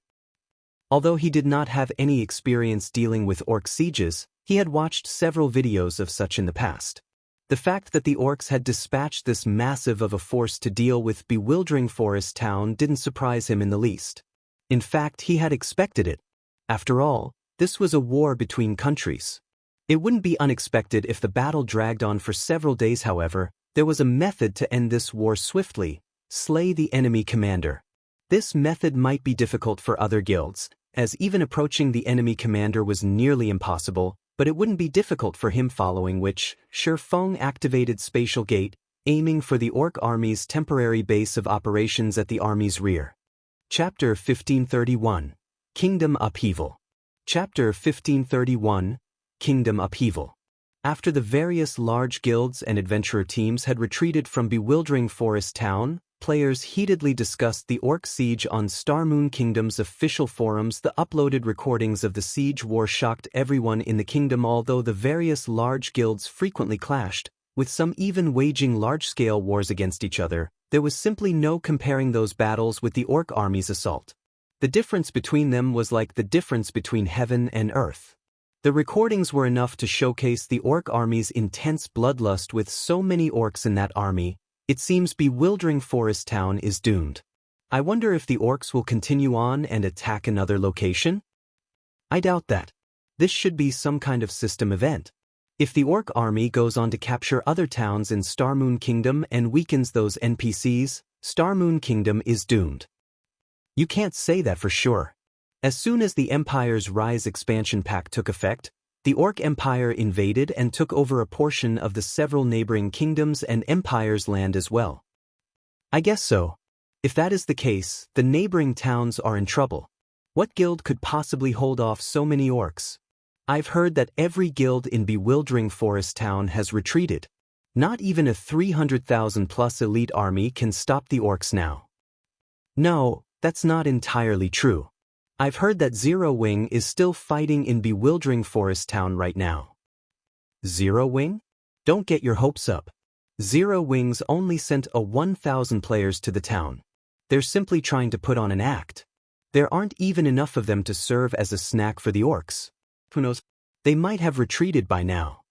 Although he did not have any experience dealing with Orc sieges, he had watched several videos of such in the past. The fact that the Orcs had dispatched this massive of a force to deal with bewildering forest town didn't surprise him in the least. In fact, he had expected it. After all, this was a war between countries. It wouldn't be unexpected if the battle dragged on for several days. However, there was a method to end this war swiftly: slay the enemy commander. This method might be difficult for other guilds, as even approaching the enemy commander was nearly impossible, but it wouldn't be difficult for him following which, Feng activated Spatial Gate, aiming for the Orc army's temporary base of operations at the army's rear. Chapter 1531, Kingdom Upheaval. Chapter 1531, Kingdom Upheaval. After the various large guilds and adventurer teams had retreated from bewildering Forest Town, players heatedly discussed the Orc siege on Star Moon Kingdom's official forums. The uploaded recordings of the siege war shocked everyone in the kingdom. Although the various large guilds frequently clashed, with some even waging large-scale wars against each other, there was simply no comparing those battles with the Orc army's assault. The difference between them was like the difference between heaven and earth. The recordings were enough to showcase the Orc army's intense bloodlust. With so many Orcs in that army, it seems bewildering Forest Town is doomed. I wonder if the Orcs will continue on and attack another location? I doubt that. This should be some kind of system event. If the Orc army goes on to capture other towns in Star Moon Kingdom and weakens those NPCs, Star Moon Kingdom is doomed. You can't say that for sure. As soon as the Empire's Rise expansion pack took effect, the Orc Empire invaded and took over a portion of the several neighboring kingdoms and empires' land as well. I guess so. If that is the case, the neighboring towns are in trouble. What guild could possibly hold off so many Orcs? I've heard that every guild in bewildering Forest Town has retreated. Not even a 300,000-plus elite army can stop the Orcs now. No, that's not entirely true. I've heard that Zero Wing is still fighting in bewildering Forest Town right now. Zero Wing? Don't get your hopes up. Zero Wing's only sent 1,000 players to the town. They're simply trying to put on an act. There aren't even enough of them to serve as a snack for the Orcs. Who knows? They might have retreated by now.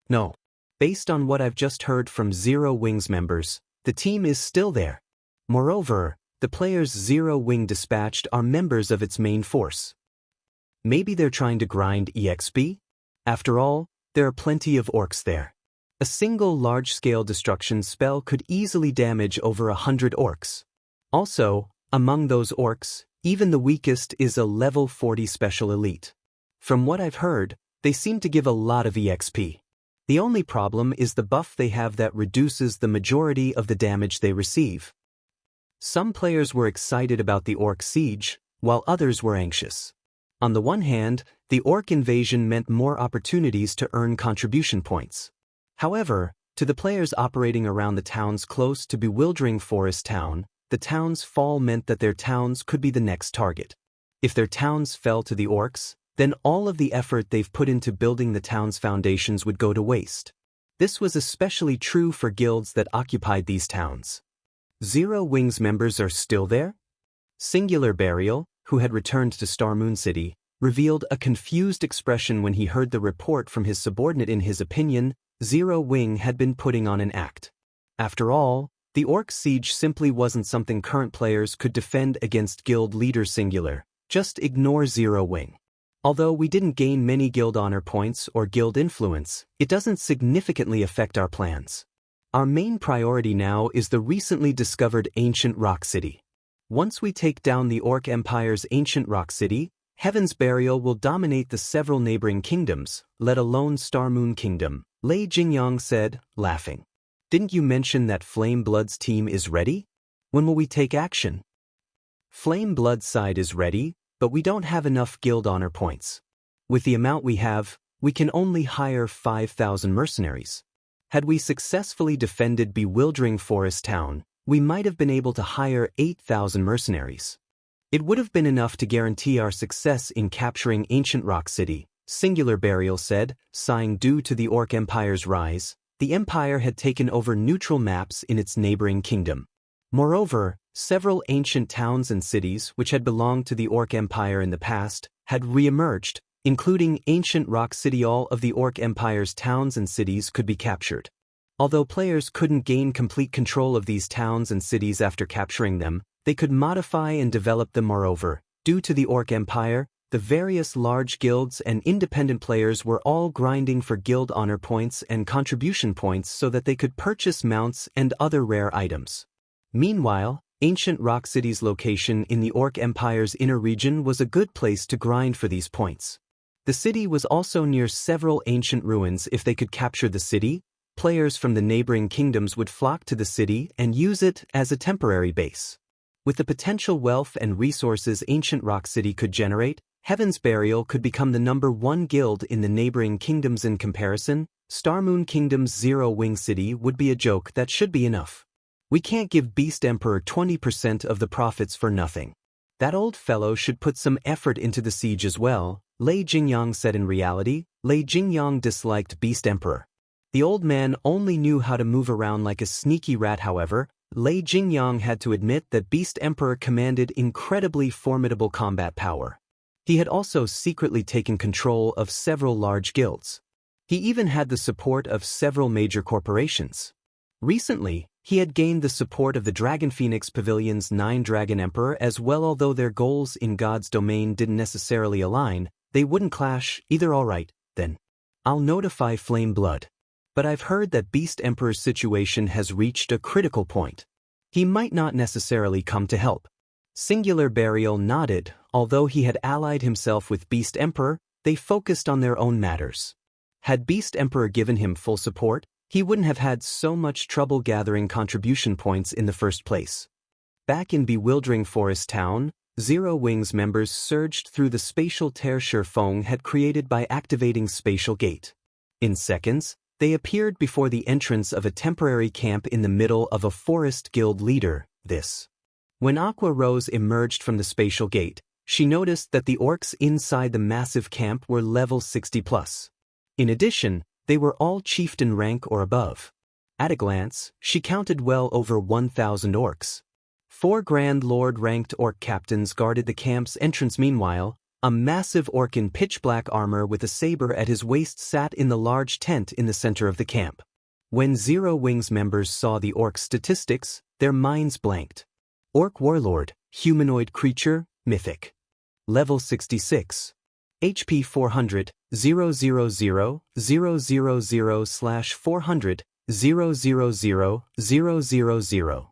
No. Based on what I've just heard from Zero Wing's members, the team is still there. Moreover, the players Zero Wing dispatched are members of its main force. Maybe they're trying to grind EXP? After all, there are plenty of Orcs there. A single large-scale destruction spell could easily damage over 100 Orcs. Also, among those Orcs, even the weakest is a level 40 special elite. From what I've heard, they seem to give a lot of EXP. The only problem is the buff they have that reduces the majority of the damage they receive. Some players were excited about the Orc siege, while others were anxious. On the one hand, the Orc invasion meant more opportunities to earn contribution points. However, to the players operating around the towns close to bewildering Forest Town, the town's fall meant that their towns could be the next target. If their towns fell to the Orcs, then all of the effort they've put into building the town's foundations would go to waste. This was especially true for guilds that occupied these towns. Zero Wing's members are still there? Singular Burial, who had returned to Star Moon City, revealed a confused expression when he heard the report from his subordinate. In his opinion, Zero Wing had been putting on an act. After all, the Orc siege simply wasn't something current players could defend against guild leader Singular. Just ignore Zero Wing. Although we didn't gain many guild honor points or guild influence, it doesn't significantly affect our plans. Our main priority now is the recently discovered Ancient Rock City. Once we take down the Orc Empire's Ancient Rock City, Heaven's Burial will dominate the several neighboring kingdoms, let alone Star Moon Kingdom, Lei Jingyang said, laughing. Didn't you mention that Flame Blood's team is ready? When will we take action? Flame Blood's side is ready, but we don't have enough guild honor points. With the amount we have, we can only hire 5,000 mercenaries. Had we successfully defended bewildering Forest Town, we might have been able to hire 8,000 mercenaries. It would have been enough to guarantee our success in capturing Ancient Rock City, Singular Burial said, sighing. Due to the Orc Empire's rise, the Empire had taken over neutral maps in its neighboring kingdom. Moreover, several ancient towns and cities which had belonged to the Orc Empire in the past had re-emerged, including Ancient Rock City. All of the Orc Empire's towns and cities could be captured. Although players couldn't gain complete control of these towns and cities after capturing them, they could modify and develop them. Moreover, due to the Orc Empire, the various large guilds and independent players were all grinding for guild honor points and contribution points so that they could purchase mounts and other rare items. Meanwhile, Ancient Rock City's location in the Orc Empire's inner region was a good place to grind for these points. The city was also near several ancient ruins. If they could capture the city, players from the neighboring kingdoms would flock to the city and use it as a temporary base. With the potential wealth and resources Ancient Rock City could generate, Heaven's Burial could become the #1 guild in the neighboring kingdoms. In comparison, Starmoon Kingdom's Zero Wing City would be a joke that should be enough. We can't give Beast Emperor 20% of the profits for nothing. That old fellow should put some effort into the siege as well, Lei Jingyang said. In reality, Lei Jingyang disliked Beast Emperor. The old man only knew how to move around like a sneaky rat. However, Lei Jingyang had to admit that Beast Emperor commanded incredibly formidable combat power. He had also secretly taken control of several large guilds. He even had the support of several major corporations. Recently, he had gained the support of the Dragon Phoenix Pavilion's 9 Dragon Emperor as well. Although their goals in God's domain didn't necessarily align, they wouldn't clash either. Alright, then. I'll notify Flame Blood. But I've heard that Beast Emperor's situation has reached a critical point. He might not necessarily come to help. Singular Burial nodded. Although he had allied himself with Beast Emperor, they focused on their own matters. Had Beast Emperor given him full support, he wouldn't have had so much trouble gathering contribution points in the first place. Back in bewildering Forest Town, Zero Wings members surged through the spatial tear Feng had created by activating Spatial Gate. In seconds, they appeared before the entrance of a temporary camp in the middle of a forest guild leader. When Aqua Rose emerged from the Spatial Gate, she noticed that the orcs inside the massive camp were level 60+. In addition, they were all chieftain rank or above. At a glance, she counted well over 1,000 orcs. 4 Grand Lord ranked orc captains guarded the camp's entrance. Meanwhile, a massive orc in pitch-black armor with a saber at his waist sat in the large tent in the center of the camp. When Zero Wings members saw the orc statistics, their minds blanked. Orc Warlord, humanoid creature, mythic. Level 66. HP 400, 000, 000/400, 000, 000.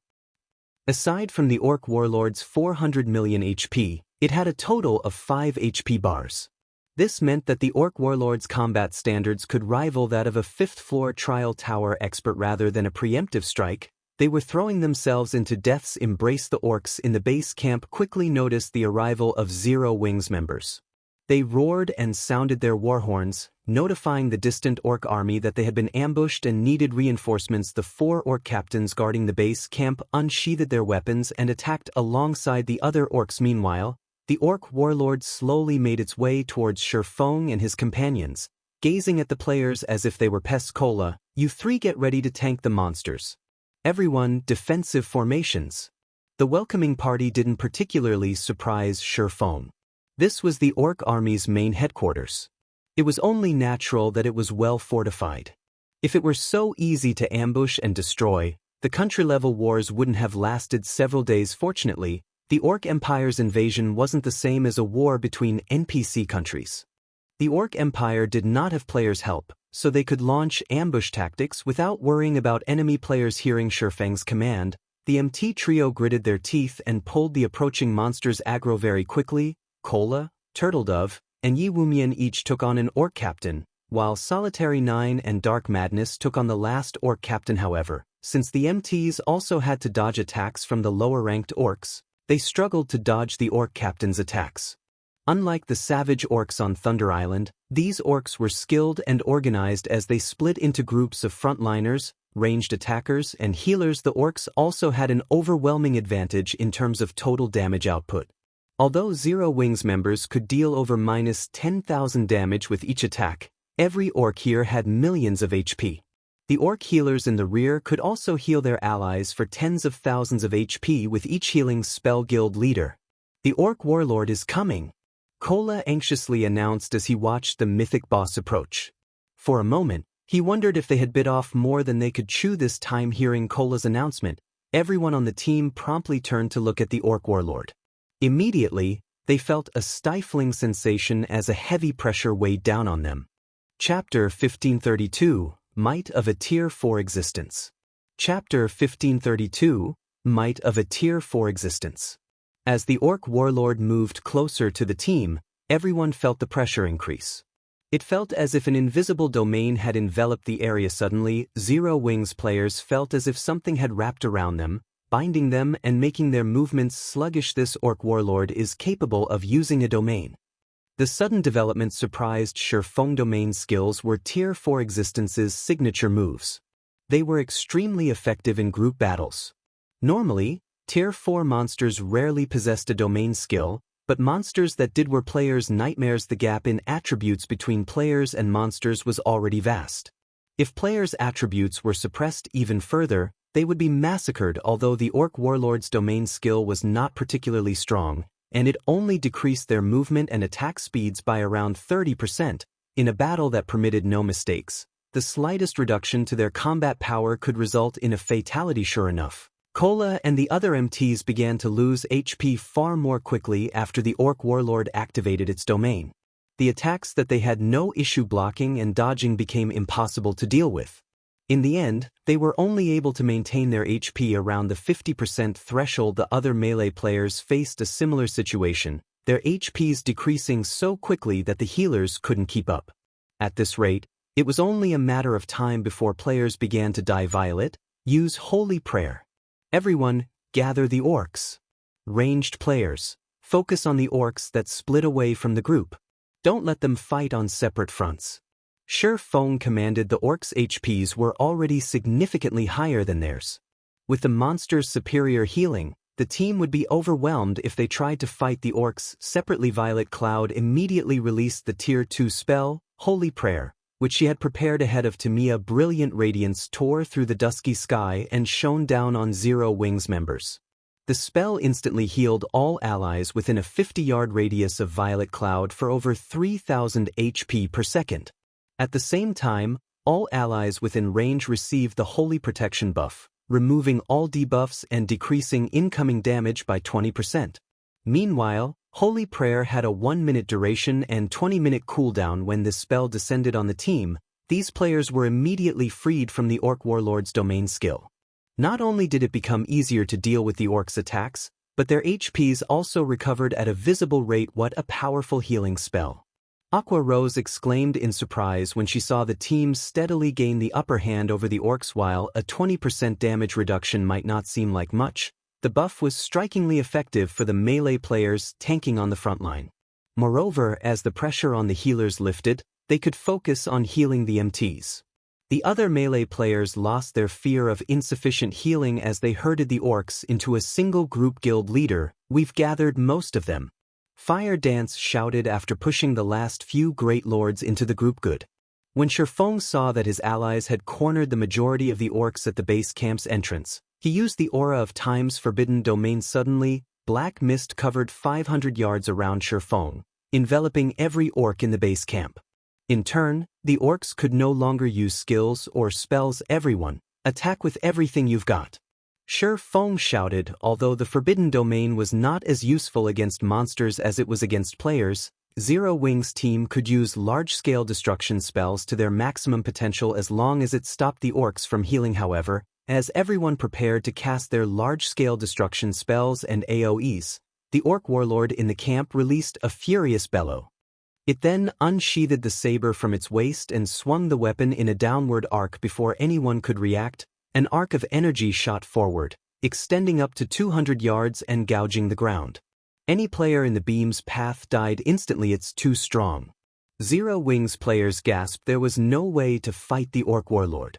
Aside from the Orc Warlord's 400 million HP, it had a total of 5 HP bars. This meant that the Orc Warlord's combat standards could rival that of a 5th-floor trial tower expert. Rather than a preemptive strike, they were throwing themselves into death's embrace. The orcs in the base camp quickly noticed the arrival of Zero Wings members. They roared and sounded their war horns, notifying the distant orc army that they had been ambushed and needed reinforcements. The 4 orc captains guarding the base camp unsheathed their weapons and attacked alongside the other orcs. Meanwhile, the orc warlord slowly made its way towards Feng and his companions, gazing at the players as if they were pests. Cola, you 3 get ready to tank the monsters. Everyone, defensive formations. The welcoming party didn't particularly surprise Feng. This was the orc army's main headquarters. It was only natural that it was well fortified. If it were so easy to ambush and destroy, the country-level wars wouldn't have lasted several days. Fortunately, the Orc Empire's invasion wasn't the same as a war between NPC countries. The Orc Empire did not have players' help, so they could launch ambush tactics without worrying about enemy players. Hearing Feng's command, the MT trio gritted their teeth and pulled the approaching monsters aggro very quickly. Cola, Turtledove, and Yi Wumian each took on an orc captain, while Solitary 9 and Dark Madness took on the last orc captain. However, since the MTs also had to dodge attacks from the lower-ranked orcs, they struggled to dodge the orc captain's attacks. Unlike the savage orcs on Thunder Island, these orcs were skilled and organized as they split into groups of frontliners, ranged attackers, and healers. The orcs also had an overwhelming advantage in terms of total damage output. Although Zero Wings members could deal over -10,000 damage with each attack, every orc here had millions of HP. The orc healers in the rear could also heal their allies for tens of thousands of HP with each healing spell. Guild leader. The orc warlord is coming, Cola anxiously announced as he watched the mythic boss approach. For a moment, he wondered if they had bit off more than they could chew. This time, hearing Cola's announcement, everyone on the team promptly turned to look at the orc warlord. Immediately, they felt a stifling sensation as a heavy pressure weighed down on them. Chapter 1532, Might of a Tier 4 Existence. Chapter 1532, Might of a Tier 4 Existence. As the orc warlord moved closer to the team, everyone felt the pressure increase. It felt as if an invisible domain had enveloped the area suddenly. Zero Wings players felt as if something had wrapped around them, binding them and making their movements sluggish. This orc warlord is capable of using a domain. The sudden development surprised Feng. Domain skills were Tier 4 Existence's signature moves. They were extremely effective in group battles. Normally, Tier 4 monsters rarely possessed a domain skill, but monsters that did were players' nightmares. The gap in attributes between players and monsters was already vast. If players' attributes were suppressed even further, they would be massacred. Although the orc warlord's domain skill was not particularly strong, and it only decreased their movement and attack speeds by around 30%, in a battle that permitted no mistakes, the slightest reduction to their combat power could result in a fatality. Sure enough, Cola and the other MTs began to lose HP far more quickly after the orc warlord activated its domain. The attacks that they had no issue blocking and dodging became impossible to deal with. In the end, they were only able to maintain their HP around the 50% threshold. The other melee players faced a similar situation, their HPs decreasing so quickly that the healers couldn't keep up. At this rate, it was only a matter of time before players began to die. Violet, use Holy Prayer. Everyone, gather the orcs. Ranged players, focus on the orcs that split away from the group. Don't let them fight on separate fronts. Feng commanded. The orcs' HPs were already significantly higher than theirs. With the monster's superior healing, the team would be overwhelmed if they tried to fight the orcs separately. Violet Cloud immediately released the Tier 2 spell, Holy Prayer, which she had prepared ahead of Tamia. Brilliant radiance tore through the dusky sky and shone down on Zero Wings members. The spell instantly healed all allies within a 50-yard radius of Violet Cloud for over 3,000 HP per second. At the same time, all allies within range received the Holy Protection buff, removing all debuffs and decreasing incoming damage by 20%. Meanwhile, Holy Prayer had a 1-minute duration and 20-minute cooldown. When this spell descended on the team, these players were immediately freed from the orc warlord's domain skill. Not only did it become easier to deal with the orcs' attacks, but their HPs also recovered at a visible rate. What a powerful healing spell! Aqua Rose exclaimed in surprise when she saw the team steadily gain the upper hand over the orcs. While a 20% damage reduction might not seem like much, the buff was strikingly effective for the melee players tanking on the front line. Moreover, as the pressure on the healers lifted, they could focus on healing the MTs. The other melee players lost their fear of insufficient healing as they herded the orcs into a single group. Guild leader, we've gathered most of them. Fire Dance shouted after pushing the last few great lords into the group. Good. When Feng saw that his allies had cornered the majority of the orcs at the base camp's entrance, he used the aura of Time's forbidden domain. Suddenly, black mist covered 500 yards around Feng, enveloping every orc in the base camp. In turn, the orcs could no longer use skills or spells. Everyone, attack with everything you've got. Feng shouted. Although the forbidden domain was not as useful against monsters as it was against players, Zero Wings' team could use large-scale destruction spells to their maximum potential as long as it stopped the orcs from healing. However, as everyone prepared to cast their large-scale destruction spells and AoEs, the orc warlord in the camp released a furious bellow. It then unsheathed the saber from its waist and swung the weapon in a downward arc. Before anyone could react, an arc of energy shot forward, extending up to 200 yards and gouging the ground. Any player in the beam's path died instantly. It's too strong. Zero Wings players gasped. There was no way to fight the orc warlord.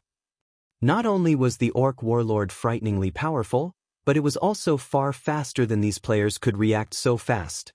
Not only was the orc warlord frighteningly powerful, but it was also far faster than these players could react so fast.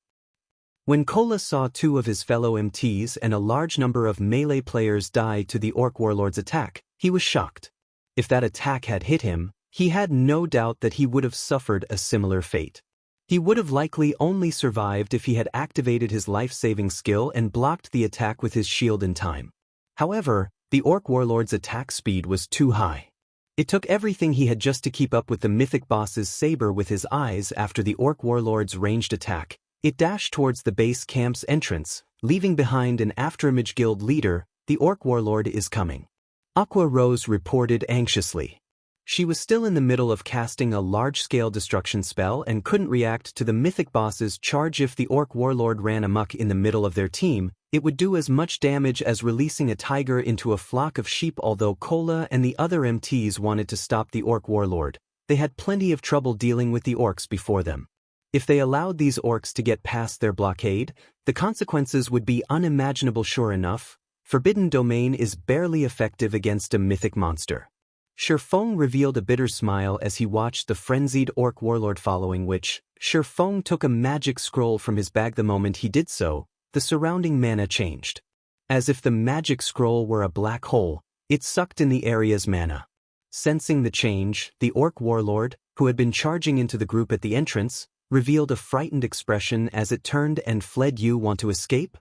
When Cola saw 2 of his fellow MTs and a large number of melee players die to the orc warlord's attack, he was shocked. If that attack had hit him, he had no doubt that he would have suffered a similar fate. He would have likely only survived if he had activated his life-saving skill and blocked the attack with his shield in time. However, the orc warlord's attack speed was too high. It took everything he had just to keep up with the mythic boss's saber. With his eyes after the orc warlord's ranged attack, it dashed towards the base camp's entrance, leaving behind an afterimage. Guild leader, the orc warlord is coming. Aqua Rose reported anxiously. She was still in the middle of casting a large-scale destruction spell and couldn't react to the Mythic boss's charge. If the Orc Warlord ran amok in the middle of their team, it would do as much damage as releasing a tiger into a flock of sheep. Although Kola and the other MTs wanted to stop the Orc Warlord, they had plenty of trouble dealing with the orcs before them. If they allowed these orcs to get past their blockade, the consequences would be unimaginable. Sure enough, Forbidden Domain is barely effective against a mythic monster. Feng revealed a bitter smile as he watched the frenzied Orc Warlord, following which, Feng took a magic scroll from his bag. The moment he did so, the surrounding mana changed. As if the magic scroll were a black hole, it sucked in the area's mana. Sensing the change, the Orc Warlord, who had been charging into the group at the entrance, revealed a frightened expression as it turned and fled. You want to escape?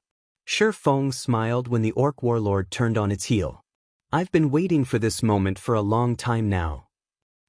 Feng smiled when the Orc Warlord turned on its heel. I've been waiting for this moment for a long time now.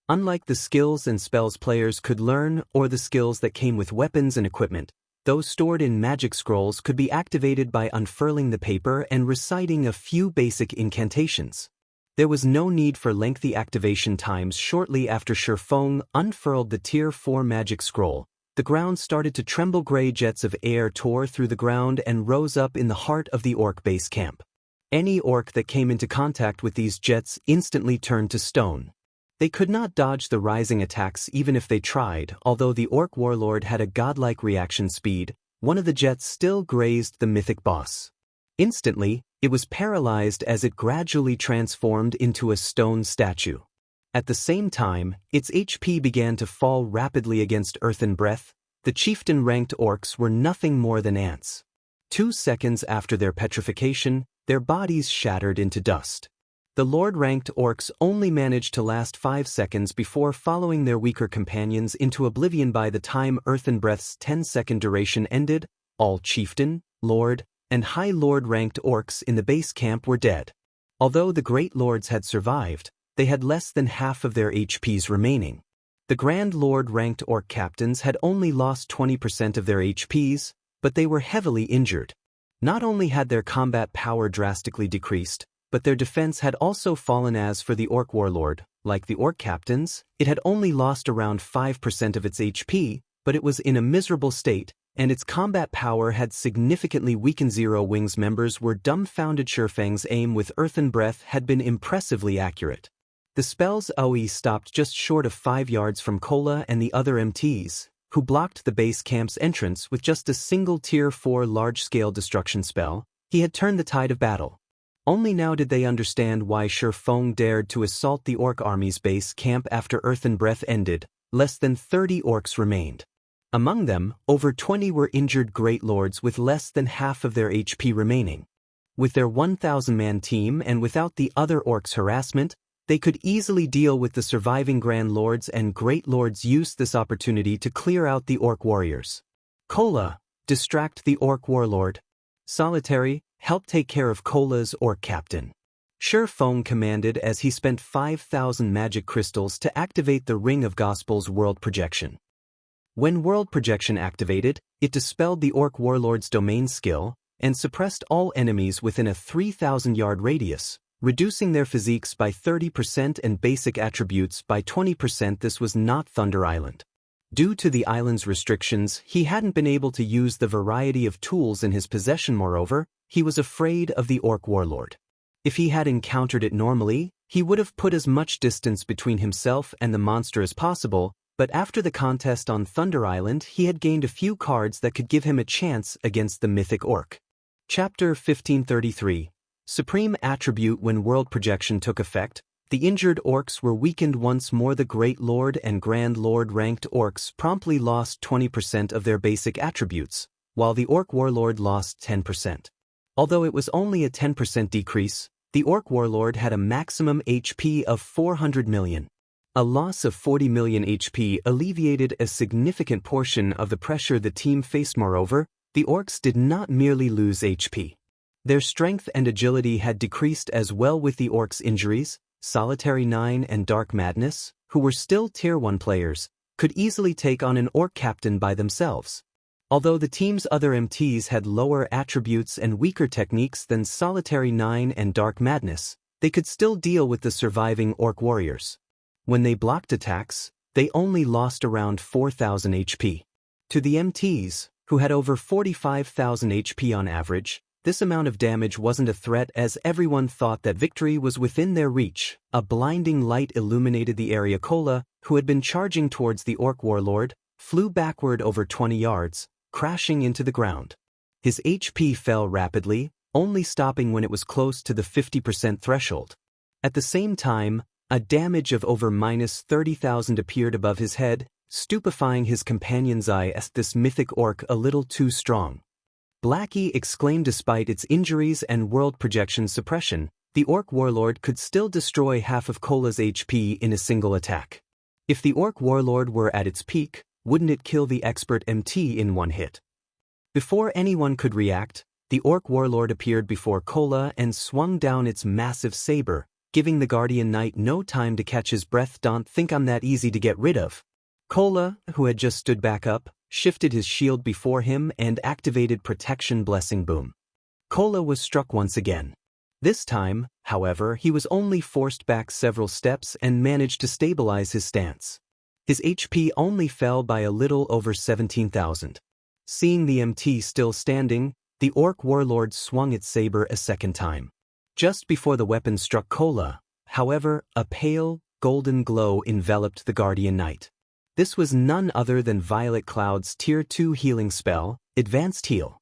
Unlike the skills and spells players could learn or the skills that came with weapons and equipment, those stored in magic scrolls could be activated by unfurling the paper and reciting a few basic incantations. There was no need for lengthy activation times. Shortly after Feng unfurled the Tier 4 magic scroll, the ground started to tremble. Gray jets of air tore through the ground and rose up in the heart of the orc base camp. Any orc that came into contact with these jets instantly turned to stone. They could not dodge the rising attacks even if they tried. Although the Orc Warlord had a godlike reaction speed, one of the jets still grazed the mythic boss. Instantly, it was paralyzed as it gradually transformed into a stone statue. At the same time, its HP began to fall rapidly. Against Earthen Breath, the chieftain-ranked orcs were nothing more than ants. 2 seconds after their petrification, their bodies shattered into dust. The Lord-ranked orcs only managed to last 5 seconds before following their weaker companions into oblivion. By the time Earthen Breath's 10-second duration ended, all chieftain, lord, and high lord-ranked orcs in the base camp were dead. Although the great lords had survived, they had less than half of their HPs remaining. The Grand Lord-ranked orc captains had only lost 20% of their HPs, but they were heavily injured. Not only had their combat power drastically decreased, but their defense had also fallen. As for the Orc Warlord, like the orc captains, it had only lost around 5% of its HP, but it was in a miserable state, and its combat power had significantly weakened. Zero Wings members were dumbfounded. Feng's aim with Earthen Breath had been impressively accurate. The spell's OE stopped just short of 5 yards from Kola and the other MTs, who blocked the base camp's entrance with just a single Tier 4 large-scale destruction spell. He had turned the tide of battle. Only now did they understand why Feng dared to assault the orc army's base camp after Earthen Breath ended. Less than 30 orcs remained. Among them, over 20 were injured great lords with less than half of their HP remaining. With their 1,000-man team and without the other orcs' harassment, they could easily deal with the surviving Grand Lords, and Great Lords used this opportunity to clear out the Orc Warriors. Kola, distract the Orc Warlord. Solitary, help take care of Kola's Orc Captain. Feng commanded as he spent 5,000 magic crystals to activate the Ring of Gospel's World Projection. When World Projection activated, it dispelled the Orc Warlord's domain skill and suppressed all enemies within a 3,000-yard radius, reducing their physiques by 30% and basic attributes by 20%. This was not Thunder Island. Due to the island's restrictions, he hadn't been able to use the variety of tools in his possession. Moreover, he was afraid of the Orc Warlord. If he had encountered it normally, he would have put as much distance between himself and the monster as possible, but after the contest on Thunder Island, he had gained a few cards that could give him a chance against the mythic orc. Chapter 1533. Supreme Attribute. When World Projection took effect, the injured orcs were weakened once more. The Great Lord and Grand Lord ranked orcs promptly lost 20% of their basic attributes, while the Orc Warlord lost 10%. Although it was only a 10% decrease, the Orc Warlord had a maximum HP of 400 million. A loss of 40 million HP alleviated a significant portion of the pressure the team faced. Moreover, the orcs did not merely lose HP. Their strength and agility had decreased as well. With the orcs' injuries, Solitary 9 and Dark Madness, who were still Tier 1 players, could easily take on an orc captain by themselves. Although the team's other MTs had lower attributes and weaker techniques than Solitary 9 and Dark Madness, they could still deal with the surviving orc warriors. When they blocked attacks, they only lost around 4,000 HP. To the MTs, who had over 45,000 HP on average, this amount of damage wasn't a threat as everyone thought that victory was within their reach. A blinding light illuminated the area. Kola, who had been charging towards the Orc Warlord, flew backward over 20 yards, crashing into the ground. His HP fell rapidly, only stopping when it was close to the 50% threshold. At the same time, a damage of over -30,000 appeared above his head, stupefying his companion's eye as this mythic orc a little too strong. Blackie exclaimed. Despite its injuries and world projection suppression, the Orc Warlord could still destroy half of Kola's HP in a single attack. If the Orc Warlord were at its peak, wouldn't it kill the expert MT in one hit? Before anyone could react, the Orc Warlord appeared before Kola and swung down its massive saber, giving the Guardian Knight no time to catch his breath. Don't think I'm that easy to get rid of. Kola, who had just stood back up, shifted his shield before him and activated Protection Blessing. Boom. Kola was struck once again. This time, however, he was only forced back several steps and managed to stabilize his stance. His HP only fell by a little over 17,000. Seeing the MT still standing, the Orc Warlord swung its saber a second time. Just before the weapon struck Kola, however, a pale, golden glow enveloped the Guardian Knight. This was none other than Violet Cloud's Tier 2 healing spell, Advanced Heal.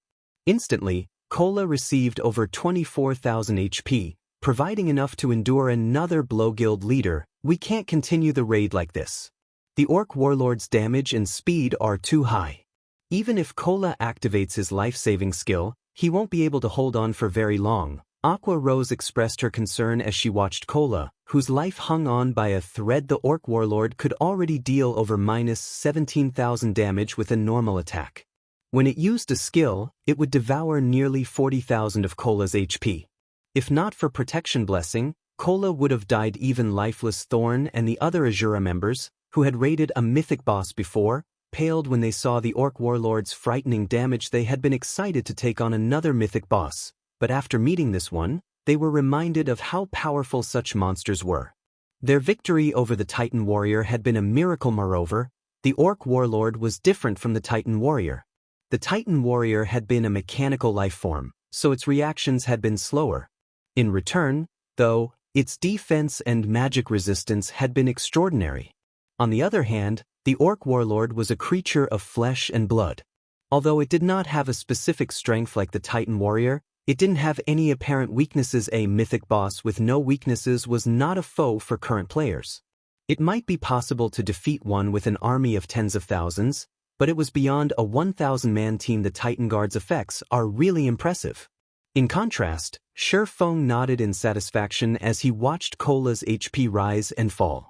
Instantly, Kola received over 24,000 HP, providing enough to endure another blow. Guild leader, we can't continue the raid like this. The Orc Warlord's damage and speed are too high. Even if Kola activates his life-saving skill, he won't be able to hold on for very long. Aqua Rose expressed her concern as she watched Kola, whose life hung on by a thread. The Orc Warlord could already deal over -17,000 damage with a normal attack. When it used a skill, it would devour nearly 40,000 of Kola's HP. If not for Protection Blessing, Kola would have died. Even lifeless Thorn and the other Azura members, who had raided a mythic boss before, paled when they saw the Orc Warlord's frightening damage. They had been excited to take on another mythic boss, but after meeting this one, they were reminded of how powerful such monsters were. Their victory over the Titan Warrior had been a miracle. Moreover, the Orc Warlord was different from the Titan Warrior. The Titan Warrior had been a mechanical life form, so its reactions had been slower. In return, though, its defense and magic resistance had been extraordinary. On the other hand, the Orc Warlord was a creature of flesh and blood. Although it did not have a specific strength like the Titan Warrior, it didn't have any apparent weaknesses. A mythic boss with no weaknesses was not a foe for current players. It might be possible to defeat one with an army of tens of thousands, but it was beyond a 1,000-man team. The Titan Guard's effects are really impressive. In contrast, Feng nodded in satisfaction as he watched Kola's HP rise and fall.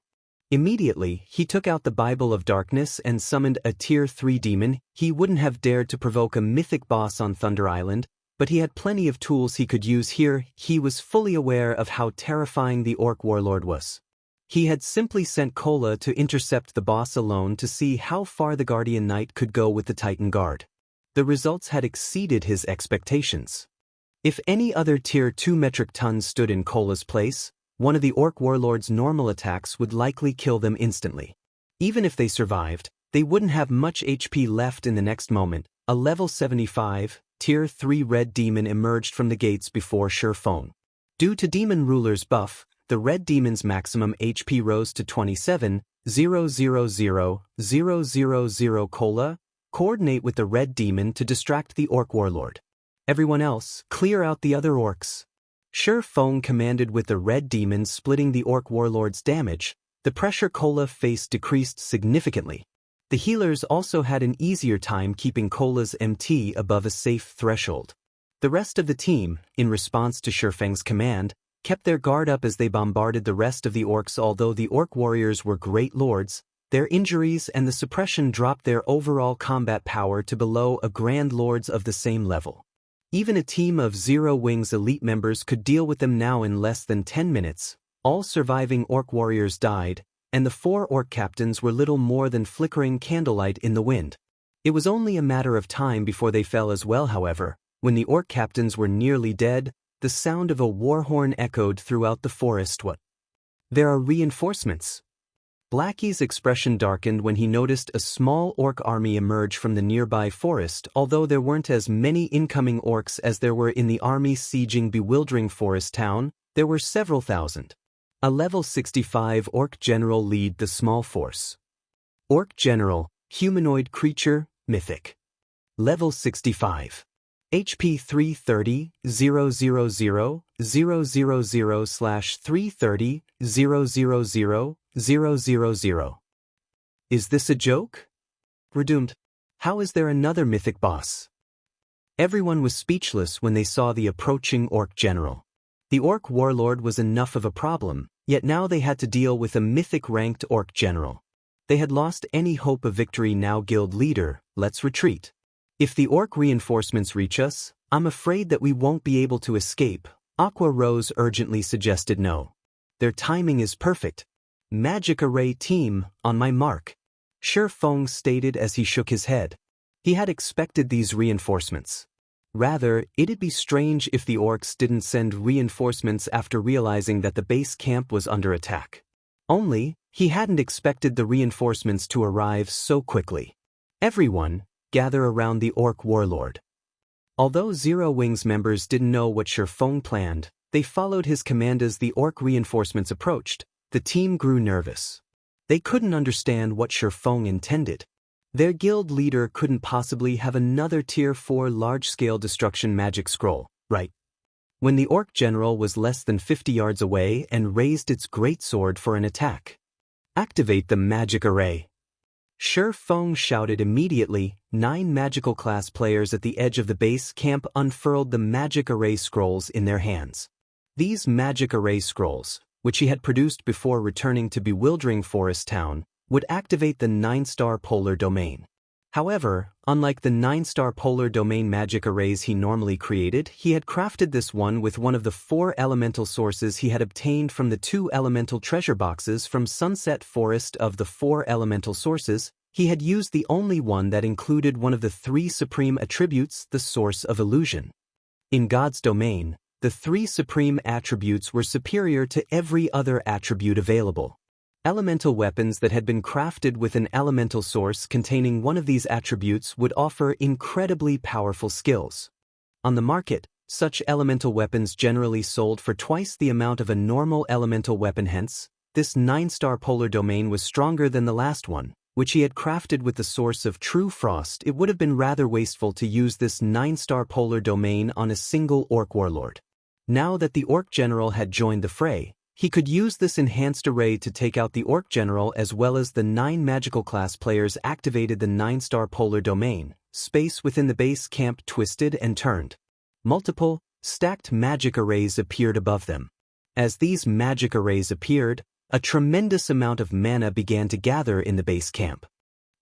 Immediately, he took out the Bible of Darkness and summoned a Tier 3 demon. He wouldn't have dared to provoke a mythic boss on Thunder Island, but he had plenty of tools he could use here. He was fully aware of how terrifying the Orc Warlord was. He had simply sent Kola to intercept the boss alone to see how far the Guardian Knight could go with the Titan Guard. The results had exceeded his expectations. If any other Tier 2 metric tons stood in Kola's place, one of the Orc Warlord's normal attacks would likely kill them instantly. Even if they survived, they wouldn't have much HP left in the next moment. A level 75, Tier 3 red demon emerged from the gates before Feng. Due to Demon Ruler's buff, the red demon's maximum HP rose to 27,000,000. Kola, coordinate with the red demon to distract the Orc Warlord. Everyone else, clear out the other orcs. Feng commanded. With the red demon splitting the Orc Warlord's damage, the pressure Kola faced decreased significantly. The healers also had an easier time keeping Kola's MT above a safe threshold. The rest of the team, in response to Feng's command, kept their guard up as they bombarded the rest of the orcs. Although the Orc Warriors were great lords, their injuries and the suppression dropped their overall combat power to below a Grand Lords of the same level. Even a team of Zero Wings elite members could deal with them now in less than 10 minutes. All surviving Orc Warriors died, and the 4 Orc captains were little more than flickering candlelight in the wind. It was only a matter of time before they fell as well. However, when the Orc captains were nearly dead, the sound of a war horn echoed throughout the forest. What? There are reinforcements. Blackie's expression darkened when he noticed a small orc army emerge from the nearby forest. Although there weren't as many incoming orcs as there were in the army sieging Bewildering Forest Town, there were several thousand. A level 65 orc general lead the small force. Orc general, humanoid creature, mythic. Level 65. HP 330, 000, 000/330, 000, 000. Is this a joke? We're doomed. How is there another mythic boss? Everyone was speechless when they saw the approaching orc general. The orc warlord was enough of a problem, yet now they had to deal with a mythic-ranked orc general. They had lost any hope of victory now. Guild leader, let's retreat. If the orc reinforcements reach us, I'm afraid that we won't be able to escape. Aqua Rose urgently suggested. No. Their timing is perfect. Magic array team, on my mark. Feng stated as he shook his head. He had expected these reinforcements. Rather, it'd be strange if the orcs didn't send reinforcements after realizing that the base camp was under attack. Only, he hadn't expected the reinforcements to arrive so quickly. Everyone, gather around the orc warlord. Although Zero Wings members didn't know what Feng planned, they followed his command. As the orc reinforcements approached, the team grew nervous. They couldn't understand what Feng intended. Their guild leader couldn't possibly have another Tier 4 large-scale destruction magic scroll, right? When the orc general was less than 50 yards away and raised its greatsword for an attack. Activate the magic array. Feng shouted immediately. 9 magical class players at the edge of the base camp unfurled the magic array scrolls in their hands. These magic array scrolls, which he had produced before returning to Bewildering Forest Town, would activate the 9-star polar domain. However, unlike the 9-star polar domain magic arrays he normally created, he had crafted this one with one of the 4 elemental sources he had obtained from the 2 elemental treasure boxes from Sunset Forest. Of the 4 elemental sources, he had used the only one that included one of the 3 supreme attributes, the source of illusion. In God's domain, the 3 supreme attributes were superior to every other attribute available. Elemental weapons that had been crafted with an elemental source containing one of these attributes would offer incredibly powerful skills. On the market, such elemental weapons generally sold for twice the amount of a normal elemental weapon. Hence, this 9-star polar domain was stronger than the last one, which he had crafted with the source of true frost. It would have been rather wasteful to use this 9-star polar domain on a single orc warlord. Now that the orc general had joined the fray, he could use this enhanced array to take out the orc general as well as the 9 magical class players. Activated the 9-star polar domain. Space within the base camp twisted and turned. Multiple, stacked magic arrays appeared above them. As these magic arrays appeared, a tremendous amount of mana began to gather in the base camp.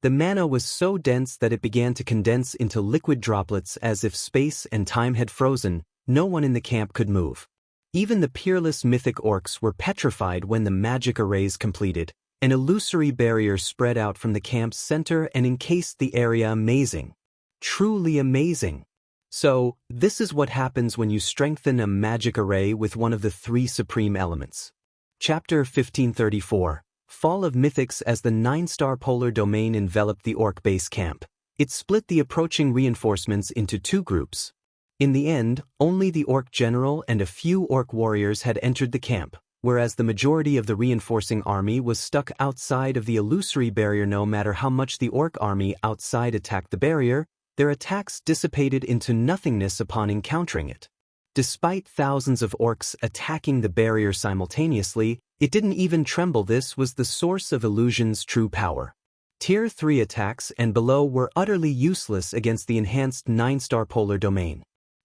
The mana was so dense that it began to condense into liquid droplets. As if space and time had frozen, no one in the camp could move. Even the peerless mythic orcs were petrified when the magic arrays completed. An illusory barrier spread out from the camp's center and encased the area. Amazing. Truly amazing. So, this is what happens when you strengthen a magic array with one of the 3 supreme elements. Chapter 1534. Fall of Mythics. As the 9-star polar domain enveloped the orc base camp, it split the approaching reinforcements into 2 groups. In the end, only the orc general and a few orc warriors had entered the camp, whereas the majority of the reinforcing army was stuck outside of the illusory barrier. No matter how much the orc army outside attacked the barrier, their attacks dissipated into nothingness upon encountering it. Despite thousands of orcs attacking the barrier simultaneously, it didn't even tremble. This was the source of illusion's true power. Tier 3 attacks and below were utterly useless against the enhanced 9-star polar domain.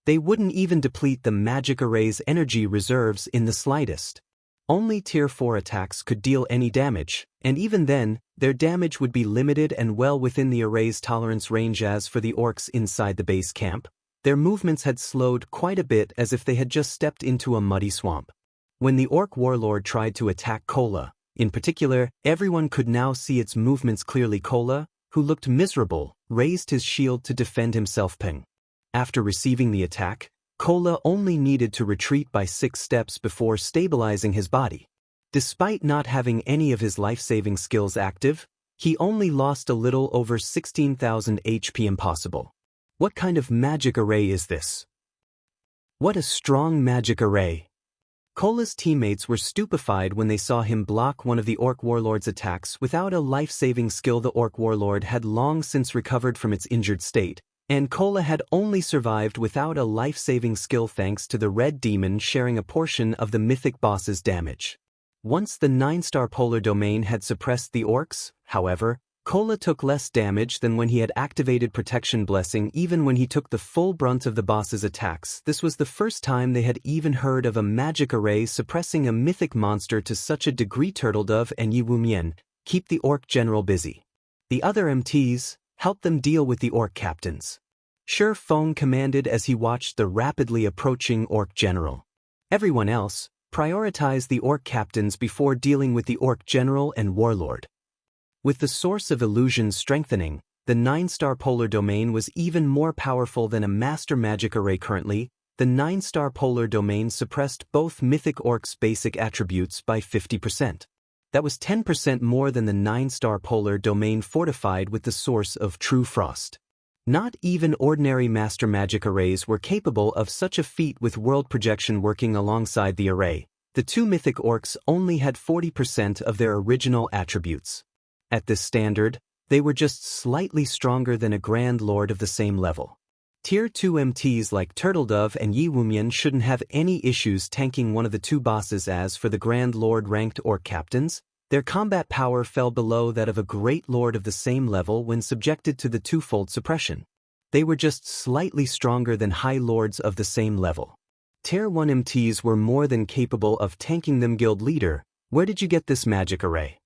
They wouldn't even deplete the magic array's energy reserves in the slightest. Only Tier 4 attacks could deal any damage, and even then, their damage would be limited and well within the array's tolerance range. As for the orcs inside the base camp, their movements had slowed quite a bit, as if they had just stepped into a muddy swamp. When the orc warlord tried to attack Kola, in particular, everyone could now see its movements clearly. Kola, who looked miserable, raised his shield to defend himself. Ping. After receiving the attack, Kola only needed to retreat by 6 steps before stabilizing his body. Despite not having any of his life-saving skills active, he only lost a little over 16,000 HP. Impossible. What kind of magic array is this? What a strong magic array. Cola's teammates were stupefied when they saw him block one of the Orc Warlord's attacks without a life-saving skill. The Orc Warlord had long since recovered from its injured state, and Cola had only survived without a life-saving skill thanks to the Red Demon sharing a portion of the Mythic boss's damage. Once the 9-star polar domain had suppressed the orcs, however, Cola took less damage than when he had activated Protection Blessing. Even when he took the full brunt of the boss's attacks, this was the first time they had even heard of a magic array suppressing a mythic monster to such a degree. Turtledove and Yi Wumian, keep the orc general busy. The other MTs, help them deal with the orc captains. Feng commanded as he watched the rapidly approaching orc general. Everyone else, prioritize the orc captains before dealing with the orc general and warlord. With the source of illusions strengthening, the 9-star polar domain was even more powerful than a master magic array. Currently, the 9-star polar domain suppressed both mythic orcs' basic attributes by 50%. That was 10% more than the 9-star polar domain fortified with the source of true frost. Not even ordinary master magic arrays were capable of such a feat. With world projection working alongside the array, the two mythic orcs only had 40% of their original attributes. At this standard, they were just slightly stronger than a Grand Lord of the same level. Tier 2 MTs like Turtledove and Yi Wumian shouldn't have any issues tanking one of the two bosses. As for the Grand Lord ranked orc captains, their combat power fell below that of a Great Lord of the same level when subjected to the twofold suppression. They were just slightly stronger than High Lords of the same level. Tier 1 MTs were more than capable of tanking them. Guild leader, where did you get this magic array?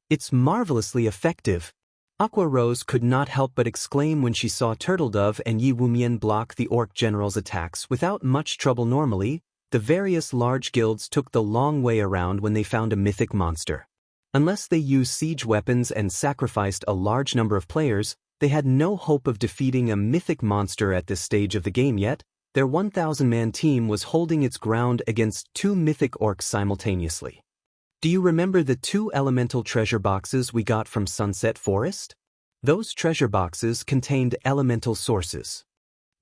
It's marvelously effective. Aqua Rose could not help but exclaim when she saw Turtledove and Yi Wumian block the Orc General's attacks without much trouble. Normally, the various large guilds took the long way around when they found a mythic monster. Unless they used siege weapons and sacrificed a large number of players, they had no hope of defeating a mythic monster at this stage of the game. Yet, their 1,000-man team was holding its ground against two mythic orcs simultaneously. Do you remember the 2 elemental treasure boxes we got from Sunset Forest? Those treasure boxes contained elemental sources.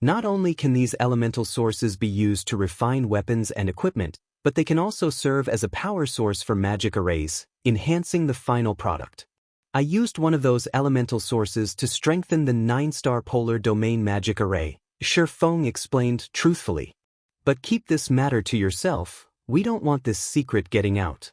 Not only can these elemental sources be used to refine weapons and equipment, but they can also serve as a power source for magic arrays, enhancing the final product. I used one of those elemental sources to strengthen the 9-star polar domain magic array, Feng explained truthfully. But keep this matter to yourself, we don't want this secret getting out.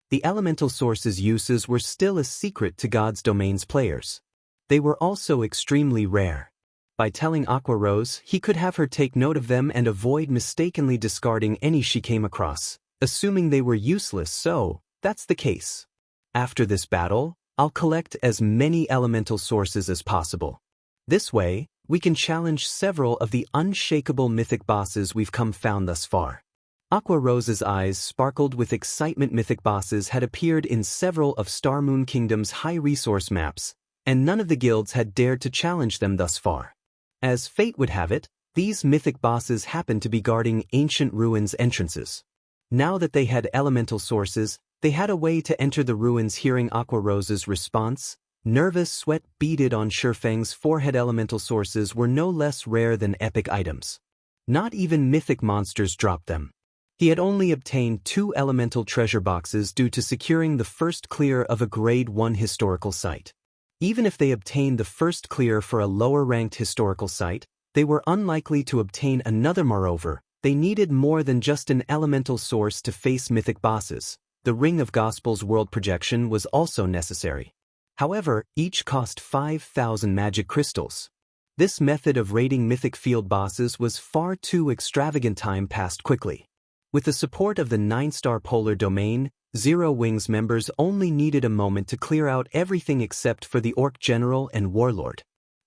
The elemental source's uses were still a secret to God's Domain's players. They were also extremely rare. By telling Aqua Rose, he could have her take note of them and avoid mistakenly discarding any she came across, assuming they were useless. So, that's the case. After this battle, I'll collect as many elemental sources as possible. This way, we can challenge several of the unshakable mythic bosses we've found thus far. Aqua Rose's eyes sparkled with excitement. Mythic bosses had appeared in several of Starmoon Kingdom's high-resource maps, and none of the guilds had dared to challenge them thus far. As fate would have it, these mythic bosses happened to be guarding ancient ruins entrances. Now that they had elemental sources, they had a way to enter the ruins. Hearing Aqua Rose's response, nervous sweat beaded on Feng's forehead. Elemental sources were no less rare than epic items. Not even mythic monsters dropped them. He had only obtained 2 elemental treasure boxes due to securing the first clear of a Grade 1 historical site. Even if they obtained the first clear for a lower-ranked historical site, they were unlikely to obtain another. Moreover, they needed more than just an elemental source to face mythic bosses. The Ring of Gospel's world projection was also necessary. However, each cost 5,000 magic crystals. This method of raiding mythic field bosses was far too extravagant. Time passed quickly. With the support of the 9-star polar domain, Zero Wings members only needed a moment to clear out everything except for the Orc General and Warlord.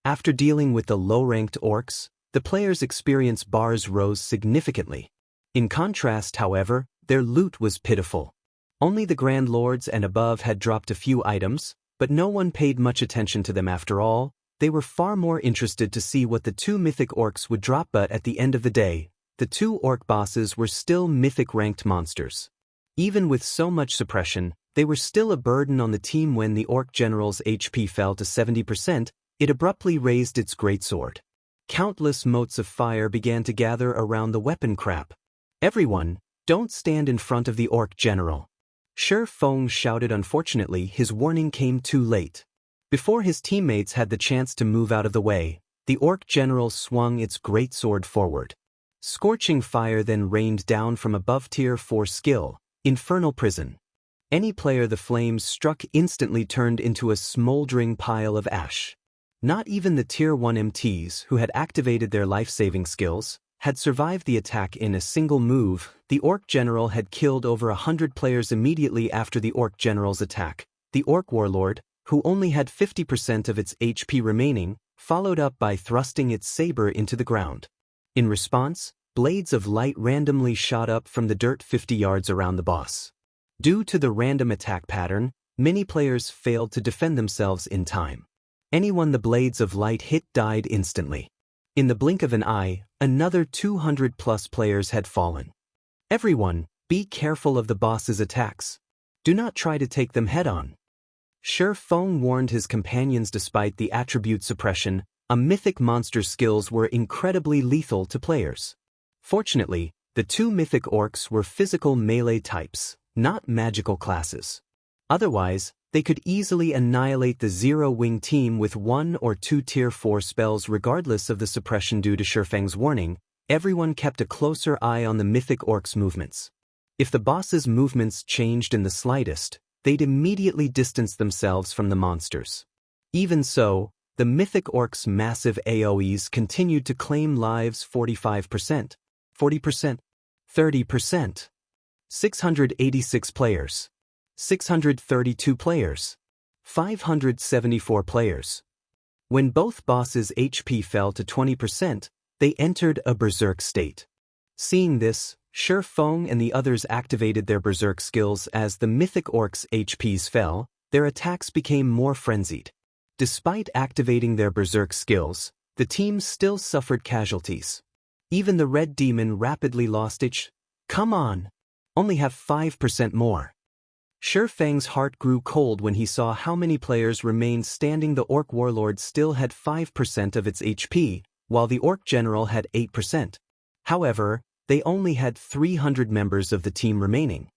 After dealing with the low-ranked orcs, the players' experience bars rose significantly. In contrast, however, their loot was pitiful. Only the Grand Lords and above had dropped a few items, but no one paid much attention to them. After all, they were far more interested to see what the 2 mythic orcs would drop. But at the end of the day, the 2 orc bosses were still mythic-ranked monsters. Even with so much suppression, they were still a burden on the team. When the Orc General's HP fell to 70%, it abruptly raised its greatsword. Countless motes of fire began to gather around the weapon crap. "Everyone, don't stand in front of the Orc General!" Feng shouted. Unfortunately, his warning came too late. Before his teammates had the chance to move out of the way, the Orc General swung its greatsword forward. Scorching fire then rained down from above. Tier 4 skill, Infernal Prison. Any player the flames struck instantly turned into a smoldering pile of ash. Not even the Tier 1 MTs who had activated their life-saving skills had survived the attack in a single move. The Orc General had killed over 100 players immediately after the Orc General's attack. The Orc Warlord, who only had 50% of its HP remaining, followed up by thrusting its saber into the ground. In response, blades of light randomly shot up from the dirt 50 yards around the boss. Due to the random attack pattern, many players failed to defend themselves in time. Anyone the blades of light hit died instantly. In the blink of an eye, another 200+ players had fallen. "Everyone, be careful of the boss's attacks. Do not try to take them head-on." Feng warned his companions. Despite the attribute suppression, a mythic monster's skills were incredibly lethal to players. Fortunately, the two mythic orcs were physical melee types, not magical classes. Otherwise, they could easily annihilate the Zero-Wing team with 1 or 2 Tier 4 spells regardless of the suppression. Due to Feng's warning, everyone kept a closer eye on the mythic orcs' movements. If the boss's movements changed in the slightest, they'd immediately distance themselves from the monsters. Even so, the mythic orcs' massive AoEs continued to claim lives. 45%, 40%, 30%. 686 players. 632 players. 574 players. When both bosses' HP fell to 20%, they entered a berserk state. Seeing this, Feng and the others activated their berserk skills. As the mythic orcs' HPs fell, their attacks became more frenzied. Despite activating their berserk skills, the team still suffered casualties. Even the red demon rapidly lost its "Come on! Only have 5% more." Feng's heart grew cold when he saw how many players remained standing. The Orc Warlord still had 5% of its HP, while the Orc General had 8%. However, they only had 300 members of the team remaining.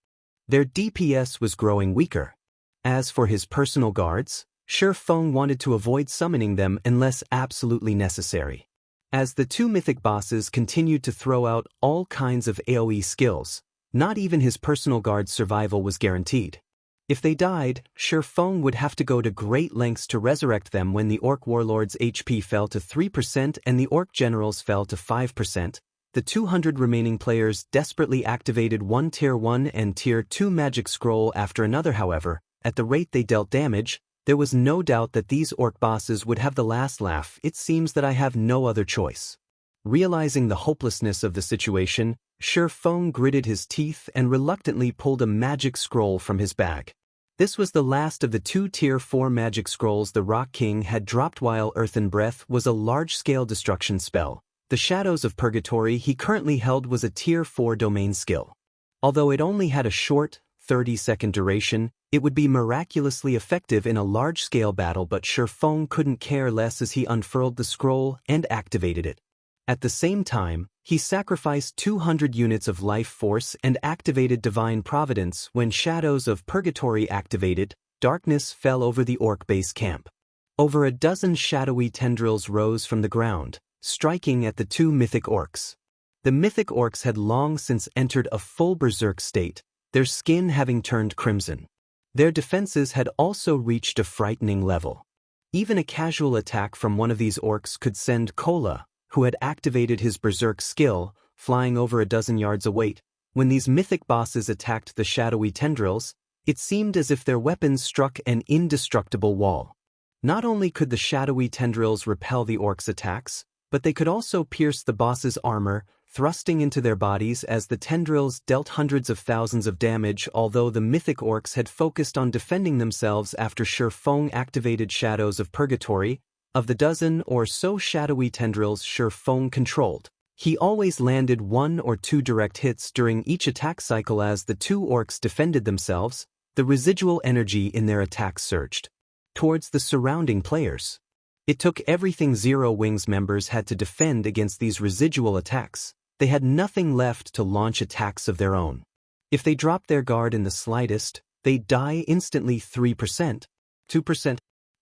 Their DPS was growing weaker. As for his personal guards, Feng wanted to avoid summoning them unless absolutely necessary. As the two mythic bosses continued to throw out all kinds of AoE skills, not even his personal guard's survival was guaranteed. If they died, Feng would have to go to great lengths to resurrect them. When the Orc Warlord's HP fell to 3% and the Orc General's fell to 5%, the 200 remaining players desperately activated one Tier 1 and Tier 2 magic scroll after another. However, at the rate they dealt damage, there was no doubt that these orc bosses would have the last laugh. "It seems that I have no other choice." Realizing the hopelessness of the situation, Feng gritted his teeth and reluctantly pulled a magic scroll from his bag. This was the last of the 2 Tier 4 magic scrolls the Rock King had dropped. While Earthen Breath was a large-scale destruction spell, the Shadows of Purgatory he currently held was a Tier 4 domain skill. Although it only had a short, 30-second duration, it would be miraculously effective in a large-scale battle. But Feng couldn't care less as he unfurled the scroll and activated it. At the same time, he sacrificed 200 units of life force and activated Divine Providence. When Shadows of Purgatory activated, darkness fell over the orc base camp. Over a dozen shadowy tendrils rose from the ground, striking at the two mythic orcs. The mythic orcs had long since entered a full berserk state, their skin having turned crimson. Their defenses had also reached a frightening level. Even a casual attack from one of these orcs could send Kola, who had activated his berserk skill, flying over a dozen yards away. When these mythic bosses attacked the shadowy tendrils, it seemed as if their weapons struck an indestructible wall. Not only could the shadowy tendrils repel the orcs' attacks, but they could also pierce the boss's armor, thrusting into their bodies as the tendrils dealt hundreds of thousands of damage. Although the mythic orcs had focused on defending themselves after Feng activated Shadows of Purgatory, of the dozen or so shadowy tendrils Feng controlled, He always landed 1 or 2 direct hits during each attack cycle. As the 2 orcs defended themselves, the residual energy in their attacks surged towards the surrounding players. It took everything Zero Wings members had to defend against these residual attacks. They had nothing left to launch attacks of their own. If they dropped their guard in the slightest, they'd die instantly. 3%, 2%,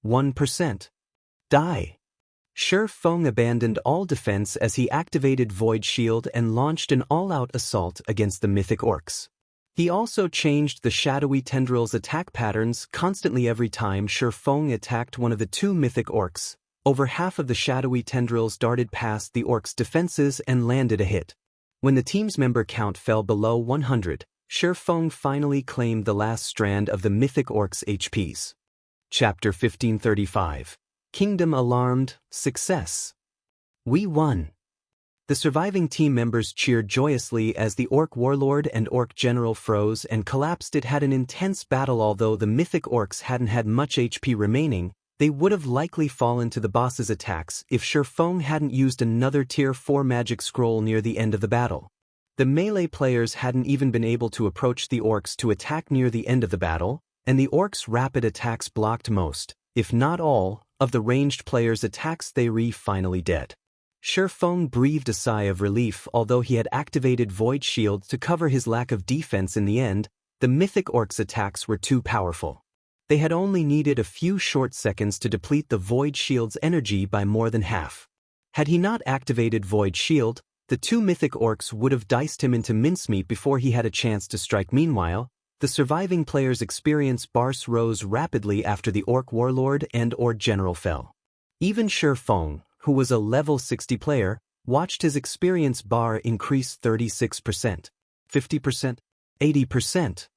1%. Die. Feng abandoned all defense as he activated Void Shield and launched an all-out assault against the Mythic Orcs. He also changed the shadowy tendrils' attack patterns constantly. Every time Feng attacked one of the 2 Mythic Orcs, over half of the shadowy tendrils darted past the Orcs' defenses and landed a hit. When the team's member count fell below 100, Feng finally claimed the last strand of the Mythic Orcs' HPs. Chapter 1535. Kingdom Alarmed, Success. We won. The surviving team members cheered joyously as the Orc Warlord and Orc General froze and collapsed. It had an intense battle. Although the Mythic Orcs hadn't had much HP remaining, they would have likely fallen to the boss's attacks if Feng hadn't used another Tier 4 magic scroll near the end of the battle. The melee players hadn't even been able to approach the Orcs to attack near the end of the battle, and the Orcs' rapid attacks blocked most, if not all, of the ranged players' attacks. They were finally dead. Feng breathed a sigh of relief. Although he had activated Void Shield to cover his lack of defense in the end, the Mythic Orcs' attacks were too powerful. They had only needed a few short seconds to deplete the Void Shield's energy by more than half. Had he not activated Void Shield, the 2 Mythic Orcs would have diced him into mincemeat before he had a chance to strike. Meanwhile, the surviving players' experience bars rose rapidly after the Orc Warlord and Orc General fell. Even Feng, who was a level 60 player, watched his experience bar increase 36%, 50%, 80%.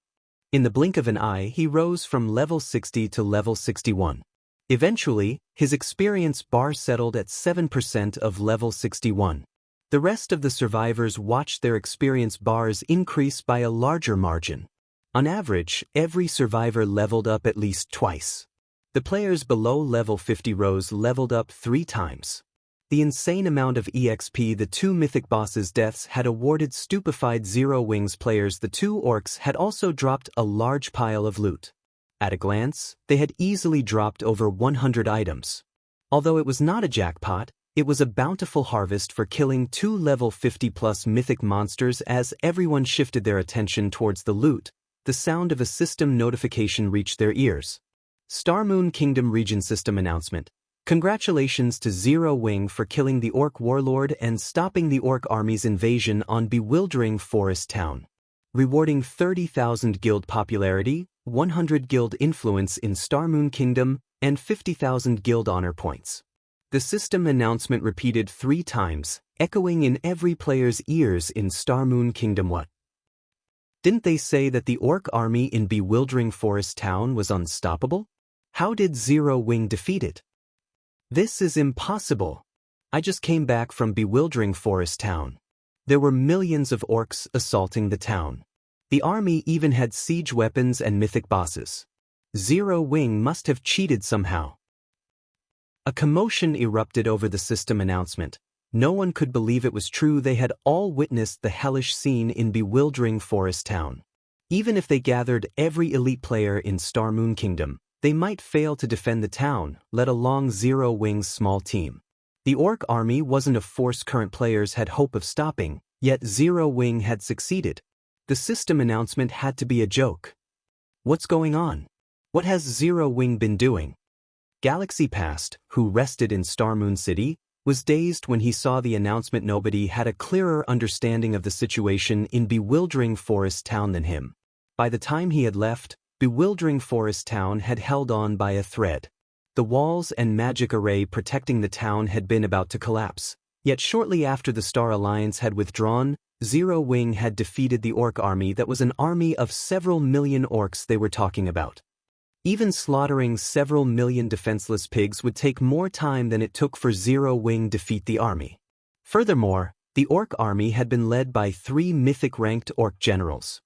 In the blink of an eye, he rose from level 60 to level 61. Eventually, his experience bar settled at 7% of level 61. The rest of the survivors watched their experience bars increase by a larger margin. On average, every survivor leveled up at least twice. The players below level 50 leveled up 3 times. The insane amount of EXP the 2 mythic bosses' deaths had awarded stupefied Zero Wings players. The 2 orcs had also dropped a large pile of loot. At a glance, they had easily dropped over 100 items. Although it was not a jackpot, it was a bountiful harvest for killing 2 level 50+ mythic monsters. As everyone shifted their attention towards the loot, the sound of a system notification reached their ears. Starmoon Kingdom Region System Announcement. Congratulations to Zero Wing for killing the Orc Warlord and stopping the Orc Army's invasion on Bewildering Forest Town. Rewarding 30,000 guild popularity, 100 guild influence in Starmoon Kingdom, and 50,000 guild honor points. The system announcement repeated 3 times, echoing in every player's ears in Starmoon Kingdom. What? Didn't they say that the Orc army in Bewildering Forest Town was unstoppable? How did Zero Wing defeat it? This is impossible. I just came back from Bewildering Forest Town. There were millions of orcs assaulting the town. The army even had siege weapons and mythic bosses. Zero Wing must have cheated somehow. A commotion erupted over the system announcement. No one could believe it was true. They had all witnessed the hellish scene in Bewildering Forest Town. Even if they gathered every elite player in Starmoon Kingdom, they might fail to defend the town, let alone Zero Wing's small team. The Orc army wasn't a force current players had hope of stopping, yet Zero Wing had succeeded. The system announcement had to be a joke. What's going on? What has Zero Wing been doing? Galaxy Past, who rested in Starmoon City, was dazed when he saw the announcement. Nobody had a clearer understanding of the situation in Bewildering Forest Town than him. By the time he had left, Bewildering Forest Town had held on by a thread. The walls and magic array protecting the town had been about to collapse. Yet shortly after the Star Alliance had withdrawn, Zero Wing had defeated the Orc army that was an army of several million orcs they were talking about. Even slaughtering several million defenseless pigs would take more time than it took for Zero Wing to defeat the army. Furthermore, the Orc army had been led by 3 mythic-ranked Orc generals.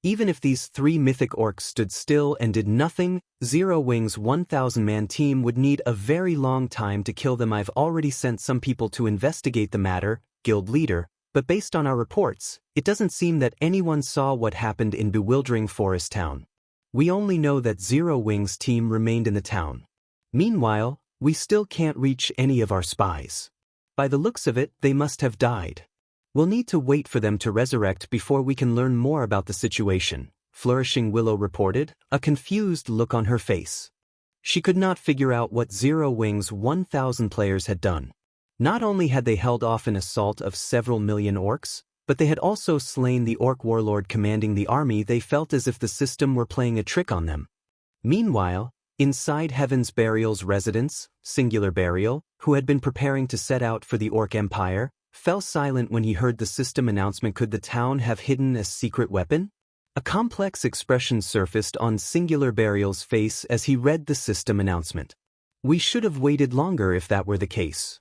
Even if these 3 mythic orcs stood still and did nothing, Zero Wing's 1,000-man team would need a very long time to kill them. I've already sent some people to investigate the matter, guild leader, but based on our reports, it doesn't seem that anyone saw what happened in Bewildering Forest Town. We only know that Zero Wing's team remained in the town. Meanwhile, we still can't reach any of our spies. By the looks of it, they must have died. We'll need to wait for them to resurrect before we can learn more about the situation, Flourishing Willow reported, a confused look on her face. She could not figure out what Zero Wing's 1,000 players had done. Not only had they held off an assault of several million orcs, but they had also slain the orc warlord commanding the army. They felt as if the system were playing a trick on them. Meanwhile, inside Heaven's Burial's residence, Singular Burial, who had been preparing to set out for the Orc Empire, fell silent when he heard the system announcement. Could the town have hidden a secret weapon? A complex expression surfaced on Singular Burial's face as he read the system announcement. We should have waited longer if that were the case.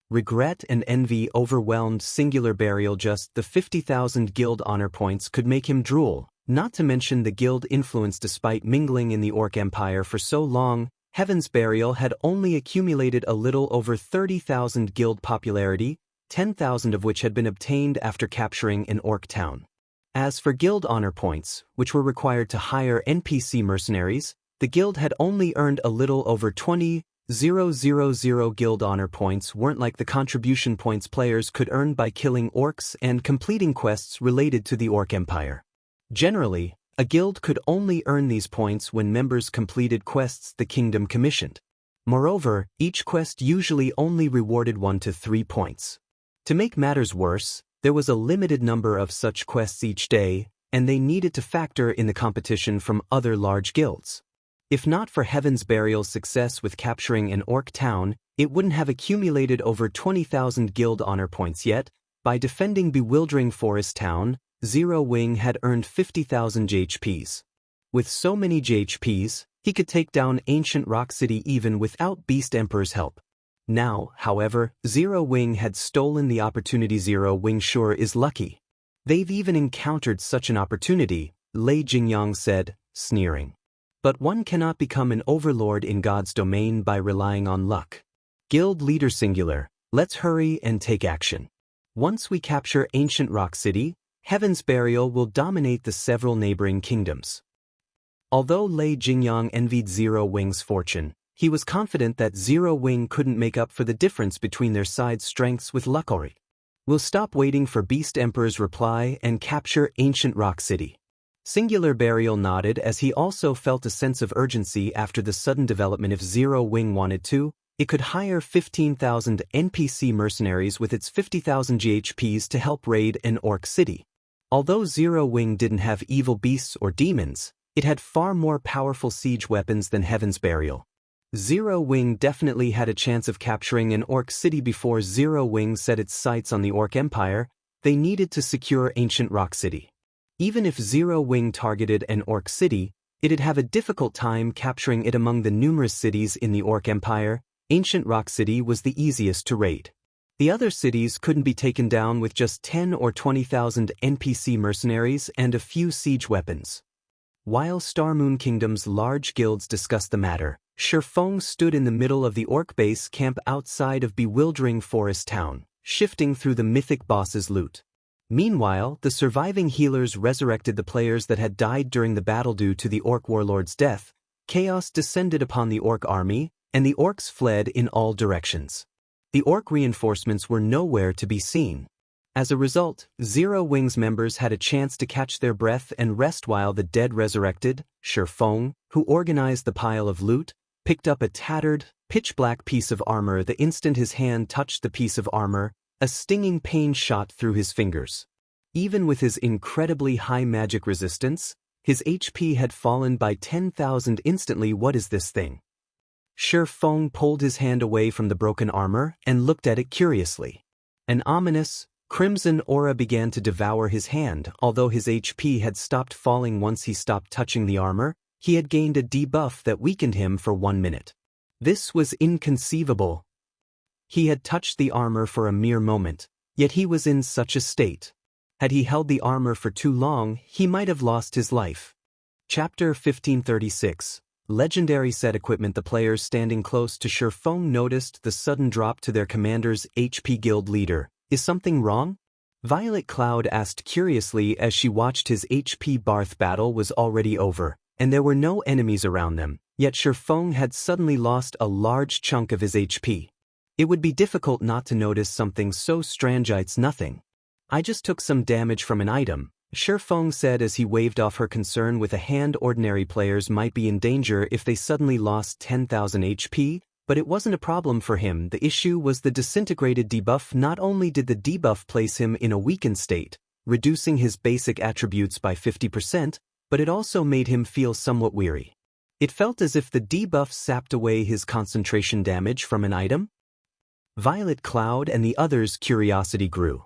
Regret and envy overwhelmed Singular Burial. Just the 50,000 guild honor points could make him drool, not to mention the guild influence. Despite mingling in the Orc Empire for so long, Heaven's Burial had only accumulated a little over 30,000 guild popularity, 10,000 of which had been obtained after capturing an orc town. As for guild honor points, which were required to hire NPC mercenaries, the guild had only earned a little over 20,000 guild honor points. Weren't like the contribution points players could earn by killing orcs and completing quests related to the Orc Empire. Generally, a guild could only earn these points when members completed quests the kingdom commissioned. Moreover, each quest usually only rewarded 1 to 3 points. To make matters worse, there was a limited number of such quests each day, and they needed to factor in the competition from other large guilds. If not for Heaven's Burial's success with capturing an orc town, it wouldn't have accumulated over 20,000 guild honor points yet. By defending Bewildering Forest Town, Zero Wing had earned 50,000 JHPs. With so many JHPs, he could take down Ancient Rock City even without Beast Emperor's help. Now, however, Zero Wing had stolen the opportunity. Zero Wing sure is lucky. They've even encountered such an opportunity, Lei Jingyang said, sneering. But one cannot become an overlord in God's domain by relying on luck. Guild leader Singular, let's hurry and take action. Once we capture Ancient Rock City, Heaven's Burial will dominate the several neighboring kingdoms. Although Lei Jingyang envied Zero Wing's fortune, he was confident that Zero Wing couldn't make up for the difference between their side's strengths with luckily. We'll stop waiting for Beast Emperor's reply and capture Ancient Rock City. Singular Burial nodded as he also felt a sense of urgency after the sudden development. If Zero Wing wanted to, it could hire 15,000 NPC mercenaries with its 50,000 GHPs to help raid an orc city. Although Zero Wing didn't have evil beasts or demons, it had far more powerful siege weapons than Heaven's Burial. Zero Wing definitely had a chance of capturing an orc city. Before Zero Wing set its sights on the Orc Empire, they needed to secure Ancient Rock City. Even if Zero Wing targeted an orc city, it'd have a difficult time capturing it. Among the numerous cities in the Orc Empire, Ancient Rock City was the easiest to raid. The other cities couldn't be taken down with just 10 or 20,000 NPC mercenaries and a few siege weapons. While Starmoon Kingdom's large guilds discussed the matter, Feng stood in the middle of the orc base camp outside of Bewildering Forest Town, shifting through the mythic boss's loot. Meanwhile, the surviving healers resurrected the players that had died during the battle. Due to the orc warlord's death, chaos descended upon the orc army, and the orcs fled in all directions. The orc reinforcements were nowhere to be seen. As a result, Zero Wing's members had a chance to catch their breath and rest while the dead resurrected. Feng, who organized the pile of loot, picked up a tattered, pitch-black piece of armor. The instant his hand touched the piece of armor, a stinging pain shot through his fingers. Even with his incredibly high magic resistance, his HP had fallen by 10,000 instantly. What is this thing? Feng pulled his hand away from the broken armor and looked at it curiously. An ominous, crimson aura began to devour his hand. Although his HP had stopped falling once he stopped touching the armor, he had gained a debuff that weakened him for 1 minute. This was inconceivable. He had touched the armor for a mere moment, yet he was in such a state. Had he held the armor for too long, he might have lost his life. Chapter 1536. Legendary set equipment. The players standing close to Feng noticed the sudden drop to their commander's HP guild leader. Is something wrong? Violet Cloud asked curiously as she watched his HP Barth battle was already over, and there were no enemies around them, yet Feng had suddenly lost a large chunk of his HP. It would be difficult not to notice something so strange. It's nothing. I just took some damage from an item, Feng said as he waved off her concern with a hand. Ordinary players might be in danger if they suddenly lost 10,000 HP, but it wasn't a problem for him. The issue was the disintegrated debuff. Not only did the debuff place him in a weakened state, reducing his basic attributes by 50%, but it also made him feel somewhat weary. It felt as if the debuff sapped away his concentration damage from an item. Violet Cloud and the others' curiosity grew.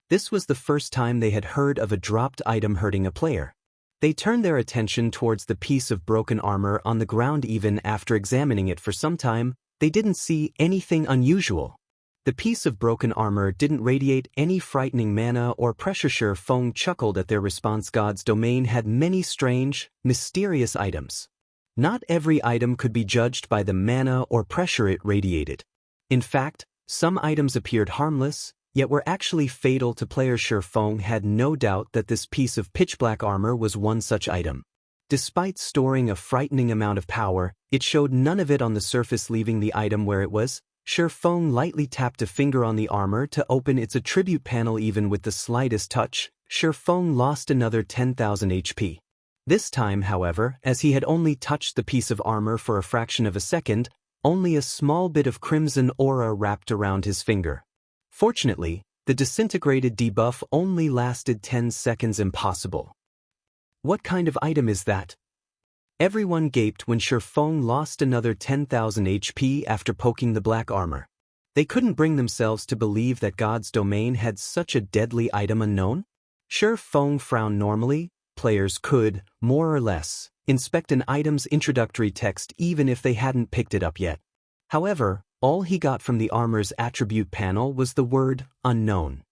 This was the first time they had heard of a dropped item hurting a player. They turned their attention towards the piece of broken armor on the ground. Even after examining it for some time, they didn't see anything unusual. The piece of broken armor didn't radiate any frightening mana or pressure. Feng chuckled at their response. God's domain had many strange, mysterious items. Not every item could be judged by the mana or pressure it radiated. In fact, some items appeared harmless, yet were actually fatal to players. Feng had no doubt that this piece of pitch-black armor was one such item. Despite storing a frightening amount of power, it showed none of it on the surface, leaving the item where it was. Feng lightly tapped a finger on the armor to open its attribute panel. Even with the slightest touch, Feng lost another 10,000 HP. This time, however, as he had only touched the piece of armor for a fraction of a second, only a small bit of crimson aura wrapped around his finger. Fortunately, the disintegrated debuff only lasted 10 seconds. Impossible. What kind of item is that? Everyone gaped when Feng lost another 10,000 HP after poking the black armor. They couldn't bring themselves to believe that God's domain had such a deadly item. Unknown? Feng frowned. Normally, players could, more or less, inspect an item's introductory text even if they hadn't picked it up yet. However, all he got from the armor's attribute panel was the word unknown.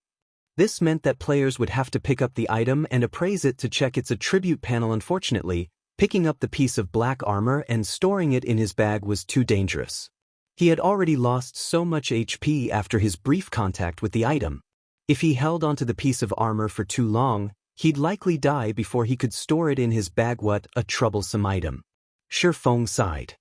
This meant that players would have to pick up the item and appraise it to check its attribute panel. Unfortunately, picking up the piece of black armor and storing it in his bag was too dangerous. He had already lost so much HP after his brief contact with the item. If he held onto the piece of armor for too long, he'd likely die before he could store it in his bag. What a troublesome item. Feng sighed.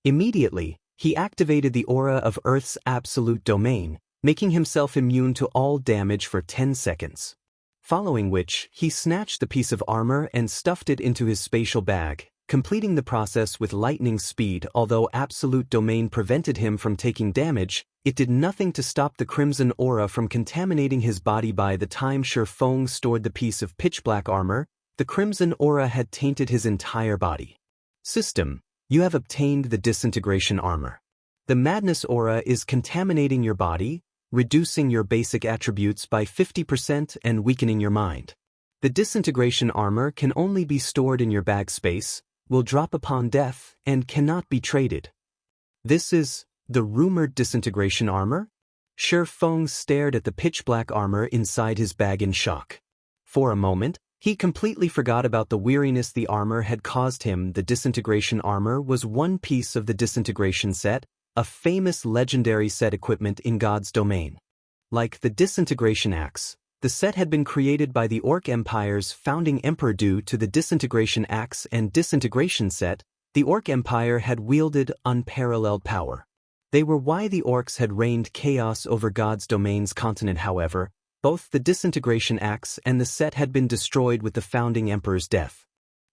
Immediately, he activated the aura of Earth's absolute domain, making himself immune to all damage for 10 seconds. Following which, he snatched the piece of armor and stuffed it into his spatial bag, completing the process with lightning speed. Although absolute domain prevented him from taking damage, it did nothing to stop the crimson aura from contaminating his body. By the time Feng stored the piece of pitch-black armor, the crimson aura had tainted his entire body. System. You have obtained the disintegration armor. The madness aura is contaminating your body, reducing your basic attributes by 50% and weakening your mind. The disintegration armor can only be stored in your bag space, will drop upon death, and cannot be traded. This is the rumored disintegration armor? Feng stared at the pitch-black armor inside his bag in shock. For a moment, he completely forgot about the weariness the armor had caused him. The disintegration armor was one piece of the disintegration set, a famous legendary set equipment in God's domain. Like the disintegration axe, the set had been created by the Orc Empire's founding emperor. Due to the disintegration axe and disintegration set, the Orc Empire had wielded unparalleled power. They were why the Orcs had reigned chaos over God's domain's continent. However, both the disintegration axe and the set had been destroyed with the founding emperor's death.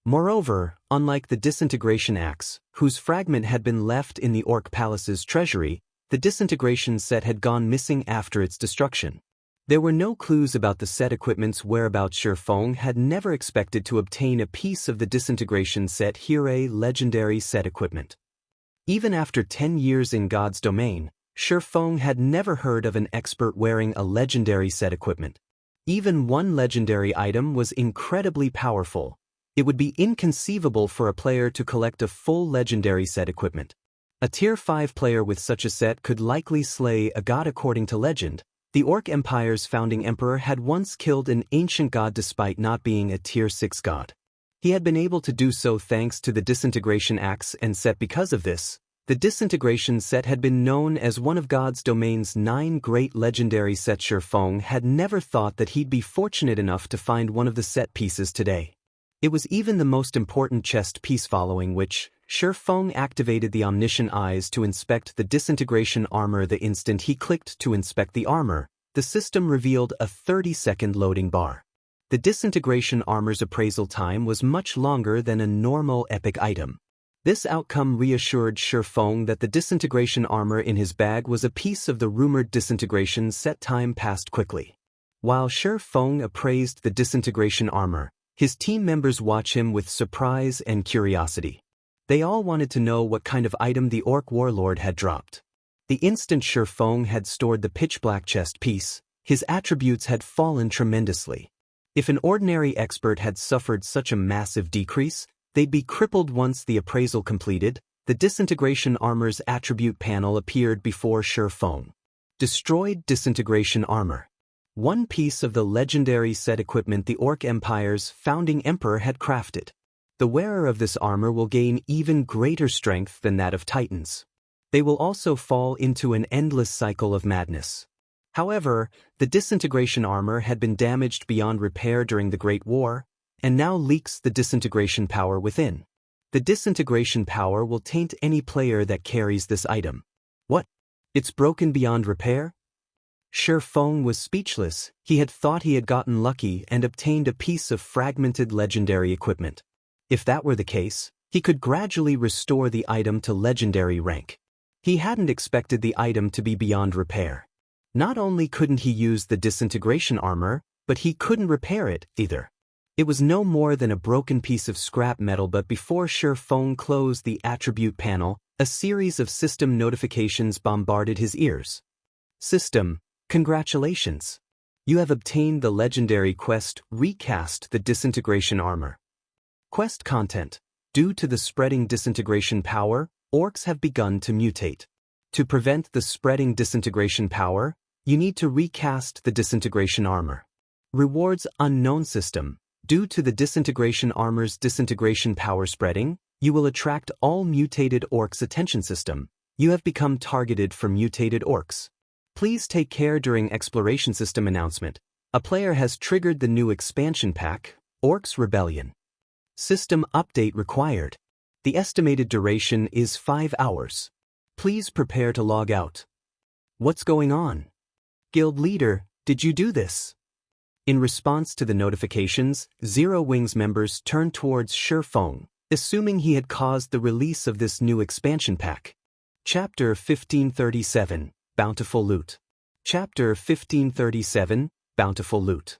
Moreover, unlike the disintegration axe, whose fragment had been left in the Orc Palace's treasury, the disintegration set had gone missing after its destruction. There were no clues about the set equipment's whereabouts. Feng had never expected to obtain a piece of the disintegration set here, a legendary set equipment. Even after 10 years in God's domain, Feng had never heard of an expert wearing a legendary set equipment. Even one legendary item was incredibly powerful. It would be inconceivable for a player to collect a full legendary set equipment. A Tier 5 player with such a set could likely slay a god. According to legend, The Orc Empire's founding emperor had once killed an ancient god despite not being a Tier 6 god. He had been able to do so thanks to the Disintegration Axe and set. Because of this, the Disintegration set had been known as one of God's Domain's 9 great legendary sets. Feng had never thought that he'd be fortunate enough to find one of the set pieces today. It was even the most important chest piece, following which, Feng activated the omniscient eyes to inspect the Disintegration armor. The instant he clicked to inspect the armor, the system revealed a 30-second loading bar. The Disintegration armor's appraisal time was much longer than a normal epic item. This outcome reassured Feng that the Disintegration armor in his bag was a piece of the rumored Disintegration set. Time passed quickly. While Feng appraised the Disintegration armor, his team members watched him with surprise and curiosity. They all wanted to know what kind of item the Orc Warlord had dropped. The instant Feng had stored the pitch-black chest piece, his attributes had fallen tremendously. If an ordinary expert had suffered such a massive decrease, they'd be crippled. Once the appraisal completed, the Disintegration armor's attribute panel appeared before Feng. Destroyed Disintegration armor. One piece of the legendary set equipment the Orc Empire's founding emperor had crafted. The wearer of this armor will gain even greater strength than that of Titans. They will also fall into an endless cycle of madness. However, the Disintegration armor had been damaged beyond repair during the Great War, and now leaks the Disintegration power within. The Disintegration power will taint any player that carries this item. What? It's broken beyond repair? Feng was speechless. He had thought he had gotten lucky and obtained a piece of fragmented legendary equipment. If that were the case, he could gradually restore the item to legendary rank. He hadn't expected the item to be beyond repair. Not only couldn't he use the Disintegration armor, but he couldn't repair it either. It was no more than a broken piece of scrap metal. But before Feng closed the attribute panel, a series of system notifications bombarded his ears. System, congratulations. You have obtained the legendary quest, Recast the Disintegration armor. Quest content. Due to the spreading Disintegration power, orcs have begun to mutate. To prevent the spreading Disintegration power, you need to recast the Disintegration armor. Rewards unknown system. Due to the Disintegration armor's Disintegration power spreading, you will attract all mutated orcs. Attention system. You have become targeted for mutated orcs. Please take care during exploration. System announcement. A player has triggered the new expansion pack, Orcs Rebellion. System update required. The estimated duration is 5 hours. Please prepare to log out. What's going on? Guild leader, did you do this? In response to the notifications, Zero Wings members turned towards Feng, assuming he had caused the release of this new expansion pack. Chapter 1537, Bountiful Loot. Chapter 1537, Bountiful Loot.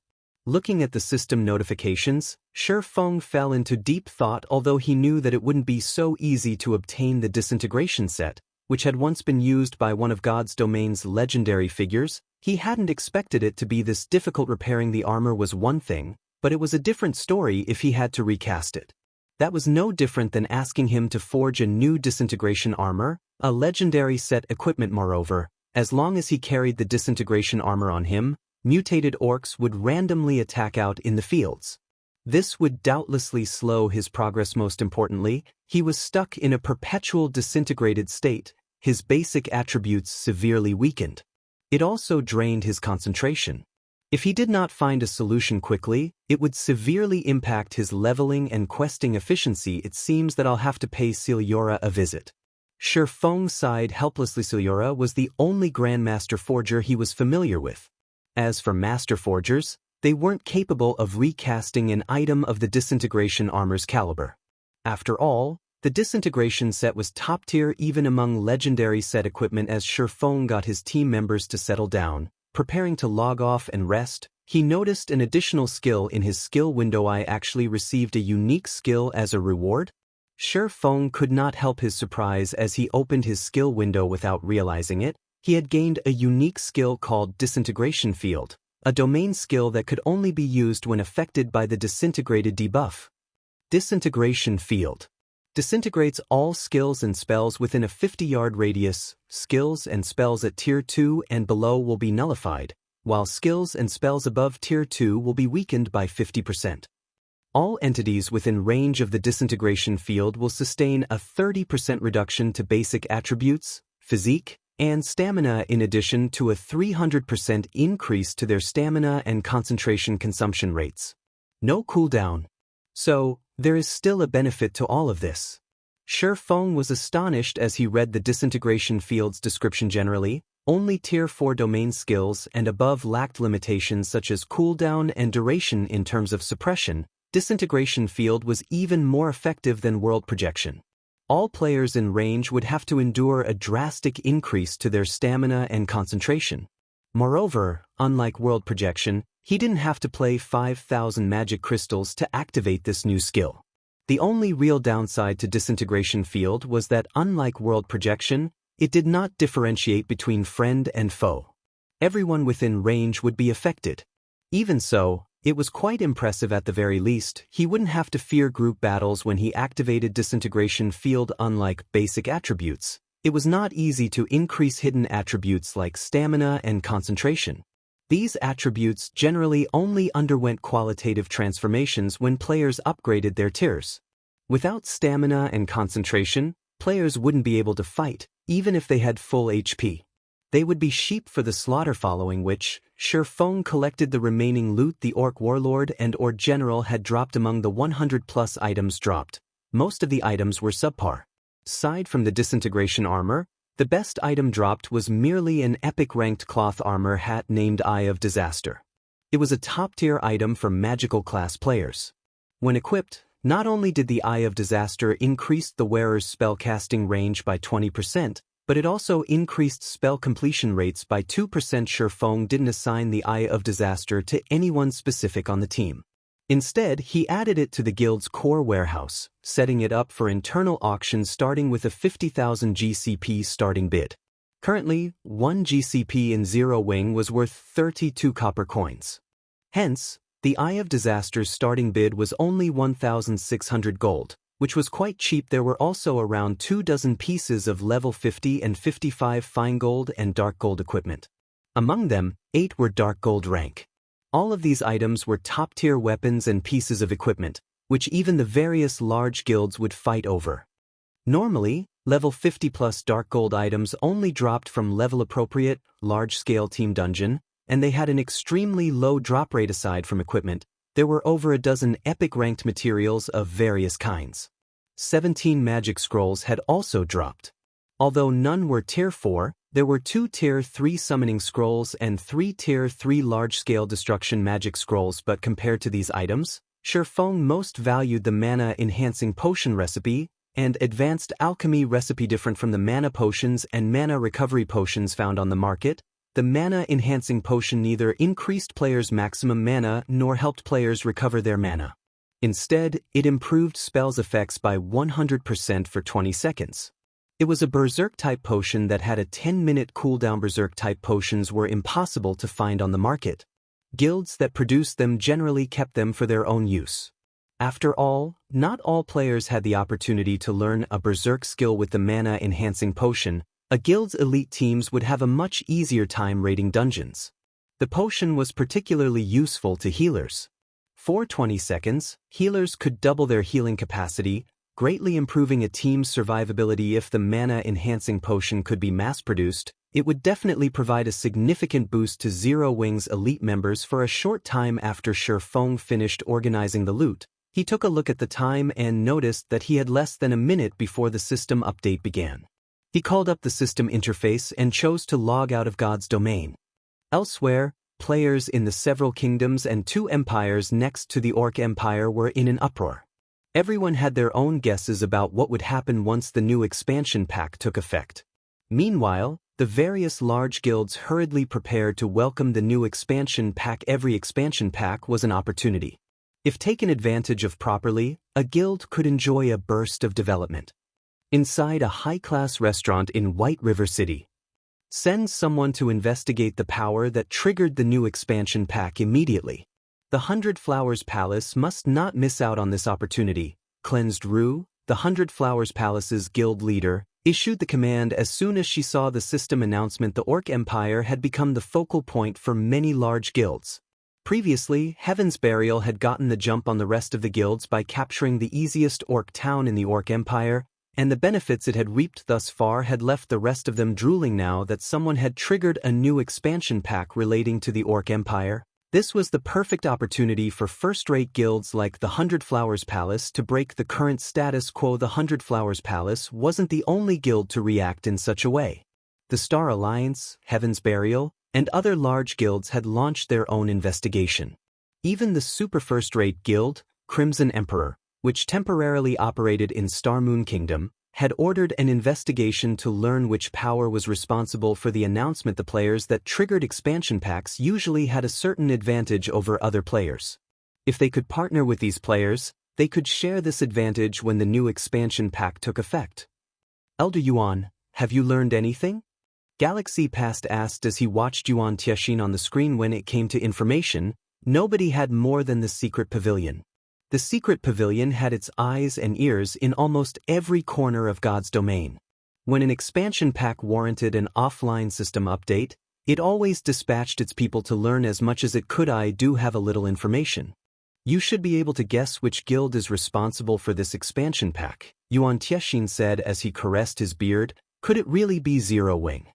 Looking at the system notifications, Feng fell into deep thought. Although he knew that it wouldn't be so easy to obtain the Disintegration set, which had once been used by one of God's Domain's legendary figures, he hadn't expected it to be this difficult. Repairing the armor was one thing, but it was a different story if he had to recast it. That was no different than asking him to forge a new Disintegration armor, a legendary set equipment. Moreover, as long as he carried the Disintegration armor on him, mutated orcs would randomly attack out in the fields. This would doubtlessly slow his progress. Most importantly, he was stuck in a perpetual disintegrated state, his basic attributes severely weakened. It also drained his concentration. If he did not find a solution quickly, it would severely impact his leveling and questing efficiency. It seems that I'll have to pay Celiora a visit. Feng sighed helplessly. Celiora was the only Grandmaster Forger he was familiar with. As for Master Forgers, they weren't capable of recasting an item of the Disintegration armor's caliber. After all, the Disintegration set was top tier even among legendary set equipment. As Feng got his team members to settle down, preparing to log off and rest, he noticed an additional skill in his skill window. I actually received a unique skill as a reward? Feng could not help his surprise as he opened his skill window without realizing it. He had gained a unique skill called Disintegration Field, a domain skill that could only be used when affected by the disintegrated debuff. Disintegration Field disintegrates all skills and spells within a 50-yard radius. Skills and spells at Tier 2 and below will be nullified, while skills and spells above Tier 2 will be weakened by 50%. All entities within range of the disintegration field will sustain a 30% reduction to basic attributes, physique, and stamina in addition to a 300% increase to their stamina and concentration consumption rates. No cooldown. So, there is still a benefit to all of this. Feng was astonished as he read the disintegration field's description generally. Only Tier 4 domain skills and above lacked limitations such as cooldown and duration in terms of suppression. Disintegration field was even more effective than world projection. All players in range would have to endure a drastic increase to their stamina and concentration. Moreover, unlike world projection, he didn't have to play 5,000 magic crystals to activate this new skill. The only real downside to disintegration field was that unlike world projection, it did not differentiate between friend and foe. Everyone within range would be affected. Even so, it was quite impressive at the very least. He wouldn't have to fear group battles when he activated disintegration field. Unlike basic attributes, it was not easy to increase hidden attributes like stamina and concentration. These attributes generally only underwent qualitative transformations when players upgraded their tiers. Without stamina and concentration, players wouldn't be able to fight, even if they had full HP. They would be sheep for the slaughter, following which, Feng collected the remaining loot the Orc Warlord and/or General had dropped among the 100+ items dropped. Most of the items were subpar. Aside from the disintegration armor, the best item dropped was merely an epic-ranked cloth armor hat named Eye of Disaster. It was a top-tier item for magical class players. When equipped, not only did the Eye of Disaster increase the wearer's spellcasting range by 20%, but it also increased spell completion rates by 2%. Feng didn't assign the Eye of Disaster to anyone specific on the team. Instead, he added it to the guild's core warehouse, setting it up for internal auctions starting with a 50,000 GCP starting bid. Currently, 1 GCP in Zero Wing was worth 32 copper coins. Hence, the Eye of Disaster's starting bid was only 1,600 gold, which was quite cheap. There were also around 24 pieces of level 50 and 55 fine gold and dark gold equipment. Among them, 8 were dark gold rank. All of these items were top-tier weapons and pieces of equipment, which even the various large guilds would fight over. Normally, level 50+ dark gold items only dropped from level-appropriate, large-scale team dungeon, and they had an extremely low drop rate. Aside from equipment, there were over a dozen epic-ranked materials of various kinds. 17 magic scrolls had also dropped. Although none were Tier 4, there were 2 Tier 3 summoning scrolls and 3 Tier 3 large-scale destruction magic scrolls. But compared to these items, Feng most valued the mana-enhancing potion recipe and advanced alchemy recipe. Different from the mana potions and mana recovery potions found on the market, the mana-enhancing potion neither increased players' maximum mana nor helped players recover their mana. Instead, it improved spells' effects by 100% for 20 seconds. It was a Berserk-type potion that had a 10-minute cooldown. Berserk-type potions were impossible to find on the market. Guilds that produced them generally kept them for their own use. After all, not all players had the opportunity to learn a Berserk skill with the mana-enhancing potion. A guild's elite teams would have a much easier time raiding dungeons. The potion was particularly useful to healers. For 20 seconds, healers could double their healing capacity, greatly improving a team's survivability. If the mana-enhancing potion could be mass-produced, it would definitely provide a significant boost to Zero Wing's elite members. For a short time after Feng finished organizing the loot, he took a look at the time and noticed that he had less than a minute before the system update began. He called up the system interface and chose to log out of God's domain. Elsewhere, players in the several kingdoms and 2 empires next to the Orc Empire were in an uproar. Everyone had their own guesses about what would happen once the new expansion pack took effect. Meanwhile, the various large guilds hurriedly prepared to welcome the new expansion pack. Every expansion pack was an opportunity. If taken advantage of properly, a guild could enjoy a burst of development. Inside a high-class restaurant in White River City, send someone to investigate the power that triggered the new expansion pack immediately. The 100 Flowers Palace must not miss out on this opportunity. Cleansed Rue, the 100 Flowers Palace's guild leader, issued the command as soon as she saw the system announcement. The Orc Empire had become the focal point for many large guilds. Previously, Heaven's Burial had gotten the jump on the rest of the guilds by capturing the easiest orc town in the Orc Empire, and the benefits it had reaped thus far had left the rest of them drooling now that someone had triggered a new expansion pack relating to the Orc Empire. This was the perfect opportunity for first-rate guilds like the Hundred Flowers Palace to break the current status quo. The Hundred Flowers Palace wasn't the only guild to react in such a way. The Star Alliance, Heaven's Burial, and other large guilds had launched their own investigation. Even the super first-rate guild, Crimson Emperor, which temporarily operated in Starmoon Kingdom, had ordered an investigation to learn which power was responsible for the announcement. The players that triggered expansion packs usually had a certain advantage over other players. If they could partner with these players, they could share this advantage when the new expansion pack took effect. Elder Yuan, have you learned anything? Galaxy Past asked as he watched Yuan Tiexin on the screen. When it came to information, nobody had more than the secret pavilion. The secret pavilion had its eyes and ears in almost every corner of God's domain. When an expansion pack warranted an offline system update, it always dispatched its people to learn as much as it could. I do have a little information. You should be able to guess which guild is responsible for this expansion pack, Yuan Tiexin said as he caressed his beard. Could it really be Zero Wing?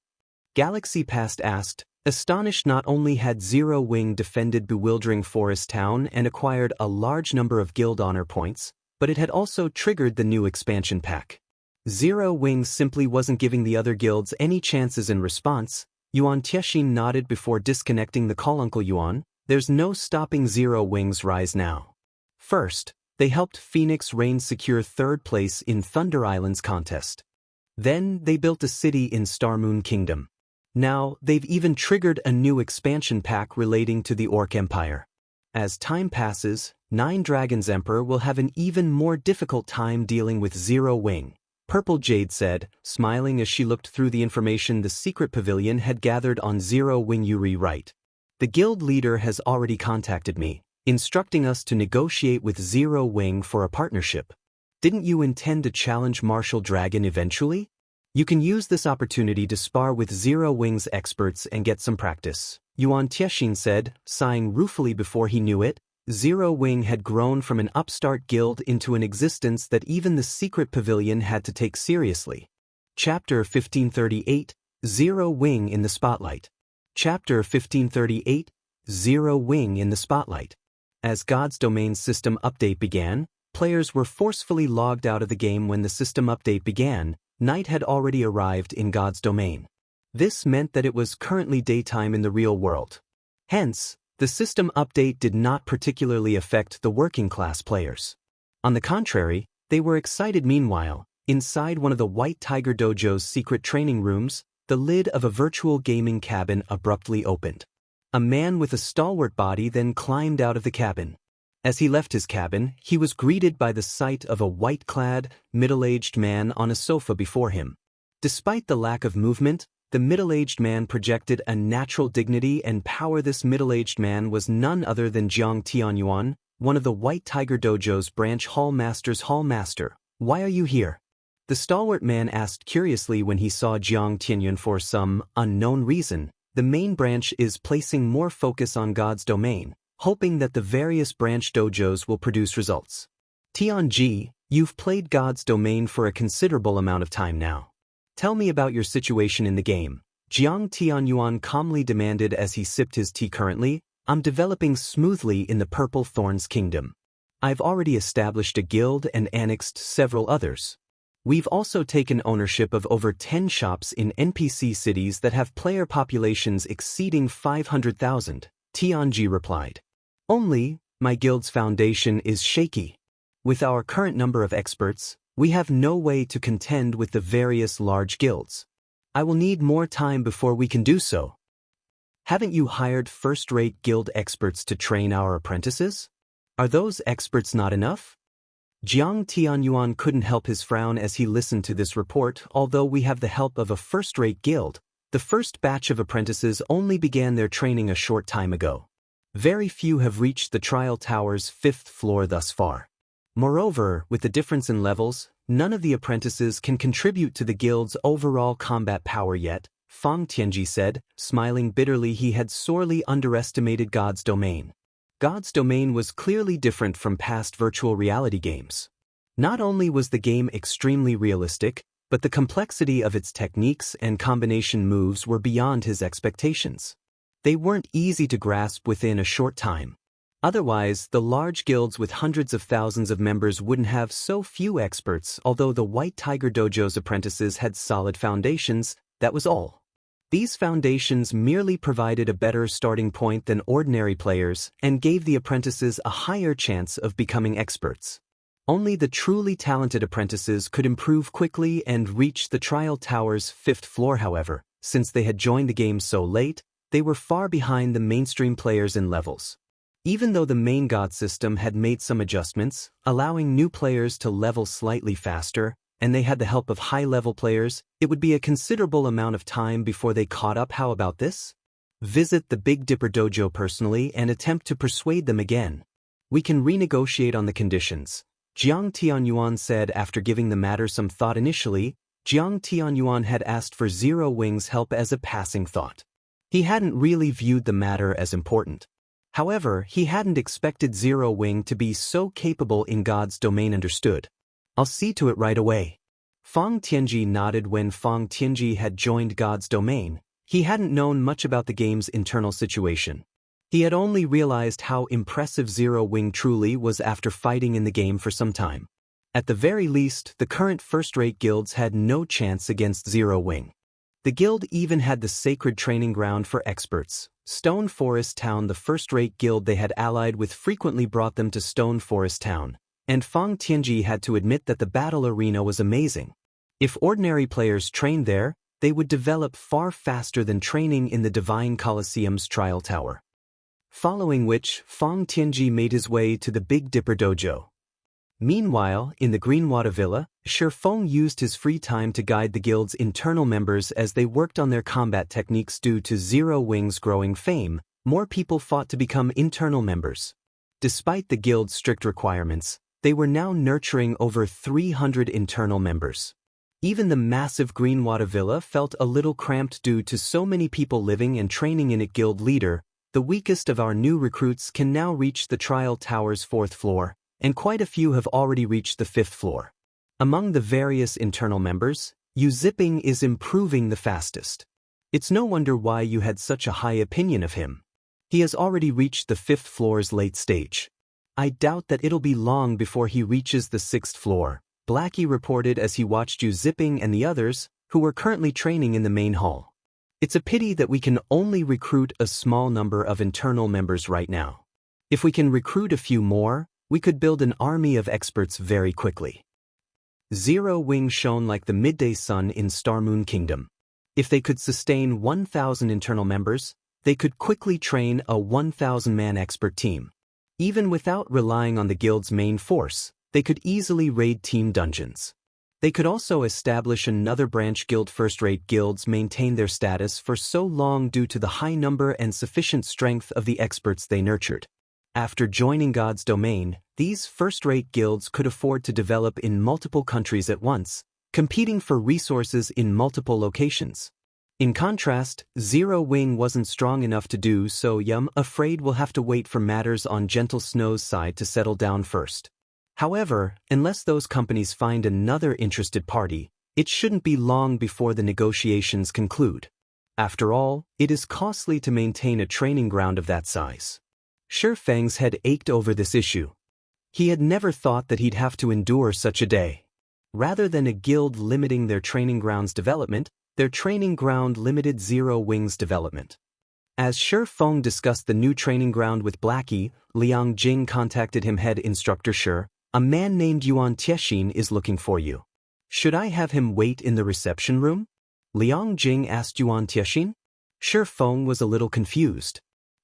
Galaxy Past asked, astonished. Not only had Zero Wing defended bewildering Forest Town and acquired a large number of guild honor points, but it had also triggered the new expansion pack. Zero Wing simply wasn't giving the other guilds any chances. In response, Yuan Tiexin nodded before disconnecting the call. Uncle Yuan, there's no stopping Zero Wing's rise now. First, they helped Phoenix Rain secure third place in Thunder Island's contest. Then, they built a city in Starmoon Kingdom. Now, they've even triggered a new expansion pack relating to the Orc Empire. As time passes, Nine Dragons Emperor will have an even more difficult time dealing with Zero Wing, Purple Jade said, smiling as she looked through the information the secret pavilion had gathered on Zero Wing. Yuri, right. The guild leader has already contacted me, instructing us to negotiate with Zero Wing for a partnership. Didn't you intend to challenge Martial Dragon eventually? You can use this opportunity to spar with Zero Wing's experts and get some practice, Yuan Tiexin said, sighing ruefully. Before he knew it, Zero Wing had grown from an upstart guild into an existence that even the secret pavilion had to take seriously. Chapter 1538, Zero Wing in the Spotlight. Chapter 1538, Zero Wing in the Spotlight. As God's Domain system update began, players were forcefully logged out of the game. When the system update began, night had already arrived in God's domain. This meant that it was currently daytime in the real world. Hence, the system update did not particularly affect the working-class players. On the contrary, they were excited. Meanwhile, inside one of the White Tiger Dojo's secret training rooms, the lid of a virtual gaming cabin abruptly opened. A man with a stalwart body then climbed out of the cabin. As he left his cabin, he was greeted by the sight of a white-clad, middle-aged man on a sofa before him. Despite the lack of movement, the middle-aged man projected a natural dignity and power. This middle-aged man was none other than Jiang Tianyuan, one of the White Tiger Dojo's branch hall masters. Hall master, why are you here? The stalwart man asked curiously when he saw Jiang Tianyuan. For some unknown reason, the main branch is placing more focus on God's domain, hoping that the various branch dojos will produce results. Tianji, you've played God's domain for a considerable amount of time now. Tell me about your situation in the game, Jiang Tianyuan calmly demanded as he sipped his tea. Currently, I'm developing smoothly in the Purple Thorns Kingdom. I've already established a guild and annexed several others. We've also taken ownership of over 10 shops in NPC cities that have player populations exceeding 500,000, Tianji replied. Only, my guild's foundation is shaky. With our current number of experts, we have no way to contend with the various large guilds. I will need more time before we can do so. Haven't you hired first-rate guild experts to train our apprentices? Are those experts not enough? Jiang Tianyuan couldn't help his frown as he listened to this report. Although we have the help of a first-rate guild, the first batch of apprentices only began their training a short time ago. Very few have reached the trial tower's 5th floor thus far. Moreover, with the difference in levels, none of the apprentices can contribute to the guild's overall combat power yet, Feng Tianji said, smiling bitterly. He had sorely underestimated God's Domain. God's Domain was clearly different from past virtual reality games. Not only was the game extremely realistic, but the complexity of its techniques and combination moves were beyond his expectations. They weren't easy to grasp within a short time. Otherwise, the large guilds with hundreds of thousands of members wouldn't have so few experts. Although the White Tiger Dojo's apprentices had solid foundations, that was all. These foundations merely provided a better starting point than ordinary players and gave the apprentices a higher chance of becoming experts. Only the truly talented apprentices could improve quickly and reach the Trial Tower's 5th floor. However, since they had joined the game so late, they were far behind the mainstream players in levels. Even though the main god system had made some adjustments, allowing new players to level slightly faster, and they had the help of high-level players, it would be a considerable amount of time before they caught up. How about this? Visit the Big Dipper Dojo personally and attempt to persuade them again. We can renegotiate on the conditions, Jiang Tianyuan said after giving the matter some thought. Initially, Jiang Tianyuan had asked for Zero Wing's help as a passing thought. He hadn't really viewed the matter as important. However, he hadn't expected Zero Wing to be so capable in God's Domain. Understood. I'll see to it right away. Feng Tianji nodded. When Feng Tianji had joined God's Domain, he hadn't known much about the game's internal situation. He had only realized how impressive Zero Wing truly was after fighting in the game for some time. At the very least, the current first-rate guilds had no chance against Zero Wing. The guild even had the sacred training ground for experts. Stone Forest Town, the first-rate guild they had allied with, frequently brought them to Stone Forest Town, and Feng Tianji had to admit that the battle arena was amazing. If ordinary players trained there, they would develop far faster than training in the Divine Colosseum's Trial Tower. Following which, Feng Tianji made his way to the Big Dipper Dojo. Meanwhile, in the Greenwater Villa, Feng used his free time to guide the guild's internal members as they worked on their combat techniques. Due to Zero Wing's growing fame, more people fought to become internal members. Despite the guild's strict requirements, they were now nurturing over 300 internal members. Even the massive Greenwater Villa felt a little cramped due to so many people living and training in it. Guild leader, the weakest of our new recruits can now reach the Trial Tower's 4th floor, and quite a few have already reached the 5th floor. Among the various internal members, Yu Zipping is improving the fastest. It's no wonder why you had such a high opinion of him. He has already reached the 5th floor's late stage. I doubt that it'll be long before he reaches the 6th floor, Blackie reported as he watched Yu Zipping and the others, who were currently training in the main hall. It's a pity that we can only recruit a small number of internal members right now. If we can recruit a few more, we could build an army of experts very quickly. Zero Wing shone like the midday sun in Star Moon Kingdom. If they could sustain 1,000 internal members, they could quickly train a 1,000-man expert team. Even without relying on the guild's main force, they could easily raid team dungeons. They could also establish another branch guild. First-rate guilds maintained their status for so long due to the high number and sufficient strength of the experts they nurtured. After joining God's Domain, these first-rate guilds could afford to develop in multiple countries at once, competing for resources in multiple locations. In contrast, Zero Wing wasn't strong enough to do so. Afraid we'll have to wait for matters on Gentle Snow's side to settle down first. However, unless those companies find another interested party, it shouldn't be long before the negotiations conclude. After all, it is costly to maintain a training ground of that size. Feng's head ached over this issue. He had never thought that he'd have to endure such a day. Rather than a guild limiting their training ground's development, their training ground limited Zero Wing's development. As Feng discussed the new training ground with Blackie, Liang Jing contacted him. Head Instructor, a man named Yuan Tiexin is looking for you. Should I have him wait in the reception room? Liang Jing asked Yuan Tiexin. Feng was a little confused.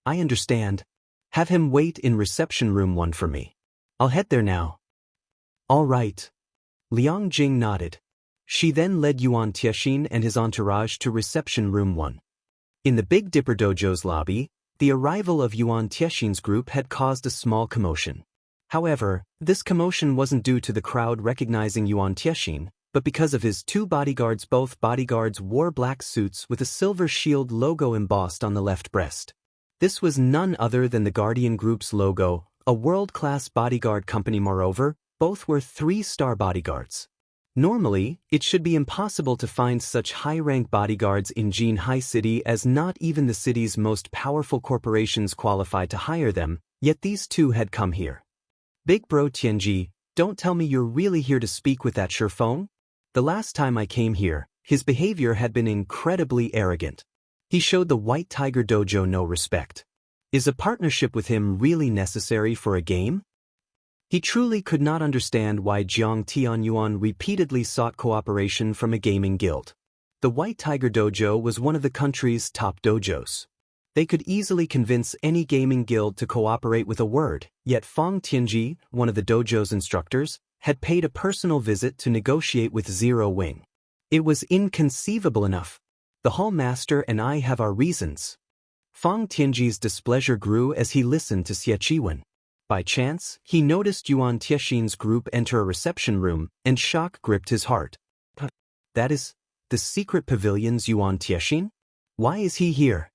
I understand. Have him wait in reception room 1 for me. I'll head there now. All right. Liang Jing nodded. She then led Yuan Tiexin and his entourage to reception room 1. In the Big Dipper Dojo's lobby, the arrival of Yuan Tiexin's group had caused a small commotion. However, this commotion wasn't due to the crowd recognizing Yuan Tiexin, but because of his two bodyguards. Both bodyguards wore black suits with a silver shield logo embossed on the left breast. This was none other than the Guardian Group's logo, a world-class bodyguard company. Moreover, both were 3-star bodyguards. Normally, it should be impossible to find such high-rank bodyguards in Jinhai City, as not even the city's most powerful corporations qualified to hire them, yet these two had come here. Big bro Tianji, don't tell me you're really here to speak with that Feng? The last time I came here, his behavior had been incredibly arrogant. He showed the White Tiger Dojo no respect. Is a partnership with him really necessary for a game? He truly could not understand why Jiang Tianyuan repeatedly sought cooperation from a gaming guild. The White Tiger Dojo was one of the country's top dojos. They could easily convince any gaming guild to cooperate with a word, yet Feng Tianji, one of the dojo's instructors, had paid a personal visit to negotiate with Zero Wing. It was inconceivable enough. The Hall Master and I have our reasons. Feng Tianji's displeasure grew as he listened to Xie Chiwen. By chance, he noticed Yuan Tiexin's group enter a reception room, and shock gripped his heart. That is the secret pavilion's Yuan Tiexin? Why is he here?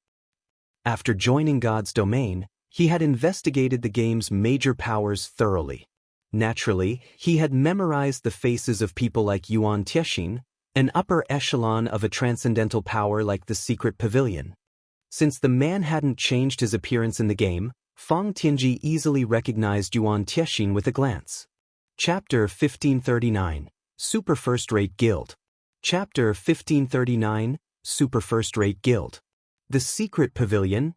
After joining God's domain, he had investigated the game's major powers thoroughly. Naturally, he had memorized the faces of people like Yuan Tiexin, an upper echelon of a transcendental power like the secret pavilion. Since the man hadn't changed his appearance in the game, Feng Tianji easily recognized Yuan Tiexin with a glance. Chapter 1539, Super First-Rate Guild. Chapter 1539, Super First-Rate Guild. The Secret Pavilion.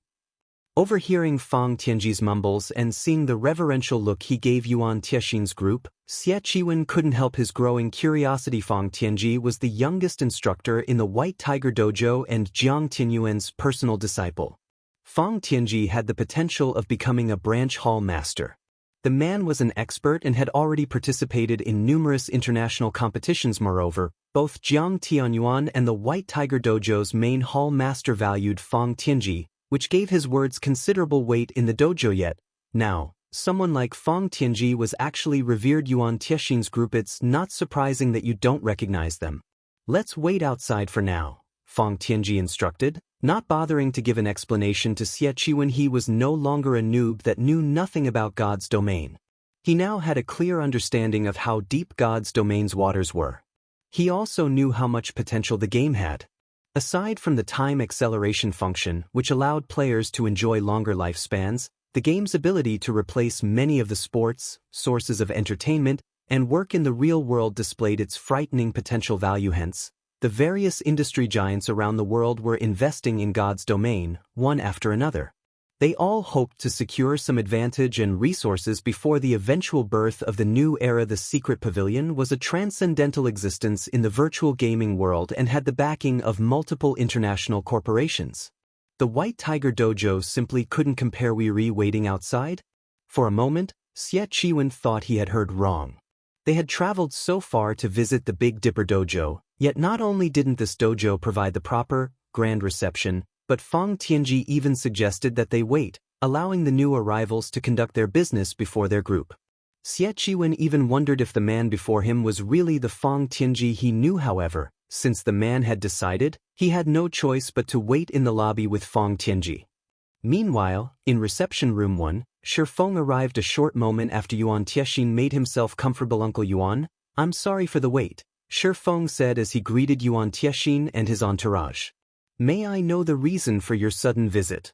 Overhearing Feng Tianji's mumbles and seeing the reverential look he gave Yuan Tiexin's group, Xie Chiwen couldn't help his growing curiosity. Feng Tianji was the youngest instructor in the White Tiger Dojo and Jiang Tianyuan's personal disciple. Feng Tianji had the potential of becoming a branch hall master. The man was an expert and had already participated in numerous international competitions. Moreover, both Jiang Tianyuan and the White Tiger Dojo's main hall master valued Feng Tianji, which gave his words considerable weight in the dojo. Yet, now, someone like Feng Tianji was actually revered Yuan Tiexin's group. It's not surprising that you don't recognize them. Let's wait outside for now, Feng Tianji instructed, not bothering to give an explanation to Xie Chiwen. He was no longer a noob that knew nothing about God's domain. He now had a clear understanding of how deep God's domain's waters were. He also knew how much potential the game had. Aside from the time acceleration function, which allowed players to enjoy longer lifespans, the game's ability to replace many of the sports, sources of entertainment, and work in the real world displayed its frightening potential value. Hence, the various industry giants around the world were investing in God's domain, one after another. They all hoped to secure some advantage and resources before the eventual birth of the new era. The Secret Pavilion was a transcendental existence in the virtual gaming world and had the backing of multiple international corporations. The White Tiger Dojo simply couldn't compare. Weary waiting outside? For a moment, Xie Chiwen thought he had heard wrong. They had traveled so far to visit the Big Dipper Dojo, yet not only didn't this dojo provide the proper, grand reception, but Feng Tianji even suggested that they wait, allowing the new arrivals to conduct their business before their group. Xie Chiwen even wondered if the man before him was really the Feng Tianji he knew. However, since the man had decided, he had no choice but to wait in the lobby with Feng Tianji. Meanwhile, in Reception Room 1, Feng arrived a short moment after Yuan Tiexin made himself comfortable. Uncle Yuan, I'm sorry for the wait, Feng said as he greeted Yuan Tiexin and his entourage. May I know the reason for your sudden visit?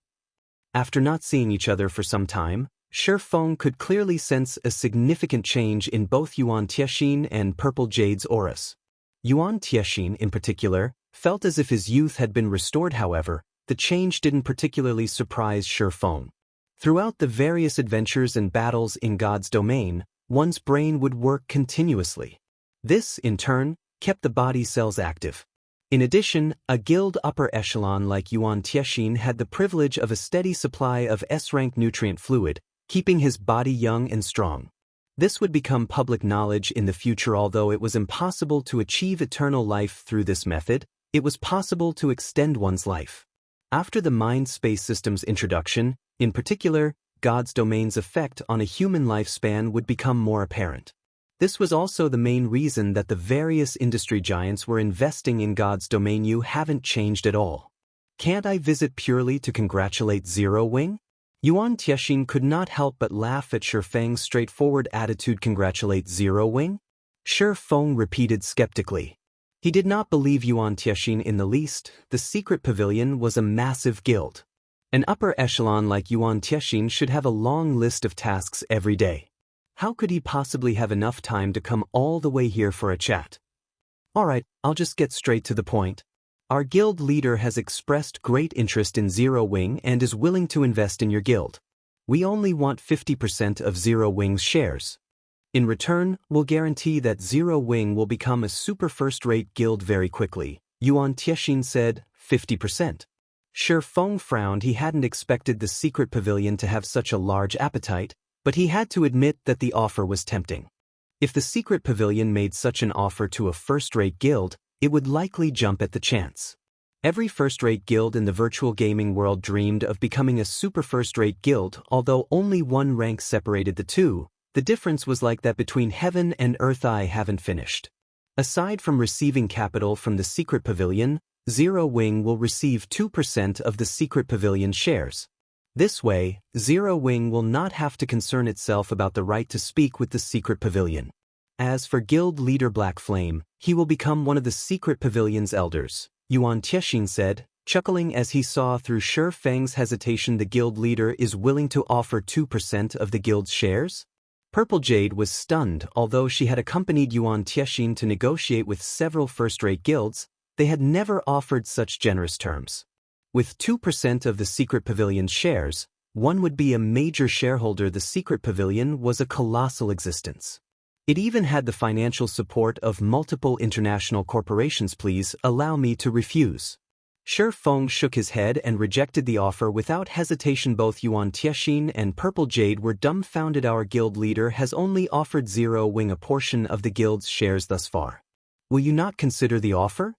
After not seeing each other for some time, Feng could clearly sense a significant change in both Yuan Tiexin and Purple Jade's auras. Yuan Tiexin, in particular, felt as if his youth had been restored. However, the change didn't particularly surprise Feng. Throughout the various adventures and battles in God's domain, one's brain would work continuously. This, in turn, kept the body cells active. In addition, a guild upper echelon like Yuan Tiexin had the privilege of a steady supply of S-rank nutrient fluid, keeping his body young and strong. This would become public knowledge in the future. Although it was impossible to achieve eternal life through this method, it was possible to extend one's life. After the mind-space system's introduction, in particular, God's domain's effect on a human lifespan would become more apparent. This was also the main reason that the various industry giants were investing in God's domain. You haven't changed at all. Can't I visit purely to congratulate Zero Wing? Yuan Tiexin could not help but laugh at Shi Feng's straightforward attitude. Congratulate Zero Wing? Shi Feng repeated skeptically. He did not believe Yuan Tiexin in the least. The secret pavilion was a massive guild. An upper echelon like Yuan Tiexin should have a long list of tasks every day. How could he possibly have enough time to come all the way here for a chat? Alright, I'll just get straight to the point. Our guild leader has expressed great interest in Zero Wing and is willing to invest in your guild. We only want 50% of Zero Wing's shares. In return, we'll guarantee that Zero Wing will become a super first-rate guild very quickly. Yuan Tiexin said, 50%. Shi Feng frowned. He hadn't expected the secret pavilion to have such a large appetite, but he had to admit that the offer was tempting. If the secret pavilion made such an offer to a first-rate guild, it would likely jump at the chance. Every first-rate guild in the virtual gaming world dreamed of becoming a super first-rate guild. Although only one rank separated the two, the difference was like that between heaven and earth. I haven't finished. Aside from receiving capital from the secret pavilion, Zero Wing will receive 2% of the secret pavilion shares. This way, Zero Wing will not have to concern itself about the right to speak with the secret pavilion. As for guild leader Black Flame, he will become one of the secret pavilion's elders, Yuan Tiexin said, chuckling as he saw through Shi Feng's hesitation. The guild leader is willing to offer 2% of the guild's shares? Purple Jade was stunned. Although she had accompanied Yuan Tiexin to negotiate with several first-rate guilds, they had never offered such generous terms. With 2% of the secret pavilion's shares, one would be a major shareholder. The secret pavilion was a colossal existence. It even had the financial support of multiple international corporations. Please allow me to refuse. Shi Feng shook his head and rejected the offer without hesitation. Both Yuan Tiexin and Purple Jade were dumbfounded. Our guild leader has only offered Zero Wing a portion of the guild's shares thus far. Will you not consider the offer?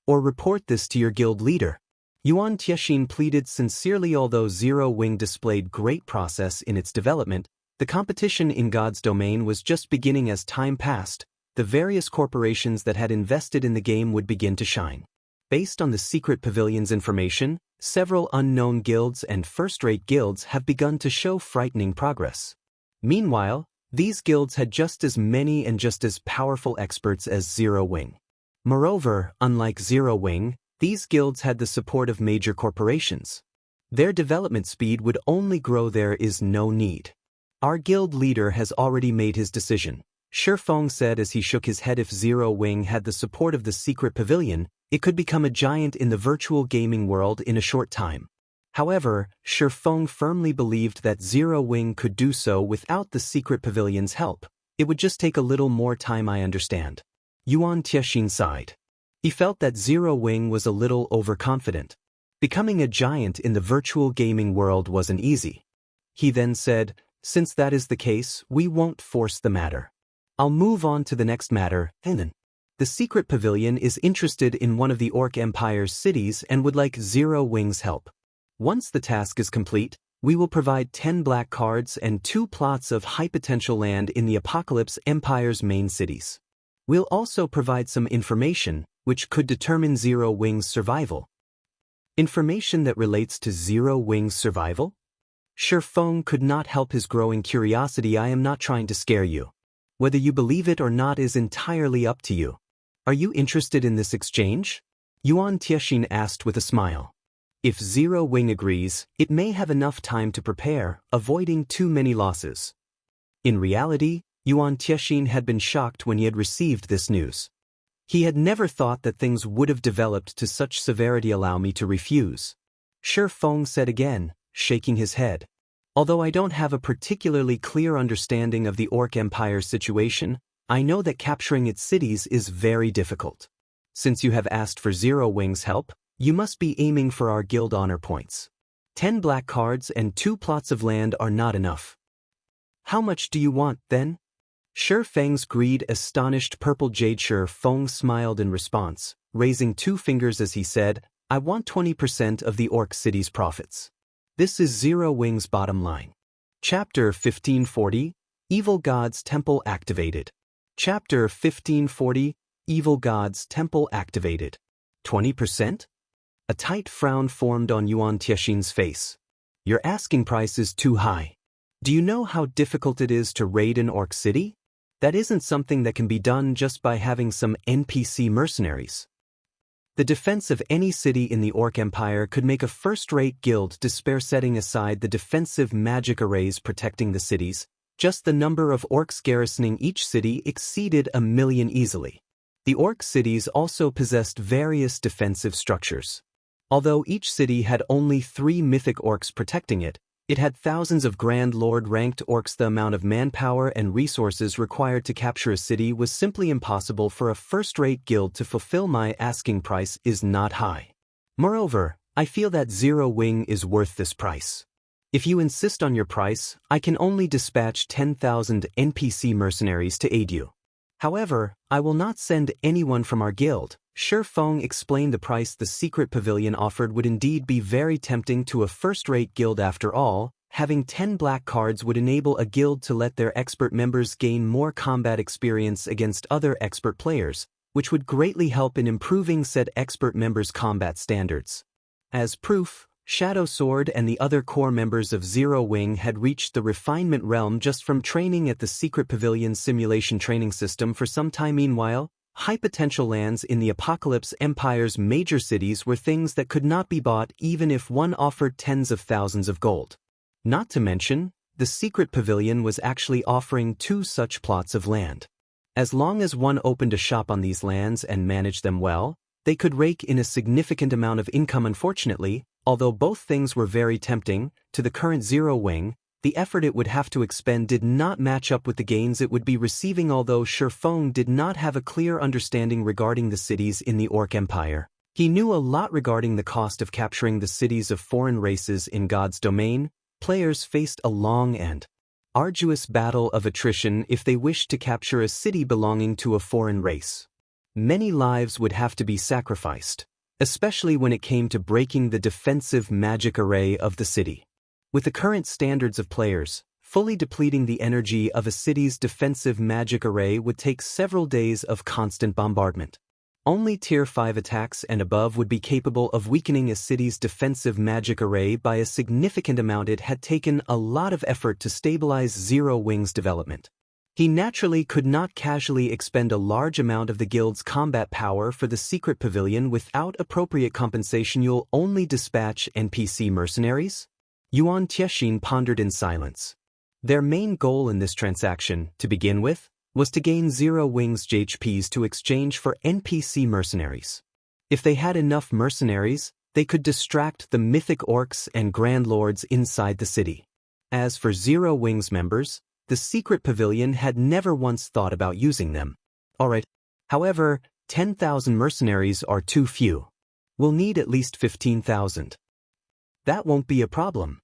Or report this to your guild leader? Yuan Tiexin pleaded sincerely. Although Zero Wing displayed great process in its development, the competition in God's domain was just beginning. As time passed, the various corporations that had invested in the game would begin to shine. Based on the secret pavilion's information, several unknown guilds and first-rate guilds have begun to show frightening progress. Meanwhile, these guilds had just as many and just as powerful experts as Zero Wing. Moreover, unlike Zero Wing, these guilds had the support of major corporations. Their development speed would only grow. There is no need. Our guild leader has already made his decision, Shi Feng said as he shook his head. If Zero Wing had the support of the secret pavilion, it could become a giant in the virtual gaming world in a short time. However, Shi Feng firmly believed that Zero Wing could do so without the secret pavilion's help. It would just take a little more time. I understand. Yuan Tiexin sighed. He felt that Zero Wing was a little overconfident. Becoming a giant in the virtual gaming world wasn't easy. He then said, since that is the case, we won't force the matter. I'll move on to the next matter. The secret pavilion is interested in one of the Orc Empire's cities and would like Zero Wing's help. Once the task is complete, we will provide 10 black cards and 2 plots of high-potential land in the Apocalypse Empire's main cities. We'll also provide some information, which could determine Zero Wing's survival. Information that relates to Zero Wing's survival? Shi Feng could not help his growing curiosity. I am not trying to scare you. Whether you believe it or not is entirely up to you. Are you interested in this exchange? Yuan Tiexin asked with a smile. If Zero Wing agrees, it may have enough time to prepare, avoiding too many losses. In reality, Yuan Tiexin had been shocked when he had received this news. He had never thought that things would have developed to such severity. Allow me to refuse. Shi Feng said again, shaking his head. Although I don't have a particularly clear understanding of the Orc Empire's situation, I know that capturing its cities is very difficult. Since you have asked for Zero Wing's help, you must be aiming for our guild honor points. 10 black cards and 2 plots of land are not enough. How much do you want, then? Shi Feng's greed astonished Purple Jade. Shi Feng smiled in response, raising 2 fingers as he said, I want 20% of the Orc city's profits. This is Zero Wing's bottom line. Chapter 1540, Evil God's Temple Activated. Chapter 1540, Evil God's Temple Activated. 20%? A tight frown formed on Yuan Tiexin's face. Your asking price is too high. Do you know how difficult it is to raid an orc city? That isn't something that can be done just by having some NPC mercenaries. The defense of any city in the Orc Empire could make a first-rate guild despair, setting aside the defensive magic arrays protecting the cities. Just the number of orcs garrisoning each city exceeded 1 million easily. The orc cities also possessed various defensive structures. Although each city had only 3 mythic orcs protecting it, it had thousands of Grand Lord-ranked orcs. The amount of manpower and resources required to capture a city was simply impossible for a first-rate guild to fulfill. My asking price is not high. Moreover, I feel that Zero Wing is worth this price. If you insist on your price, I can only dispatch 10,000 NPC mercenaries to aid you. However, I will not send anyone from our guild. Feng explained. The price the secret pavilion offered would indeed be very tempting to a first-rate guild. After all, having 10 black cards would enable a guild to let their expert members gain more combat experience against other expert players, which would greatly help in improving said expert members' combat standards. As proof, Shadow Sword and the other core members of Zero Wing had reached the refinement realm just from training at the secret pavilion's simulation training system for some time. Meanwhile, high-potential lands in the Apocalypse Empire's major cities were things that could not be bought even if one offered tens of thousands of gold. Not to mention, the secret pavilion was actually offering 2 such plots of land. As long as one opened a shop on these lands and managed them well, they could rake in a significant amount of income. Unfortunately, although both things were very tempting, to the current Zero Wing, the effort it would have to expend did not match up with the gains it would be receiving. Although Feng did not have a clear understanding regarding the cities in the Orc Empire, he knew a lot regarding the cost of capturing the cities of foreign races in God's domain. Players faced a long and arduous battle of attrition if they wished to capture a city belonging to a foreign race. Many lives would have to be sacrificed, especially when it came to breaking the defensive magic array of the city. With the current standards of players, fully depleting the energy of a city's defensive magic array would take several days of constant bombardment. Only Tier 5 attacks and above would be capable of weakening a city's defensive magic array by a significant amount. It had taken a lot of effort to stabilize Zero Wing's development. He naturally could not casually expend a large amount of the guild's combat power for the secret pavilion without appropriate compensation. You'll only dispatch NPC mercenaries? Yuan Tiexin pondered in silence. Their main goal in this transaction, to begin with, was to gain Zero Wing's JHPs to exchange for NPC mercenaries. If they had enough mercenaries, they could distract the mythic orcs and grand lords inside the city. As for Zero Wing's members, the secret pavilion had never once thought about using them. Alright. However, 10,000 mercenaries are too few. We'll need at least 15,000. That won't be a problem.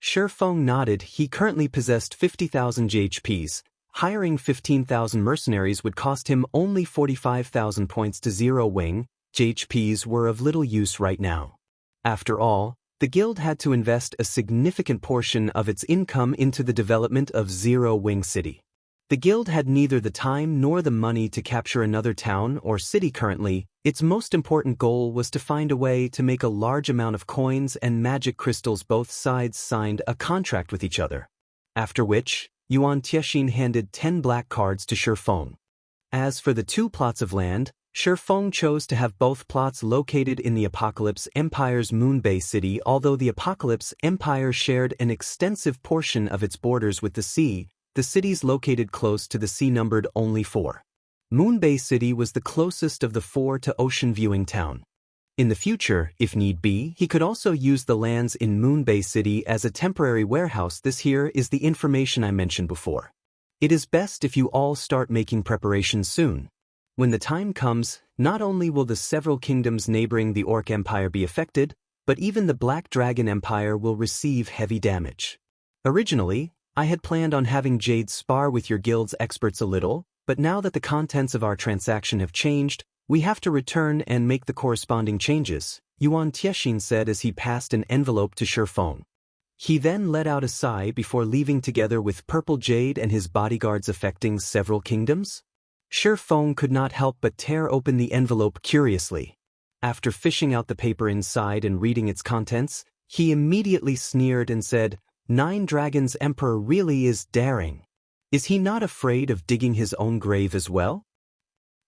Feng nodded. He currently possessed 50,000 JHPs. Hiring 15,000 mercenaries would cost him only 45,000 points. To Zero Wing, JHPs were of little use right now. After all, the guild had to invest a significant portion of its income into the development of Zero Wing City. The guild had neither the time nor the money to capture another town or city. Currently, its most important goal was to find a way to make a large amount of coins and magic crystals. Both sides signed a contract with each other. After which, Yuan Tiexin handed 10 black cards to Feng. As for the 2 plots of land, Feng chose to have both plots located in the Apocalypse Empire's Moonbay City. Although the Apocalypse Empire shared an extensive portion of its borders with the sea, the cities located close to the sea numbered only 4. Moonbay City was the closest of the 4 to ocean-viewing town. In the future, if need be, he could also use the lands in Moonbay City as a temporary warehouse. This here is the information I mentioned before. It is best if you all start making preparations soon. When the time comes, not only will the several kingdoms neighboring the Orc Empire be affected, but even the Black Dragon Empire will receive heavy damage. Originally, I had planned on having Jade spar with your guild's experts a little, but now that the contents of our transaction have changed, we have to return and make the corresponding changes, Yuan Tiexin said as he passed an envelope to Feng. He then let out a sigh before leaving together with Purple Jade and his bodyguards affecting several kingdoms. Feng could not help but tear open the envelope curiously. After fishing out the paper inside and reading its contents, he immediately sneered and said, "Nine Dragons Emperor really is daring. Is he not afraid of digging his own grave as well?"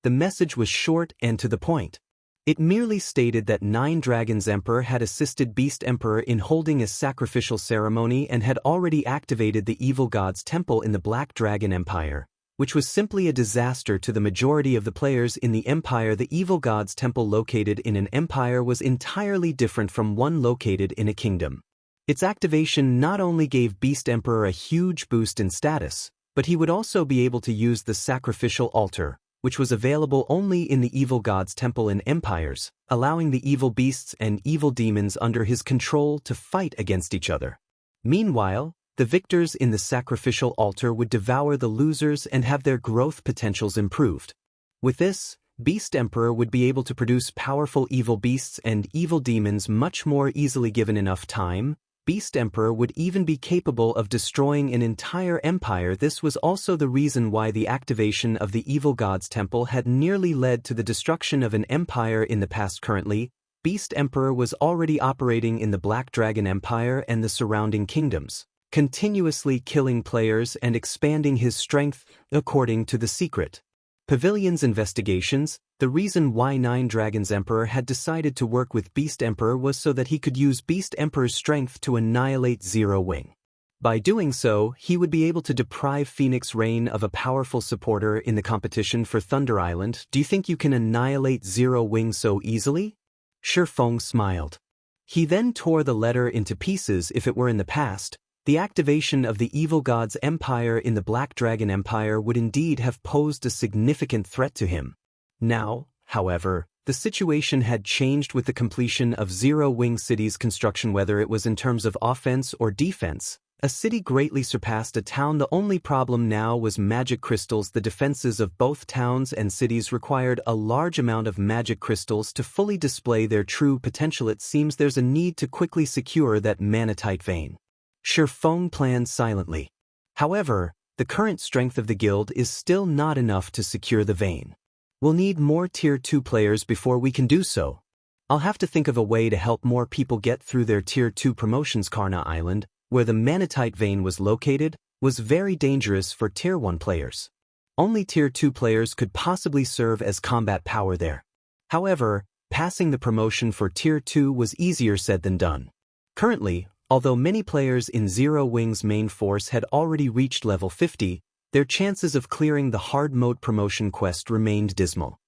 The message was short and to the point. It merely stated that Nine Dragons Emperor had assisted Beast Emperor in holding a sacrificial ceremony and had already activated the evil god's temple in the Black Dragon Empire, which was simply a disaster to the majority of the players in the empire. The evil god's temple located in an empire was entirely different from one located in a kingdom. Its activation not only gave Beast Emperor a huge boost in status, but he would also be able to use the sacrificial altar, which was available only in the evil god's temple in empires, allowing the evil beasts and evil demons under his control to fight against each other. Meanwhile, the victors in the sacrificial altar would devour the losers and have their growth potentials improved. With this, Beast Emperor would be able to produce powerful evil beasts and evil demons much more easily given enough time. Beast Emperor would even be capable of destroying an entire empire. This was also the reason why the activation of the evil god's temple had nearly led to the destruction of an empire in the past. Currently, Beast Emperor was already operating in the Black Dragon Empire and the surrounding kingdoms, continuously killing players and expanding his strength. According to the secret Pavilion's investigations, the reason why Nine Dragons Emperor had decided to work with Beast Emperor was so that he could use Beast Emperor's strength to annihilate Zero Wing. By doing so, he would be able to deprive Phoenix Rain of a powerful supporter in the competition for Thunder Island. Do you think you can annihilate Zero Wing so easily? Feng smiled. He then tore the letter into pieces. If it were in the past, the activation of the evil god's empire in the Black Dragon Empire would indeed have posed a significant threat to him. Now, however, the situation had changed with the completion of Zero Wing City's construction. Whether it was in terms of offense or defense, a city greatly surpassed a town. The only problem now was magic crystals. The defenses of both towns and cities required a large amount of magic crystals to fully display their true potential. It seems there's a need to quickly secure that manatite vein. Feng planned silently. However, the current strength of the guild is still not enough to secure the vein. We'll need more Tier 2 players before we can do so. I'll have to think of a way to help more people get through their Tier 2 promotions. Karna Island, where the manatite vein was located, was very dangerous for Tier 1 players. Only Tier 2 players could possibly serve as combat power there. However, passing the promotion for Tier 2 was easier said than done. Currently, although many players in Zero Wing's main force had already reached level 50, their chances of clearing the hard mode promotion quest remained dismal.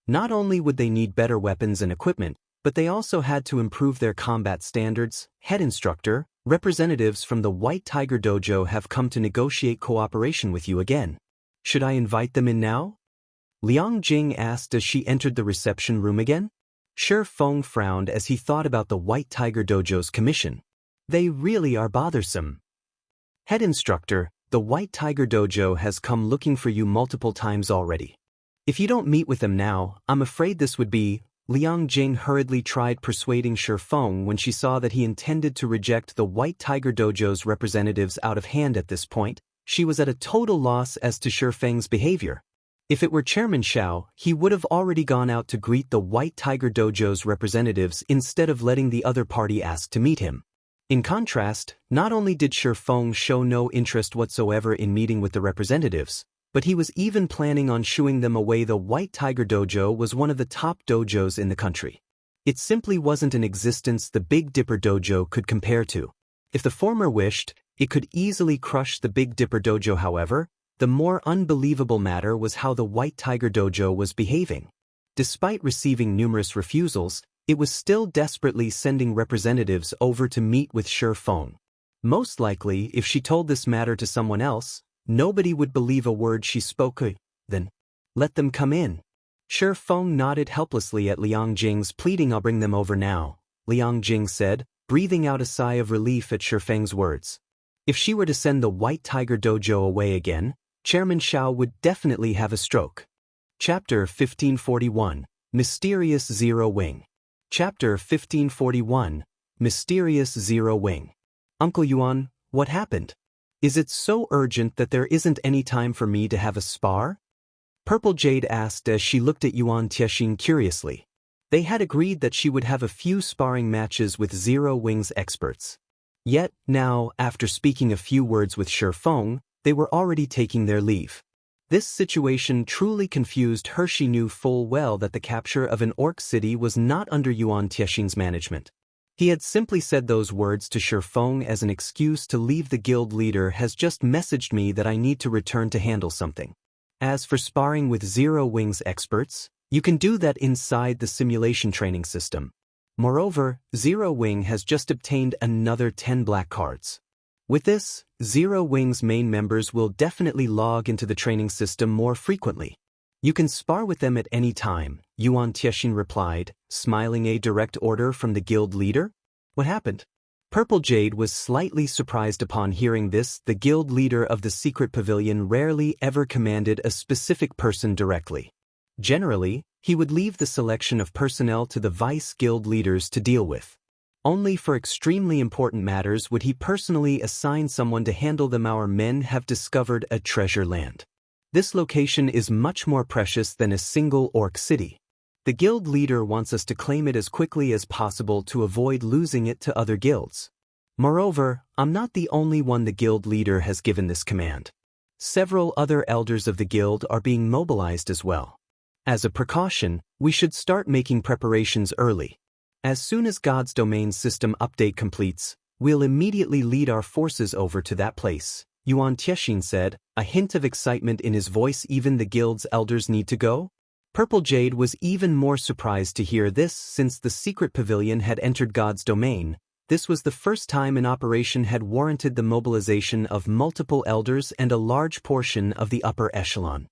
Not only would they need better weapons and equipment, but they also had to improve their combat standards. Head instructor, representatives from the White Tiger Dojo have come to negotiate cooperation with you again. Should I invite them in now? Liang Jing asked as she entered the reception room again. Feng frowned as he thought about the White Tiger Dojo's commission. They really are bothersome. Head instructor, the White Tiger Dojo has come looking for you multiple times already. If you don't meet with them now, I'm afraid this would be... Liang Jing hurriedly tried persuading Feng when she saw that he intended to reject the White Tiger Dojo's representatives out of hand. At this point, she was at a total loss as to Feng's behavior. If it were Chairman Xiao, he would have already gone out to greet the White Tiger Dojo's representatives instead of letting the other party ask to meet him. In contrast, not only did Feng show no interest whatsoever in meeting with the representatives, but he was even planning on shooing them away. The White Tiger Dojo was one of the top dojos in the country. It simply wasn't an existence the Big Dipper Dojo could compare to. If the former wished, it could easily crush the Big Dipper Dojo. However, the more unbelievable matter was how the White Tiger Dojo was behaving. Despite receiving numerous refusals, it was still desperately sending representatives over to meet with Feng. Most likely, if she told this matter to someone else, nobody would believe a word she spoke. Then, let them come in. Feng nodded helplessly at Liang Jing's pleading. I'll bring them over now, Liang Jing said, breathing out a sigh of relief at Feng's words. If she were to send the White Tiger Dojo away again, Chairman Xiao would definitely have a stroke. Chapter 1541, Mysterious Zero Wing. Chapter 1541, Mysterious Zero Wing. Uncle Yuan, what happened? Is it so urgent that there isn't any time for me to have a spar? Purple Jade asked as she looked at Yuan Tiexin curiously. They had agreed that she would have a few sparring matches with Zero Wings experts. Yet, now, after speaking a few words with Feng, they were already taking their leave. This situation truly confused her. She knew full well that the capture of an orc city was not under Yuan Tiexin's management. He had simply said those words to Feng as an excuse to leave. The guild leader has just messaged me that I need to return to handle something. As for sparring with Zero Wings experts, you can do that inside the simulation training system. Moreover, Zero Wing has just obtained another 10 black cards. With this, Zero Wing's main members will definitely log into the training system more frequently. You can spar with them at any time, Yuan Tiexin replied, smiling. A direct order from the guild leader? What happened? Purple Jade was slightly surprised upon hearing this. The guild leader of the secret pavilion rarely ever commanded a specific person directly. Generally, he would leave the selection of personnel to the vice guild leaders to deal with. Only for extremely important matters would he personally assign someone to handle them. Our men have discovered a treasure land. This location is much more precious than a single orc city. The guild leader wants us to claim it as quickly as possible to avoid losing it to other guilds. Moreover, I'm not the only one. The guild leader has given this command. Several other elders of the guild are being mobilized as well. As a precaution, we should start making preparations early. As soon as God's domain system update completes, we'll immediately lead our forces over to that place, Yuan Tiexin said, a hint of excitement in his voice. Even the guild's elders need to go? Purple Jade was even more surprised to hear this. Since the secret pavilion had entered God's domain, this was the first time an operation had warranted the mobilization of multiple elders and a large portion of the upper echelon.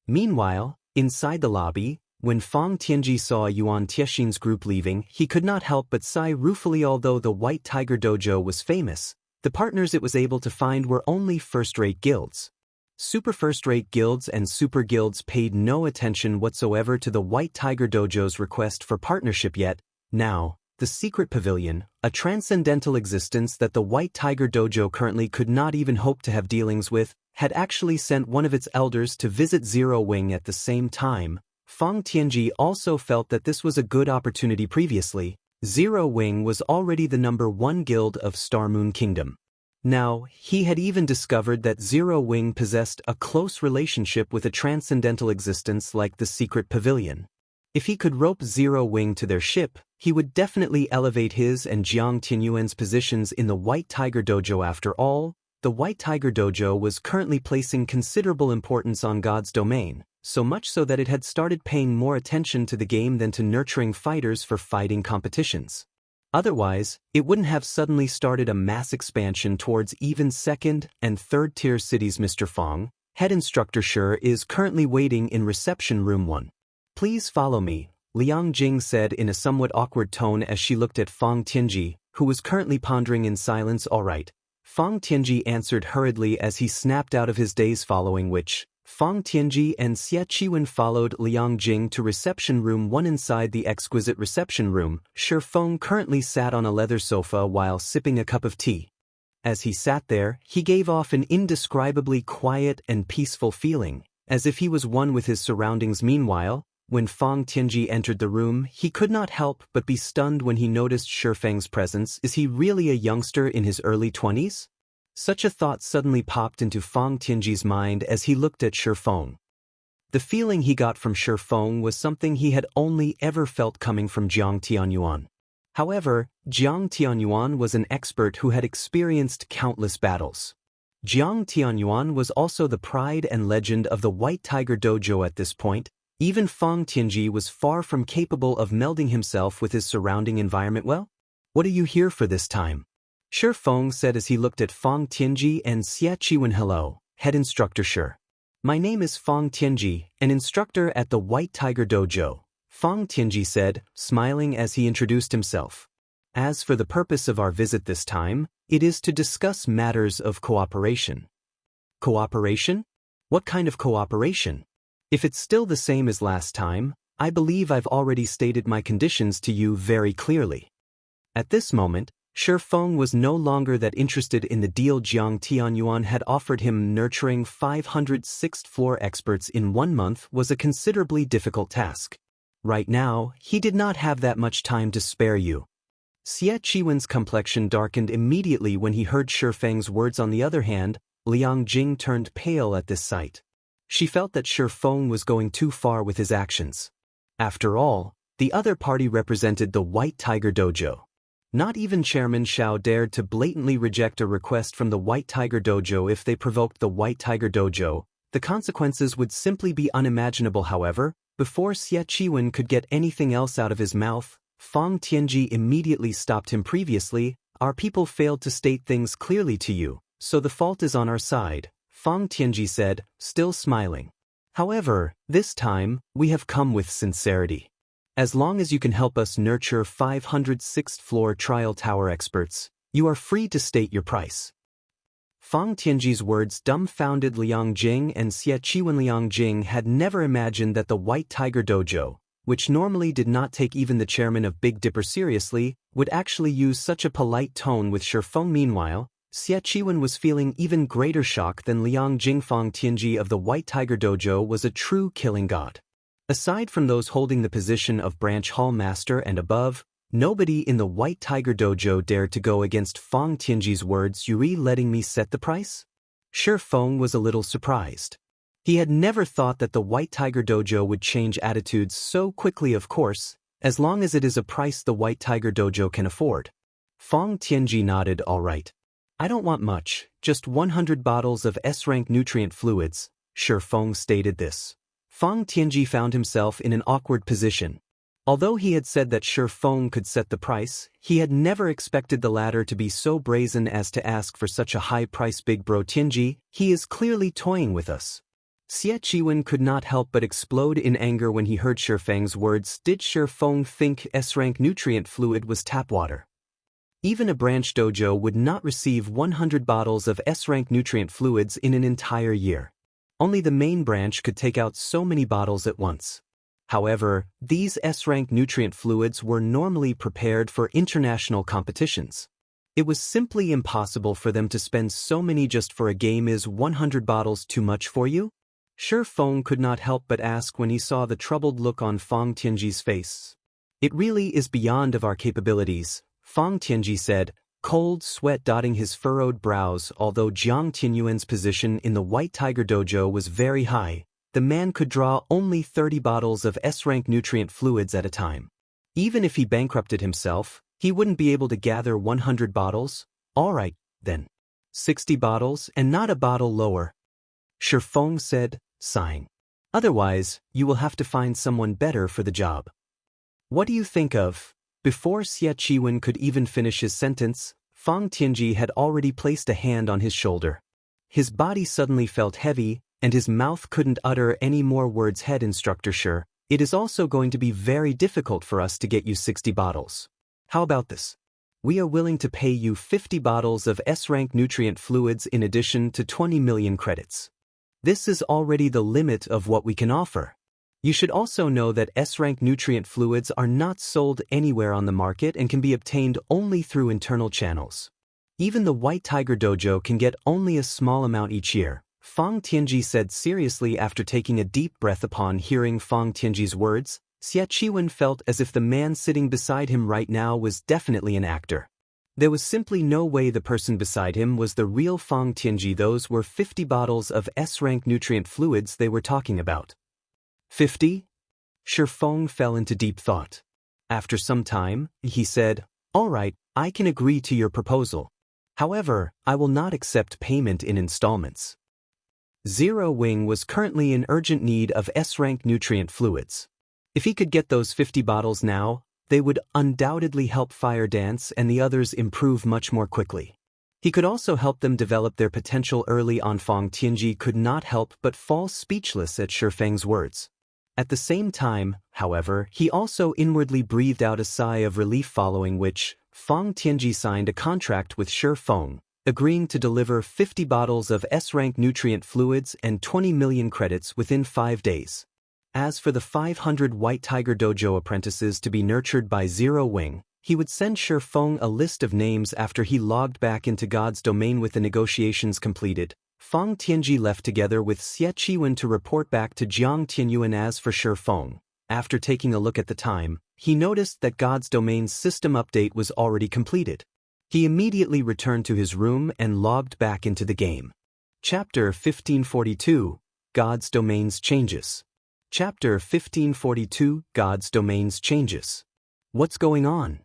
Meanwhile, inside the lobby, when Feng Tianji saw Yuan Tiexin's group leaving, he could not help but sigh ruefully. Although the White Tiger Dojo was famous, the partners it was able to find were only first-rate guilds. Super first-rate guilds and super guilds paid no attention whatsoever to the White Tiger Dojo's request for partnership. Yet, now, the secret pavilion, a transcendental existence that the White Tiger Dojo currently could not even hope to have dealings with, had actually sent one of its elders to visit Zero Wing at the same time. Feng Tianji also felt that this was a good opportunity. Previously, Zero Wing was already the #1 guild of Star Moon Kingdom. Now, he had even discovered that Zero Wing possessed a close relationship with a transcendental existence like the secret pavilion. If he could rope Zero Wing to their ship, he would definitely elevate his and Jiang Tianyuan's positions in the White Tiger Dojo. After all, the White Tiger Dojo was currently placing considerable importance on God's domain, so much so that it had started paying more attention to the game than to nurturing fighters for fighting competitions. Otherwise, it wouldn't have suddenly started a mass expansion towards even second and third tier cities. Mr. Feng, head instructor Shi, is currently waiting in reception room 1. Please follow me, Liang Jing said in a somewhat awkward tone as she looked at Feng Tianji, who was currently pondering in silence. All right. Feng Tianji answered hurriedly as he snapped out of his daze, following which, Feng Tianji and Xie Qiwen followed Liang Jing to reception room 1. Inside the exquisite reception room, Feng currently sat on a leather sofa while sipping a cup of tea. As he sat there, he gave off an indescribably quiet and peaceful feeling, as if he was one with his surroundings. Meanwhile, when Feng Tianji entered the room, he could not help but be stunned when he noticed Feng's presence. Is he really a youngster in his early 20s? Such a thought suddenly popped into Feng Tianji's mind as he looked at Feng. The feeling he got from Feng was something he had only ever felt coming from Jiang Tianyuan. However, Jiang Tianyuan was an expert who had experienced countless battles. Jiang Tianyuan was also the pride and legend of the White Tiger Dojo. At this point, even Feng Tianji was far from capable of melding himself with his surrounding environment. Well, what are you here for this time? Feng said as he looked at Feng Tianji and Xie Qiwen. Hello, head instructor Shi. My name is Feng Tianji, an instructor at the White Tiger Dojo, Feng Tianji said, smiling as he introduced himself. As for the purpose of our visit this time, it is to discuss matters of cooperation. Cooperation? What kind of cooperation? If it's still the same as last time, I believe I've already stated my conditions to you very clearly. At this moment, Feng was no longer that interested in the deal. Jiang Tianyuan had offered him. Nurturing 500 sixth-floor experts in 1 month was a considerably difficult task. Right now, he did not have that much time to spare you. Xie Qiwen's complexion darkened immediately when he heard Feng's words. On the other hand, Liang Jing turned pale at this sight. She felt that Feng was going too far with his actions. After all, the other party represented the White Tiger Dojo. Not even Chairman Xiao dared to blatantly reject a request from the White Tiger Dojo. If they provoked the White Tiger Dojo, the consequences would simply be unimaginable. However, before Xie Qiwen could get anything else out of his mouth, Feng Tianji immediately stopped him. Previously, our people failed to state things clearly to you, so the fault is on our side, Feng Tianji said, still smiling. However, this time, we have come with sincerity. As long as you can help us nurture 500 sixth-floor trial tower experts, you are free to state your price. Feng Tianji's words dumbfounded Liang Jing and Xie Qiwen. Liang Jing had never imagined that the White Tiger Dojo, which normally did not take even the chairman of Big Dipper seriously, would actually use such a polite tone with Feng. Meanwhile, Xie Qiwen was feeling even greater shock than Liang Jing. Feng Tianji of the White Tiger Dojo was a true killing god. Aside from those holding the position of branch hall master and above, nobody in the White Tiger Dojo dared to go against Feng Tianji's words. Yuri letting me set the price? Feng was a little surprised. He had never thought that the White Tiger Dojo would change attitudes so quickly. Of course, as long as it is a price the White Tiger Dojo can afford. Feng Tianji nodded. All right. I don't want much, just 100 bottles of S-rank nutrient fluids, Feng stated this. Feng Tianji found himself in an awkward position. Although he had said that Feng could set the price, he had never expected the latter to be so brazen as to ask for such a high price. Big bro Tianji, he is clearly toying with us. Xie Qiwen could not help but explode in anger when he heard Feng's words. Did Feng think S-rank nutrient fluid was tap water? Even a branch dojo would not receive 100 bottles of S-rank nutrient fluids in an entire year. Only the main branch could take out so many bottles at once. However, these S-rank nutrient fluids were normally prepared for international competitions. It was simply impossible for them to spend so many just for a game. Is 100 bottles too much for you? Feng could not help but ask when he saw the troubled look on Feng Tianji's face. It really is beyond of our capabilities, Feng Tianji said, cold sweat dotting his furrowed brows. Although Jiang Tianyuan's position in the White Tiger Dojo was very high, the man could draw only 30 bottles of S-rank nutrient fluids at a time. Even if he bankrupted himself, he wouldn't be able to gather 100 bottles. All right, then. 60 bottles and not a bottle lower, Feng said, sighing. Otherwise, you will have to find someone better for the job. What do you think of? Before Xie Qiwen could even finish his sentence, Feng Tianji had already placed a hand on his shoulder. His body suddenly felt heavy, and his mouth couldn't utter any more words. Head instructor, it is also going to be very difficult for us to get you 60 bottles. How about this? We are willing to pay you 50 bottles of S-rank nutrient fluids in addition to 20 million credits. This is already the limit of what we can offer. You should also know that S-rank nutrient fluids are not sold anywhere on the market and can be obtained only through internal channels. Even the White Tiger Dojo can get only a small amount each year, Feng Tianji said seriously. After taking a deep breath upon hearing Feng Tianji's words, Xie Qiwen felt as if the man sitting beside him right now was definitely an actor. There was simply no way the person beside him was the real Feng Tianji. Those were 50 bottles of S-rank nutrient fluids they were talking about. 50? Feng fell into deep thought. After some time, he said, all right, I can agree to your proposal. However, I will not accept payment in installments. Zero Wing was currently in urgent need of S-rank nutrient fluids. If he could get those 50 bottles now, they would undoubtedly help Fire Dance and the others improve much more quickly. He could also help them develop their potential early on. Feng Tianji could not help but fall speechless at Feng's words. At the same time, however, he also inwardly breathed out a sigh of relief, following which, Feng Tianji signed a contract with Feng, agreeing to deliver 50 bottles of S-rank nutrient fluids and 20 million credits within 5 days. As for the 500 White Tiger Dojo apprentices to be nurtured by Zero Wing, he would send Feng a list of names after he logged back into God's domain with the negotiations completed. Feng Tianji left together with Xie Qiwen to report back to Jiang Tianyuan. As for Feng, after taking a look at the time, he noticed that God's domain's system update was already completed. He immediately returned to his room and logged back into the game. Chapter 1542, God's Domains Changes. Chapter 1542, God's Domains Changes. What's going on?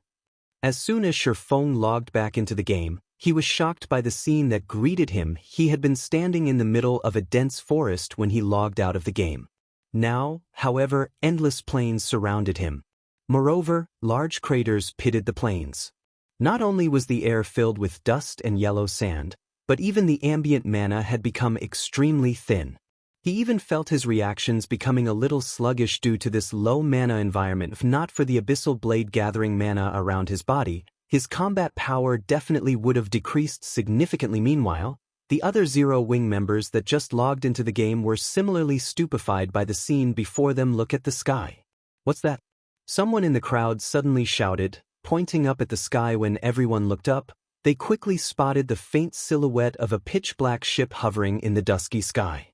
As soon as Feng logged back into the game, he was shocked by the scene that greeted him. He had been standing in the middle of a dense forest when he logged out of the game. Now, however, endless plains surrounded him. Moreover, large craters pitted the plains. Not only was the air filled with dust and yellow sand, but even the ambient mana had become extremely thin. He even felt his reactions becoming a little sluggish due to this low mana environment. If not for the abyssal blade gathering mana around his body, his combat power definitely would have decreased significantly. Meanwhile, the other Zero Wing members that just logged into the game were similarly stupefied by the scene before them. Look at the sky. What's that? Someone in the crowd suddenly shouted, pointing up at the sky. When everyone looked up, they quickly spotted the faint silhouette of a pitch-black ship hovering in the dusky sky.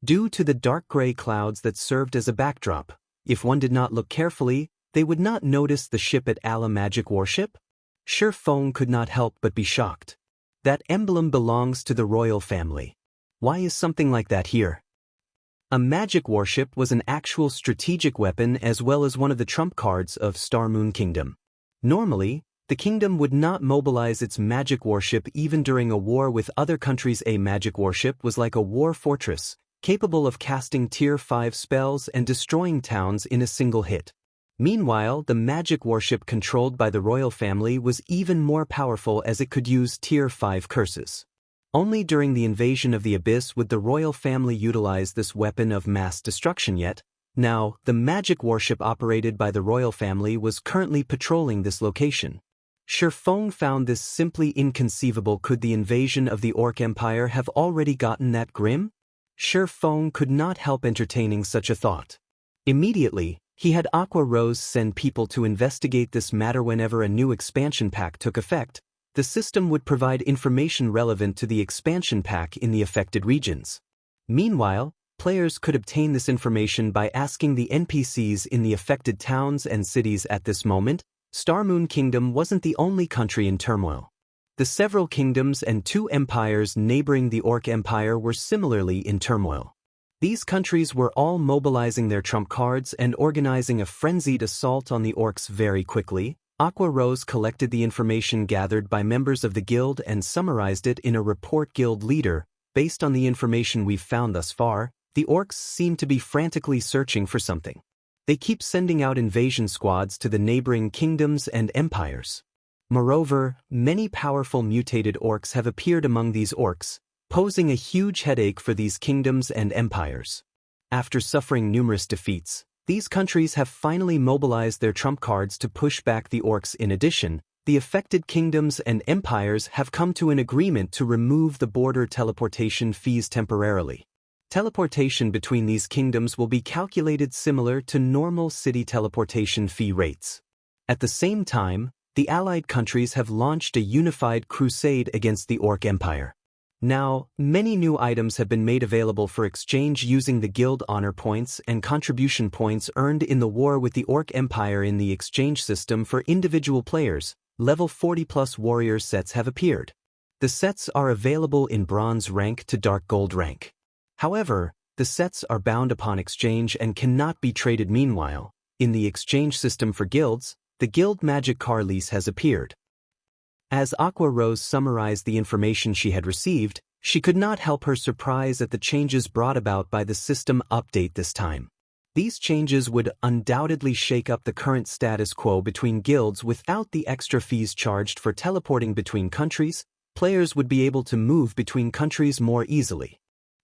Due to the dark gray clouds that served as a backdrop, if one did not look carefully, they would not notice the ship at all. A magic warship? Feng could not help but be shocked. That emblem belongs to the royal family. Why is something like that here? A magic warship was an actual strategic weapon as well as one of the trump cards of Star Moon Kingdom. Normally, the kingdom would not mobilize its magic warship even during a war with other countries. A magic warship was like a war fortress, capable of casting Tier 5 spells and destroying towns in a single hit. Meanwhile, the magic warship controlled by the royal family was even more powerful as it could use Tier 5 curses. Only during the invasion of the Abyss would the royal family utilize this weapon of mass destruction. Yet, now, the magic warship operated by the royal family was currently patrolling this location. Feng found this simply inconceivable. Could the invasion of the Orc Empire have already gotten that grim? Feng could not help entertaining such a thought. Immediately, he had Aqua Rose send people to investigate this matter. Whenever a new expansion pack took effect, the system would provide information relevant to the expansion pack in the affected regions. Meanwhile, players could obtain this information by asking the NPCs in the affected towns and cities. At this moment, Star Moon Kingdom wasn't the only country in turmoil. The several kingdoms and 2 empires neighboring the Orc Empire were similarly in turmoil. These countries were all mobilizing their trump cards and organizing a frenzied assault on the orcs very quickly. Aqua Rose collected the information gathered by members of the guild and summarized it in a report. Guild leader, based on the information we've found thus far, the orcs seem to be frantically searching for something. They keep sending out invasion squads to the neighboring kingdoms and empires. Moreover, many powerful mutated orcs have appeared among these orcs, posing a huge headache for these kingdoms and empires. After suffering numerous defeats, these countries have finally mobilized their trump cards to push back the orcs. In addition, the affected kingdoms and empires have come to an agreement to remove the border teleportation fees temporarily. Teleportation between these kingdoms will be calculated similar to normal city teleportation fee rates. At the same time, the allied countries have launched a unified crusade against the Orc Empire. Now, many new items have been made available for exchange using the guild honor points and contribution points earned in the war with the Orc Empire. In the exchange system for individual players, level 40+ warrior sets have appeared. The sets are available in bronze rank to dark gold rank. However, the sets are bound upon exchange and cannot be traded. Meanwhile, in the exchange system for guilds, the guild magic car lease has appeared. As Aqua Rose summarized the information she had received, she could not help her surprise at the changes brought about by the system update this time. These changes would undoubtedly shake up the current status quo between guilds. Without the extra fees charged for teleporting between countries, players would be able to move between countries more easily.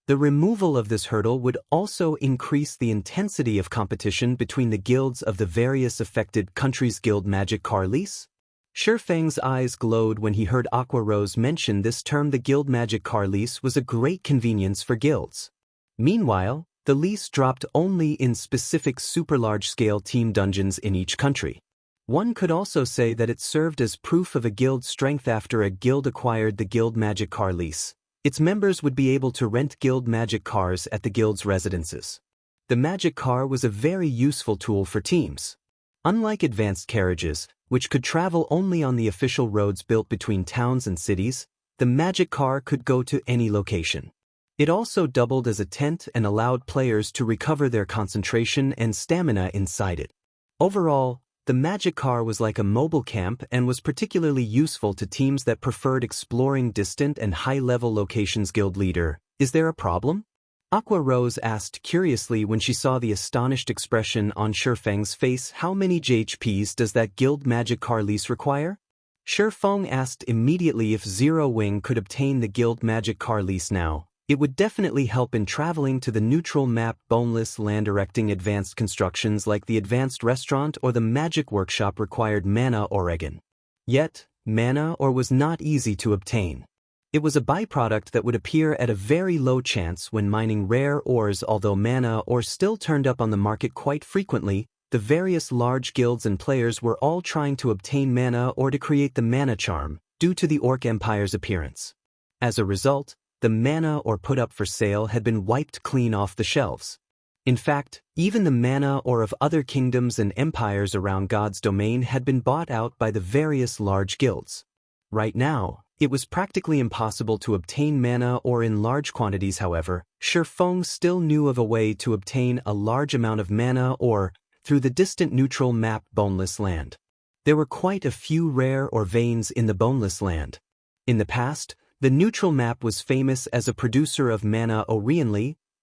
The removal of this hurdle would also increase the intensity of competition between the guilds of the various affected countries. Guild magic car lease? Feng's eyes glowed when he heard Aqua Rose mention this term. The guild magic car lease was a great convenience for guilds. Meanwhile, the lease dropped only in specific super large-scale team dungeons in each country. One could also say that it served as proof of a guild's strength after a guild acquired the guild magic car lease. Its members would be able to rent guild magic cars at the guild's residences. The magic car was a very useful tool for teams. Unlike advanced carriages, which could travel only on the official roads built between towns and cities, the magic car could go to any location. It also doubled as a tent and allowed players to recover their concentration and stamina inside it. Overall, the magic car was like a mobile camp and was particularly useful to teams that preferred exploring distant and high-level locations. Guild leader, is there a problem? Aqua Rose asked curiously when she saw the astonished expression on Feng's face. How many JHPs does that guild magic car lease require? Feng asked immediately if Zero Wing could obtain the guild magic car lease now. It would definitely help in traveling to the neutral map boneless land. Erecting advanced constructions like the advanced restaurant or the magic workshop required mana Oregon. Yet, mana ore was not easy to obtain. It was a byproduct that would appear at a very low chance when mining rare ores. Although mana ore still turned up on the market quite frequently, the various large guilds and players were all trying to obtain mana ore to create the mana charm, due to the Orc Empire's appearance. As a result, the mana ore put up for sale had been wiped clean off the shelves. In fact, even the mana ore of other kingdoms and empires around God's domain had been bought out by the various large guilds. Right now, it was practically impossible to obtain mana ore in large quantities. However, Feng still knew of a way to obtain a large amount of mana ore through the distant neutral map Boneless Land. There were quite a few rare ore veins in the Boneless Land. In the past, the neutral map was famous as a producer of mana ore.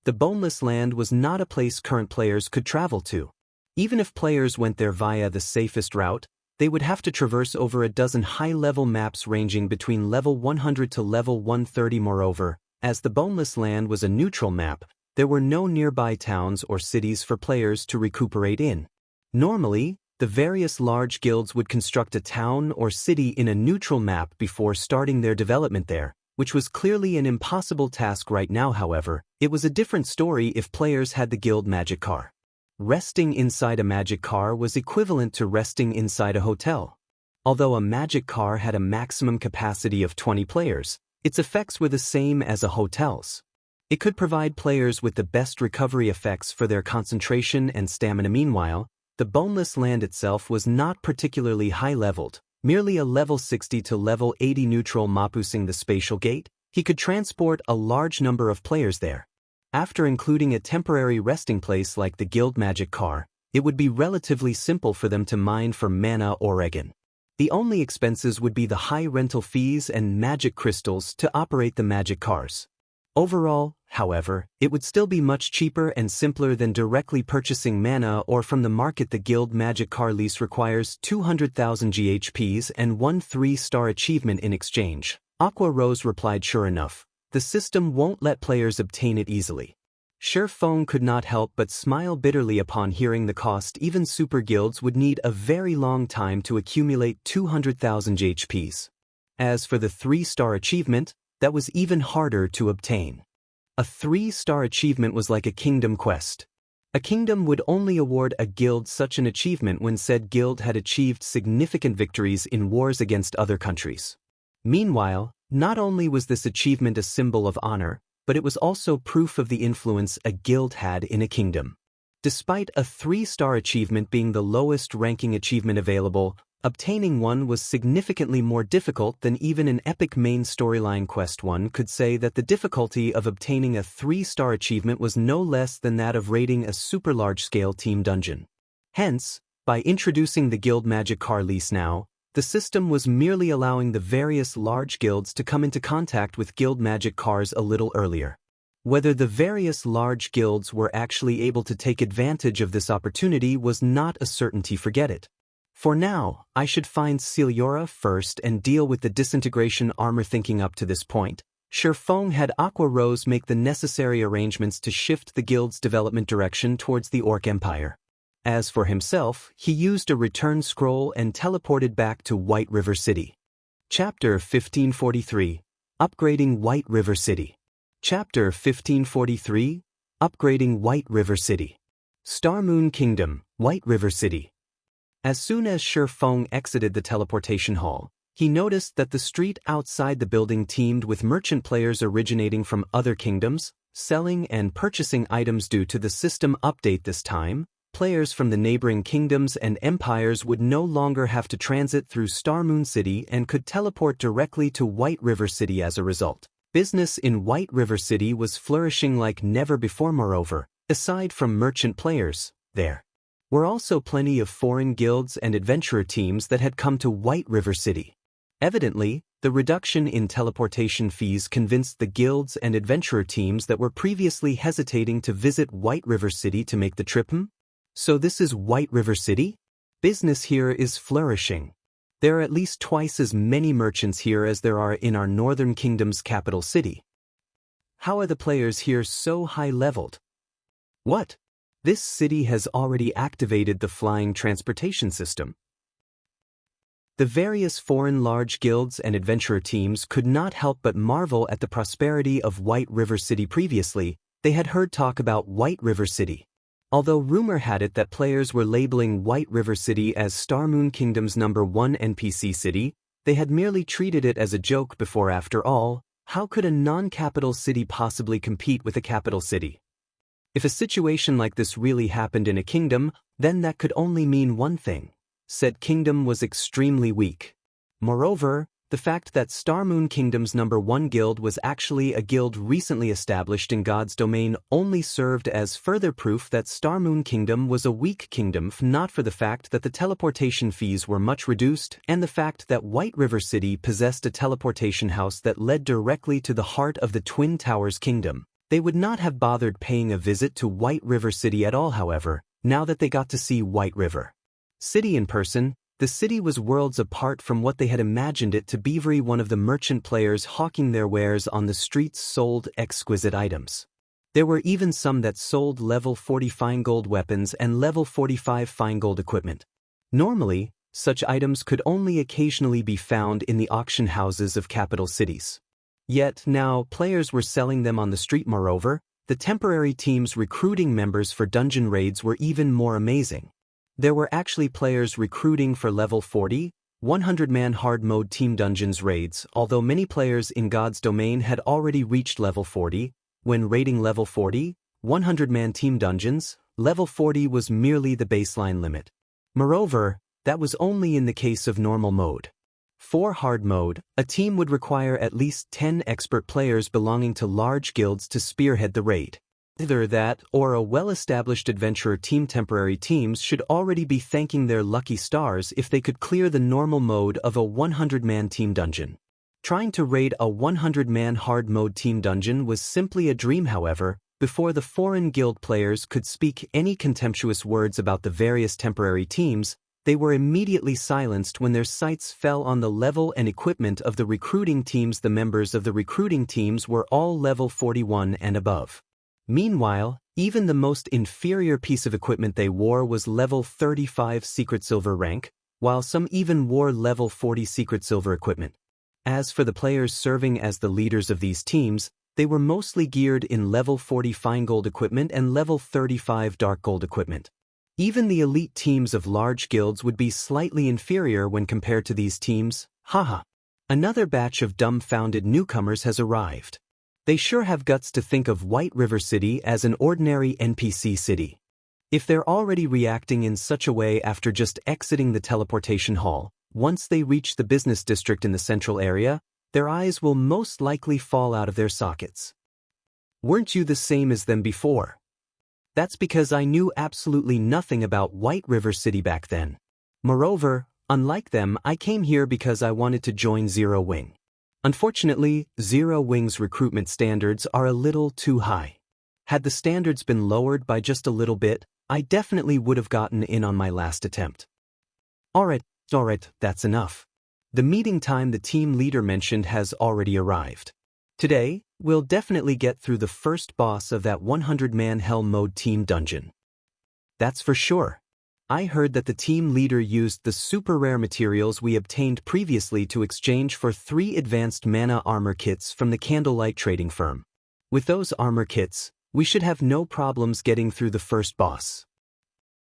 The Boneless Land was not a place current players could travel to. Even if players went there via the safest route, they would have to traverse over a dozen high-level maps ranging between level 100 to level 130. Moreover, as the Boneless Land was a neutral map, there were no nearby towns or cities for players to recuperate in. Normally, the various large guilds would construct a town or city in a neutral map before starting their development there, which was clearly an impossible task right now. However, it was a different story if players had the guild magic car. Resting inside a magic car was equivalent to resting inside a hotel. Although a magic car had a maximum capacity of 20 players, its effects were the same as a hotel's. It could provide players with the best recovery effects for their concentration and stamina. Meanwhile, the Boneless Land itself was not particularly high-leveled, merely a level 60 to level 80 neutral map. Using the spatial gate, he could transport a large number of players there. After including a temporary resting place like the guild magic car, it would be relatively simple for them to mine for mana Oregon. The only expenses would be the high rental fees and magic crystals to operate the magic cars. Overall, however, it would still be much cheaper and simpler than directly purchasing mana ore from the market. The guild magic car lease requires 200,000 GHPs and one 3-star achievement in exchange. Aqua Rose replied, sure enough, the system won't let players obtain it easily. Feng could not help but smile bitterly upon hearing the cost. Even super guilds would need a very long time to accumulate 200,000 GHPs. As for the 3-star achievement, that was even harder to obtain. A 3-star achievement was like a kingdom quest. A kingdom would only award a guild such an achievement when said guild had achieved significant victories in wars against other countries. Meanwhile, not only was this achievement a symbol of honor, but it was also proof of the influence a guild had in a kingdom. Despite a 3-star achievement being the lowest ranking achievement available, obtaining one was significantly more difficult than even an epic main storyline quest. One could say that the difficulty of obtaining a 3-star achievement was no less than that of raiding a super large-scale team dungeon. Hence, by introducing the guild magic car lease now, the system was merely allowing the various large guilds to come into contact with guild magic cars a little earlier. Whether the various large guilds were actually able to take advantage of this opportunity was not a certainty. Forget it. For now, I should find Celiora first and deal with the disintegration armor. Thinking up to this point, Feng had Aqua Rose make the necessary arrangements to shift the guild's development direction towards the Orc Empire. As for himself, he used a return scroll and teleported back to White River City. Chapter 1543, Upgrading White River City. Chapter 1543, Upgrading White River City. Star Moon Kingdom, White River City. As soon as Feng exited the teleportation hall, he noticed that the street outside the building teemed with merchant players originating from other kingdoms, selling and purchasing items. Due to the system update this time, players from the neighboring kingdoms and empires would no longer have to transit through Star Moon City and could teleport directly to White River City as a result. Business in White River City was flourishing like never before. Moreover, aside from merchant players, there were also plenty of foreign guilds and adventurer teams that had come to White River City. Evidently, the reduction in teleportation fees convinced the guilds and adventurer teams that were previously hesitating to visit White River City to make the trip. So this is White River City? Business here is flourishing. There are at least twice as many merchants here as there are in our Northern Kingdom's capital city. How are the players here so high-leveled? What? This city has already activated the flying transportation system. The various foreign large guilds and adventurer teams could not help but marvel at the prosperity of White River City. Previously, they had heard talk about White River City. Although rumor had it that players were labeling White River City as Star Moon Kingdom's #1 NPC city, they had merely treated it as a joke before. After all, how could a non-capital city possibly compete with a capital city? If a situation like this really happened in a kingdom, then that could only mean one thing. Said kingdom was extremely weak. Moreover, the fact that Star Moon Kingdom's #1 guild was actually a guild recently established in God's domain only served as further proof that Star Moon Kingdom was a weak kingdom, not for the fact that the teleportation fees were much reduced and the fact that White River City possessed a teleportation house that led directly to the heart of the Twin Towers Kingdom. They would not have bothered paying a visit to White River City at all. However, now that they got to see White River City in person, the city was worlds apart from what they had imagined it to be. One of the merchant players hawking their wares on the streets sold exquisite items. There were even some that sold level 40 fine gold weapons and level 45 fine gold equipment. Normally, such items could only occasionally be found in the auction houses of capital cities. Yet now players were selling them on the street. Moreover, the temporary teams recruiting members for dungeon raids were even more amazing. There were actually players recruiting for level 40, 100-man hard mode team dungeons raids. Although many players in God's domain had already reached level 40, when raiding level 40, 100-man team dungeons, level 40 was merely the baseline limit. Moreover, that was only in the case of normal mode. For hard mode, a team would require at least 10 expert players belonging to large guilds to spearhead the raid. Either that or a well-established adventurer team. Temporary teams should already be thanking their lucky stars if they could clear the normal mode of a 100-man team dungeon. Trying to raid a 100-man hard mode team dungeon was simply a dream. However, before the foreign guild players could speak any contemptuous words about the various temporary teams, they were immediately silenced when their sights fell on the level and equipment of the recruiting teams. The members of the recruiting teams were all level 41 and above. Meanwhile, even the most inferior piece of equipment they wore was level 35 secret silver rank, while some even wore level 40 secret silver equipment. As for the players serving as the leaders of these teams, they were mostly geared in level 40 fine gold equipment and level 35 dark gold equipment. Even the elite teams of large guilds would be slightly inferior when compared to these teams. Haha. Another batch of dumbfounded newcomers has arrived. They sure have guts to think of White River City as an ordinary NPC city. If they're already reacting in such a way after just exiting the teleportation hall, once they reach the business district in the central area, their eyes will most likely fall out of their sockets. Weren't you the same as them before? That's because I knew absolutely nothing about White River City back then. Moreover, unlike them, I came here because I wanted to join Zero Wing. Unfortunately, Zero Wing's recruitment standards are a little too high. Had the standards been lowered by just a little bit, I definitely would have gotten in on my last attempt. Alright, that's enough. The meeting time the team leader mentioned has already arrived. Today, we'll definitely get through the first boss of that 100-man hell mode team dungeon. That's for sure. I heard that the team leader used the super rare materials we obtained previously to exchange for 3 advanced mana armor kits from the Candlelight trading firm. With those armor kits, we should have no problems getting through the first boss.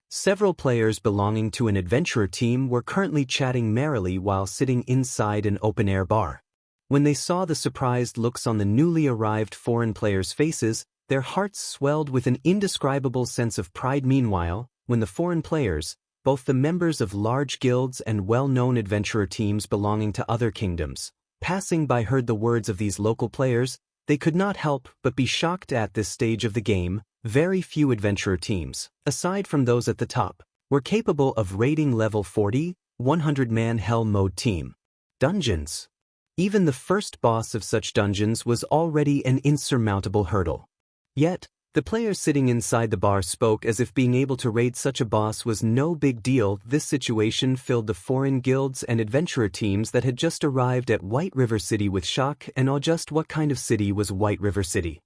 Several players belonging to an adventurer team were currently chatting merrily while sitting inside an open-air bar. When they saw the surprised looks on the newly arrived foreign players' faces, their hearts swelled with an indescribable sense of pride. Meanwhile, when the foreign players, both the members of large guilds and well-known adventurer teams belonging to other kingdoms, passing by heard the words of these local players, they could not help but be shocked. At this stage of the game, very few adventurer teams, aside from those at the top, were capable of raiding level 40, 100-man hell mode team dungeons. Even the first boss of such dungeons was already an insurmountable hurdle. Yet, the players sitting inside the bar spoke as if being able to raid such a boss was no big deal. This situation filled the foreign guilds and adventurer teams that had just arrived at White River City with shock and awe. Just what kind of city was White River City?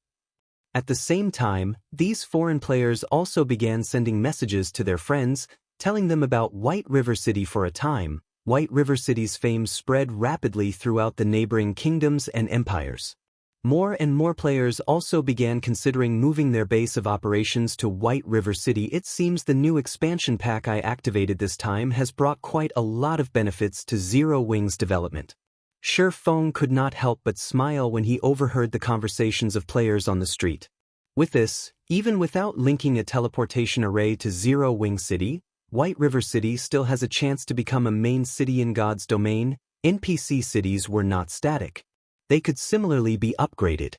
At the same time, these foreign players also began sending messages to their friends, telling them about White River City. For a time, White River City's fame spread rapidly throughout the neighboring kingdoms and empires. More and more players also began considering moving their base of operations to White River City. It seems the new expansion pack I activated this time has brought quite a lot of benefits to Zero Wing's development. Feng could not help but smile when he overheard the conversations of players on the street. With this, even without linking a teleportation array to Zero Wing City, White River City still has a chance to become a main city in God's domain. NPC cities were not static. They could similarly be upgraded.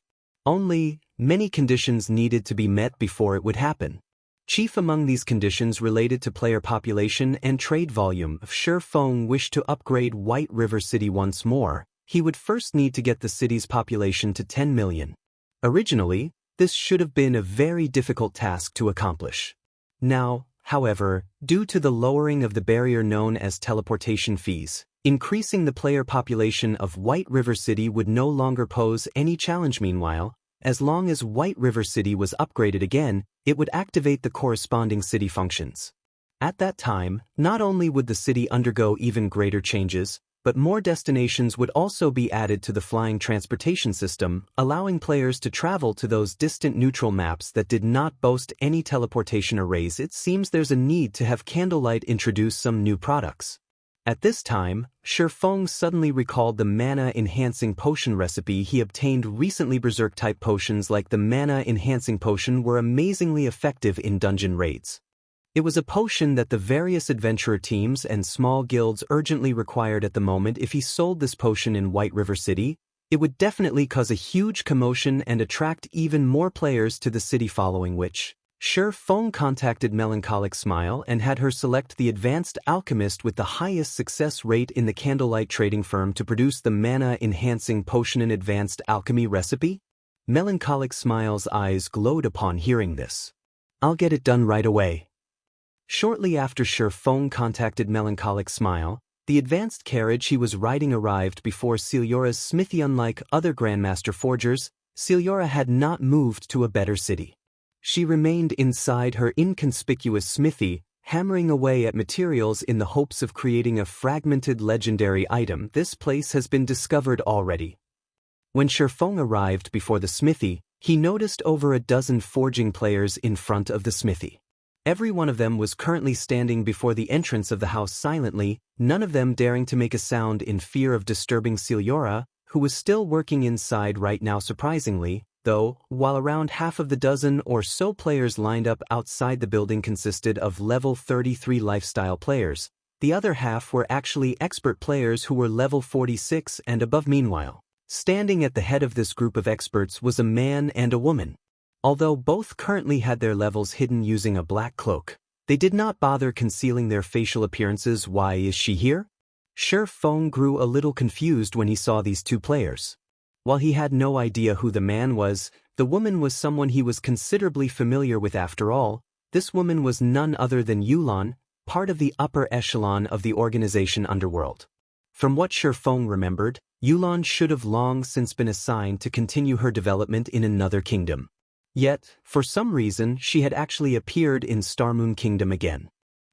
Only, many conditions needed to be met before it would happen. Chief among these conditions related to player population and trade volume. If Feng wished to upgrade White River City once more, he would first need to get the city's population to 10 million. Originally, this should have been a very difficult task to accomplish. Now, however, due to the lowering of the barrier known as teleportation fees, increasing the player population of White River City would no longer pose any challenge. Meanwhile, as long as White River City was upgraded again, it would activate the corresponding city functions. At that time, not only would the city undergo even greater changes, but more destinations would also be added to the flying transportation system, allowing players to travel to those distant neutral maps that did not boast any teleportation arrays. It seems there's a need to have Candlelight introduce some new products. At this time, Feng suddenly recalled the mana-enhancing potion recipe he obtained recently. Berserk-type potions like the mana-enhancing potion were amazingly effective in dungeon raids. It was a potion that the various adventurer teams and small guilds urgently required at the moment. If he sold this potion in White River City, it would definitely cause a huge commotion and attract even more players to the city, following which, Feng contacted Melancholic Smile and had her select the advanced alchemist with the highest success rate in the Candlelight trading firm to produce the mana-enhancing potion. An advanced alchemy recipe? Melancholic Smile's eyes glowed upon hearing this. I'll get it done right away. Shortly after Feng contacted Melancholic Smile, the advanced carriage he was riding arrived before Celiora's smithy. Unlike other Grandmaster Forgers, Celiora had not moved to a better city. She remained inside her inconspicuous smithy, hammering away at materials in the hopes of creating a fragmented legendary item. This place has been discovered already. When Feng arrived before the smithy, he noticed over a dozen forging players in front of the smithy. Every one of them was currently standing before the entrance of the house silently, none of them daring to make a sound in fear of disturbing Celiora, who was still working inside right now. Surprisingly, though, while around half of the dozen or so players lined up outside the building consisted of level 33 lifestyle players, the other half were actually expert players who were level 46 and above. Meanwhile, standing at the head of this group of experts was a man and a woman. Although both currently had their levels hidden using a black cloak, they did not bother concealing their facial appearances. Why is she here? Feng grew a little confused when he saw these two players. While he had no idea who the man was, the woman was someone he was considerably familiar with. After all, this woman was none other than Yulan, part of the upper echelon of the organization Underworld. From what Feng remembered, Yulan should have long since been assigned to continue her development in another kingdom. Yet, for some reason, she had actually appeared in Starmoon Kingdom again.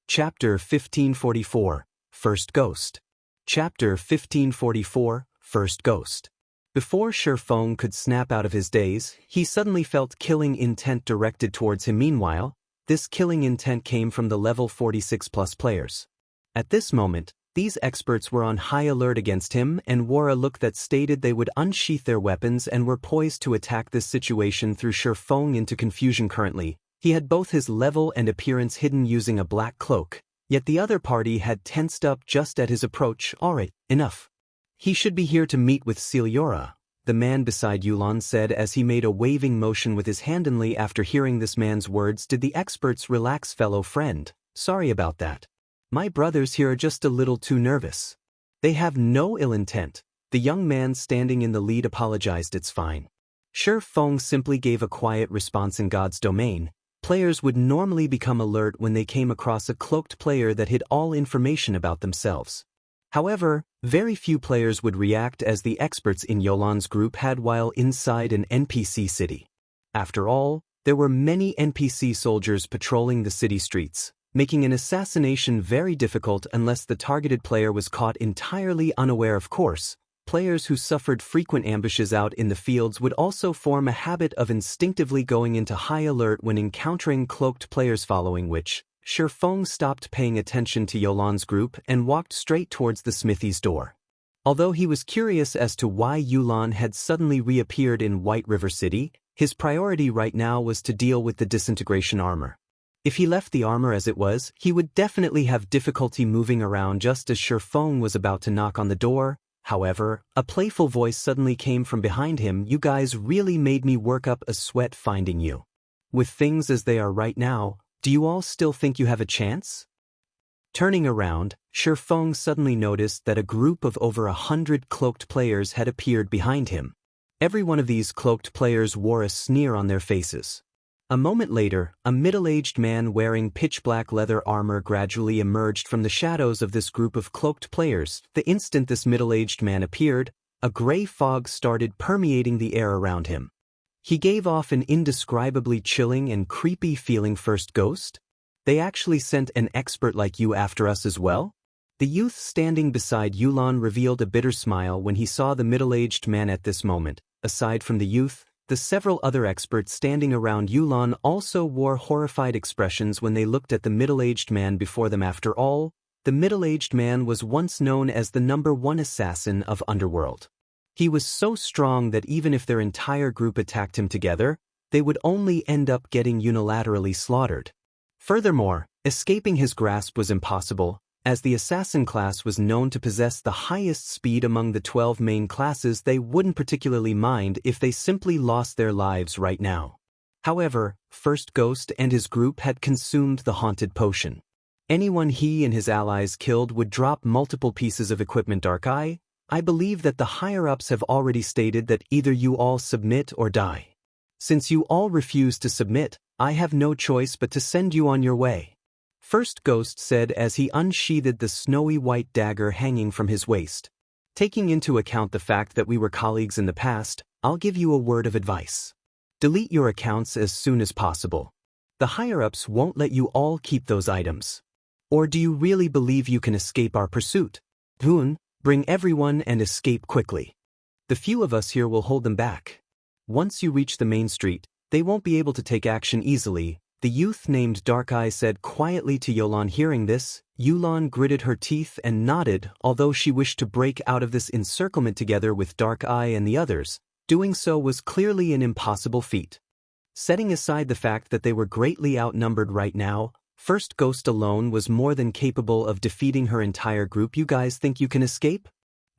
Chapter 1544, First Ghost. Chapter 1544, First Ghost. Before Feng could snap out of his daze, he suddenly felt killing intent directed towards him. Meanwhile, This killing intent came from the level 46 plus players. At this moment, these experts were on high alert against him and wore a look that stated they would unsheath their weapons and were poised to attack this situation through Feng into confusion. Currently, he had both his level and appearance hidden using a black cloak, yet the other party had tensed up just at his approach. Alright, enough. He should be here to meet with Celiora, the man beside Yulan said as he made a waving motion with his hand. Only after hearing this man's words did the experts relax. Fellow friend, sorry about that. My brothers here are just a little too nervous. They have no ill intent. The young man standing in the lead apologized. It's fine. Feng simply gave a quiet response. In God's domain, players would normally become alert when they came across a cloaked player that hid all information about themselves. However, very few players would react as the experts in Yulan's group had while inside an NPC city. After all, there were many NPC soldiers patrolling the city streets, making an assassination very difficult unless the targeted player was caught entirely unaware. Of course, players who suffered frequent ambushes out in the fields would also form a habit of instinctively going into high alert when encountering cloaked players, following which, Feng stopped paying attention to Yulan's group and walked straight towards the smithy's door. Although he was curious as to why Yulan had suddenly reappeared in White River City, his priority right now was to deal with the disintegration armor. If he left the armor as it was, he would definitely have difficulty moving around. Just as Feng was about to knock on the door, however, a playful voice suddenly came from behind him. You guys really made me work up a sweat finding you. With things as they are right now, do you all still think you have a chance? Turning around, Feng suddenly noticed that a group of over 100 cloaked players had appeared behind him. Every one of these cloaked players wore a sneer on their faces. A moment later, a middle-aged man wearing pitch-black leather armor gradually emerged from the shadows of this group of cloaked players. The instant this middle-aged man appeared, a gray fog started permeating the air around him. He gave off an indescribably chilling and creepy feeling. First Ghost? They actually sent an expert like you after us as well? The youth standing beside Yulan revealed a bitter smile when he saw the middle-aged man. At this moment, aside from the youth, the several other experts standing around Yulan also wore horrified expressions when they looked at the middle-aged man before them. After all, the middle-aged man was once known as the #1 assassin of Underworld. He was so strong that even if their entire group attacked him together, they would only end up getting unilaterally slaughtered. Furthermore, escaping his grasp was impossible, as the assassin class was known to possess the highest speed among the 12 main classes. They wouldn't particularly mind if they simply lost their lives right now. However, First Ghost and his group had consumed the haunted potion. Anyone he and his allies killed would drop multiple pieces of equipment. Dark Eye, I believe that the higher-ups have already stated that either you all submit or die. Since you all refuse to submit, I have no choice but to send you on your way. First Ghost said as he unsheathed the snowy white dagger hanging from his waist. Taking into account the fact that we were colleagues in the past, I'll give you a word of advice. Delete your accounts as soon as possible. The higher-ups won't let you all keep those items. Or do you really believe you can escape our pursuit? Boon, bring everyone and escape quickly. The few of us here will hold them back. Once you reach the main street, they won't be able to take action easily, the youth named Dark Eye said quietly to Yulan. Hearing this, Yulan gritted her teeth and nodded. Although she wished to break out of this encirclement together with Dark Eye and the others, doing so was clearly an impossible feat. Setting aside the fact that they were greatly outnumbered right now, First Ghost alone was more than capable of defeating her entire group. You guys think you can escape?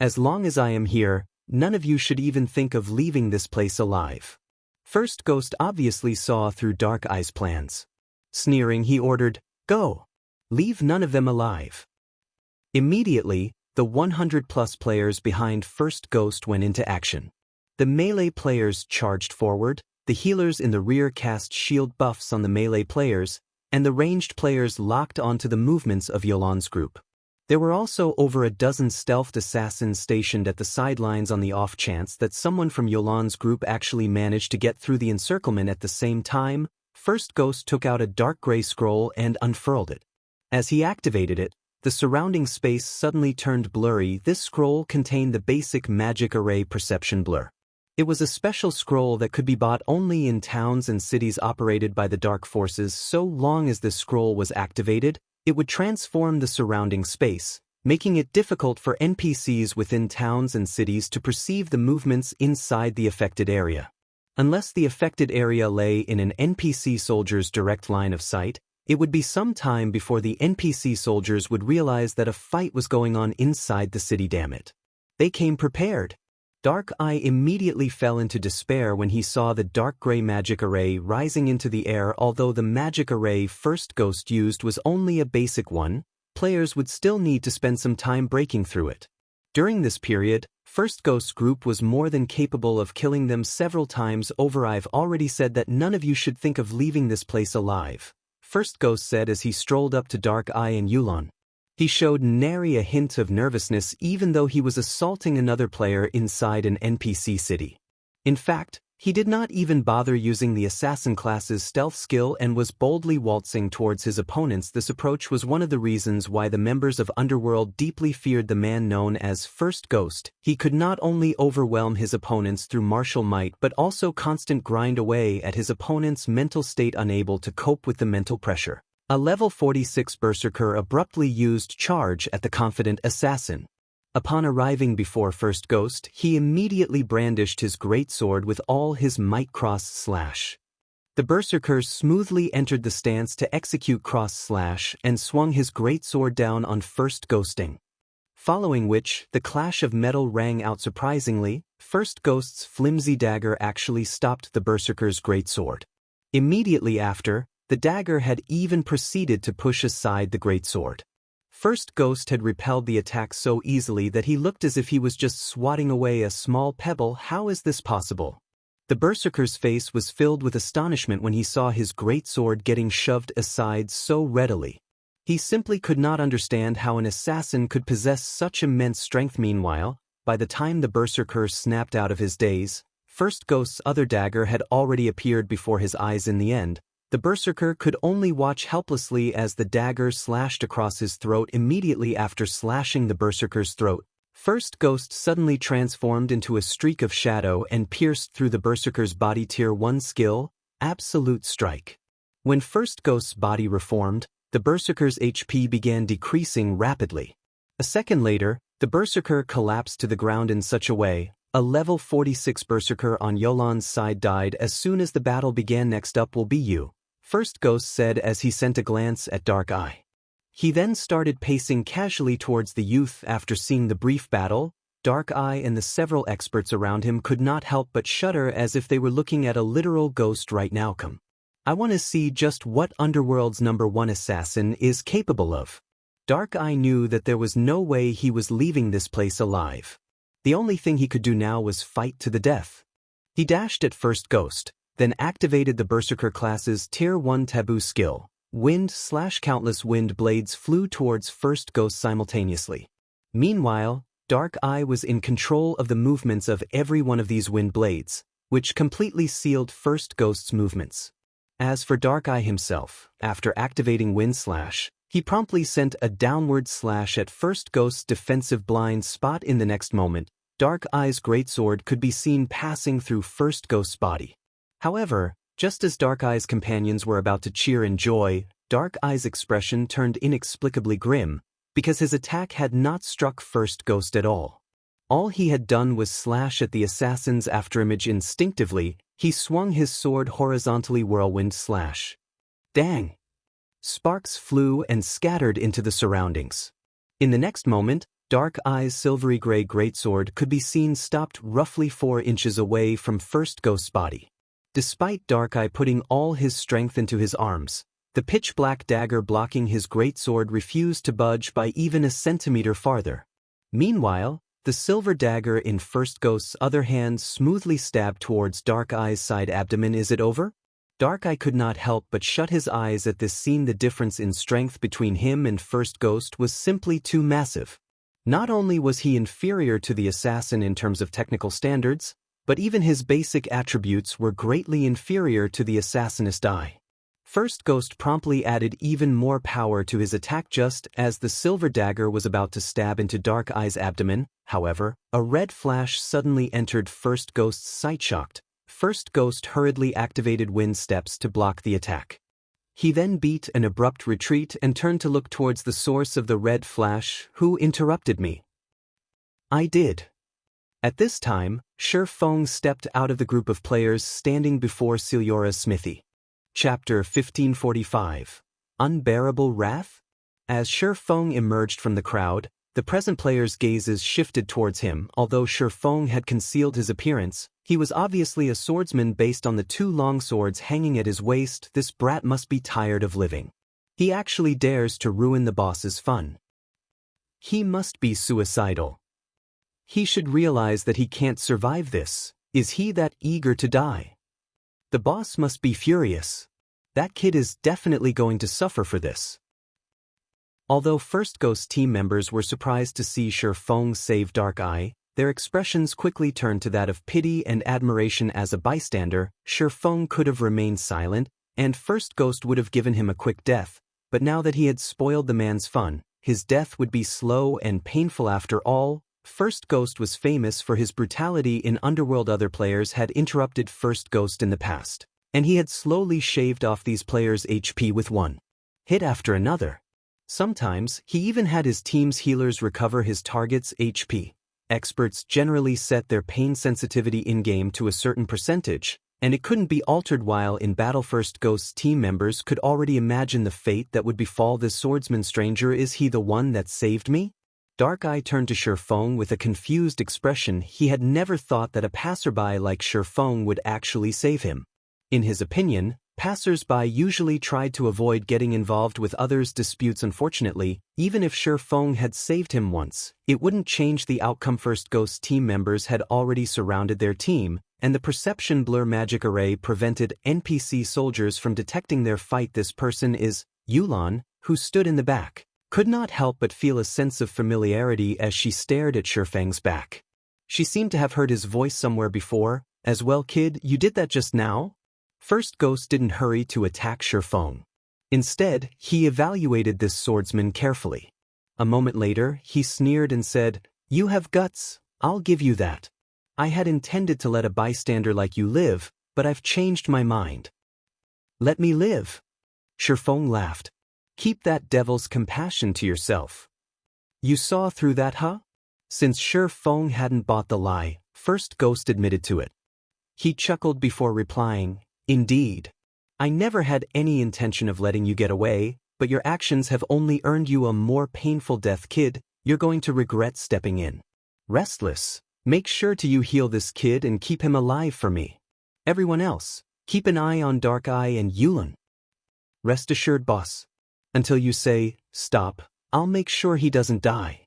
As long as I am here, none of you should even think of leaving this place alive. First Ghost obviously saw through Dark Eye's plans. Sneering, he ordered, "Go! Leave none of them alive." Immediately, the 100-plus players behind First Ghost went into action. The melee players charged forward, the healers in the rear cast shield buffs on the melee players, and the ranged players locked onto the movements of Yulan's group. There were also over a dozen stealthed assassins stationed at the sidelines on the off chance that someone from Yulan's group actually managed to get through the encirclement. At the same time, First Ghost took out a dark gray scroll and unfurled it. As he activated it, the surrounding space suddenly turned blurry. This scroll contained the basic magic array perception blur. It was a special scroll that could be bought only in towns and cities operated by the dark forces. So long as this scroll was activated, it would transform the surrounding space, making it difficult for NPCs within towns and cities to perceive the movements inside the affected area. Unless the affected area lay in an NPC soldier's direct line of sight, it would be some time before the NPC soldiers would realize that a fight was going on inside the city. Damn it. They came prepared. Dark Eye immediately fell into despair when he saw the dark gray magic array rising into the air. Although the magic array First Ghost used was only a basic one, players would still need to spend some time breaking through it. During this period, First Ghost's group was more than capable of killing them several times over. I've already said that none of you should think of leaving this place alive, First Ghost said as he strolled up to Dark Eye and Yulon. He showed nary a hint of nervousness even though he was assaulting another player inside an NPC city. In fact, he did not even bother using the assassin class's stealth skill and was boldly waltzing towards his opponents. This approach was one of the reasons why the members of Underworld deeply feared the man known as First Ghost. He could not only overwhelm his opponents through martial might but also constant grind away at his opponent's mental state, unable to cope with the mental pressure. A level 46 Berserker abruptly used charge at the confident assassin. Upon arriving before First Ghost, he immediately brandished his greatsword with all his might. Cross slash. The Berserker smoothly entered the stance to execute cross slash and swung his greatsword down on First Ghosting. Following which, the clash of metal rang out. Surprisingly, First Ghost's flimsy dagger actually stopped the Berserker's greatsword. Immediately after, the dagger had even proceeded to push aside the greatsword. First Ghost had repelled the attack so easily that he looked as if he was just swatting away a small pebble. How is this possible? The Berserker's face was filled with astonishment when he saw his greatsword getting shoved aside so readily. He simply could not understand how an assassin could possess such immense strength. Meanwhile, by the time the Berserker snapped out of his daze, First Ghost's other dagger had already appeared before his eyes. In the end, the Berserker could only watch helplessly as the dagger slashed across his throat. Immediately after slashing the Berserker's throat, First Ghost suddenly transformed into a streak of shadow and pierced through the Berserker's body. Tier 1 skill, Absolute Strike. When First Ghost's body reformed, the Berserker's HP began decreasing rapidly. A second later, the Berserker collapsed to the ground in such a way, a level 46 Berserker on Yulon's side died as soon as the battle began. Next up will be you, First Ghost said as he sent a glance at Dark Eye. He then started pacing casually towards the youth. After seeing the brief battle, Dark Eye and the several experts around him could not help but shudder as if they were looking at a literal ghost right now. Come. I want to see just what Underworld's #1 assassin is capable of. Dark Eye knew that there was no way he was leaving this place alive. The only thing he could do now was fight to the death. He dashed at First Ghost, then activated the Berserker class's Tier 1 taboo skill. Countless wind blades flew towards First Ghost simultaneously. Meanwhile, Dark Eye was in control of the movements of every one of these wind blades, which completely sealed First Ghost's movements. As for Dark Eye himself, after activating Wind Slash, he promptly sent a downward slash at First Ghost's defensive blind spot. In the next moment, Dark Eye's greatsword could be seen passing through First Ghost's body. However, just as Dark Eye's companions were about to cheer in joy, Dark Eye's expression turned inexplicably grim, because his attack had not struck First Ghost at all. All he had done was slash at the assassin's afterimage. Instinctively, he swung his sword horizontally. Whirlwind slash. Dang! Sparks flew and scattered into the surroundings. In the next moment, Dark Eye's silvery gray greatsword could be seen stopped roughly 4 inches away from First Ghost's body. Despite Dark Eye putting all his strength into his arms, the pitch-black dagger blocking his greatsword refused to budge by even a centimeter farther. Meanwhile, the silver dagger in First Ghost's other hand smoothly stabbed towards Dark Eye's side abdomen. Is it over? Dark Eye could not help but shut his eyes at this scene. The difference in strength between him and First Ghost was simply too massive. Not only was he inferior to the assassin in terms of technical standards, but even his basic attributes were greatly inferior to the assassinist eye. First Ghost promptly added even more power to his attack just as the silver dagger was about to stab into Dark Eye's abdomen. However, a red flash suddenly entered First Ghost's sight. Shocked, First Ghost hurriedly activated wind steps to block the attack. He then beat an abrupt retreat and turned to look towards the source of the red flash. Who interrupted me? I did. At this time, Feng stepped out of the group of players standing before Ciliora's smithy. Chapter 1545. Unbearable Wrath? As Feng emerged from the crowd, the present players' gazes shifted towards him. Although Feng had concealed his appearance, he was obviously a swordsman based on the two long swords hanging at his waist. This brat must be tired of living. He actually dares to ruin the boss's fun. He must be suicidal. He should realize that he can't survive this. Is he that eager to die? The boss must be furious. That kid is definitely going to suffer for this. Although First Ghost team members were surprised to see Feng save Dark Eye, their expressions quickly turned to that of pity and admiration. As a bystander, Feng could have remained silent, and First Ghost would have given him a quick death, but now that he had spoiled the man's fun, his death would be slow and painful. After all, First Ghost was famous for his brutality in Underworld. Other players had interrupted First Ghost in the past, and he had slowly shaved off these players' HP with one hit after another. Sometimes, he even had his team's healers recover his target's HP. Experts generally set their pain sensitivity in-game to a certain percentage, and it couldn't be altered while in battle. First Ghost's team members could already imagine the fate that would befall this swordsman. Stranger, is he the one that saved me? Dark Eye turned to Feng with a confused expression. He had never thought that a passerby like Feng would actually save him. In his opinion, passers-by usually tried to avoid getting involved with others' disputes. Unfortunately, even if Feng had saved him once, it wouldn't change the outcome. First Ghost's team members had already surrounded their team, and the perception blur magic array prevented NPC soldiers from detecting their fight. This person is Yulan, who stood in the back. Could not help but feel a sense of familiarity as she stared at Feng's back. She seemed to have heard his voice somewhere before. As well, kid, you did that just now? First Ghost didn't hurry to attack Feng. Instead, he evaluated this swordsman carefully. A moment later, he sneered and said, "You have guts, I'll give you that. I had intended to let a bystander like you live, but I've changed my mind." "Let me live." Feng laughed. "Keep that devil's compassion to yourself." "You saw through that, huh?" Since Feng hadn't bought the lie, First Ghost admitted to it. He chuckled before replying, "Indeed. I never had any intention of letting you get away, but your actions have only earned you a more painful death. Kid, you're going to regret stepping in. Restless, make sure you heal this kid and keep him alive for me. Everyone else, keep an eye on Dark Eye and Yulan. Rest assured, boss. Until you say, stop, I'll make sure he doesn't die."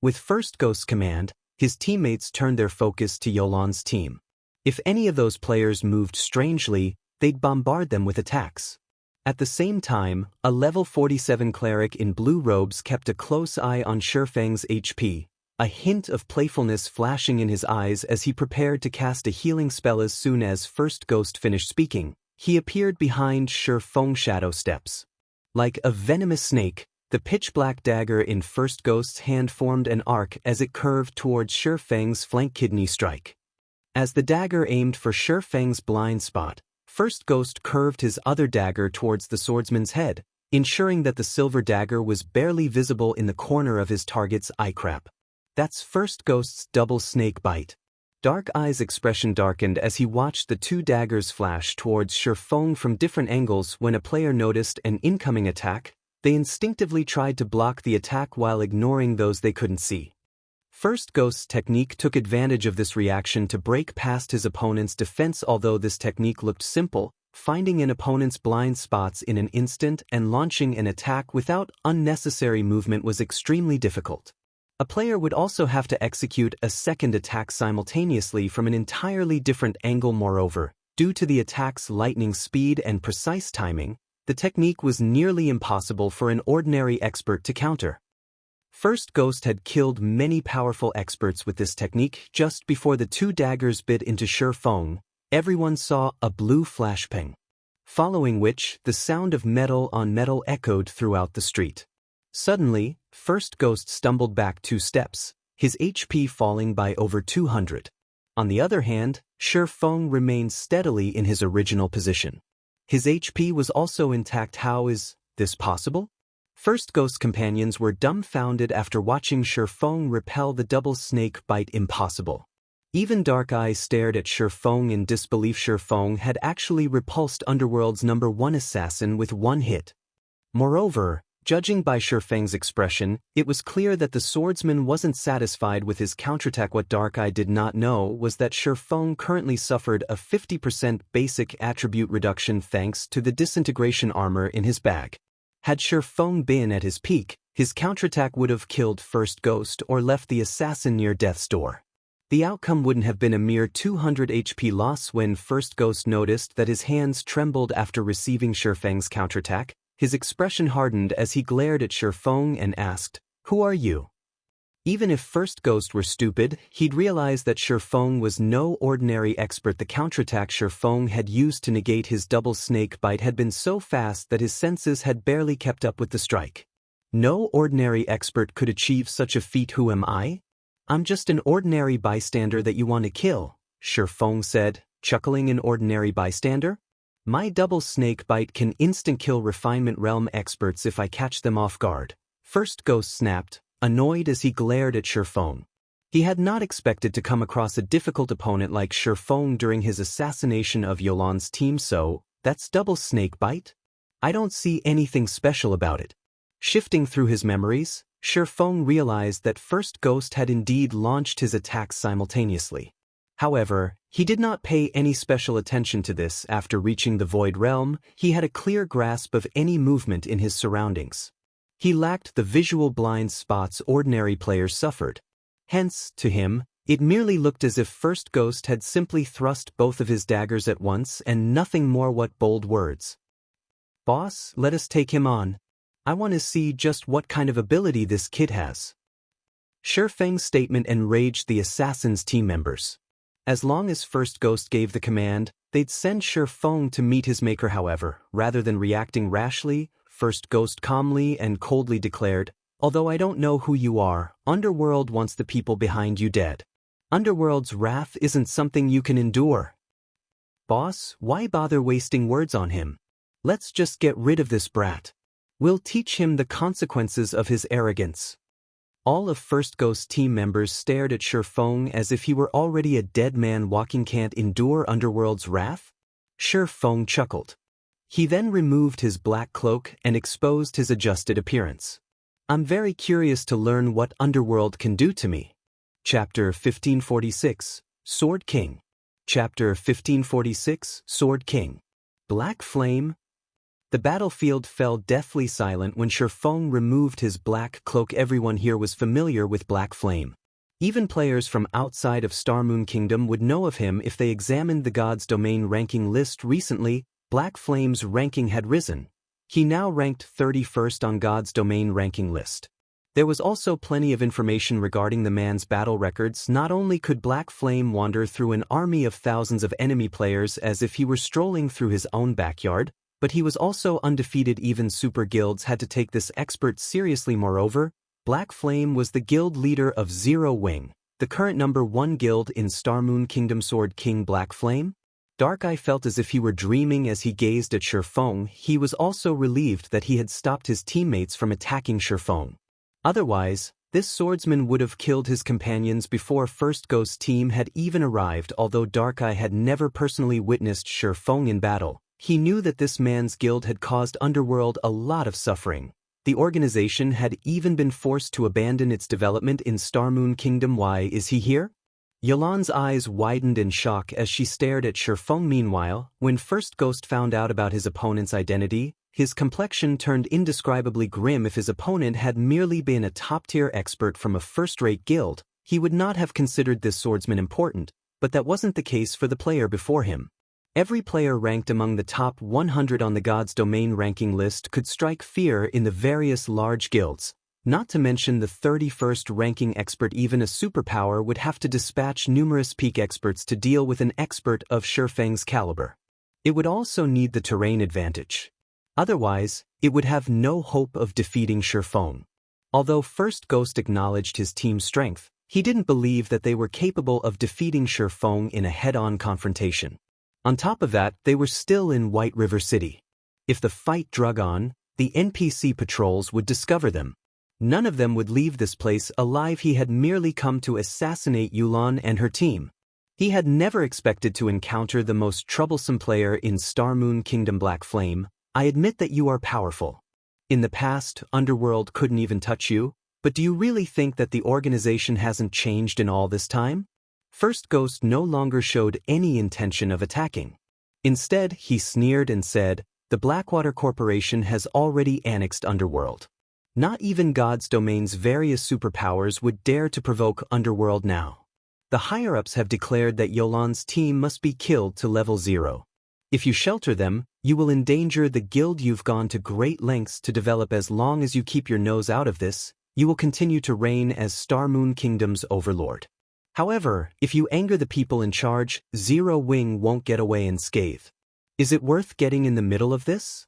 With First Ghost's command, his teammates turned their focus to Yulan's team. If any of those players moved strangely, they'd bombard them with attacks. At the same time, a level 47 cleric in blue robes kept a close eye on Feng's HP, a hint of playfulness flashing in his eyes as he prepared to cast a healing spell. As soon as First Ghost finished speaking, he appeared behind Feng's shadow steps. Like a venomous snake, the pitch-black dagger in First Ghost's hand formed an arc as it curved towards Feng's flank. Kidney strike. As the dagger aimed for Feng's blind spot, First Ghost curved his other dagger towards the swordsman's head, ensuring that the silver dagger was barely visible in the corner of his target's eye. Crap. That's First Ghost's double snake bite. Dark Eye's expression darkened as he watched the two daggers flash towards Feng from different angles. When a player noticed an incoming attack, they instinctively tried to block the attack while ignoring those they couldn't see. First Ghost's technique took advantage of this reaction to break past his opponent's defense. Although this technique looked simple, finding an opponent's blind spots in an instant and launching an attack without unnecessary movement was extremely difficult. A player would also have to execute a second attack simultaneously from an entirely different angle. Moreover, due to the attack's lightning speed and precise timing, the technique was nearly impossible for an ordinary expert to counter. First Ghost had killed many powerful experts with this technique. Just before the two daggers bit into Feng, everyone saw a blue flash ping. following which, the sound of metal on metal echoed throughout the street. Suddenly, First Ghost stumbled back 2 steps, his HP falling by over 200. On the other hand, Feng remained steadily in his original position. His HP was also intact. How is this possible? First Ghost's companions were dumbfounded after watching Feng repel the double snake bite. Impossible. Even Dark Eye stared at Feng in disbelief. Feng had actually repulsed Underworld's #1 assassin with 1 hit. Moreover, judging by Feng's expression, it was clear that the swordsman wasn't satisfied with his counterattack. What Dark Eye did not know was that Feng currently suffered a 50% basic attribute reduction thanks to the disintegration armor in his bag. Had Feng been at his peak, his counterattack would have killed First Ghost or left the assassin near death's door. The outcome wouldn't have been a mere 200 HP loss. When First Ghost noticed that his hands trembled after receiving Feng's counterattack, his expression hardened as he glared at Feng and asked, "Who are you?" Even if First Ghost were stupid, he'd realize that Feng was no ordinary expert. The counterattack Feng had used to negate his double snake bite had been so fast that his senses had barely kept up with the strike. No ordinary expert could achieve such a feat. Who am I? I'm just an ordinary bystander that you want to kill, Feng said, chuckling. An ordinary bystander? My double snake bite can instant-kill Refinement Realm experts if I catch them off guard. First Ghost snapped, annoyed as he glared at Feng. He had not expected to come across a difficult opponent like Feng during his assassination of Yolan's team. So, that's double snake bite? I don't see anything special about it. Shifting through his memories, Feng realized that First Ghost had indeed launched his attacks simultaneously. However, he did not pay any special attention to this. After reaching the Void Realm, he had a clear grasp of any movement in his surroundings. He lacked the visual blind spots ordinary players suffered. Hence, to him, it merely looked as if First Ghost had simply thrust both of his daggers at once and nothing more. What bold words. Boss, let us take him on. I want to see just what kind of ability this kid has. Feng's statement enraged the assassin's team members. As long as First Ghost gave the command, they'd send Feng to meet his maker. However, rather than reacting rashly, First Ghost calmly and coldly declared, "Although I don't know who you are, Underworld wants the people behind you dead. Underworld's wrath isn't something you can endure." Boss, why bother wasting words on him? Let's just get rid of this brat. We'll teach him the consequences of his arrogance. All of First Ghost's team members stared at Feng as if he were already a dead man walking. Can't endure Underworld's wrath? Feng chuckled. He then removed his black cloak and exposed his adjusted appearance. I'm very curious to learn what Underworld can do to me. Chapter 1546, Sword King. Chapter 1546, Sword King. Black Flame. The battlefield fell deathly silent when Feng removed his black cloak. Everyone here was familiar with Black Flame. Even players from outside of Starmoon Kingdom would know of him if they examined the God's Domain ranking list recently. Black Flame's ranking had risen. He now ranked 31st on God's Domain ranking list. There was also plenty of information regarding the man's battle records. Not only could Black Flame wander through an army of thousands of enemy players as if he were strolling through his own backyard, but he was also undefeated. Even super guilds had to take this expert seriously. Moreover, Black Flame was the guild leader of Zero Wing, the current #1 guild in Starmoon Kingdom. Sword King Black Flame? Dark Eye felt as if he were dreaming as he gazed at Feng. He was also relieved that he had stopped his teammates from attacking Feng. Otherwise, this swordsman would have killed his companions before First Ghost's team had even arrived. Although Dark Eye had never personally witnessed Feng in battle, he knew that this man's guild had caused Underworld a lot of suffering. The organization had even been forced to abandon its development in Starmoon Kingdom. Why is he here? Yolan's eyes widened in shock as she stared at Feng. Meanwhile, when First Ghost found out about his opponent's identity, his complexion turned indescribably grim. If his opponent had merely been a top-tier expert from a first-rate guild, he would not have considered this swordsman important, but that wasn't the case for the player before him. Every player ranked among the top 100 on the God's Domain ranking list could strike fear in the various large guilds, not to mention the 31st ranking expert. Even a superpower would have to dispatch numerous peak experts to deal with an expert of Feng's caliber. It would also need the terrain advantage. Otherwise, it would have no hope of defeating Feng. Although First Ghost acknowledged his team's strength, he didn't believe that they were capable of defeating Feng in a head-on confrontation. On top of that, they were still in White River City. If the fight drug on, the NPC patrols would discover them. None of them would leave this place alive. He had merely come to assassinate Yulan and her team. He had never expected to encounter the most troublesome player in Star Moon Kingdom Black Flame. I admit that you are powerful. In the past, Underworld couldn't even touch you, but do you really think that the organization hasn't changed in all this time? First Ghost no longer showed any intention of attacking. Instead, he sneered and said, "The Blackwater Corporation has already annexed Underworld. Not even God's domain's various superpowers would dare to provoke Underworld now. The higher-ups have declared that Yolan's team must be killed to level 0. If you shelter them, you will endanger the guild you've gone to great lengths to develop. As long as you keep your nose out of this, you will continue to reign as Star Moon Kingdom's overlord. However, if you anger the people in charge, Zero Wing won't get away unscathed. Is it worth getting in the middle of this?"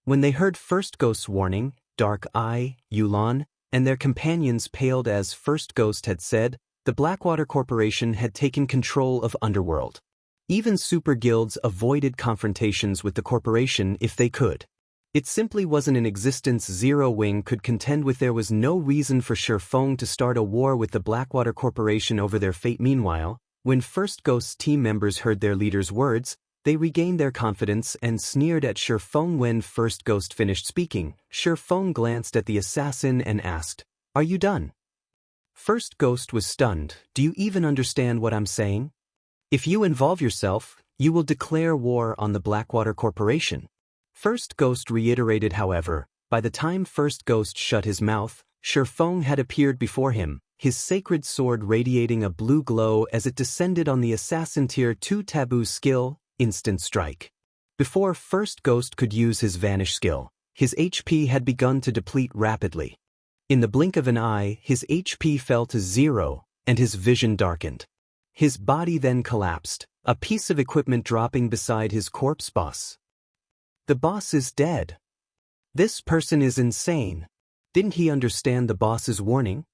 When they heard First Ghost's warning, Dark Eye, Yulan, and their companions paled. As First Ghost had said, the Blackwater Corporation had taken control of Underworld. Even super guilds avoided confrontations with the corporation if they could. It simply wasn't in existence. Zero Wing could contend with. There was no reason for Feng to start a war with the Blackwater Corporation over their fate. Meanwhile, when First Ghost's team members heard their leader's words, they regained their confidence and sneered at Feng. When First Ghost finished speaking, Feng glanced at the assassin and asked, "Are you done?" First Ghost was stunned. "Do you even understand what I'm saying? If you involve yourself, you will declare war on the Blackwater Corporation." First Ghost reiterated. However, by the time First Ghost shut his mouth, Feng had appeared before him, his sacred sword radiating a blue glow as it descended on the assassin. Tier 2 taboo skill, Instant Strike. Before First Ghost could use his Vanish skill, his HP had begun to deplete rapidly. In the blink of an eye, his HP fell to 0, and his vision darkened. His body then collapsed, a piece of equipment dropping beside his corpse. "Boss. The boss is dead. This person is insane. Didn't he understand the boss's warning?"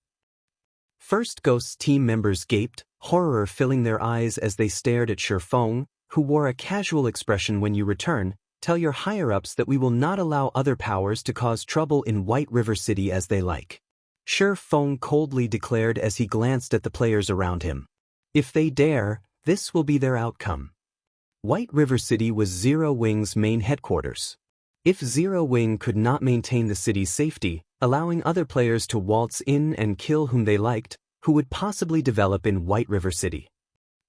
First Ghost's team members gaped, horror filling their eyes as they stared at Feng, who wore a casual expression. "When you return, tell your higher-ups that we will not allow other powers to cause trouble in White River City as they like," Feng coldly declared as he glanced at the players around him. "If they dare, this will be their outcome." White River City was Zero Wing's main headquarters. If Zero Wing could not maintain the city's safety, allowing other players to waltz in and kill whom they liked, who would possibly develop in White River City?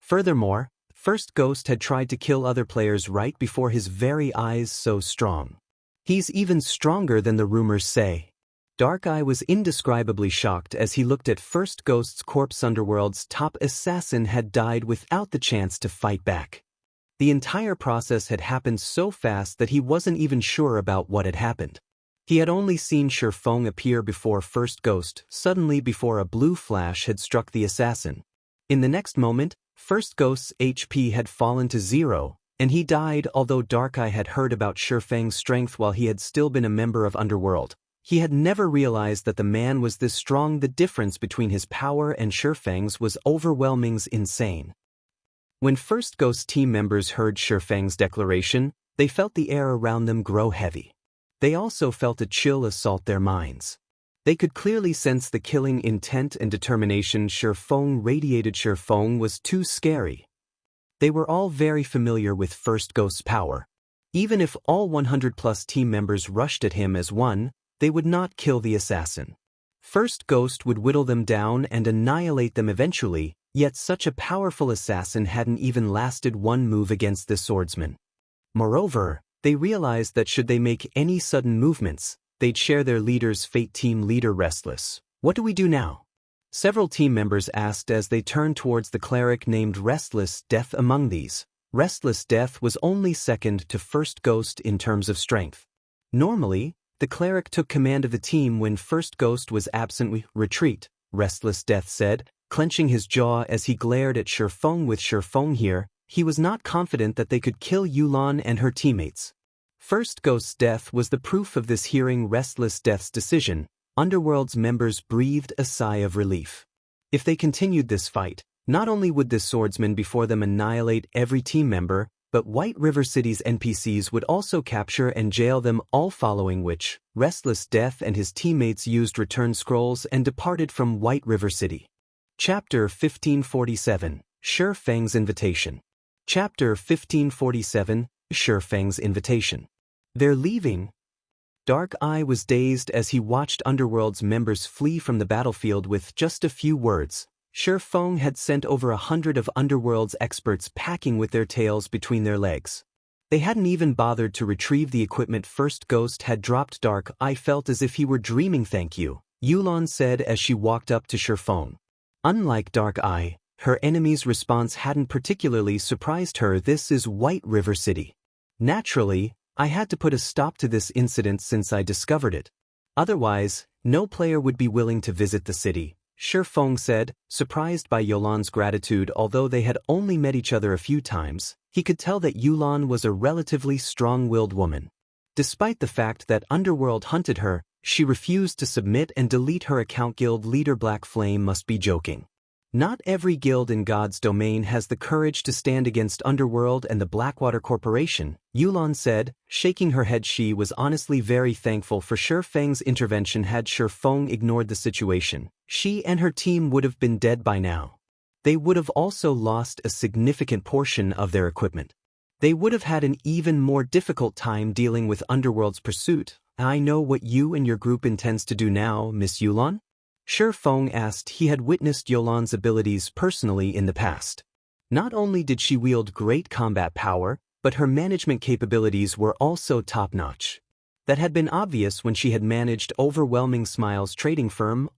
Furthermore, First Ghost had tried to kill other players right before his very eyes. So strong. He's even stronger than the rumors say. Dark Eye was indescribably shocked as he looked at First Ghost's corpse. Underworld's top assassin had died without the chance to fight back. The entire process had happened so fast that he wasn't even sure about what had happened. He had only seen Feng appear before First Ghost, suddenly before a blue flash had struck the assassin. In the next moment, First Ghost's HP had fallen to 0, and he died. Although Dark Eye had heard about Feng's strength while he had still been a member of Underworld, he had never realized that the man was this strong. The difference between his power and Feng's was overwhelming, insane. When First Ghost's team members heard Feng's declaration, they felt the air around them grow heavy. They also felt a chill assault their minds. They could clearly sense the killing intent and determination Feng radiated. Feng was too scary. They were all very familiar with First Ghost's power. Even if all 100+ team members rushed at him as one, they would not kill the assassin. First Ghost would whittle them down and annihilate them eventually, yet such a powerful assassin hadn't even lasted one move against the swordsman. Moreover, they realized that should they make any sudden movements, they'd share their leader's fate. Team leader Restless. "What do we do now?" Several team members asked as they turned towards the cleric named Restless Death. Among these, Restless Death was only second to First Ghost in terms of strength. Normally, the cleric took command of the team when First Ghost was absent. "We retreat," Restless Death said, clenching his jaw as he glared at Feng. "With Feng here, he was not confident that they could kill Yulan and her teammates. First Ghost's death was the proof of this. Hearing Restless Death's decision, Underworld's members breathed a sigh of relief. If they continued this fight, not only would this swordsman before them annihilate every team member, but White River City's NPCs would also capture and jail them all, following which, Restless Death and his teammates used return scrolls and departed from White River City. Chapter 1547, Shi Feng's Invitation. Chapter 1547, Shi Feng's Invitation. They're leaving. Dark Eye was dazed as he watched Underworld's members flee from the battlefield with just a few words. Shi Feng had sent over 100 of Underworld's experts packing with their tails between their legs. They hadn't even bothered to retrieve the equipment First Ghost had dropped. Dark Eye felt as if he were dreaming. Thank you, Yulan said as she walked up to Shi Feng. Unlike Dark Eye, her enemy's response hadn't particularly surprised her. This is White River City. Naturally, I had to put a stop to this incident since I discovered it. Otherwise, no player would be willing to visit the city, Shi Feng said, surprised by Yulan's gratitude. Although they had only met each other a few times, he could tell that Yulan was a relatively strong-willed woman. Despite the fact that Underworld hunted her, she refused to submit and delete her account. Guild leader Black Flame must be joking. Not every guild in God's domain has the courage to stand against Underworld and the Blackwater Corporation, Yulan said, shaking her head. She was honestly very thankful for Shi Feng's intervention. Had Shi Feng ignored the situation, she and her team would have been dead by now. They would have also lost a significant portion of their equipment. They would have had an even more difficult time dealing with Underworld's pursuit. I know what you and your group intends to do now, Miss Yulan? Shi Feng asked. He had witnessed Yulan's abilities personally in the past. Not only did she wield great combat power, but her management capabilities were also top-notch. That had been obvious when she had managed Overwhelming Smiles trading firm,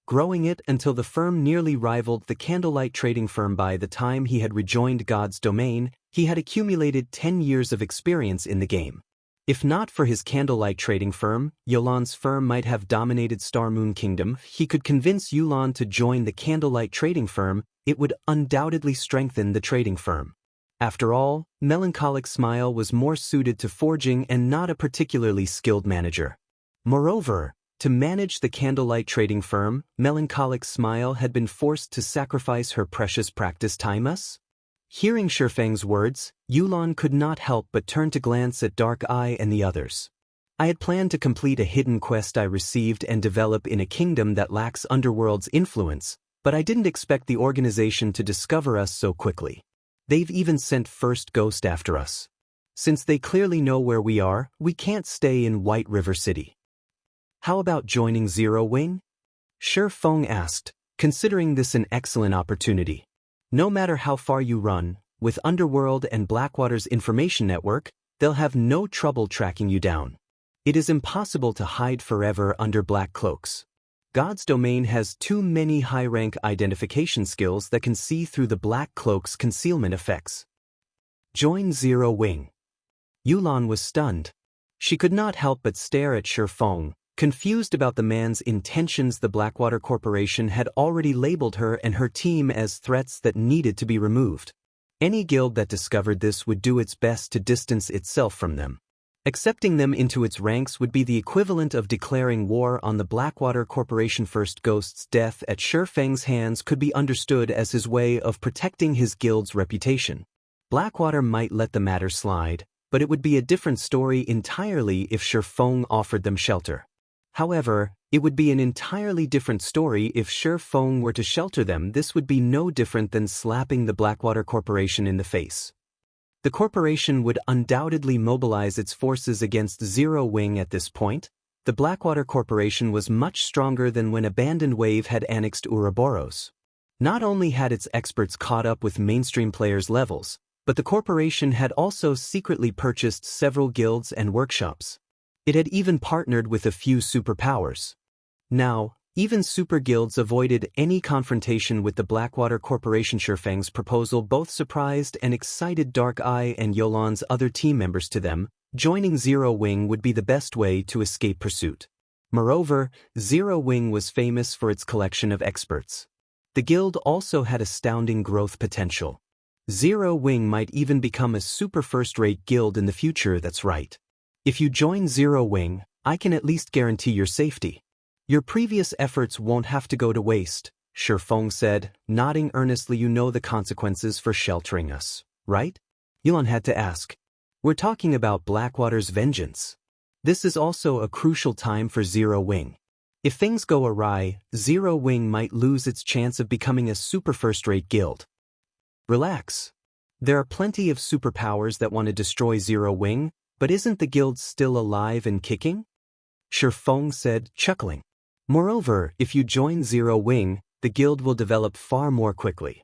growing it until the firm nearly rivaled the Candlelight trading firm. By the time he had rejoined God's domain, he had accumulated 10 years of experience in the game. If not for his Candlelight trading firm, Yulan's firm might have dominated Star Moon Kingdom. He could convince Yulan to join the Candlelight trading firm. It would undoubtedly strengthen the trading firm. After all, Melancholic Smile was more suited to forging and not a particularly skilled manager. Moreover, to manage the Candlelight trading firm, Melancholic Smile had been forced to sacrifice her precious practice time. Hearing Shi Feng's words, Yulan could not help but turn to glance at Dark Eye and the others. I had planned to complete a hidden quest I received and develop in a kingdom that lacks Underworld's influence, but I didn't expect the organization to discover us so quickly. They've even sent First Ghost after us. Since they clearly know where we are, we can't stay in White River City. How about joining Zero Wing? Shi Feng asked, considering this an excellent opportunity. No matter how far you run, with Underworld and Blackwater's information network, they'll have no trouble tracking you down. It is impossible to hide forever under black cloaks. God's domain has too many high-rank identification skills that can see through the black cloak's concealment effects. Join Zero Wing. Yulan was stunned. She could not help but stare at Shi Feng, confused about the man's intentions. The Blackwater Corporation had already labeled her and her team as threats that needed to be removed. Any guild that discovered this would do its best to distance itself from them. Accepting them into its ranks would be the equivalent of declaring war on the Blackwater Corporation. First Ghost's death at Shi Feng's hands could be understood as his way of protecting his guild's reputation. Blackwater might let the matter slide, but it would be a different story entirely if Shi Feng offered them shelter. However, it would be an entirely different story if Shi Feng were to shelter them. This would be no different than slapping the Blackwater Corporation in the face. The corporation would undoubtedly mobilize its forces against Zero Wing at this point. The Blackwater Corporation was much stronger than when Abandoned Wave had annexed Ouroboros. Not only had its experts caught up with mainstream players' levels, but the corporation had also secretly purchased several guilds and workshops. It had even partnered with a few superpowers. Now, even super guilds avoided any confrontation with the Blackwater Corporation. Shi Feng's proposal both surprised and excited Dark Eye and Yulan's other team members. To them, joining Zero Wing would be the best way to escape pursuit. Moreover, Zero Wing was famous for its collection of experts. The guild also had astounding growth potential. Zero Wing might even become a super first-rate guild in the future, that's right. If you join Zero Wing, I can at least guarantee your safety. Your previous efforts won't have to go to waste, Feng said, nodding earnestly. You know the consequences for sheltering us, right? Yulon had to ask. We're talking about Blackwater's vengeance. This is also a crucial time for Zero Wing. If things go awry, Zero Wing might lose its chance of becoming a super first-rate guild. Relax. There are plenty of superpowers that want to destroy Zero Wing, but isn't the guild still alive and kicking? Feng said, chuckling. Moreover, if you join Zero Wing, the guild will develop far more quickly.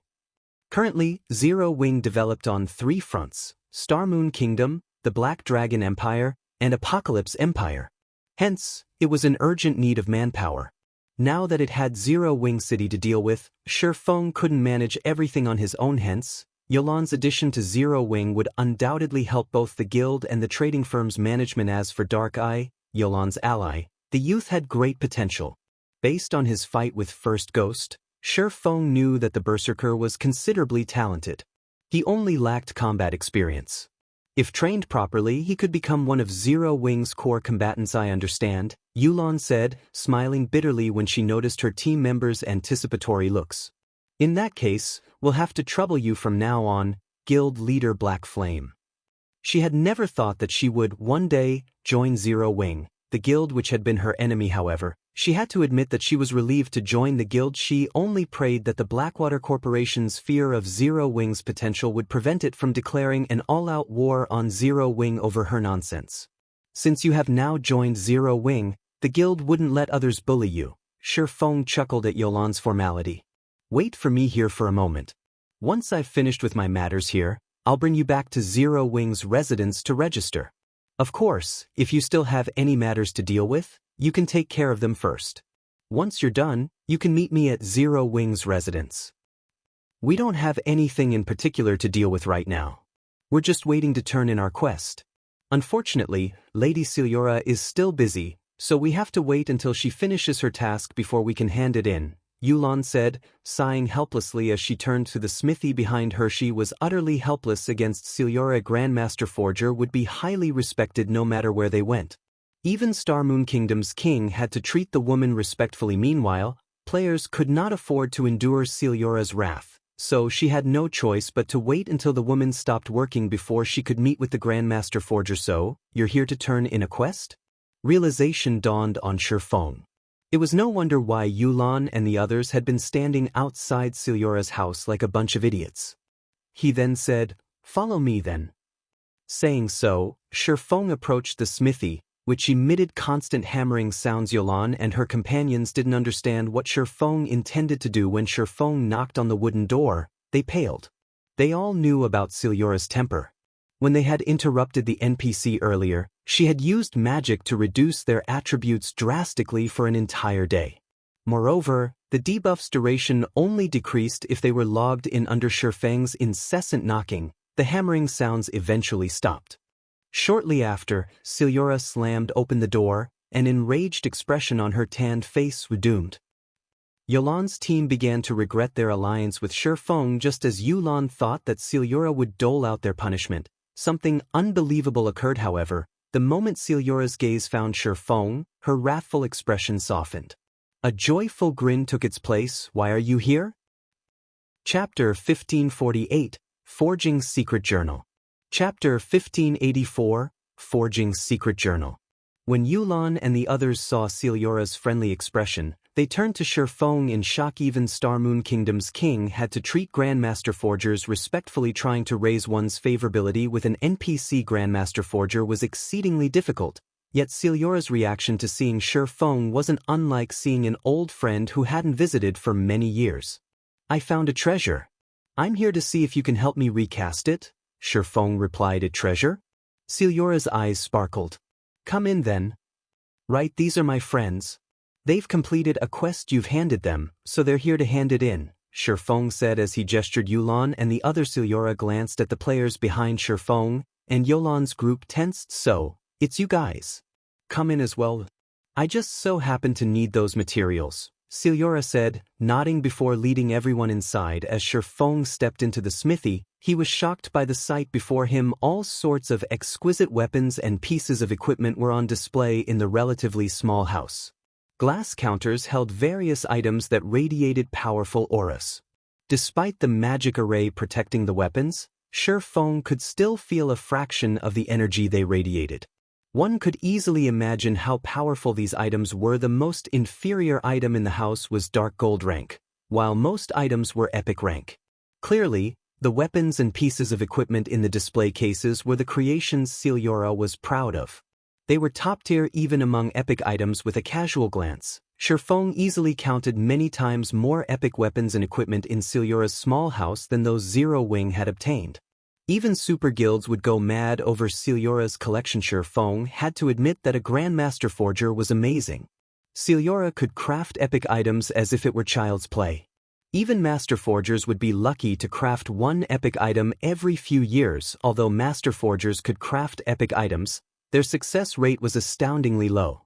Currently, Zero Wing developed on 3 fronts: Starmoon Kingdom, the Black Dragon Empire, and Apocalypse Empire. Hence, it was in urgent need of manpower. Now that it had Zero Wing City to deal with, Feng couldn't manage everything on his own. Hence, Yulon's addition to Zero Wing would undoubtedly help both the guild and the trading firm's management. As for Dark Eye, Yulon's ally, the youth had great potential. Based on his fight with First Ghost, Feng knew that the Berserker was considerably talented. He only lacked combat experience. If trained properly, he could become one of Zero Wing's core combatants. I understand, Yulon said, smiling bitterly when she noticed her team members' anticipatory looks. In that case, we'll have to trouble you from now on, Guild Leader Black Flame. She had never thought that she would, one day, join Zero Wing, the guild which had been her enemy. However, she had to admit that she was relieved to join the guild. She only prayed that the Blackwater Corporation's fear of Zero Wing's potential would prevent it from declaring an all-out war on Zero Wing over her nonsense. Since you have now joined Zero Wing, the guild wouldn't let others bully you. Feng chuckled at Yulon's formality. Wait for me here for a moment. Once I've finished with my matters here, I'll bring you back to Zero Wing's residence to register. Of course, if you still have any matters to deal with, you can take care of them first. Once you're done, you can meet me at Zero Wing's residence. We don't have anything in particular to deal with right now. We're just waiting to turn in our quest. Unfortunately, Lady Celiora is still busy, so we have to wait until she finishes her task before we can hand it in, Yulon said, sighing helplessly as she turned to the smithy behind her. She was utterly helpless against Celiora. Grandmaster Forger would be highly respected no matter where they went. Even Starmoon Kingdom's king had to treat the woman respectfully. Meanwhile, players could not afford to endure Celiora's wrath, so she had no choice but to wait until the woman stopped working before she could meet with the Grandmaster Forger. So, you're here to turn in a quest? Realization dawned on Feng. It was no wonder why Yulon and the others had been standing outside Celiora's house like a bunch of idiots. He then said, "Follow me then." Saying so, Feng approached the smithy, which emitted constant hammering sounds. Yulon and her companions didn't understand what Feng intended to do. When Feng knocked on the wooden door, they paled. They all knew about Celiora's temper. When they had interrupted the NPC earlier, she had used magic to reduce their attributes drastically for an entire day. Moreover, the debuff's duration only decreased if they were logged in. Under Feng's incessant knocking, the hammering sounds eventually stopped. Shortly after, Celiora slammed open the door, an enraged expression on her tanned face. Doomed. Yulon's team began to regret their alliance with Feng. Just as Yulon thought that Celiora would dole out their punishment, something unbelievable occurred. However, the moment Celiora's gaze found Feng, her wrathful expression softened. A joyful grin took its place. "Why are you here?" Chapter 1548, Forging Secret Journal. Chapter 1584, Forging Secret Journal. When Yulon and the others saw Celiora's friendly expression, they turned to Feng in shock. Even Starmoon Kingdom's king had to treat Grandmaster Forgers respectfully. Trying to raise one's favorability with an NPC Grandmaster Forger was exceedingly difficult, yet Celiora's reaction to seeing Feng wasn't unlike seeing an old friend who hadn't visited for many years. "I found a treasure. I'm here to see if you can help me recast it," Feng replied. "A treasure?" Celiora's eyes sparkled. "Come in then." "Right, these are my friends. They've completed a quest you've handed them, so they're here to hand it in," Feng said as he gestured. Yulon and the other Celiora glanced at the players behind Feng, and Yulon's group tensed. "So, it's you guys. Come in as well. I just so happen to need those materials," Celiora said, nodding before leading everyone inside. As Feng stepped into the smithy, he was shocked by the sight before him. All sorts of exquisite weapons and pieces of equipment were on display in the relatively small house. Glass counters held various items that radiated powerful auras. Despite the magic array protecting the weapons, Feng could still feel a fraction of the energy they radiated. One could easily imagine how powerful these items were. The most inferior item in the house was dark gold rank, while most items were epic rank. Clearly, the weapons and pieces of equipment in the display cases were the creations Celiora was proud of. They were top tier even among epic items. With a casual glance, Feng easily counted many times more epic weapons and equipment in Celiora's small house than those Zero Wing had obtained. Even super guilds would go mad over Celiora's collection. Feng had to admit that a Grandmaster Forger was amazing. Celiora could craft epic items as if it were child's play. Even Master Forgers would be lucky to craft one epic item every few years. Although Master Forgers could craft epic items, their success rate was astoundingly low.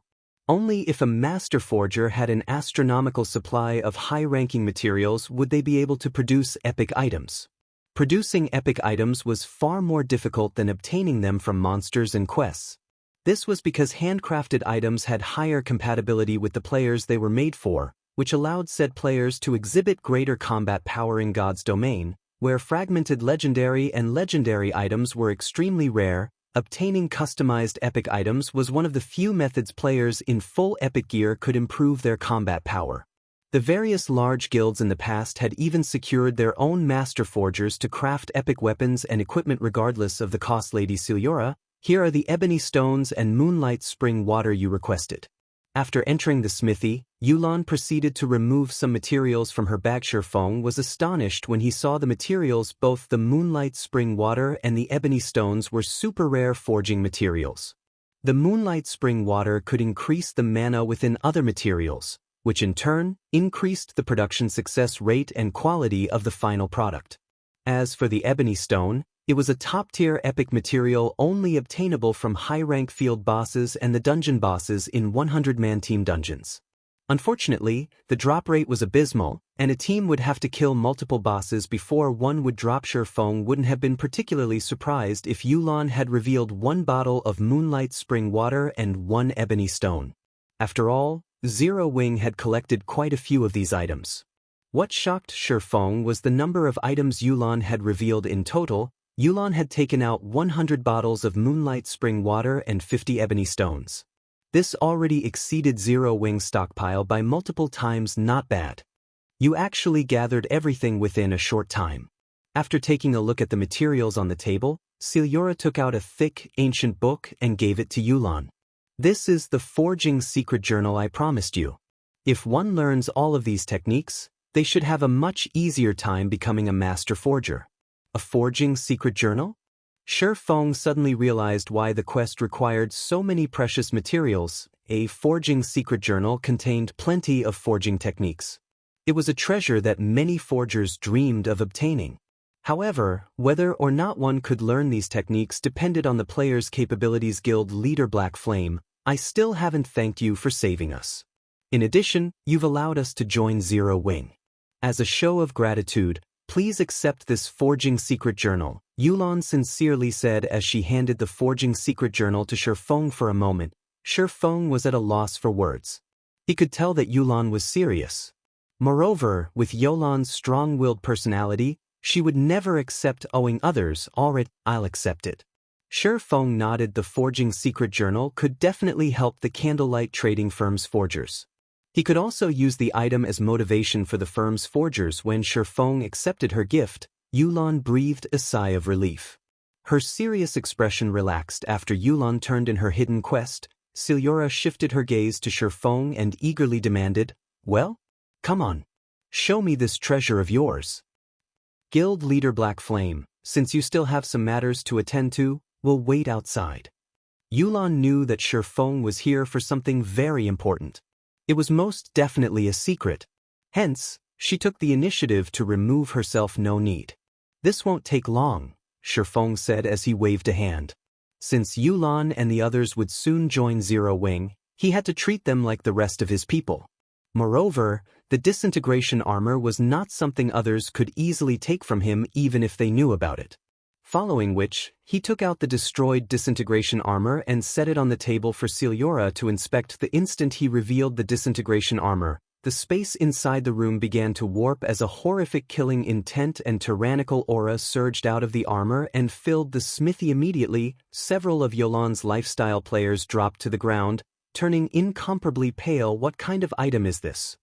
Only if a Master Forger had an astronomical supply of high-ranking materials would they be able to produce epic items. Producing epic items was far more difficult than obtaining them from monsters and quests. This was because handcrafted items had higher compatibility with the players they were made for, which allowed said players to exhibit greater combat power in God's domain, where fragmented legendary and legendary items were extremely rare. Obtaining customized epic items was one of the few methods players in full epic gear could improve their combat power. The various large guilds in the past had even secured their own Master Forgers to craft epic weapons and equipment regardless of the cost. Lady Celiora, here are the ebony stones and moonlight spring water you requested. After entering the smithy, Yulan proceeded to remove some materials from her bag. Feng was astonished when he saw the materials. Both the moonlight spring water and the ebony stones were super rare forging materials. The moonlight spring water could increase the mana within other materials, which in turn increased the production success rate and quality of the final product. As for the ebony stone, it was a top-tier epic material only obtainable from high-rank field bosses and the dungeon bosses in 100-man team dungeons. Unfortunately, the drop rate was abysmal, and a team would have to kill multiple bosses before one would drop. Feng wouldn't have been particularly surprised if Yulan had revealed one bottle of moonlight spring water and one ebony stone. After all, Zero Wing had collected quite a few of these items. What shocked Feng was the number of items Yulan had revealed in total. Yulan had taken out 100 bottles of moonlight spring water and 50 ebony stones. This already exceeded Zero Wing's stockpile by multiple times. Not bad. You actually gathered everything within a short time. After taking a look at the materials on the table, Celiora took out a thick, ancient book and gave it to Yulan. This is the forging secret journal I promised you. If one learns all of these techniques, they should have a much easier time becoming a master forger. A forging secret journal? Feng suddenly realized why the quest required so many precious materials. A forging secret journal contained plenty of forging techniques. It was a treasure that many forgers dreamed of obtaining. However, whether or not one could learn these techniques depended on the player's capabilities. Guild leader Black Flame, I still haven't thanked you for saving us. In addition, you've allowed us to join Zero Wing. As a show of gratitude, please accept this forging secret journal, Yulan sincerely said as she handed the forging secret journal to Feng. For a moment, Feng was at a loss for words. He could tell that Yulan was serious. Moreover, with Yulan's strong-willed personality, she would never accept owing others. Alright, I'll accept it. Feng nodded. The forging secret journal could definitely help the Candlelight trading firm's forgers. He could also use the item as motivation for the firm's forgers. When Feng accepted her gift, Yulan breathed a sigh of relief. Her serious expression relaxed after Yulan turned in her hidden quest. Celiora shifted her gaze to Feng and eagerly demanded, "Well? Come on. Show me this treasure of yours." Guild leader Black Flame, since you still have some matters to attend to, we'll wait outside. Yulan knew that Feng was here for something very important. It was most definitely a secret. Hence, she took the initiative to remove herself. No need. This won't take long, Feng said as he waved a hand. Since Yulan and the others would soon join Zero Wing, he had to treat them like the rest of his people. Moreover, the disintegration armor was not something others could easily take from him even if they knew about it. Following which, he took out the destroyed disintegration armor and set it on the table for Celiora to inspect. The instant he revealed the disintegration armor, the space inside the room began to warp as a horrific killing intent and tyrannical aura surged out of the armor and filled the smithy immediately. Several of Yolan's lifestyle players dropped to the ground, turning incomparably pale. What kind of item is this?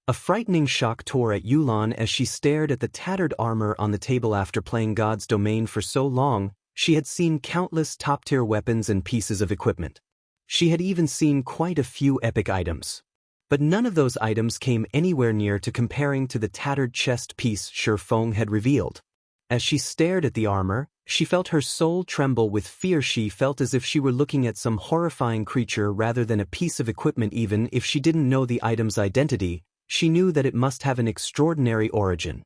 A frightening shock tore at Yulan as she stared at the tattered armor on the table. After playing God's Domain for so long, she had seen countless top-tier weapons and pieces of equipment. She had even seen quite a few epic items. But none of those items came anywhere near to comparing to the tattered chest piece Feng had revealed. As she stared at the armor, she felt her soul tremble with fear. She felt as if she were looking at some horrifying creature rather than a piece of equipment. Even if she didn't know the item's identity, she knew that it must have an extraordinary origin.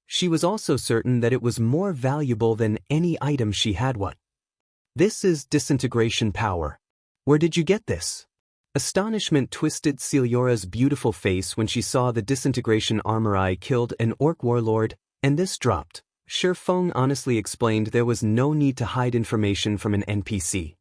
She was also certain that it was more valuable than any item she had. What? This is disintegration power. Where did you get this? Astonishment twisted Celiora's beautiful face when she saw the disintegration armor. I killed an orc warlord, and this dropped. Feng honestly explained there was no need to hide information from an NPC.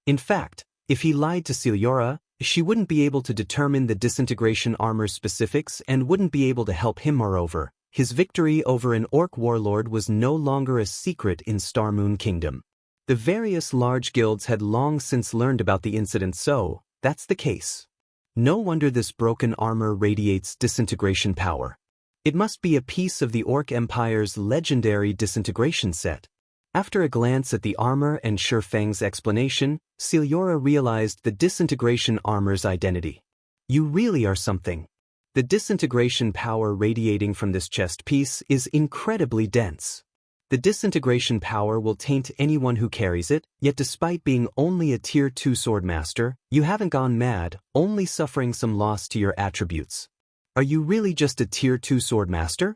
In fact, if he lied to Celiora, she wouldn't be able to determine the disintegration armor's specifics and wouldn't be able to help him. Moreover, his victory over an orc warlord was no longer a secret in Starmoon Kingdom. The various large guilds had long since learned about the incident. So, that's the case. No wonder this broken armor radiates disintegration power. It must be a piece of the Orc Empire's legendary disintegration set. After a glance at the armor and Feng's explanation, Celiora realized the disintegration armor's identity. You really are something. The disintegration power radiating from this chest piece is incredibly dense. The disintegration power will taint anyone who carries it, yet despite being only a Tier 2 Swordmaster, you haven't gone mad, only suffering some loss to your attributes. Are you really just a Tier 2 Swordmaster?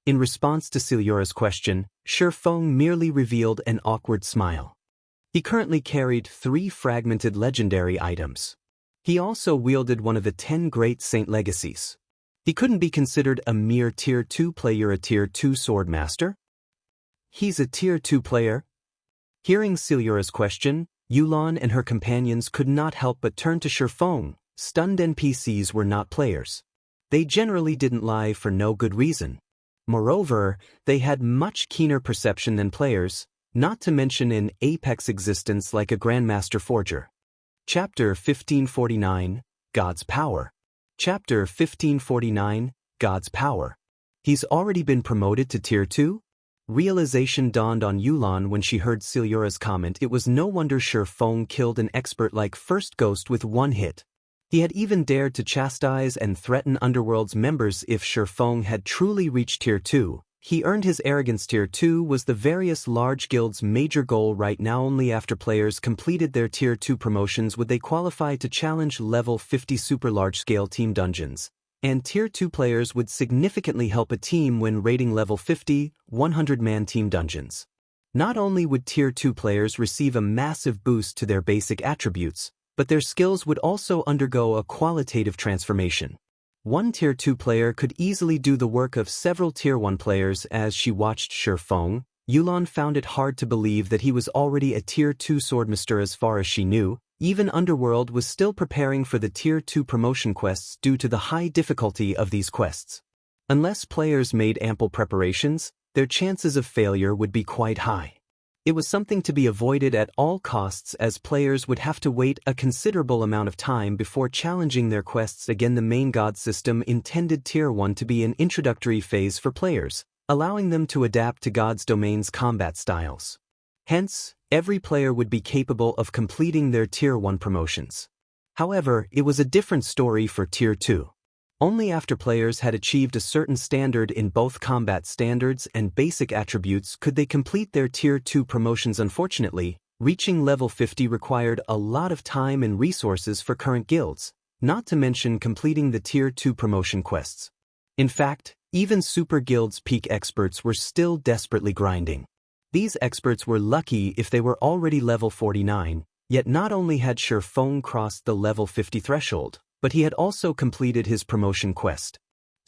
In response to Celiora's question, Feng merely revealed an awkward smile. He currently carried 3 fragmented legendary items. He also wielded one of the 10 great saint legacies. He couldn't be considered a mere Tier 2 player. A Tier 2 Swordmaster? He's a Tier 2 player? Hearing Celiora's question, Yulan and her companions could not help but turn to Feng. Stunned NPCs were not players. They generally didn't lie for no good reason. Moreover, they had much keener perception than players, not to mention an apex existence like a Grandmaster Forger. Chapter 1549, God's Power. Chapter 1549, God's Power. He's already been promoted to Tier 2? Realization dawned on Yulan when she heard Celiora's comment. It was no wonder Feng killed an expert like First Ghost with one hit. He had even dared to chastise and threaten Underworld's members. If Feng had truly reached Tier 2, he earned his arrogance. Tier 2 was the various large guilds' major goal right now. Only after players completed their Tier 2 promotions would they qualify to challenge level 50 super large-scale team dungeons, and Tier 2 players would significantly help a team when raiding level 50, 100-man team dungeons. Not only would Tier 2 players receive a massive boost to their basic attributes, but their skills would also undergo a qualitative transformation. One Tier 2 player could easily do the work of several Tier 1 players. As she watched Feng, Yulan found it hard to believe that he was already a Tier 2 Swordmaster. As far as she knew, even Underworld was still preparing for the Tier 2 promotion quests due to the high difficulty of these quests. Unless players made ample preparations, their chances of failure would be quite high. It was something to be avoided at all costs, as players would have to wait a considerable amount of time before challenging their quests again. The main god system intended Tier 1 to be an introductory phase for players, allowing them to adapt to God's Domain's combat styles. Hence, every player would be capable of completing their Tier 1 promotions. However, it was a different story for Tier 2. Only after players had achieved a certain standard in both combat standards and basic attributes could they complete their Tier 2 promotions. Unfortunately, reaching level 50 required a lot of time and resources for current guilds, not to mention completing the Tier 2 promotion quests. In fact, even Super Guild's peak experts were still desperately grinding. These experts were lucky if they were already level 49, yet not only had Feng crossed the level 50 threshold, but he had also completed his promotion quest.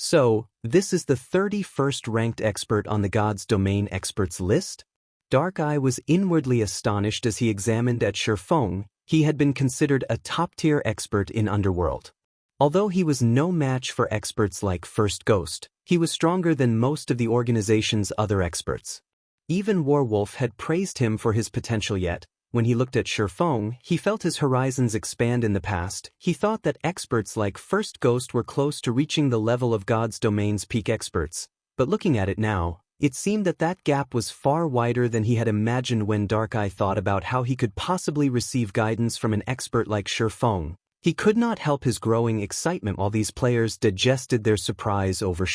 So, this is the 31st ranked expert on the God's Domain experts list? Dark-Eye was inwardly astonished as he examined at Feng. He had been considered a top-tier expert in Underworld. Although he was no match for experts like First Ghost, he was stronger than most of the organization's other experts. Even Warwolf had praised him for his potential, yet when he looked at Feng, he felt his horizons expand. In the past, he thought that experts like First Ghost were close to reaching the level of God's Domain's peak experts, but looking at it now, it seemed that that gap was far wider than he had imagined. When Dark-Eye thought about how he could possibly receive guidance from an expert like Feng, he could not help his growing excitement while these players digested their surprise over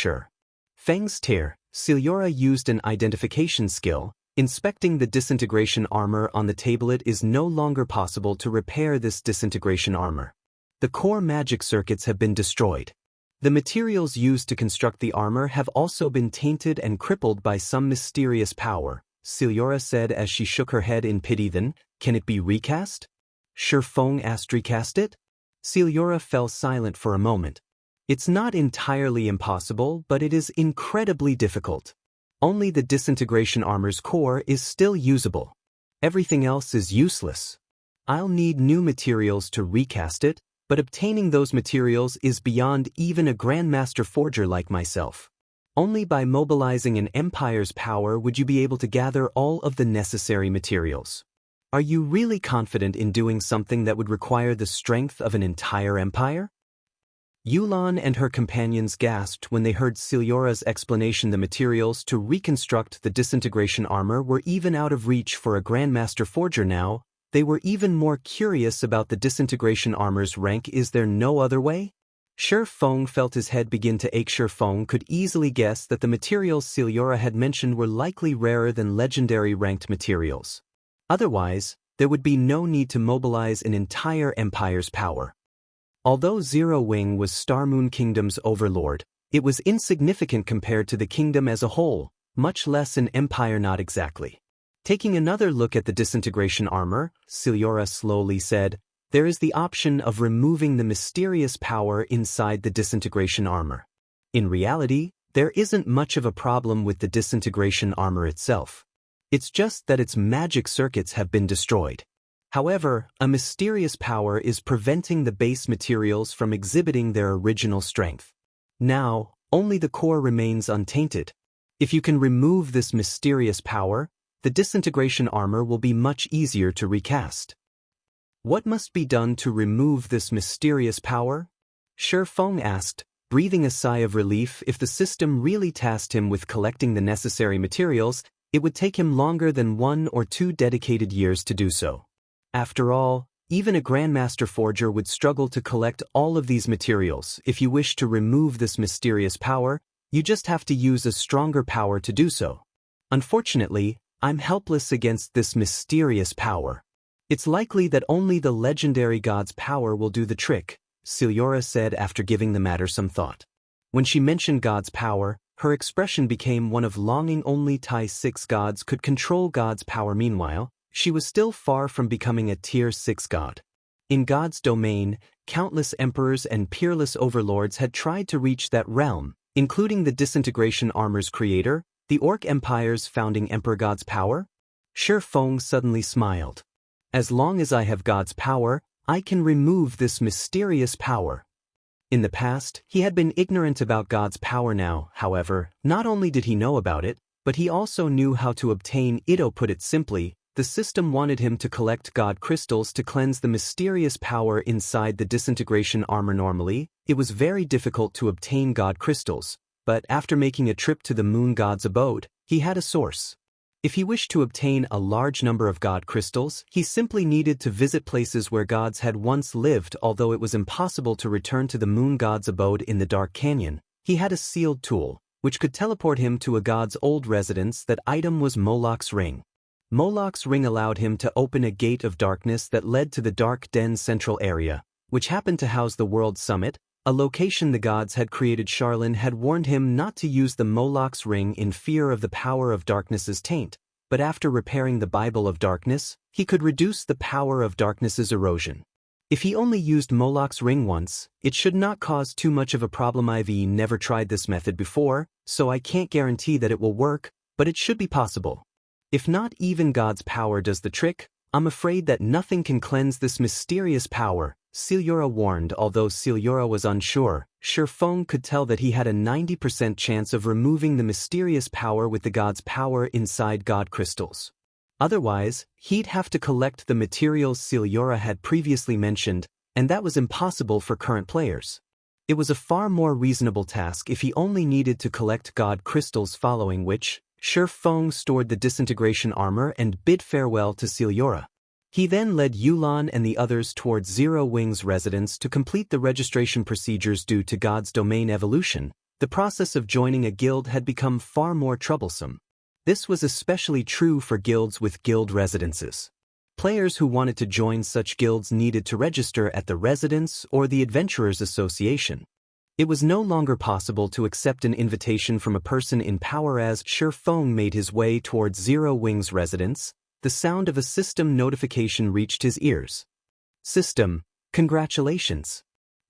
Feng's tier. Celiora used an identification skill, inspecting the disintegration armor on the table. It is no longer possible to repair this disintegration armor. The core magic circuits have been destroyed. The materials used to construct the armor have also been tainted and crippled by some mysterious power, Celiora said as she shook her head in pity. Then, can it be recast? Feng asked. Recast it? Celiora fell silent for a moment. It's not entirely impossible, but it is incredibly difficult. Only the disintegration armor's core is still usable. Everything else is useless. I'll need new materials to recast it, but obtaining those materials is beyond even a Grandmaster Forger like myself. Only by mobilizing an empire's power would you be able to gather all of the necessary materials. Are you really confident in doing something that would require the strength of an entire empire? Yulan and her companions gasped when they heard Celiora's explanation. The materials to reconstruct the disintegration armor were even out of reach for a Grandmaster Forger now. They were even more curious about the disintegration armor's rank. Is there no other way? Feng felt his head begin to ache. Feng could easily guess that the materials Celiora had mentioned were likely rarer than legendary ranked materials. Otherwise, there would be no need to mobilize an entire empire's power. Although Zero Wing was Starmoon Kingdom's overlord, it was insignificant compared to the kingdom as a whole, much less an empire. Not exactly. Taking another look at the disintegration armor, Celiora slowly said, there is the option of removing the mysterious power inside the disintegration armor. In reality, there isn't much of a problem with the disintegration armor itself. It's just that its magic circuits have been destroyed. However, a mysterious power is preventing the base materials from exhibiting their original strength. Now, only the core remains untainted. If you can remove this mysterious power, the disintegration armor will be much easier to recast. What must be done to remove this mysterious power? Feng asked, breathing a sigh of relief. If the system really tasked him with collecting the necessary materials, it would take him longer than 1 or 2 dedicated years to do so. After all, even a Grandmaster Forger would struggle to collect all of these materials. If you wish to remove this mysterious power, you just have to use a stronger power to do so. Unfortunately, I'm helpless against this mysterious power. It's likely that only the legendary god's power will do the trick, Celiora said after giving the matter some thought. When she mentioned God's power, her expression became one of longing. Only Tier 6 gods could control God's power. Meanwhile, she was still far from becoming a Tier 6 god. In God's domain, countless emperors and peerless overlords had tried to reach that realm, including the disintegration armor's creator, the Orc Empire's founding Emperor. God's power? Feng suddenly smiled. As long as I have God's power, I can remove this mysterious power. In the past, he had been ignorant about God's power. Now, however, not only did he know about it, but he also knew how to obtain it. To put it simply, the system wanted him to collect God crystals to cleanse the mysterious power inside the disintegration armor. Normally, it was very difficult to obtain God crystals, but after making a trip to the moon god's abode, he had a source. If he wished to obtain a large number of God crystals, he simply needed to visit places where gods had once lived. Although it was impossible to return to the moon god's abode in the dark canyon, he had a sealed tool, which could teleport him to a god's old residence. That item was Moloch's ring. Moloch's ring allowed him to open a gate of darkness that led to the Dark Den central area, which happened to house the World Summit, a location the gods had created. Charlin had warned him not to use the Moloch's ring in fear of the power of darkness's taint, but after repairing the Bible of Darkness, he could reduce the power of darkness's erosion. If he only used Moloch's ring once, it should not cause too much of a problem. I've never tried this method before, so I can't guarantee that it will work, but it should be possible. If not even God's power does the trick, I'm afraid that nothing can cleanse this mysterious power, Celiora warned. Although Celiora was unsure, Feng could tell that he had a 90% chance of removing the mysterious power with the God's power inside God crystals. Otherwise, he'd have to collect the materials Celiora had previously mentioned, and that was impossible for current players. It was a far more reasonable task if he only needed to collect God crystals, following which, Feng stored the disintegration armor and bid farewell to Celiora. He then led Yulan and the others towards Zero Wing's residence to complete the registration procedures. Due to God's domain evolution, the process of joining a guild had become far more troublesome. This was especially true for guilds with guild residences. Players who wanted to join such guilds needed to register at the Residence or the Adventurers Association. It was no longer possible to accept an invitation from a person in power. As Feng made his way towards Zero Wing's residence, the sound of a system notification reached his ears. System, congratulations.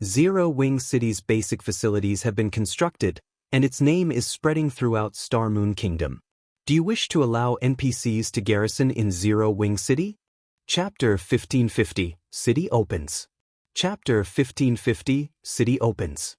Zero Wing City's basic facilities have been constructed, and its name is spreading throughout Star Moon Kingdom. Do you wish to allow NPCs to garrison in Zero Wing City? Chapter 1550, City Opens. Chapter 1550, City Opens.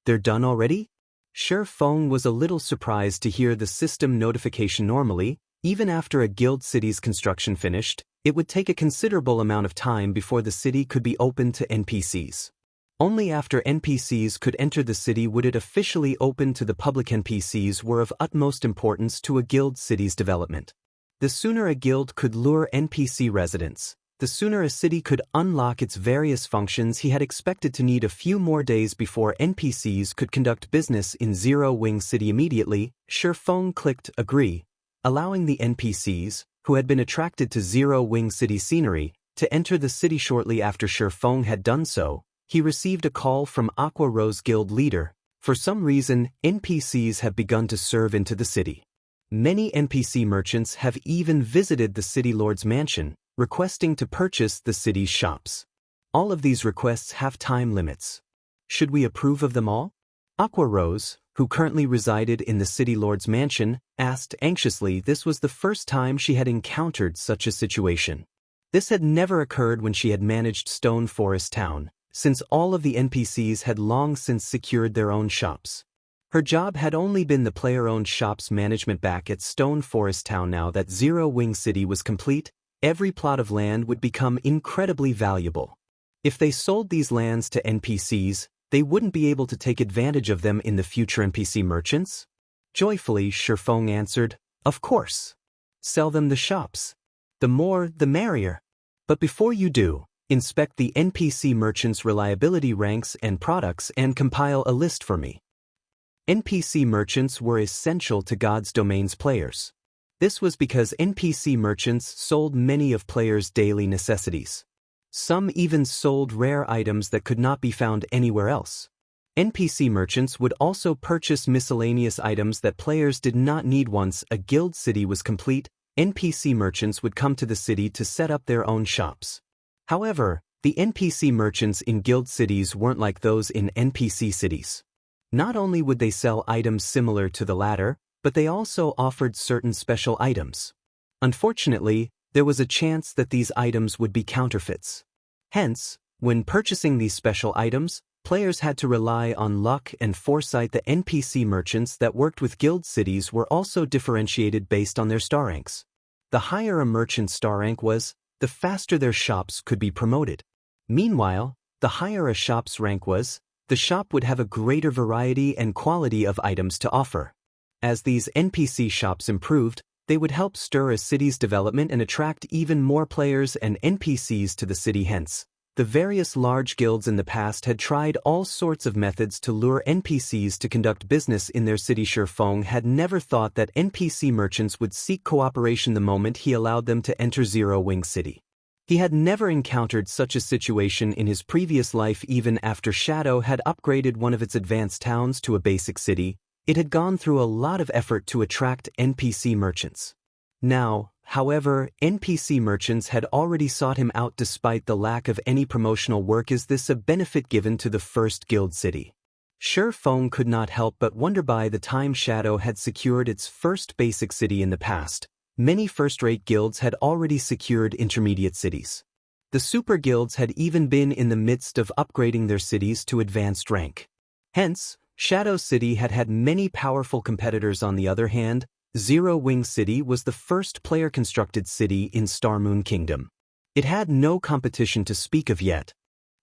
They're done already? Feng was a little surprised to hear the system notification. Normally, even after a guild city's construction finished, it would take a considerable amount of time before the city could be opened to NPCs. Only after NPCs could enter the city would it officially open to the public. NPCs were of utmost importance to a guild city's development. The sooner a guild could lure NPC residents, the sooner a city could unlock its various functions. He had expected to need a few more days before NPCs could conduct business in Zero Wing City. Immediately, Feng clicked agree, allowing the NPCs, who had been attracted to Zero Wing City scenery, to enter the city. Shortly after Feng had done so, he received a call from Aqua Rose Guild leader. For some reason, NPCs have begun to serve into the city. Many NPC merchants have even visited the city lord's mansion, requesting to purchase the city's shops. All of these requests have time limits. Should we approve of them all? Aqua Rose, who currently resided in the city lord's mansion, asked anxiously. This was the first time she had encountered such a situation. This had never occurred when she had managed Stone Forest Town, since all of the NPCs had long since secured their own shops. Her job had only been the player-owned shops management back at Stone Forest Town. Now that Zero Wing City was complete, every plot of land would become incredibly valuable. If they sold these lands to NPCs, they wouldn't be able to take advantage of them in the future. NPC merchants? Joyfully, Feng answered, of course. Sell them the shops. The more, the merrier. But before you do, inspect the NPC merchants' reliability ranks and products and compile a list for me. NPC merchants were essential to God's Domain's players. This was because NPC merchants sold many of players' daily necessities. Some even sold rare items that could not be found anywhere else. NPC merchants would also purchase miscellaneous items that players did not need. Once a guild city was complete, NPC merchants would come to the city to set up their own shops. However, the NPC merchants in guild cities weren't like those in NPC cities. Not only would they sell items similar to the latter, but they also offered certain special items. Unfortunately, there was a chance that these items would be counterfeits. Hence, when purchasing these special items, players had to rely on luck and foresight. The NPC merchants that worked with guild cities were also differentiated based on their star ranks. The higher a merchant's star rank was, the faster their shops could be promoted. Meanwhile, the higher a shop's rank was, the shop would have a greater variety and quality of items to offer. As these NPC shops improved, they would help stir a city's development and attract even more players and NPCs to the city. Hence, the various large guilds in the past had tried all sorts of methods to lure NPCs to conduct business in their city. Feng had never thought that NPC merchants would seek cooperation the moment he allowed them to enter Zero Wing City. He had never encountered such a situation in his previous life. Even after Shadow had upgraded one of its advanced towns to a basic city, it had gone through a lot of effort to attract NPC merchants. Now, However, NPC merchants had already sought him out despite the lack of any promotional work. Is this a benefit given to the first guild city? Feng could not help but wonder. By the time Shadow had secured its first basic city in the past, many first-rate guilds had already secured intermediate cities. The super guilds had even been in the midst of upgrading their cities to advanced rank. Hence, Shadow City had had many powerful competitors. On the other hand, Zero Wing City was the first player-constructed city in Starmoon Kingdom. It had no competition to speak of yet.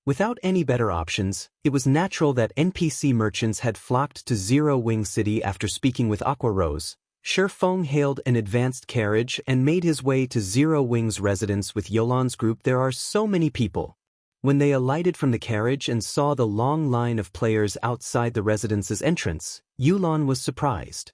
Without any better options, it was natural that NPC merchants had flocked to Zero Wing City. After speaking with Aqua Rose, Feng hailed an advanced carriage and made his way to Zero Wing's residence with Yolan's group. There are so many people. When they alighted from the carriage and saw the long line of players outside the residence's entrance, Yulan was surprised.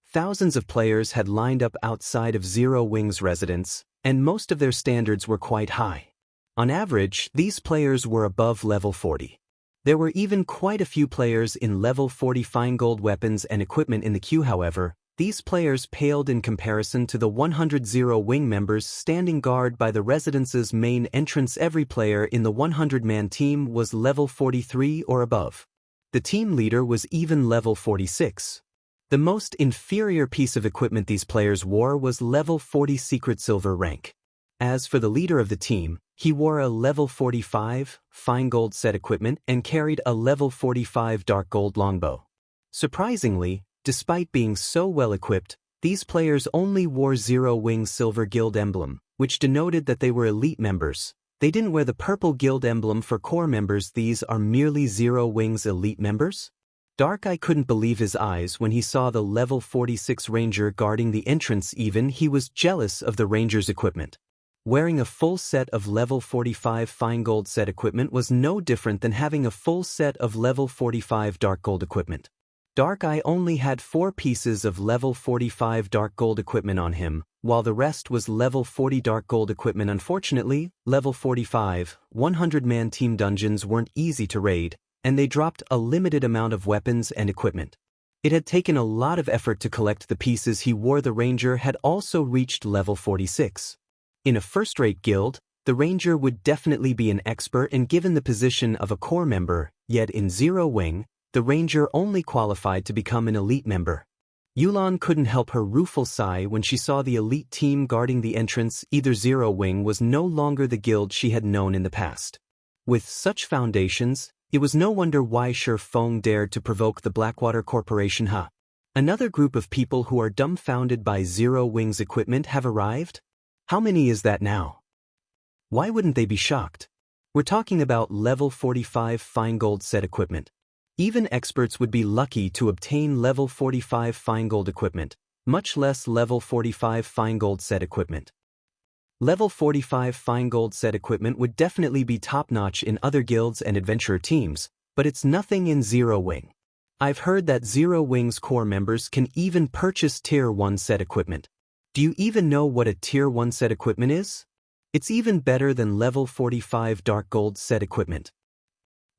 Thousands of players had lined up outside of Zero Wing's residence, and most of their standards were quite high. On average, these players were above level 40. There were even quite a few players in level 40 fine gold weapons and equipment in the queue. However, these players paled in comparison to the 100 Zero Wing members standing guard by the residence's main entrance. Every player in the 100-man team was level 43 or above. The team leader was even level 46. The most inferior piece of equipment these players wore was level 40 secret silver rank. As for the leader of the team, he wore a level 45 fine gold set equipment and carried a level 45 dark gold longbow. Surprisingly, despite being so well equipped, these players only wore Zero Wing's silver guild emblem, which denoted that they were elite members. They didn't wear the purple guild emblem for core members. These are merely Zero Wing's elite members? Dark-Eye couldn't believe his eyes when he saw the level 46 ranger guarding the entrance. Even he was jealous of the ranger's equipment. Wearing a full set of level 45 fine gold set equipment was no different than having a full set of level 45 dark gold equipment. Dark-Eye only had 4 pieces of level 45 dark gold equipment on him, while the rest was level 40 dark gold equipment. Unfortunately, level 45, 100-man team dungeons weren't easy to raid, and they dropped a limited amount of weapons and equipment. It had taken a lot of effort to collect the pieces he wore. The ranger had also reached level 46. In a first-rate guild, the ranger would definitely be an expert and given the position of a core member, yet in Zero Wing, the ranger only qualified to become an elite member. Yulan couldn't help her rueful sigh when she saw the elite team guarding the entrance. Either Zero Wing was no longer the guild she had known in the past. With such foundations, it was no wonder why Feng dared to provoke the Blackwater Corporation. Another group of people who are dumbfounded by Zero Wing's equipment have arrived? How many is that now? Why wouldn't they be shocked? We're talking about level 45 fine gold set equipment. Even experts would be lucky to obtain level 45 fine gold equipment, much less level 45 fine gold set equipment. Level 45 fine gold set equipment would definitely be top-notch in other guilds and adventurer teams, but it's nothing in Zero Wing. I've heard that Zero Wing's core members can even purchase Tier 1 set equipment. Do you even know what a Tier 1 set equipment is? It's even better than level 45 dark gold set equipment.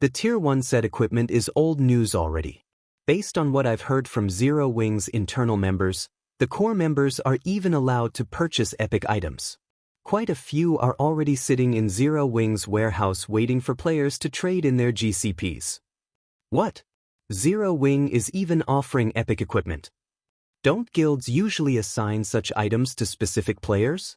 The Tier 1 set equipment is old news already. Based on what I've heard from Zero Wing's internal members, the core members are even allowed to purchase epic items. Quite a few are already sitting in Zero Wing's warehouse waiting for players to trade in their GCPs. What? Zero Wing is even offering epic equipment. Don't guilds usually assign such items to specific players?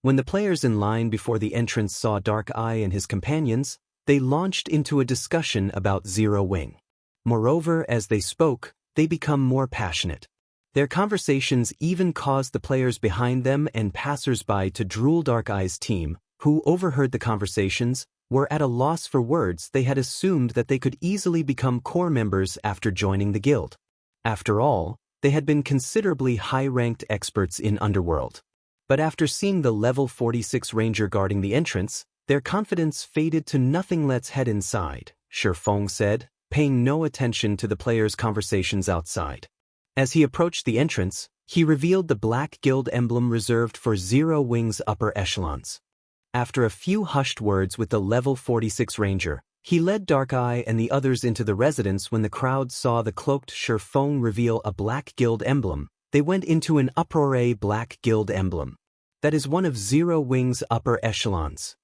When the players in line before the entrance saw Dark-Eye and his companions, they launched into a discussion about Zero Wing. Moreover, as they spoke, they become more passionate. Their conversations even caused the players behind them and passers-by to drool. Dark-Eye's team, who overheard the conversations, were at a loss for words. They had assumed that they could easily become core members after joining the guild. After all, they had been considerably high-ranked experts in Underworld. But after seeing the level 46 ranger guarding the entrance, their confidence faded to nothing. Let's head inside, Feng said, paying no attention to the players' conversations outside. As he approached the entrance, he revealed the black guild emblem reserved for Zero Wing's upper echelons. After a few hushed words with the level 46 ranger, he led Dark-Eye and the others into the residence. When the crowd saw the cloaked Feng reveal a black guild emblem, they went into an Uproar black guild emblem. That is one of Zero Wing's upper echelons.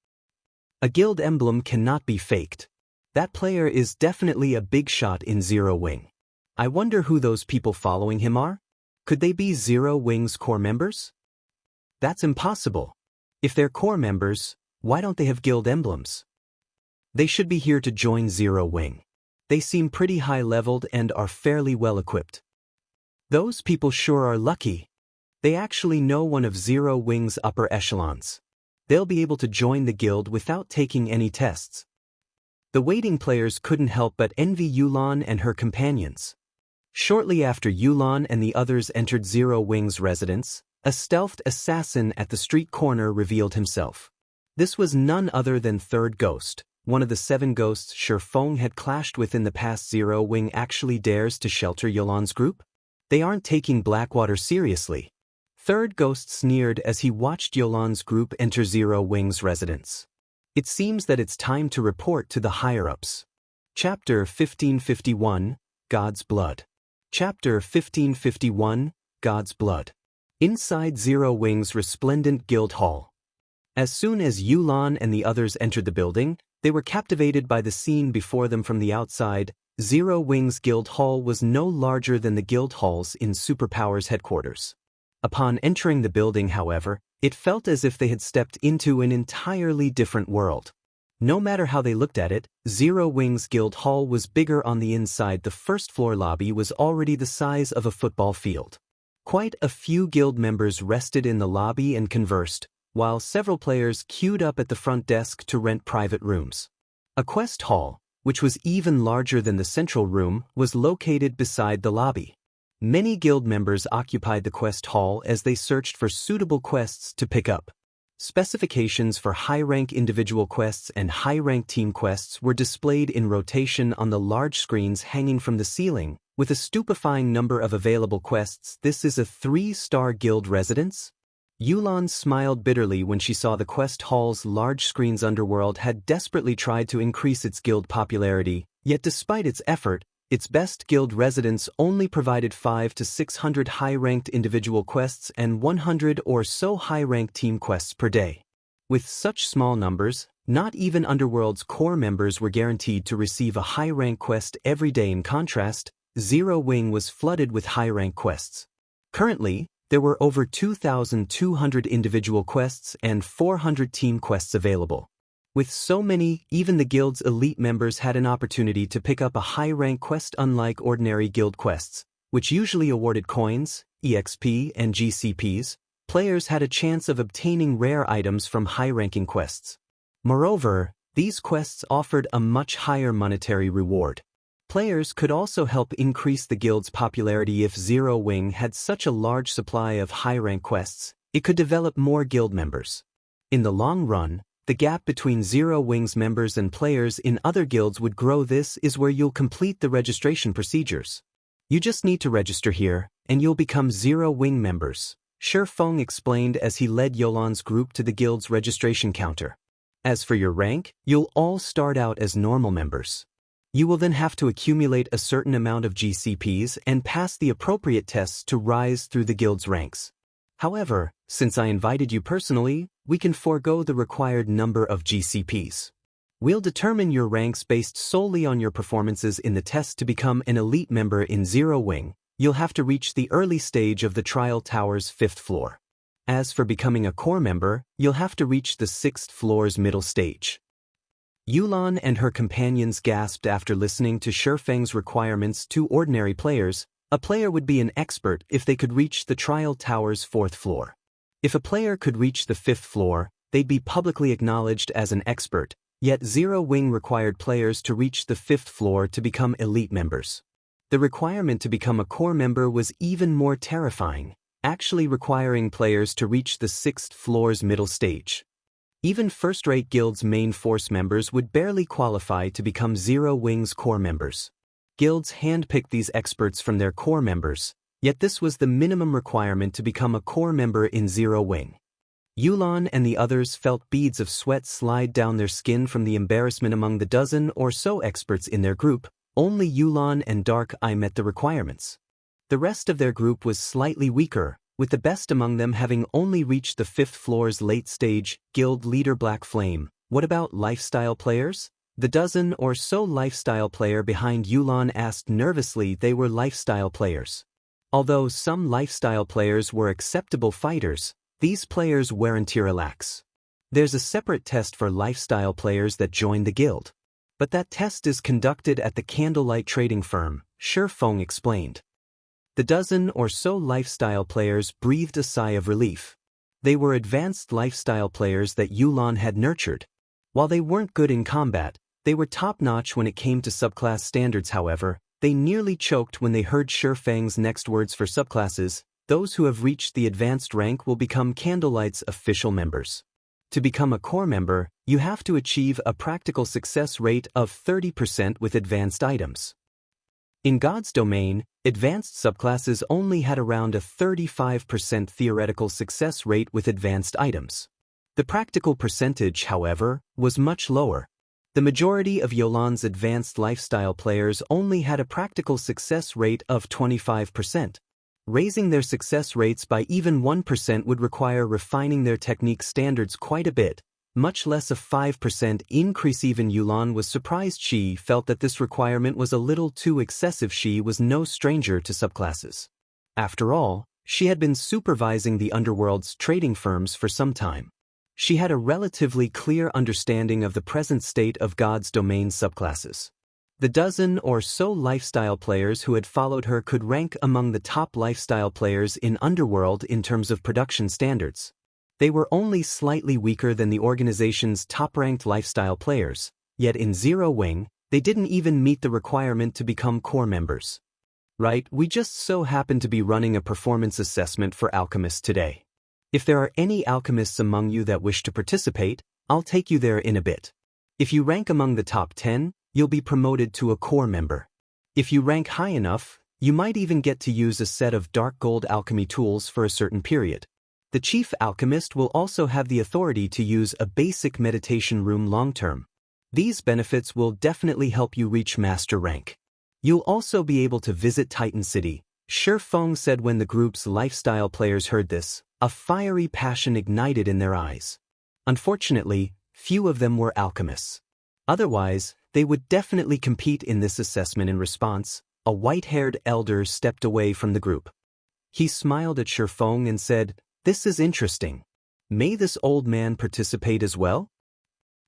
A guild emblem cannot be faked. That player is definitely a big shot in Zero Wing. I wonder who those people following him are? Could they be Zero Wing's core members? That's impossible. If they're core members, why don't they have guild emblems? They should be here to join Zero Wing. They seem pretty high-leveled and are fairly well-equipped. Those people sure are lucky. They actually know one of Zero Wing's upper echelons. They'll be able to join the guild without taking any tests. The waiting players couldn't help but envy Yulan and her companions. Shortly after Yulan and the others entered Zero Wing's residence, a stealthed assassin at the street corner revealed himself. This was none other than Third Ghost, one of the 7 ghosts Feng had clashed with in the past. Zero Wing actually dares to shelter Yulan's group? They aren't taking Blackwater seriously. Third Ghost sneered as he watched Yulan's group enter Zero Wing's residence. It seems that it's time to report to the higher-ups. Chapter 1551, God's Blood. Chapter 1551, God's Blood. Inside Zero Wing's resplendent guild hall. As soon as Yulan and the others entered the building, they were captivated by the scene before them from the outside. Zero Wing's guild hall was no larger than the guild halls in Superpower's headquarters. Upon entering the building, however, it felt as if they had stepped into an entirely different world. No matter how they looked at it, Zero Wing's guild hall was bigger on the inside. The first-floor lobby was already the size of a football field. Quite a few guild members rested in the lobby and conversed, while several players queued up at the front desk to rent private rooms. A quest hall, which was even larger than the central room, was located beside the lobby. Many guild members occupied the quest hall as they searched for suitable quests to pick up. Specifications for high-rank individual quests and high-rank team quests were displayed in rotation on the large screens hanging from the ceiling, with a stupefying number of available quests. This is a 3-star guild residence? Yulan smiled bitterly when she saw the quest hall's large screens. Underworld had desperately tried to increase its guild popularity, yet despite its effort, its best guild residence only provided 500 to 600 high-ranked individual quests and 100 or so high-ranked team quests per day. With such small numbers, not even Underworld's core members were guaranteed to receive a high-rank quest every day. In contrast, Zero Wing was flooded with high-rank quests. Currently, there were over 2,200 individual quests and 400 team quests available. With so many, even the guild's elite members had an opportunity to pick up a high-rank quest. Unlike ordinary guild quests, which usually awarded coins, EXP, and GCPs, players had a chance of obtaining rare items from high-ranking quests. Moreover, these quests offered a much higher monetary reward. Players could also help increase the guild's popularity. If Zero Wing had such a large supply of high-rank quests, it could develop more guild members. In the long run, the gap between Zero Wing's members and players in other guilds would grow. This is where you'll complete the registration procedures. You just need to register here, and you'll become Zero Wing members, Feng explained as he led Yulan's group to the guild's registration counter. As for your rank, you'll all start out as normal members. You will then have to accumulate a certain amount of GCPs and pass the appropriate tests to rise through the guild's ranks. However, since I invited you personally, we can forego the required number of GCPs. We'll determine your ranks based solely on your performances in the test. To become an elite member in Zero Wing, you'll have to reach the early stage of the Trial Tower's 5th floor. As for becoming a core member, you'll have to reach the 6th floor's middle stage. Yulan and her companions gasped after listening to Feng's requirements. To ordinary players, a player would be an expert if they could reach the Trial Tower's 4th floor. If a player could reach the 5th floor, they'd be publicly acknowledged as an expert, yet Zero Wing required players to reach the 5th floor to become elite members. The requirement to become a core member was even more terrifying, actually requiring players to reach the 6th floor's middle stage. Even first-rate guilds' main force members would barely qualify to become Zero Wing's core members. Guilds handpicked these experts from their core members, yet this was the minimum requirement to become a core member in Zero Wing. Yulan and the others felt beads of sweat slide down their skin from the embarrassment. Among the dozen or so experts in their group, only Yulan and Dark Eye met the requirements. The rest of their group was slightly weaker, with the best among them having only reached the 5th floor's late-stage guild leader Black Flame. What about lifestyle players? The dozen or so lifestyle player behind Yulan asked nervously. They were lifestyle players. Although some lifestyle players were acceptable fighters, these players weren't relax. There's a separate test for lifestyle players that join the guild. But that test is conducted at the Candlelight trading firm, Feng explained. The dozen or so lifestyle players breathed a sigh of relief. They were advanced lifestyle players that Yulan had nurtured. While they weren't good in combat, they were top-notch when it came to subclass standards. However, they nearly choked when they heard Feng's next words for subclasses. Those who have reached the advanced rank will become Candlelight's official members. To become a core member, you have to achieve a practical success rate of 30% with advanced items. In God's domain, advanced subclasses only had around a 35% theoretical success rate with advanced items. The practical percentage, however, was much lower. The majority of Yulan's advanced lifestyle players only had a practical success rate of 25%. Raising their success rates by even 1% would require refining their technique standards quite a bit, much less a 5% increase. Even Yulan was surprised. She felt that this requirement was a little too excessive. She was no stranger to subclasses. After all, she had been supervising the underworld's trading firms for some time. She had a relatively clear understanding of the present state of God's domain subclasses. The dozen or so lifestyle players who had followed her could rank among the top lifestyle players in Underworld in terms of production standards. They were only slightly weaker than the organization's top-ranked lifestyle players, yet in Zero Wing, they didn't even meet the requirement to become core members. Right, we just so happen to be running a performance assessment for alchemists today. If there are any alchemists among you that wish to participate, I'll take you there in a bit. If you rank among the top 10, you'll be promoted to a core member. If you rank high enough, you might even get to use a set of dark gold alchemy tools for a certain period. The chief alchemist will also have the authority to use a basic meditation room long-term. These benefits will definitely help you reach master rank. You'll also be able to visit Titan City, Feng said. When the group's lifestyle players heard this, a fiery passion ignited in their eyes. Unfortunately, few of them were alchemists. Otherwise, they would definitely compete in this assessment. In response, a white-haired elder stepped away from the group. He smiled at Feng and said, "This is interesting. May this old man participate as well?"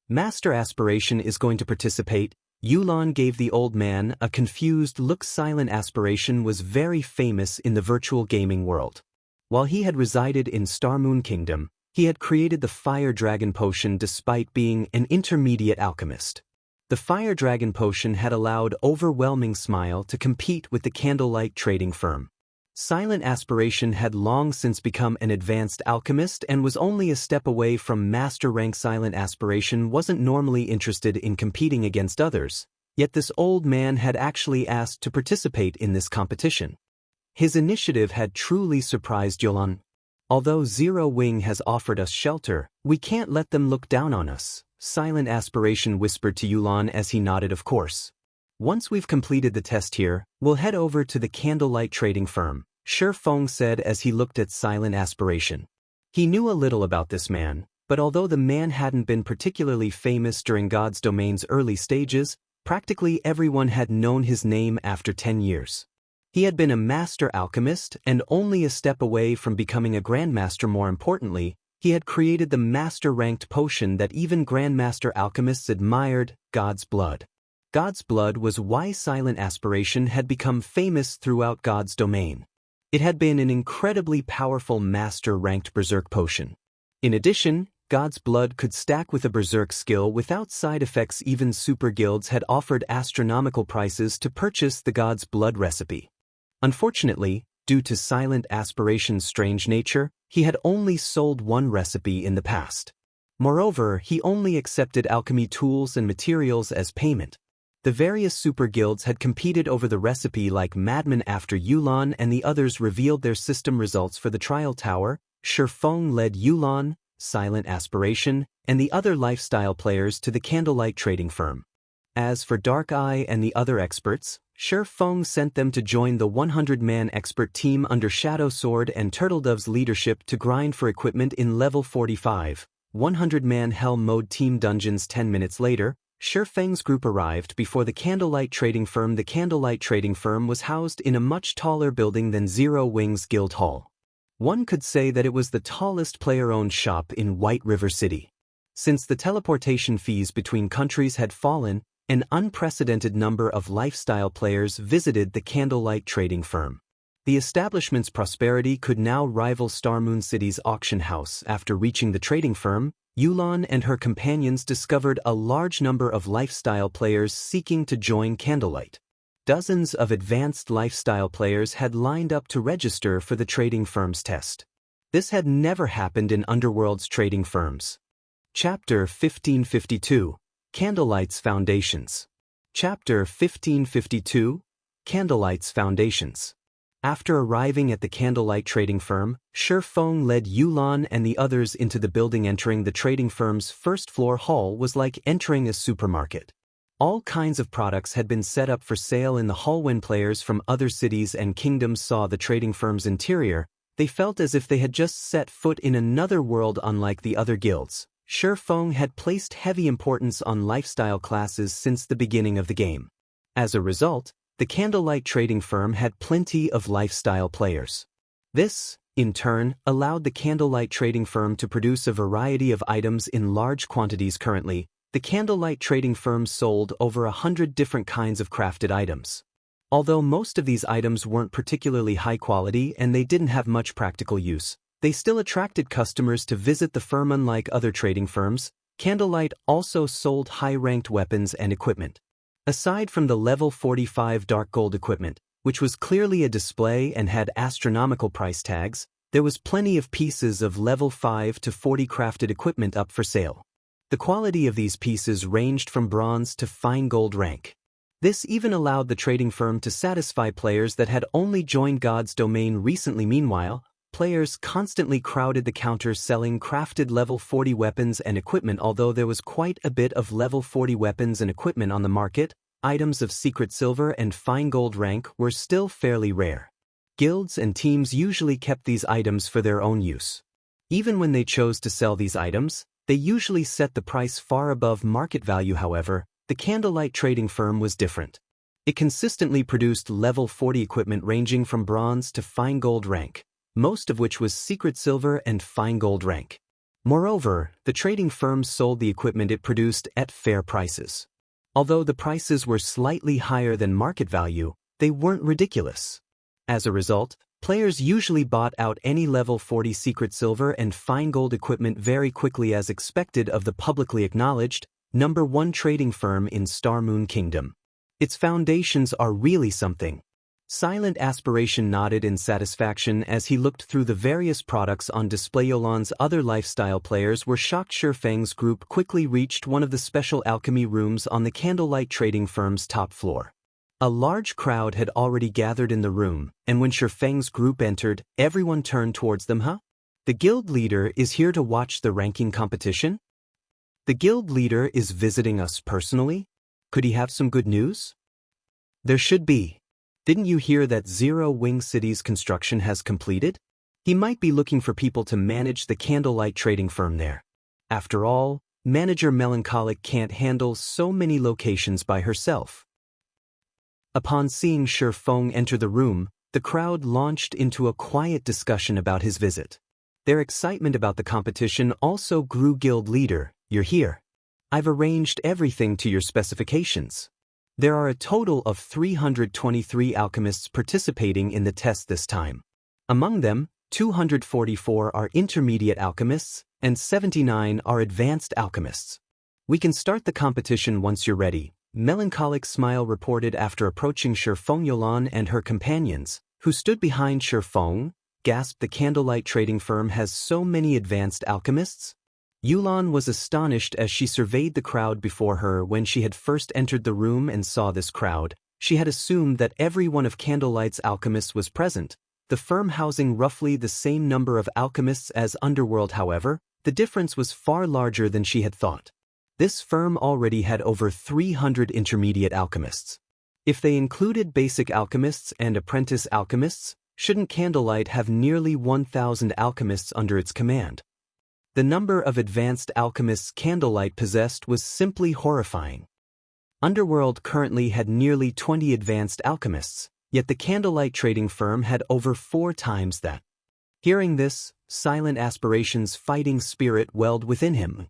Master Aspiration is going to participate. Yulan gave the old man a confused look. Silent Aspiration was very famous in the virtual gaming world. While he had resided in Starmoon Kingdom, he had created the Fire Dragon Potion despite being an intermediate alchemist. The Fire Dragon Potion had allowed Overwhelming Smile to compete with the Candlelight trading firm. Silent Aspiration had long since become an advanced alchemist and was only a step away from master rank. Silent Aspiration wasn't normally interested in competing against others, yet this old man had actually asked to participate in this competition. His initiative had truly surprised Yulan. Although Zero Wing has offered us shelter, we can't let them look down on us, Silent Aspiration whispered to Yulan as he nodded. Of course. Once we've completed the test here, we'll head over to the Candlelight trading firm, Feng said as he looked at Silent Aspiration. He knew a little about this man, but although the man hadn't been particularly famous during God's domain's early stages, practically everyone had known his name after 10 years. He had been a master alchemist and only a step away from becoming a grandmaster. More importantly, he had created the master-ranked potion that even grandmaster alchemists admired, God's Blood. God's Blood was why Silent Aspiration had become famous throughout God's domain. It had been an incredibly powerful master-ranked berserk potion. In addition, God's Blood could stack with a berserk skill without side effects. Even super guilds had offered astronomical prices to purchase the God's Blood recipe. Unfortunately, due to Silent Aspiration's strange nature, he had only sold one recipe in the past. Moreover, he only accepted alchemy tools and materials as payment. The various super guilds had competed over the recipe like madmen. After Yulan and the others revealed their system results for the trial tower, Feng led Yulan, Silent Aspiration, and the other lifestyle players to the Candlelight trading firm. As for Dark Eye and the other experts, Feng sent them to join the 100-man expert team under Shadow Sword and Turtledove's leadership to grind for equipment in level 45, 100-man Hell Mode team dungeons. 10 minutes later, Feng's group arrived before the Candlelight trading firm. The Candlelight trading firm was housed in a much taller building than Zero Wings Guild Hall. One could say that it was the tallest player-owned shop in White River City. Since the teleportation fees between countries had fallen, an unprecedented number of lifestyle players visited the Candlelight trading firm. The establishment's prosperity could now rival Starmoon City's auction house. After reaching the trading firm, Yulan and her companions discovered a large number of lifestyle players seeking to join Candlelight. Dozens of advanced lifestyle players had lined up to register for the trading firm's test. This had never happened in Underworld's trading firms. Chapter 1552, Candlelight's Foundations. Chapter 1552, Candlelight's Foundations. After arriving at the Candlelight trading firm, Feng led Yulan and the others into the building. Entering the trading firm's first-floor hall was like entering a supermarket. All kinds of products had been set up for sale in the hall. When players from other cities and kingdoms saw the trading firm's interior, they felt as if they had just set foot in another world. Unlike the other guilds, Feng had placed heavy importance on lifestyle classes since the beginning of the game. As a result, the Candlelight trading firm had plenty of lifestyle players. This, in turn, allowed the Candlelight trading firm to produce a variety of items in large quantities. Currently, the Candlelight trading firm sold over 100 different kinds of crafted items. Although most of these items weren't particularly high quality and they didn't have much practical use, they still attracted customers to visit the firm. Unlike other trading firms, Candlelight also sold high-ranked weapons and equipment. Aside from the level 45 dark gold equipment, which was clearly a display and had astronomical price tags, there was plenty of pieces of level 5 to 40 crafted equipment up for sale. The quality of these pieces ranged from bronze to fine gold rank. This even allowed the trading firm to satisfy players that had only joined God's domain recently. Meanwhile, players constantly crowded the counter selling crafted level 40 weapons and equipment. Although there was quite a bit of level 40 weapons and equipment on the market, items of secret silver and fine gold rank were still fairly rare. Guilds and teams usually kept these items for their own use. Even when they chose to sell these items, they usually set the price far above market value. However, the Candlelight trading firm was different. It consistently produced level 40 equipment ranging from bronze to fine gold rank, most of which was secret silver and fine gold rank. Moreover, the trading firm sold the equipment it produced at fair prices. Although the prices were slightly higher than market value, they weren't ridiculous. As a result, players usually bought out any level 40 secret silver and fine gold equipment very quickly. As expected of the publicly acknowledged #1 trading firm in Starmoon Kingdom. Its foundations are really something. Silent Aspiration nodded in satisfaction as he looked through the various products on display. Yolan's other lifestyle players were shocked. Feng's group quickly reached one of the special alchemy rooms on the Candlelight trading firm's top floor. A large crowd had already gathered in the room, and when Feng's group entered, everyone turned towards them. The guild leader is here to watch the ranking competition? The guild leader is visiting us personally? Could he have some good news? There should be. Didn't you hear that Zero Wing City's construction has completed? He might be looking for people to manage the Candlelight trading firm there. After all, Manager Melancholic can't handle so many locations by herself. Upon seeing Feng enter the room, the crowd launched into a quiet discussion about his visit. Their excitement about the competition also grew. Guild leader, you're here. I've arranged everything to your specifications. There are a total of 323 alchemists participating in the test this time. Among them, 244 are intermediate alchemists, and 79 are advanced alchemists. We can start the competition once you're ready, Melancholic Smile reported after approaching Feng. Yolan and her companions, who stood behind Feng, gasped. The Candlelight trading firm has so many advanced alchemists? Yulan was astonished as she surveyed the crowd before her. When she had first entered the room and saw this crowd, she had assumed that every one of Candlelight's alchemists was present, the firm housing roughly the same number of alchemists as Underworld. However, the difference was far larger than she had thought. This firm already had over 300 intermediate alchemists. If they included basic alchemists and apprentice alchemists, shouldn't Candlelight have nearly 1,000 alchemists under its command? The number of advanced alchemists Candlelight possessed was simply horrifying. Underworld currently had nearly 20 advanced alchemists, yet the Candlelight trading firm had over 4 times that. Hearing this, Silent Aspiration's fighting spirit welled within him.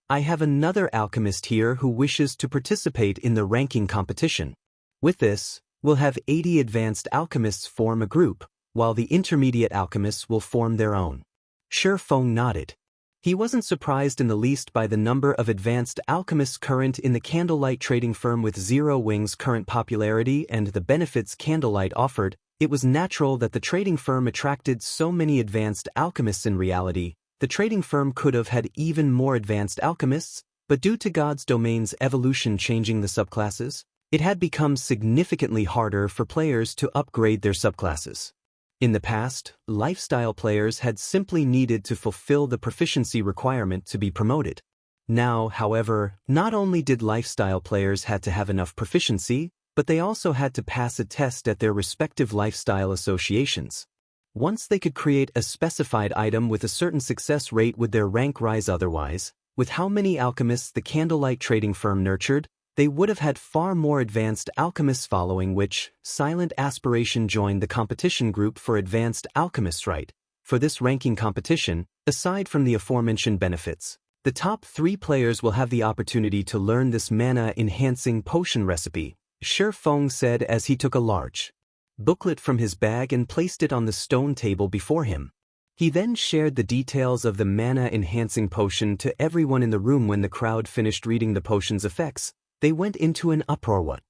I have another alchemist here who wishes to participate in the ranking competition. With this, we'll have 80 advanced alchemists form a group, while the intermediate alchemists will form their own. Feng nodded. He wasn't surprised in the least by the number of advanced alchemists current in the Candlelight trading firm. With Zero Wing's current popularity and the benefits Candlelight offered, it was natural that the trading firm attracted so many advanced alchemists. In reality, the trading firm could have had even more advanced alchemists, but due to God's domain's evolution changing the subclasses, it had become significantly harder for players to upgrade their subclasses. In the past, lifestyle players had simply needed to fulfill the proficiency requirement to be promoted. Now, however, not only did lifestyle players had to have enough proficiency, but they also had to pass a test at their respective lifestyle associations. Once they could create a specified item with a certain success rate, would their rank rise otherwise? With how many alchemists the Candlelight trading firm nurtured, they would have had far more advanced alchemists, following which, Silent Aspiration joined the competition group for advanced alchemists. Right. For this ranking competition, aside from the aforementioned benefits, the top 3 players will have the opportunity to learn this mana-enhancing potion recipe, Feng said as he took a large booklet from his bag and placed it on the stone table before him. He then shared the details of the mana-enhancing potion to everyone in the room. When the crowd finished reading the potion's effects, they went into an uproar. What?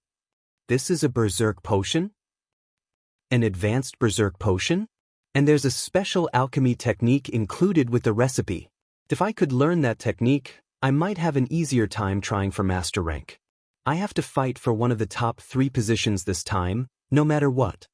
This is a berserk potion? An advanced berserk potion? And there's a special alchemy technique included with the recipe. If I could learn that technique, I might have an easier time trying for master rank. I have to fight for one of the top 3 positions this time, no matter what.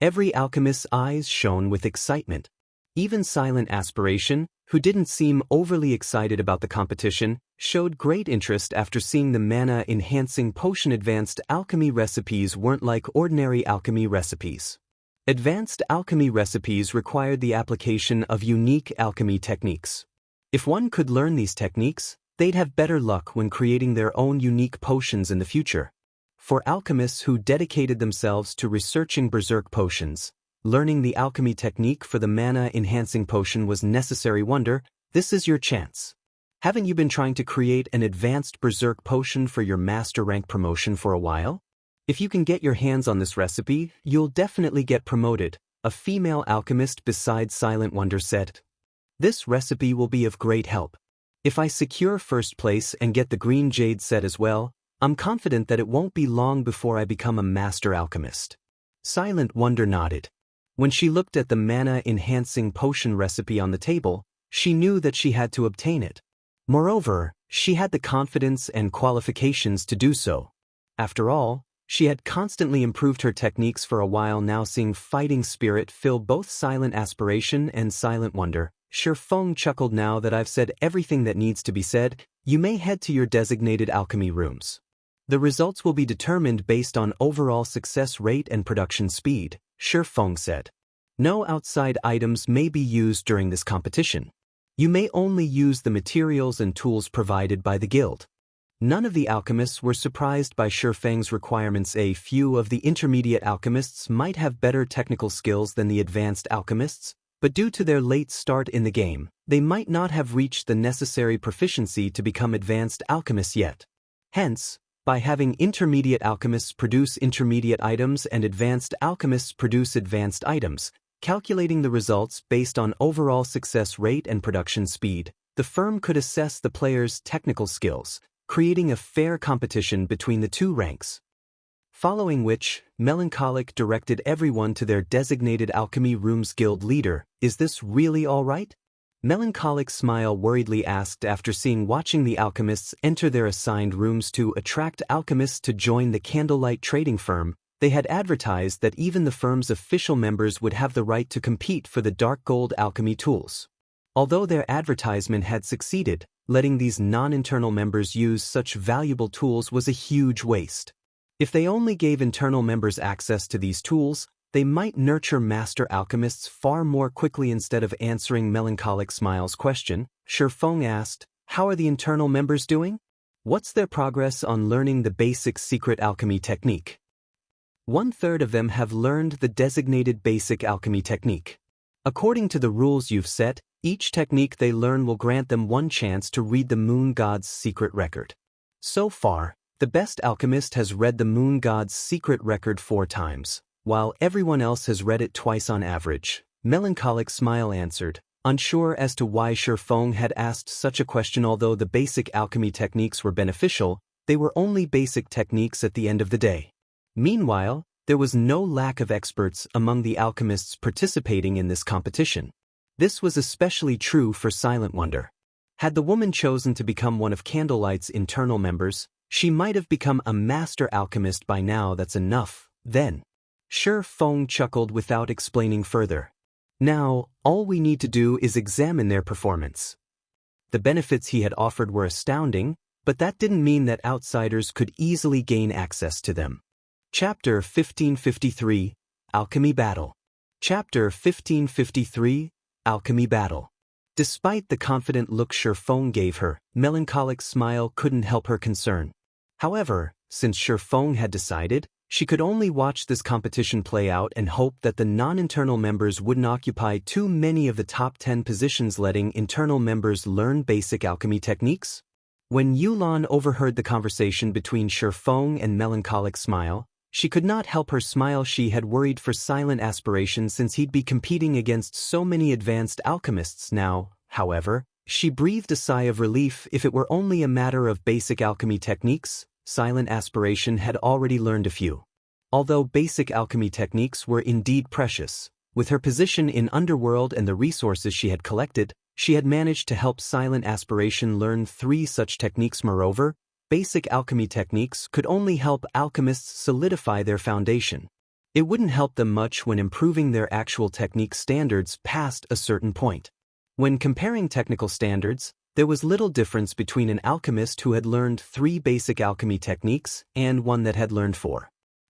Every alchemist's eyes shone with excitement. Even Silent Aspiration, who didn't seem overly excited about the competition, showed great interest after seeing the mana-enhancing potion. Advanced alchemy recipes weren't like ordinary alchemy recipes. Advanced alchemy recipes required the application of unique alchemy techniques. If one could learn these techniques, they'd have better luck when creating their own unique potions in the future. For alchemists who dedicated themselves to researching berserk potions, learning the alchemy technique for the mana-enhancing potion was necessary. Wonder, this is your chance. Haven't you been trying to create an advanced berserk potion for your master rank promotion for a while? If you can get your hands on this recipe, you'll definitely get promoted, a female alchemist beside Silent Wonder said. This recipe will be of great help. If I secure first place and get the green jade set as well, I'm confident that it won't be long before I become a master alchemist. Silent Wonder nodded. When she looked at the mana-enhancing potion recipe on the table, she knew that she had to obtain it. Moreover, she had the confidence and qualifications to do so. After all, she had constantly improved her techniques for a while now. Seeing fighting spirit fill both Silent Aspiration and Silent Wonder, Feng chuckled. Now that I've said everything that needs to be said, you may head to your designated alchemy rooms. The results will be determined based on overall success rate and production speed, Feng said. No outside items may be used during this competition. You may only use the materials and tools provided by the guild. None of the alchemists were surprised by Feng's requirements. A few of the intermediate alchemists might have better technical skills than the advanced alchemists, but due to their late start in the game, they might not have reached the necessary proficiency to become advanced alchemists yet. Hence, by having intermediate alchemists produce intermediate items and advanced alchemists produce advanced items, calculating the results based on overall success rate and production speed, the firm could assess the player's technical skills, creating a fair competition between the 2 ranks. Following which, Melancholic directed everyone to their designated alchemy rooms. Guild leader, is this really all right? Melancholic smile worriedly asked after watching the alchemists enter their assigned rooms. To attract alchemists to join the Candlelight trading firm, they had advertised that even the firm's official members would have the right to compete for the dark gold alchemy tools. Although their advertisement had succeeded, letting these non-internal members use such valuable tools was a huge waste. If they only gave internal members access to these tools, they might nurture master alchemists far more quickly. Instead of answering Melancholic Smile's question, Feng asked, "How are the internal members doing? What's their progress on learning the basic secret alchemy technique?" 1/3 of them have learned the designated basic alchemy technique. According to the rules you've set, each technique they learn will grant them one chance to read the moon god's secret record. So far, the best alchemist has read the moon god's secret record 4 times, while everyone else has read it twice on average. Melancholic Smile answered, unsure as to why Feng had asked such a question. Although the basic alchemy techniques were beneficial, they were only basic techniques at the end of the day. Meanwhile, there was no lack of experts among the alchemists participating in this competition. This was especially true for Silent Wonder. Had the woman chosen to become one of Candlelight's internal members, she might have become a master alchemist by now. That's enough, then. Feng chuckled without explaining further. Now, all we need to do is examine their performance. The benefits he had offered were astounding, but that didn't mean that outsiders could easily gain access to them. Chapter 1553, Alchemy Battle. Chapter 1553, Alchemy Battle. Despite the confident look Feng gave her, Melancholic Smile couldn't help her concern. However, since Feng had decided, she could only watch this competition play out and hope that the non-internal members wouldn't occupy too many of the top 10 positions. Letting internal members learn basic alchemy techniques? When Yulan overheard the conversation between Feng and Melancholic Smile, she could not help her smile. She had worried for Silent Aspiration since he'd be competing against so many advanced alchemists now. However, she breathed a sigh of relief. If it were only a matter of basic alchemy techniques, Silent Aspiration had already learned a few. Although basic alchemy techniques were indeed precious, with her position in Underworld and the resources she had collected, she had managed to help Silent Aspiration learn 3 such techniques. Moreover, basic alchemy techniques could only help alchemists solidify their foundation. It wouldn't help them much when improving their actual technique standards past a certain point. When comparing technical standards, there was little difference between an alchemist who had learned 3 basic alchemy techniques and one that had learned 4.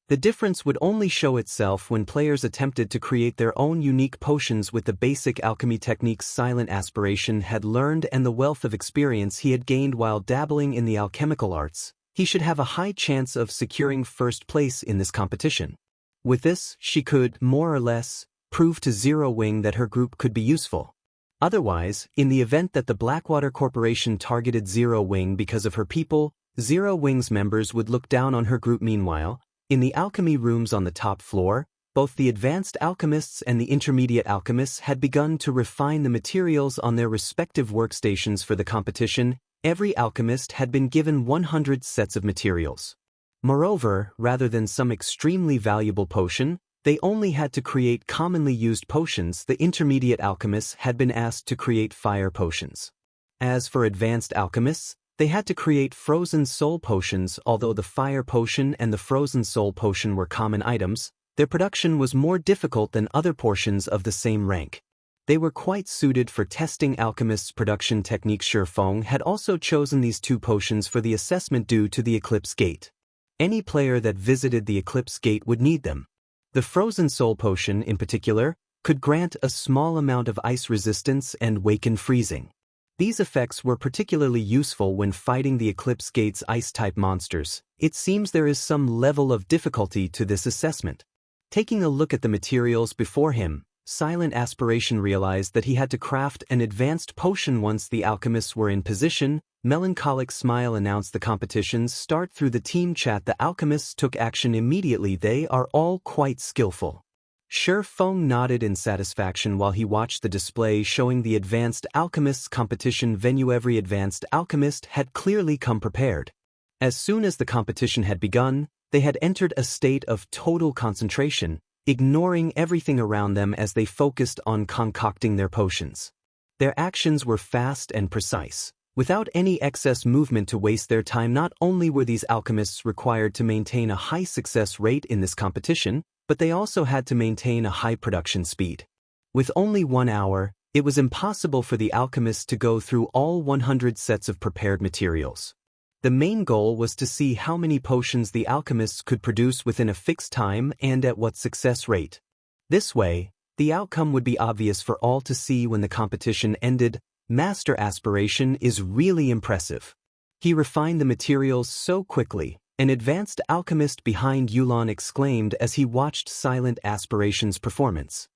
The difference would only show itself when players attempted to create their own unique potions with the basic alchemy techniques Silent Aspiration had learned and the wealth of experience he had gained while dabbling in the alchemical arts. He should have a high chance of securing first place in this competition. With this, she could, more or less, prove to Zero Wing that her group could be useful. Otherwise, in the event that the Blackwater Corporation targeted Zero Wing because of her people, Zero Wing's members would look down on her group. Meanwhile, in the alchemy rooms on the top floor, both the advanced alchemists and the intermediate alchemists had begun to refine the materials on their respective workstations for the competition. Every alchemist had been given 100 sets of materials. Moreover, rather than some extremely valuable potion, they only had to create commonly used potions. The intermediate alchemists had been asked to create fire potions. As for advanced alchemists, they had to create frozen soul potions. Although the fire potion and the frozen soul potion were common items, their production was more difficult than other portions of the same rank. They were quite suited for testing alchemists' production techniques. Feng had also chosen these 2 potions for the assessment due to the Eclipse Gate. Any player that visited the Eclipse Gate would need them. The frozen soul potion, in particular, could grant a small amount of ice resistance and waken freezing. These effects were particularly useful when fighting the Eclipse Gate's ice-type monsters. It seems there is some level of difficulty to this assessment. Taking a look at the materials before him, Silent Aspiration realized that he had to craft an advanced potion. Once the alchemists were in position, Melancholic Smile announced the competition's start through the team chat. The alchemists took action immediately. They are all quite skillful. Feng nodded in satisfaction while he watched the display showing the Advanced Alchemists competition venue. Every advanced alchemist had clearly come prepared. As soon as the competition had begun, they had entered a state of total concentration, ignoring everything around them as they focused on concocting their potions. Their actions were fast and precise, without any excess movement to waste their time. Not only were these alchemists required to maintain a high success rate in this competition, but they also had to maintain a high production speed. With only 1 hour, It was impossible for the alchemists to go through all 100 sets of prepared materials. The main goal was to see how many potions the alchemists could produce within a fixed time and at what success rate. This way, the outcome would be obvious for all to see when the competition ended. Master Aspiration is really impressive. He refined the materials so quickly, an advanced alchemist behind Yulon exclaimed as he watched Silent Aspiration's performance.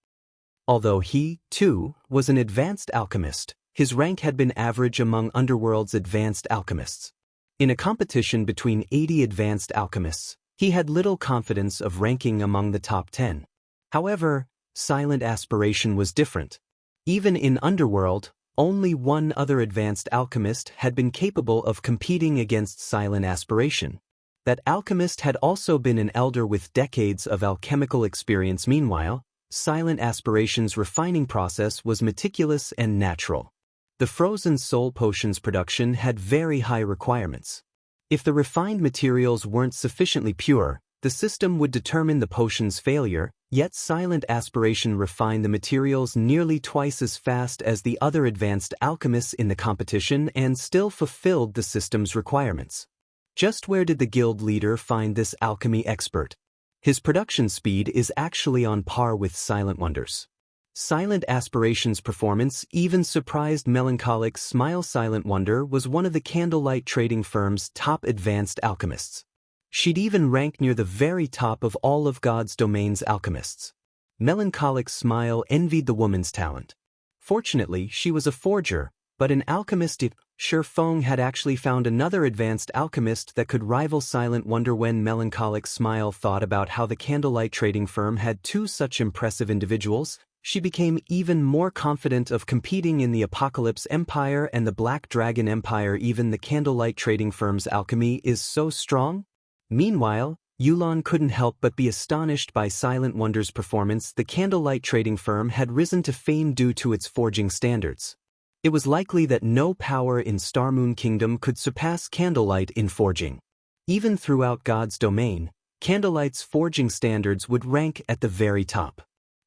Although he, too, was an advanced alchemist, his rank had been average among Underworld's advanced alchemists. In a competition between 80 advanced alchemists, he had little confidence of ranking among the top 10. However, Silent Aspiration was different. Even in Underworld, only one other advanced alchemist had been capable of competing against Silent Aspiration. That alchemist had also been an elder with decades of alchemical experience. Meanwhile, Silent Aspiration's refining process was meticulous and natural. The frozen soul potions production had very high requirements. If the refined materials weren't sufficiently pure, the system would determine the potion's failure, yet Silent Aspiration refined the materials nearly twice as fast as the other advanced alchemists in the competition and still fulfilled the system's requirements. Just where did the guild leader find this alchemy expert? His production speed is actually on par with Silent Wonder's. Silent Aspiration's performance even surprised Melancholic Smile. Silent Wonder was one of the Candlelight trading firm's top advanced alchemists. She'd even ranked near the very top of all of God's Domain's alchemists. Melancholic Smile envied the woman's talent. Fortunately, she was a forger, but an alchemist. Feng had actually found another advanced alchemist that could rival Silent Wonder. When Melancholic Smile thought about how the Candlelight trading firm had two such impressive individuals, she became even more confident of competing in the Apocalypse Empire and the Black Dragon Empire. Even the Candlelight trading firm's alchemy is so strong. Meanwhile, Yulon couldn't help but be astonished by Silent Wonder's performance. The Candlelight trading firm had risen to fame due to its forging standards. It was likely that no power in Starmoon Kingdom could surpass Candlelight in forging. Even throughout God's Domain, Candlelight's forging standards would rank at the very top.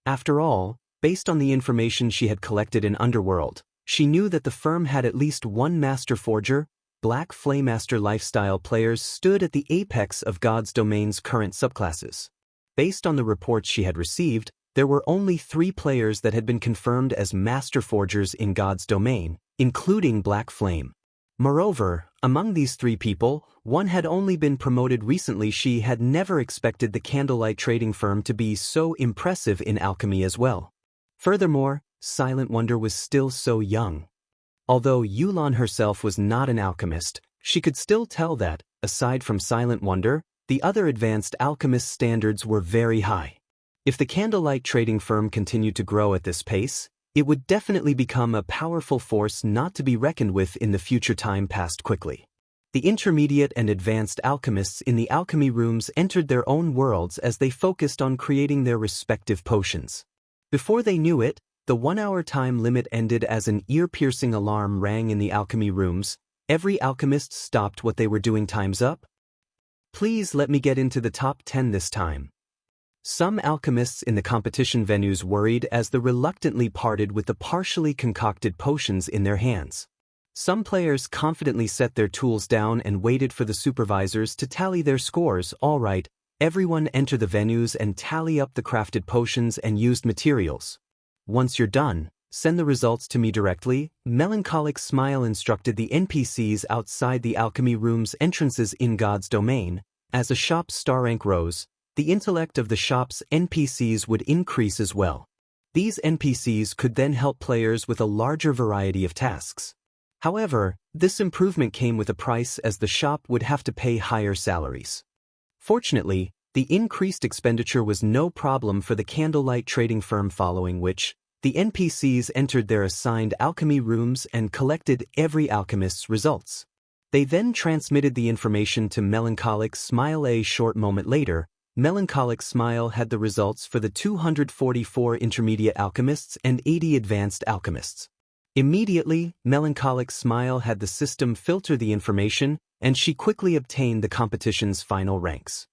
After all, based on the information she had collected in Underworld, she knew that the firm had at least one master forger. Black Flaymaster lifestyle players stood at the apex of God's Domain's current subclasses. Based on the reports she had received, there were only 3 players that had been confirmed as master forgers in God's Domain, including Black Flame. Moreover, among these 3 people, one had only been promoted recently. She had never expected the Candlelight trading firm to be so impressive in alchemy as well. Furthermore, Silent Wonder was still so young. Although Yulon herself was not an alchemist, she could still tell that, aside from Silent Wonder, the other advanced alchemist standards were very high. If the Candlelight trading firm continued to grow at this pace, it would definitely become a powerful force not to be reckoned with in the future. Time passed quickly. The intermediate and advanced alchemists in the alchemy rooms entered their own worlds as they focused on creating their respective potions. Before they knew it, the 1-hour time limit ended as an ear-piercing alarm rang in the alchemy rooms. Every alchemist stopped what they were doing. Time's up. Please let me get into the top 10 this time. Some alchemists in the competition venues worried as they reluctantly parted with the partially concocted potions in their hands. Some players confidently set their tools down and waited for the supervisors to tally their scores. All right, everyone enter the venues and tally up the crafted potions and used materials. Once you're done, send the results to me directly. Melancholic Smile instructed the NPCs outside the alchemy room's entrances in God's Domain. As a shop's star rank rose, the intellect of the shop's NPCs would increase as well. These NPCs could then help players with a larger variety of tasks. However, this improvement came with a price, as the shop would have to pay higher salaries. Fortunately, the increased expenditure was no problem for the Candlelight trading firm, following which, the NPCs entered their assigned alchemy rooms and collected every alchemist's results. They then transmitted the information to Melancholic Smile. A short moment later, Melancholic Smile had the results for the 244 intermediate alchemists and 80 advanced alchemists. Immediately, Melancholic Smile had the system filter the information, and she quickly obtained the competition's final ranks.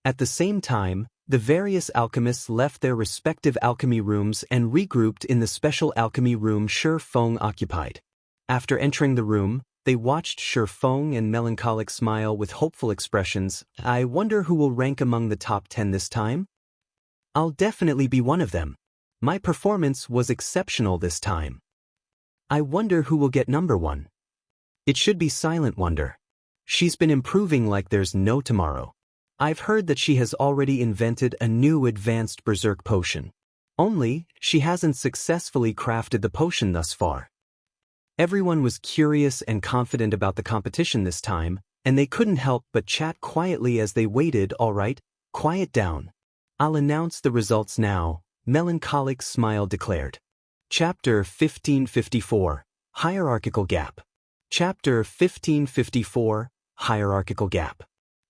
At the same time, The various alchemists left their respective alchemy rooms and regrouped in the special alchemy room Feng occupied. After entering the room, they watched Feng and Melancholic smile with hopeful expressions. I wonder who will rank among the top 10 this time? I'll definitely be one of them. My performance was exceptional this time. I wonder who will get number 1. It should be Silent Wonder. She's been improving like there's no tomorrow. I've heard that she has already invented a new advanced berserk potion. Only, she hasn't successfully crafted the potion thus far. Everyone was curious and confident about the competition this time, and they couldn't help but chat quietly as they waited. All right, quiet down. I'll announce the results now, Melancholic smile declared. Chapter 1554, Hierarchical Gap. Chapter 1554, Hierarchical Gap.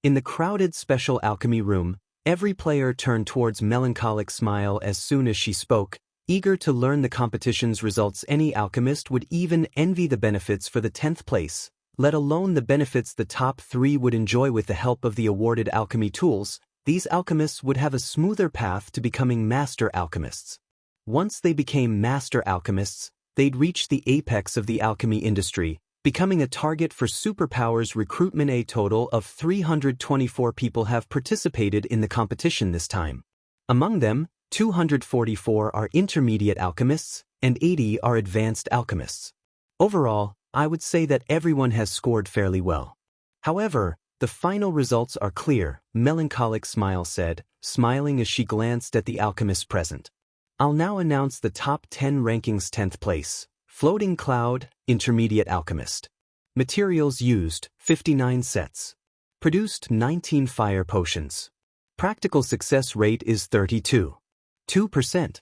In the crowded special alchemy room, every player turned towards Melancholic smile as soon as she spoke, eager to learn the competition's results. Any alchemist would even envy the benefits for the 10th place, let alone the benefits the top 3 would enjoy with the help of the awarded alchemy tools. These alchemists would have a smoother path to becoming master alchemists. Once they became master alchemists, they'd reach the apex of the alchemy industry, becoming a target for superpowers recruitment. A total of 324 people have participated in the competition this time. Among them, 244 are intermediate alchemists, and 80 are advanced alchemists. Overall, I would say that everyone has scored fairly well. However, the final results are clear, Melancholic smile said, smiling as she glanced at the alchemists present. I'll now announce the top 10 rankings. 10th place, Floating Cloud, Intermediate Alchemist. Materials used, 59 sets. Produced 19 fire potions. Practical success rate is 32.2%.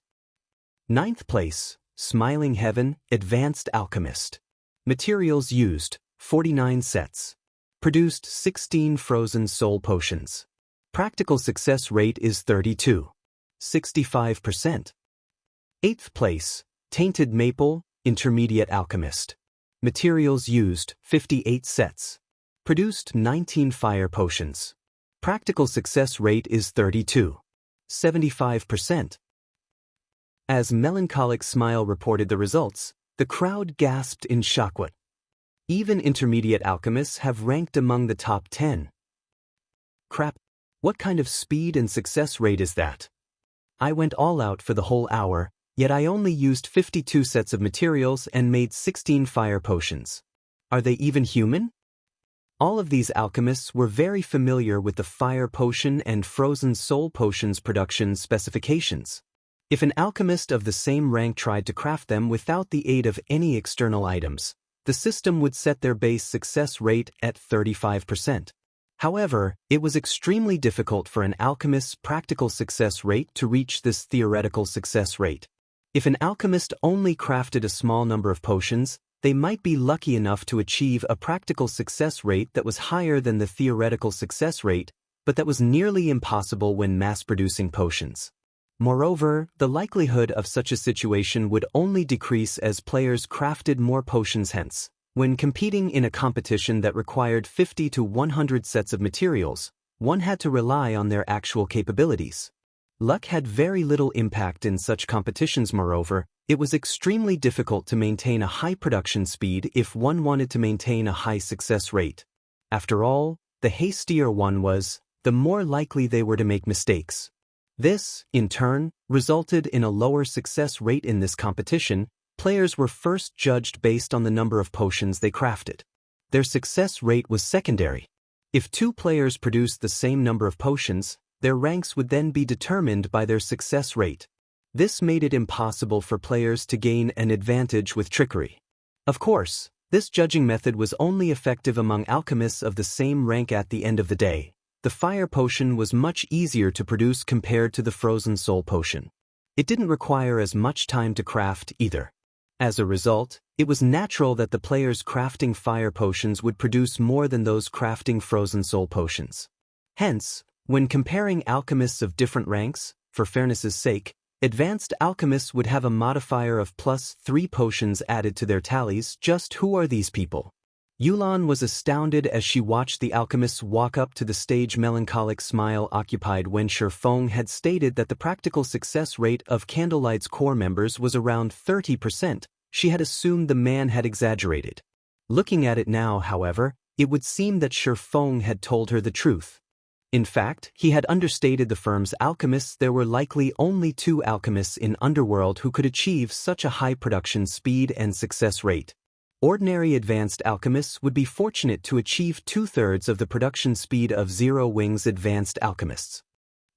9th place, Smiling Heaven, Advanced Alchemist. Materials used, 49 sets. Produced 16 frozen soul potions. Practical success rate is 32.65%. 8th place, Tainted Maple, Intermediate Alchemist. Materials used, 58 sets. Produced 19 fire potions. Practical success rate is 32.75%. As Melancholic smile reported the results, the crowd gasped in shock. What? Even intermediate alchemists have ranked among the top 10. Crap, what kind of speed and success rate is that? I went all out for the whole hour, yet I only used 52 sets of materials and made 16 fire potions. Are they even human? All of these alchemists were very familiar with the fire potion and frozen soul potions production specifications. If an alchemist of the same rank tried to craft them without the aid of any external items, the system would set their base success rate at 35%. However, it was extremely difficult for an alchemist's practical success rate to reach this theoretical success rate. If an alchemist only crafted a small number of potions, they might be lucky enough to achieve a practical success rate that was higher than the theoretical success rate, but that was nearly impossible when mass-producing potions. Moreover, the likelihood of such a situation would only decrease as players crafted more potions. Hence, when competing in a competition that required 50 to 100 sets of materials, one had to rely on their actual capabilities. Luck had very little impact in such competitions. Moreover, it was extremely difficult to maintain a high production speed if one wanted to maintain a high success rate. After all, the hastier one was, the more likely they were to make mistakes. This, in turn, resulted in a lower success rate in this competition. Players were first judged based on the number of potions they crafted. Their success rate was secondary. If 2 players produced the same number of potions, their ranks would then be determined by their success rate. This made it impossible for players to gain an advantage with trickery. Of course, this judging method was only effective among alchemists of the same rank. At the end of the day, the fire potion was much easier to produce compared to the frozen soul potion. It didn't require as much time to craft either. As a result, it was natural that the players crafting fire potions would produce more than those crafting frozen soul potions. Hence, when comparing alchemists of different ranks, for fairness's sake, advanced alchemists would have a modifier of +3 potions added to their tallies. Just who are these people? Yulan was astounded as she watched the alchemists walk up to the stage. Melancholic smile occupied when Feng had stated that the practical success rate of Candlelight's core members was around 30%. She had assumed the man had exaggerated. Looking at it now, however, it would seem that Feng had told her the truth. In fact, he had understated the firm's alchemists. There were likely only 2 alchemists in Underworld who could achieve such a high production speed and success rate. Ordinary advanced alchemists would be fortunate to achieve 2/3 of the production speed of Zero Wings advanced alchemists.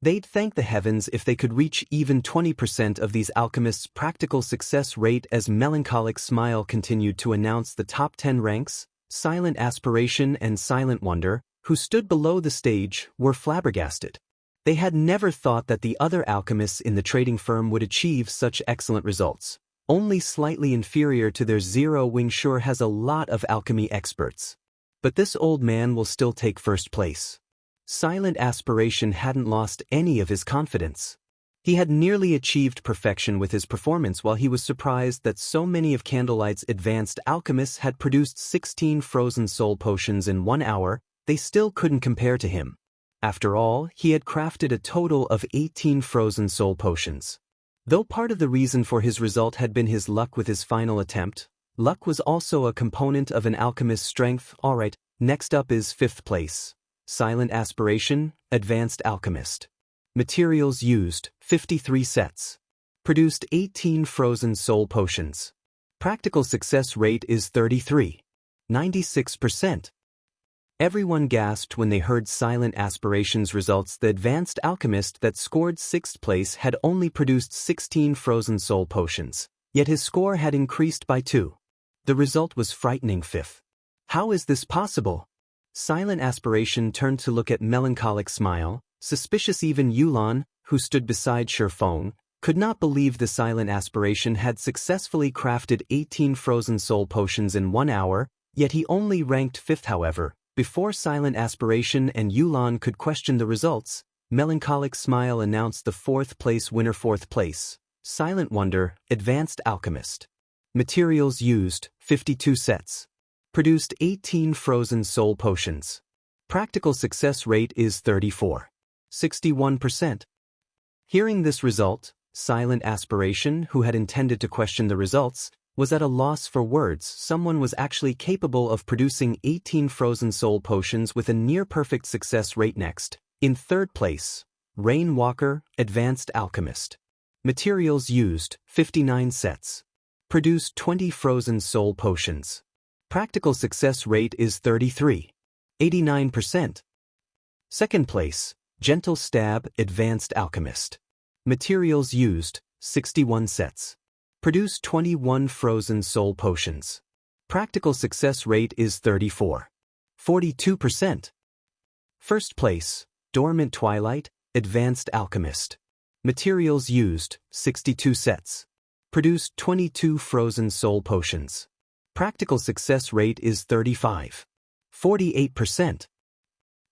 They'd thank the heavens if they could reach even 20% of these alchemists' practical success rate. As Melancholic Smile continued to announce the top 10 ranks, Silent Aspiration and Silent Wonder, who stood below the stage, were flabbergasted. They had never thought that the other alchemists in the trading firm would achieve such excellent results. Only slightly inferior to their Zero Wing sure has a lot of alchemy experts. But this old man will still take first place. Silent Aspiration hadn't lost any of his confidence. He had nearly achieved perfection with his performance, while he was surprised that so many of Candlelight's advanced alchemists had produced 16 frozen soul potions in 1 hour. They still couldn't compare to him. After all, he had crafted a total of 18 frozen soul potions. Though part of the reason for his result had been his luck with his final attempt, luck was also a component of an alchemist's strength. Alright, next up is 5th place. Silent Aspiration, Advanced Alchemist. Materials used, 53 sets. Produced 18 frozen soul potions. Practical success rate is 33.96%. Everyone gasped when they heard Silent Aspiration's results. The advanced alchemist that scored 6th place had only produced 16 frozen soul potions, yet his score had increased by 2. The result was frightening. 5th. How is this possible? Silent Aspiration turned to look at Melancholic Smile. Suspicious. Even Yulan, who stood beside Feng, could not believe the Silent Aspiration had successfully crafted 18 frozen soul potions in 1 hour, yet he only ranked 5th. However, before Silent Aspiration and Yulan could question the results, Melancholic Smile announced the 4th place winner. 4th place, Silent Wonder, Advanced Alchemist. Materials used, 52 sets. Produced 18 frozen soul potions. Practical success rate is 34.61%. Hearing this result, Silent Aspiration, who had intended to question the results, was at a loss for words. Someone was actually capable of producing 18 frozen soul potions with a near-perfect success rate. Next, in 3rd place, Rainwalker, Advanced Alchemist. Materials used, 59 sets. Produced 20 frozen soul potions. Practical success rate is 33.89%. 2nd place, Gentle Stab, Advanced Alchemist. Materials used, 61 sets. Produced 21 frozen soul potions. Practical success rate is 34.42%. 1st place, Dormant Twilight, Advanced Alchemist. Materials used, 62 sets. Produced 22 frozen soul potions. Practical success rate is 35.48%.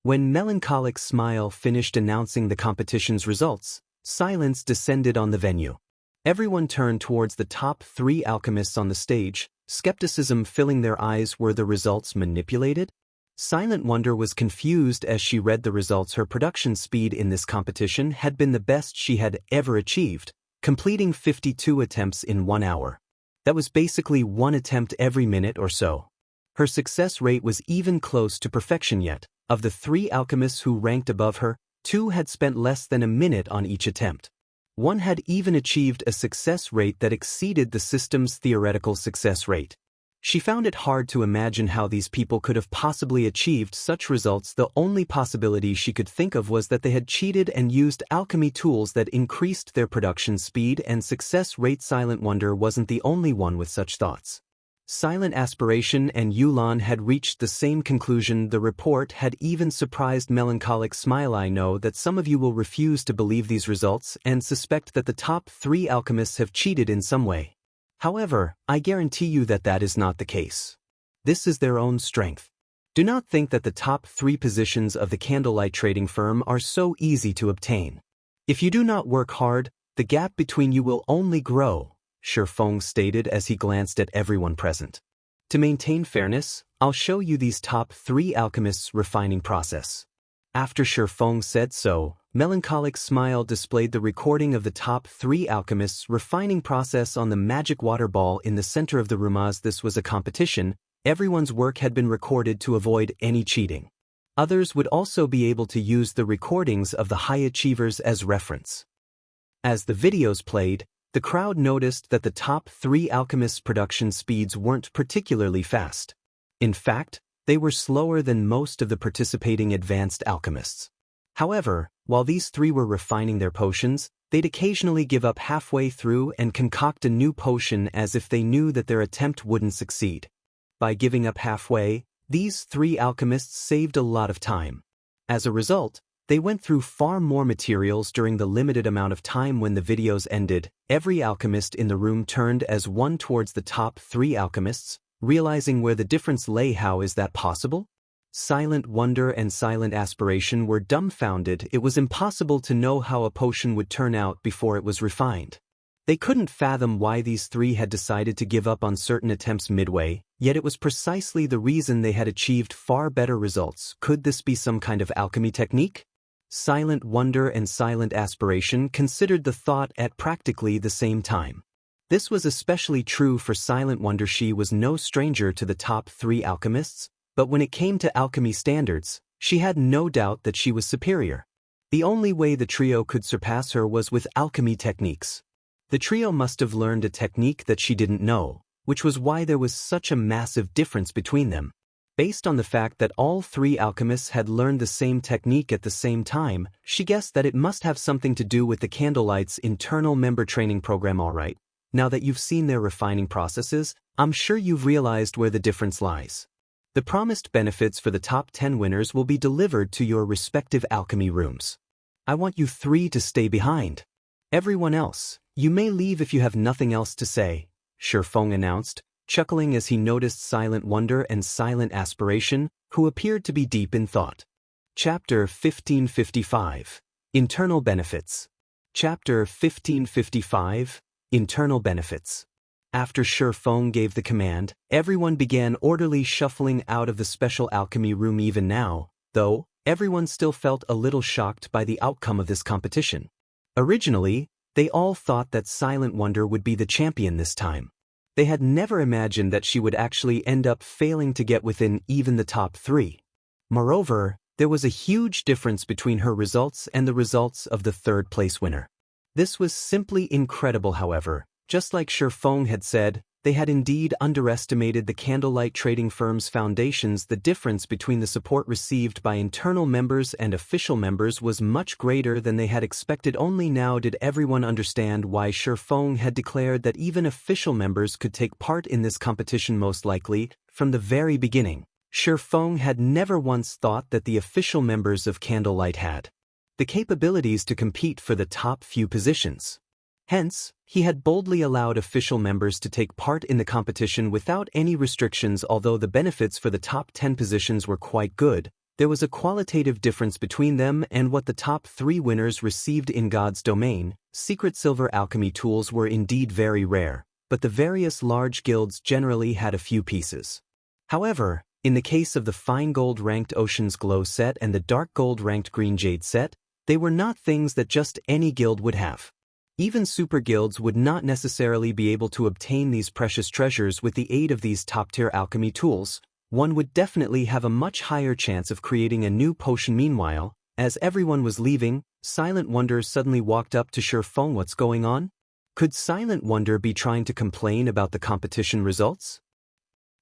When Melancholic Smile finished announcing the competition's results, silence descended on the venue. Everyone turned towards the top 3 alchemists on the stage, skepticism filling their eyes. Were the results manipulated? Silent Wonder was confused as she read the results. Her production speed in this competition had been the best she had ever achieved, completing 52 attempts in 1 hour. That was basically 1 attempt every minute or so. Her success rate was even close to perfection. Yet, of the 3 alchemists who ranked above her, 2 had spent less than a minute on each attempt. One had even achieved a success rate that exceeded the system's theoretical success rate. She found it hard to imagine how these people could have possibly achieved such results. The only possibility she could think of was that they had cheated and used alchemy tools that increased their production speed and success rate. Silent Wonder wasn't the only one with such thoughts. Silent Aspiration and Yulan had reached the same conclusion. The report had even surprised Melancholic Smile. I know that some of you will refuse to believe these results and suspect that the top 3 alchemists have cheated in some way. However, I guarantee you that that is not the case. This is their own strength. Do not think that the top 3 positions of the Candlelight trading firm are so easy to obtain. If you do not work hard, the gap between you will only grow, Feng stated as he glanced at everyone present. To maintain fairness, I'll show you these top 3 alchemists' refining process. After Feng said so, melancholic smile displayed the recording of the top 3 alchemists' refining process on the magic water ball in the center of the room. As this was a competition, everyone's work had been recorded to avoid any cheating. Others would also be able to use the recordings of the high achievers as reference. As the videos played, the crowd noticed that the top 3 alchemists' production speeds weren't particularly fast. In fact, they were slower than most of the participating advanced alchemists. However, while these 3 were refining their potions, they'd occasionally give up halfway through and concoct a new potion as if they knew that their attempt wouldn't succeed. By giving up halfway, these 3 alchemists saved a lot of time. As a result, they went through far more materials during the limited amount of time. When the videos ended, every alchemist in the room turned as one towards the top 3 alchemists, realizing where the difference lay. How is that possible? Silent wonder and silent aspiration were dumbfounded. It was impossible to know how a potion would turn out before it was refined. They couldn't fathom why these 3 had decided to give up on certain attempts midway, yet it was precisely the reason they had achieved far better results. Could this be some kind of alchemy technique? Silent wonder and silent aspiration considered the thought at practically the same time. This was especially true for Silent Wonder. She was no stranger to the top 3 alchemists, but when it came to alchemy standards, she had no doubt that she was superior. The only way the trio could surpass her was with alchemy techniques. The trio must have learned a technique that she didn't know, which was why there was such a massive difference between them. Based on the fact that all 3 alchemists had learned the same technique at the same time, she guessed that it must have something to do with the Candlelight's internal member training program. Alright, now that you've seen their refining processes, I'm sure you've realized where the difference lies. The promised benefits for the top 10 winners will be delivered to your respective alchemy rooms. I want you 3 to stay behind. Everyone else, you may leave if you have nothing else to say, Feng announced, chuckling as he noticed Silent Wonder and Silent Aspiration, who appeared to be deep in thought. Chapter 1555. Internal Benefits. Chapter 1555. Internal Benefits. After Feng gave the command, everyone began orderly shuffling out of the special alchemy room. Even now, though, everyone still felt a little shocked by the outcome of this competition. Originally, they all thought that Silent Wonder would be the champion this time. They had never imagined that she would actually end up failing to get within even the top 3. Moreover, there was a huge difference between her results and the results of the 3rd-place winner. This was simply incredible. However, just like Feng had said, they had indeed underestimated the Candlelight trading firm's foundations. The difference between the support received by internal members and official members was much greater than they had expected. Only now did everyone understand why Feng had declared that even official members could take part in this competition. Most likely, from the very beginning, Feng had never once thought that the official members of Candlelight had the capabilities to compete for the top few positions. Hence, he had boldly allowed official members to take part in the competition without any restrictions. Although the benefits for the top 10 positions were quite good, there was a qualitative difference between them and what the top 3 winners received. In God's domain, secret silver alchemy tools were indeed very rare, but the various large guilds generally had a few pieces. However, in the case of the fine gold ranked Ocean's Glow set and the dark gold ranked Green Jade set, they were not things that just any guild would have. Even super guilds would not necessarily be able to obtain these precious treasures. With the aid of these top-tier alchemy tools, one would definitely have a much higher chance of creating a new potion. Meanwhile, as everyone was leaving, Silent Wonder suddenly walked up to Feng. What's going on? Could Silent Wonder be trying to complain about the competition results?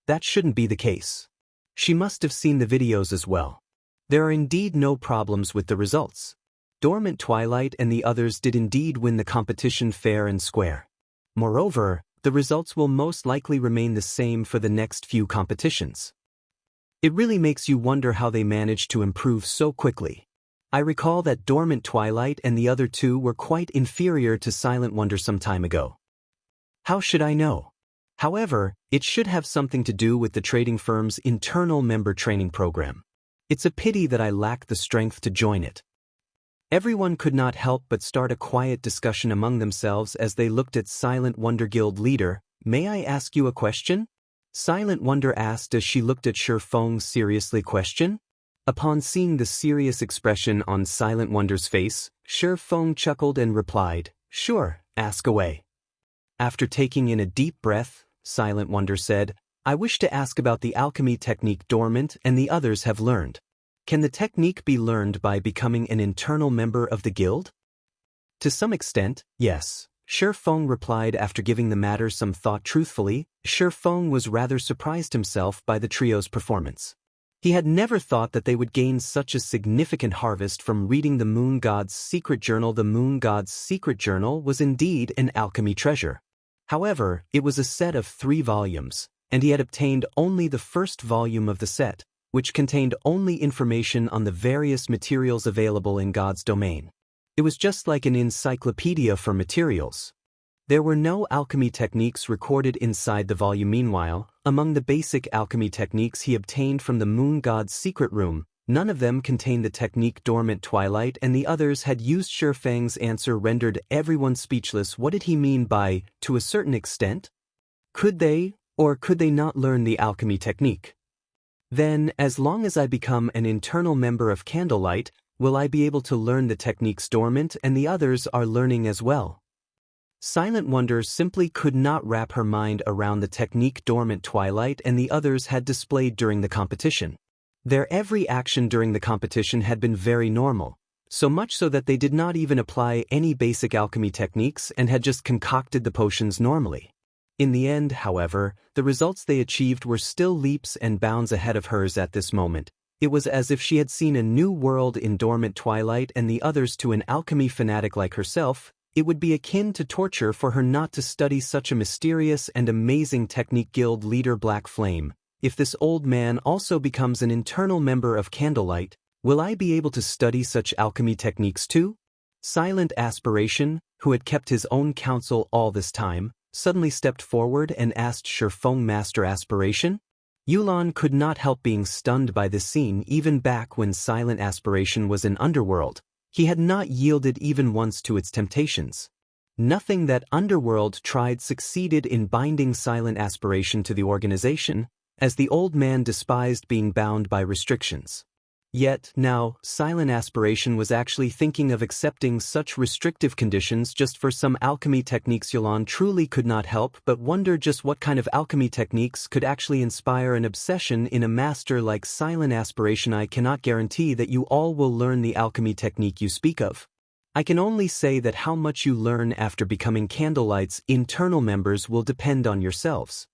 That shouldn't be the case. She must have seen the videos as well. There are indeed no problems with the results. Dormant Twilight and the others did indeed win the competition fair and square. Moreover, the results will most likely remain the same for the next few competitions. It really makes you wonder how they managed to improve so quickly. I recall that Dormant Twilight and the other 2 were quite inferior to Silent Wonder some time ago. How should I know? However, it should have something to do with the trading firm's internal member training program. It's a pity that I lack the strength to join it. Everyone could not help but start a quiet discussion among themselves as they looked at Silent Wonder Guild leader. May I ask you a question? Silent Wonder asked as she looked at Feng's seriously question. Upon seeing the serious expression on Silent Wonder's face, Feng chuckled and replied, "Sure, ask away." After taking in a deep breath, Silent Wonder said, "I wish to ask about the alchemy technique Dormant and the others have learned. Can the technique be learned by becoming an internal member of the guild?" To some extent, yes. Feng replied after giving the matter some thought truthfully. Feng was rather surprised himself by the trio's performance. He had never thought that they would gain such a significant harvest from reading the Moon God's secret journal. The Moon God's secret journal was indeed an alchemy treasure. However, it was a set of 3 volumes, and he had obtained only the first volume of the set, which contained only information on the various materials available in God's domain. It was just like an encyclopedia for materials. There were no alchemy techniques recorded inside the volume. Meanwhile, among the basic alchemy techniques he obtained from the Moon God's secret room, none of them contained the technique Dormant Twilight, and the others had used. Feng's answer rendered everyone speechless. What did he mean by, to a certain extent? Could they, or could they not learn the alchemy technique? Then, as long as I become an internal member of Candlelight, will I be able to learn the techniques Dormant and the others are learning as well? Silent Wonder simply could not wrap her mind around the technique Dormant Twilight and the others had displayed during the competition. Their every action during the competition had been very normal, so much so that they did not even apply any basic alchemy techniques and had just concocted the potions normally. In the end, however, the results they achieved were still leaps and bounds ahead of hers at this moment. It was as if she had seen a new world in Dormant Twilight and the others. To an alchemy fanatic like herself, it would be akin to torture for her not to study such a mysterious and amazing technique. Guild leader Black Flame, if this old man also becomes an internal member of Candlelight, will I be able to study such alchemy techniques too? Silent Aspiration, who had kept his own counsel all this time, suddenly stepped forward and asked Feng, Master Aspiration? Yulan could not help being stunned by this scene. Even back when Silent Aspiration was in Underworld, he had not yielded even once to its temptations. Nothing that Underworld tried succeeded in binding Silent Aspiration to the organization, as the old man despised being bound by restrictions. Yet, now, Silent Aspiration was actually thinking of accepting such restrictive conditions just for some alchemy techniques. Yulan truly could not help but wonder just what kind of alchemy techniques could actually inspire an obsession in a master like Silent Aspiration. I cannot guarantee that you all will learn the alchemy technique you speak of. I can only say that how much you learn after becoming Candlelight's internal members will depend on yourselves.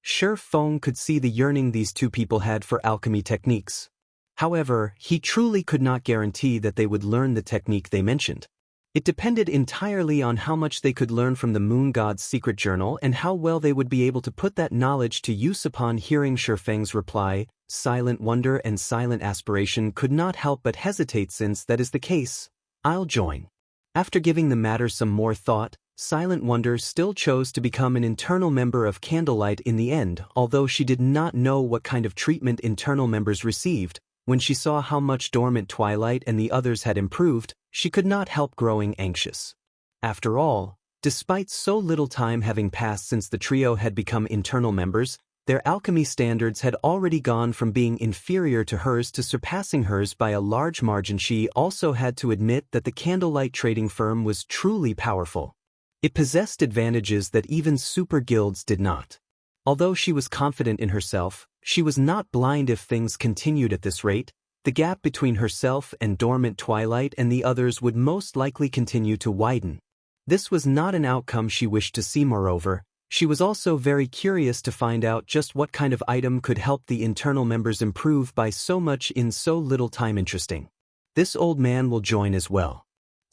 Feng could see the yearning these two people had for alchemy techniques. However, he truly could not guarantee that they would learn the technique they mentioned. It depended entirely on how much they could learn from the Moon God's secret journal and how well they would be able to put that knowledge to use. Upon hearing Feng's reply, Silent Wonder and Silent Aspiration could not help but hesitate. Since that is the case, I'll join. After giving the matter some more thought, Silent Wonder still chose to become an internal member of Candlelight in the end. Although she did not know what kind of treatment internal members received, when she saw how much Dormant Twilight and the others had improved, she could not help growing anxious. After all, despite so little time having passed since the trio had become internal members, their alchemy standards had already gone from being inferior to hers to surpassing hers by a large margin. She also had to admit that the Candlelight trading firm was truly powerful. It possessed advantages that even super guilds did not. Although she was confident in herself, she was not blind. If things continued at this rate, the gap between herself and Dormant Twilight and the others would most likely continue to widen. This was not an outcome she wished to see. Moreover, she was also very curious to find out just what kind of item could help the internal members improve by so much in so little time. Interesting. This old man will join as well.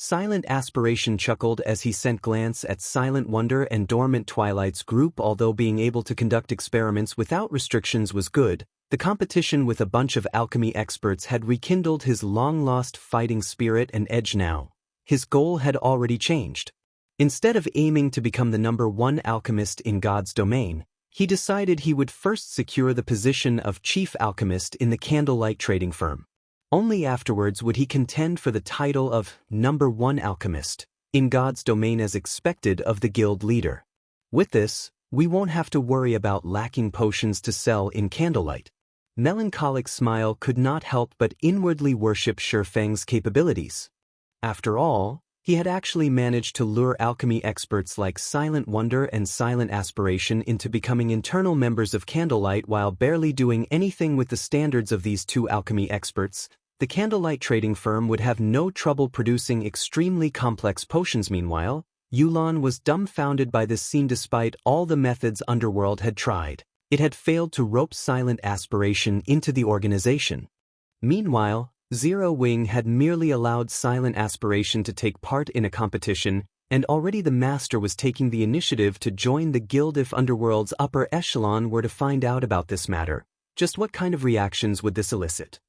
Silent Aspiration chuckled as he sent glance at Silent Wonder and Dormant Twilight's group. Although being able to conduct experiments without restrictions was good, the competition with a bunch of alchemy experts had rekindled his long-lost fighting spirit and edge. Now, his goal had already changed. Instead of aiming to become the #1 alchemist in God's domain, he decided he would first secure the position of chief alchemist in the Candlelight trading firm. Only afterwards would he contend for the title of #1 alchemist in God's domain as expected of the guild leader. With this, We won't have to worry about lacking potions to sell in Candlelight. Melancholic Smile could not help but inwardly worship Feng's capabilities. After all, he had actually managed to lure alchemy experts like Silent Wonder and Silent Aspiration into becoming internal members of Candlelight while barely doing anything with the standards of these two alchemy experts. The Candlelight trading firm would have no trouble producing extremely complex potions. Meanwhile, Yulan was dumbfounded by this scene despite all the methods Underworld had tried. It had failed to rope Silent Aspiration into the organization. Meanwhile, Zero Wing had merely allowed Silent Aspiration to take part in a competition, and already the Master was taking the initiative to join the guild. If Underworld's upper echelon were to find out about this matter, just what kind of reactions would this elicit?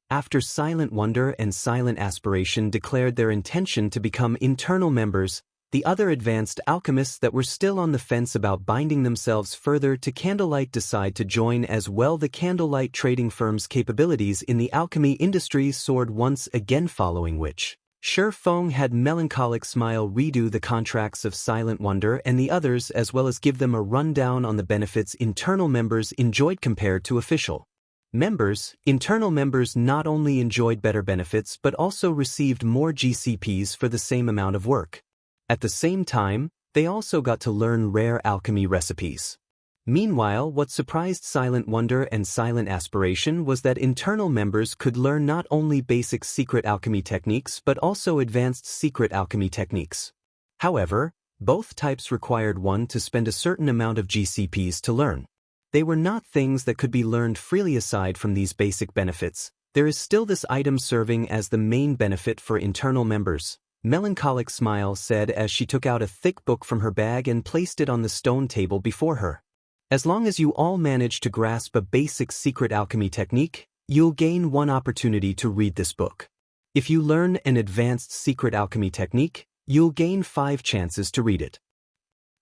After Silent Wonder and Silent Aspiration declared their intention to become internal members, the other advanced alchemists that were still on the fence about binding themselves further to Candlelight decide to join as well. The Candlelight trading firm's capabilities in the alchemy industry soared once again, following which, Feng had Melancholic Smile redo the contracts of Silent Wonder and the others as well as give them a rundown on the benefits internal members enjoyed compared to official members. Internal members not only enjoyed better benefits but also received more GCPs for the same amount of work. At the same time, they also got to learn rare alchemy recipes. Meanwhile, what surprised Silent Wonder and Silent Aspiration was that internal members could learn not only basic secret alchemy techniques but also advanced secret alchemy techniques. However, both types required one to spend a certain amount of GCPs to learn. They were not things that could be learned freely. Aside from these basic benefits, there is still this item serving as the main benefit for internal members, Melancholic Smile said as she took out a thick book from her bag and placed it on the stone table before her. As long as you all manage to grasp a basic secret alchemy technique, you'll gain one opportunity to read this book. If you learn an advanced secret alchemy technique, you'll gain 5 chances to read it.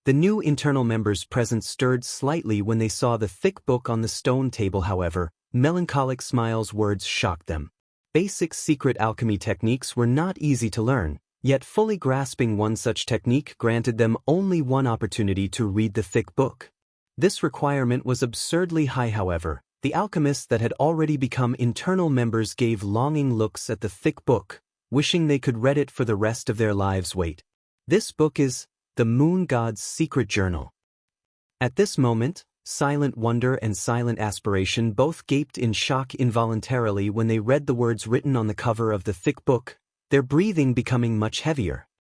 The new internal members present stirred slightly when they saw the thick book on the stone table. However, Melancholic Smile's words shocked them. Basic secret alchemy techniques were not easy to learn. Yet fully grasping one such technique granted them only one opportunity to read the thick book. This requirement was absurdly high. However, the alchemists that had already become internal members gave longing looks at the thick book, wishing they could read it for the rest of their lives. Wait. This book is the Moon God's Secret Journal. At this moment, Silent Wonder and Silent Aspiration both gaped in shock involuntarily when they read the words written on the cover of the thick book, their breathing becoming much heavier.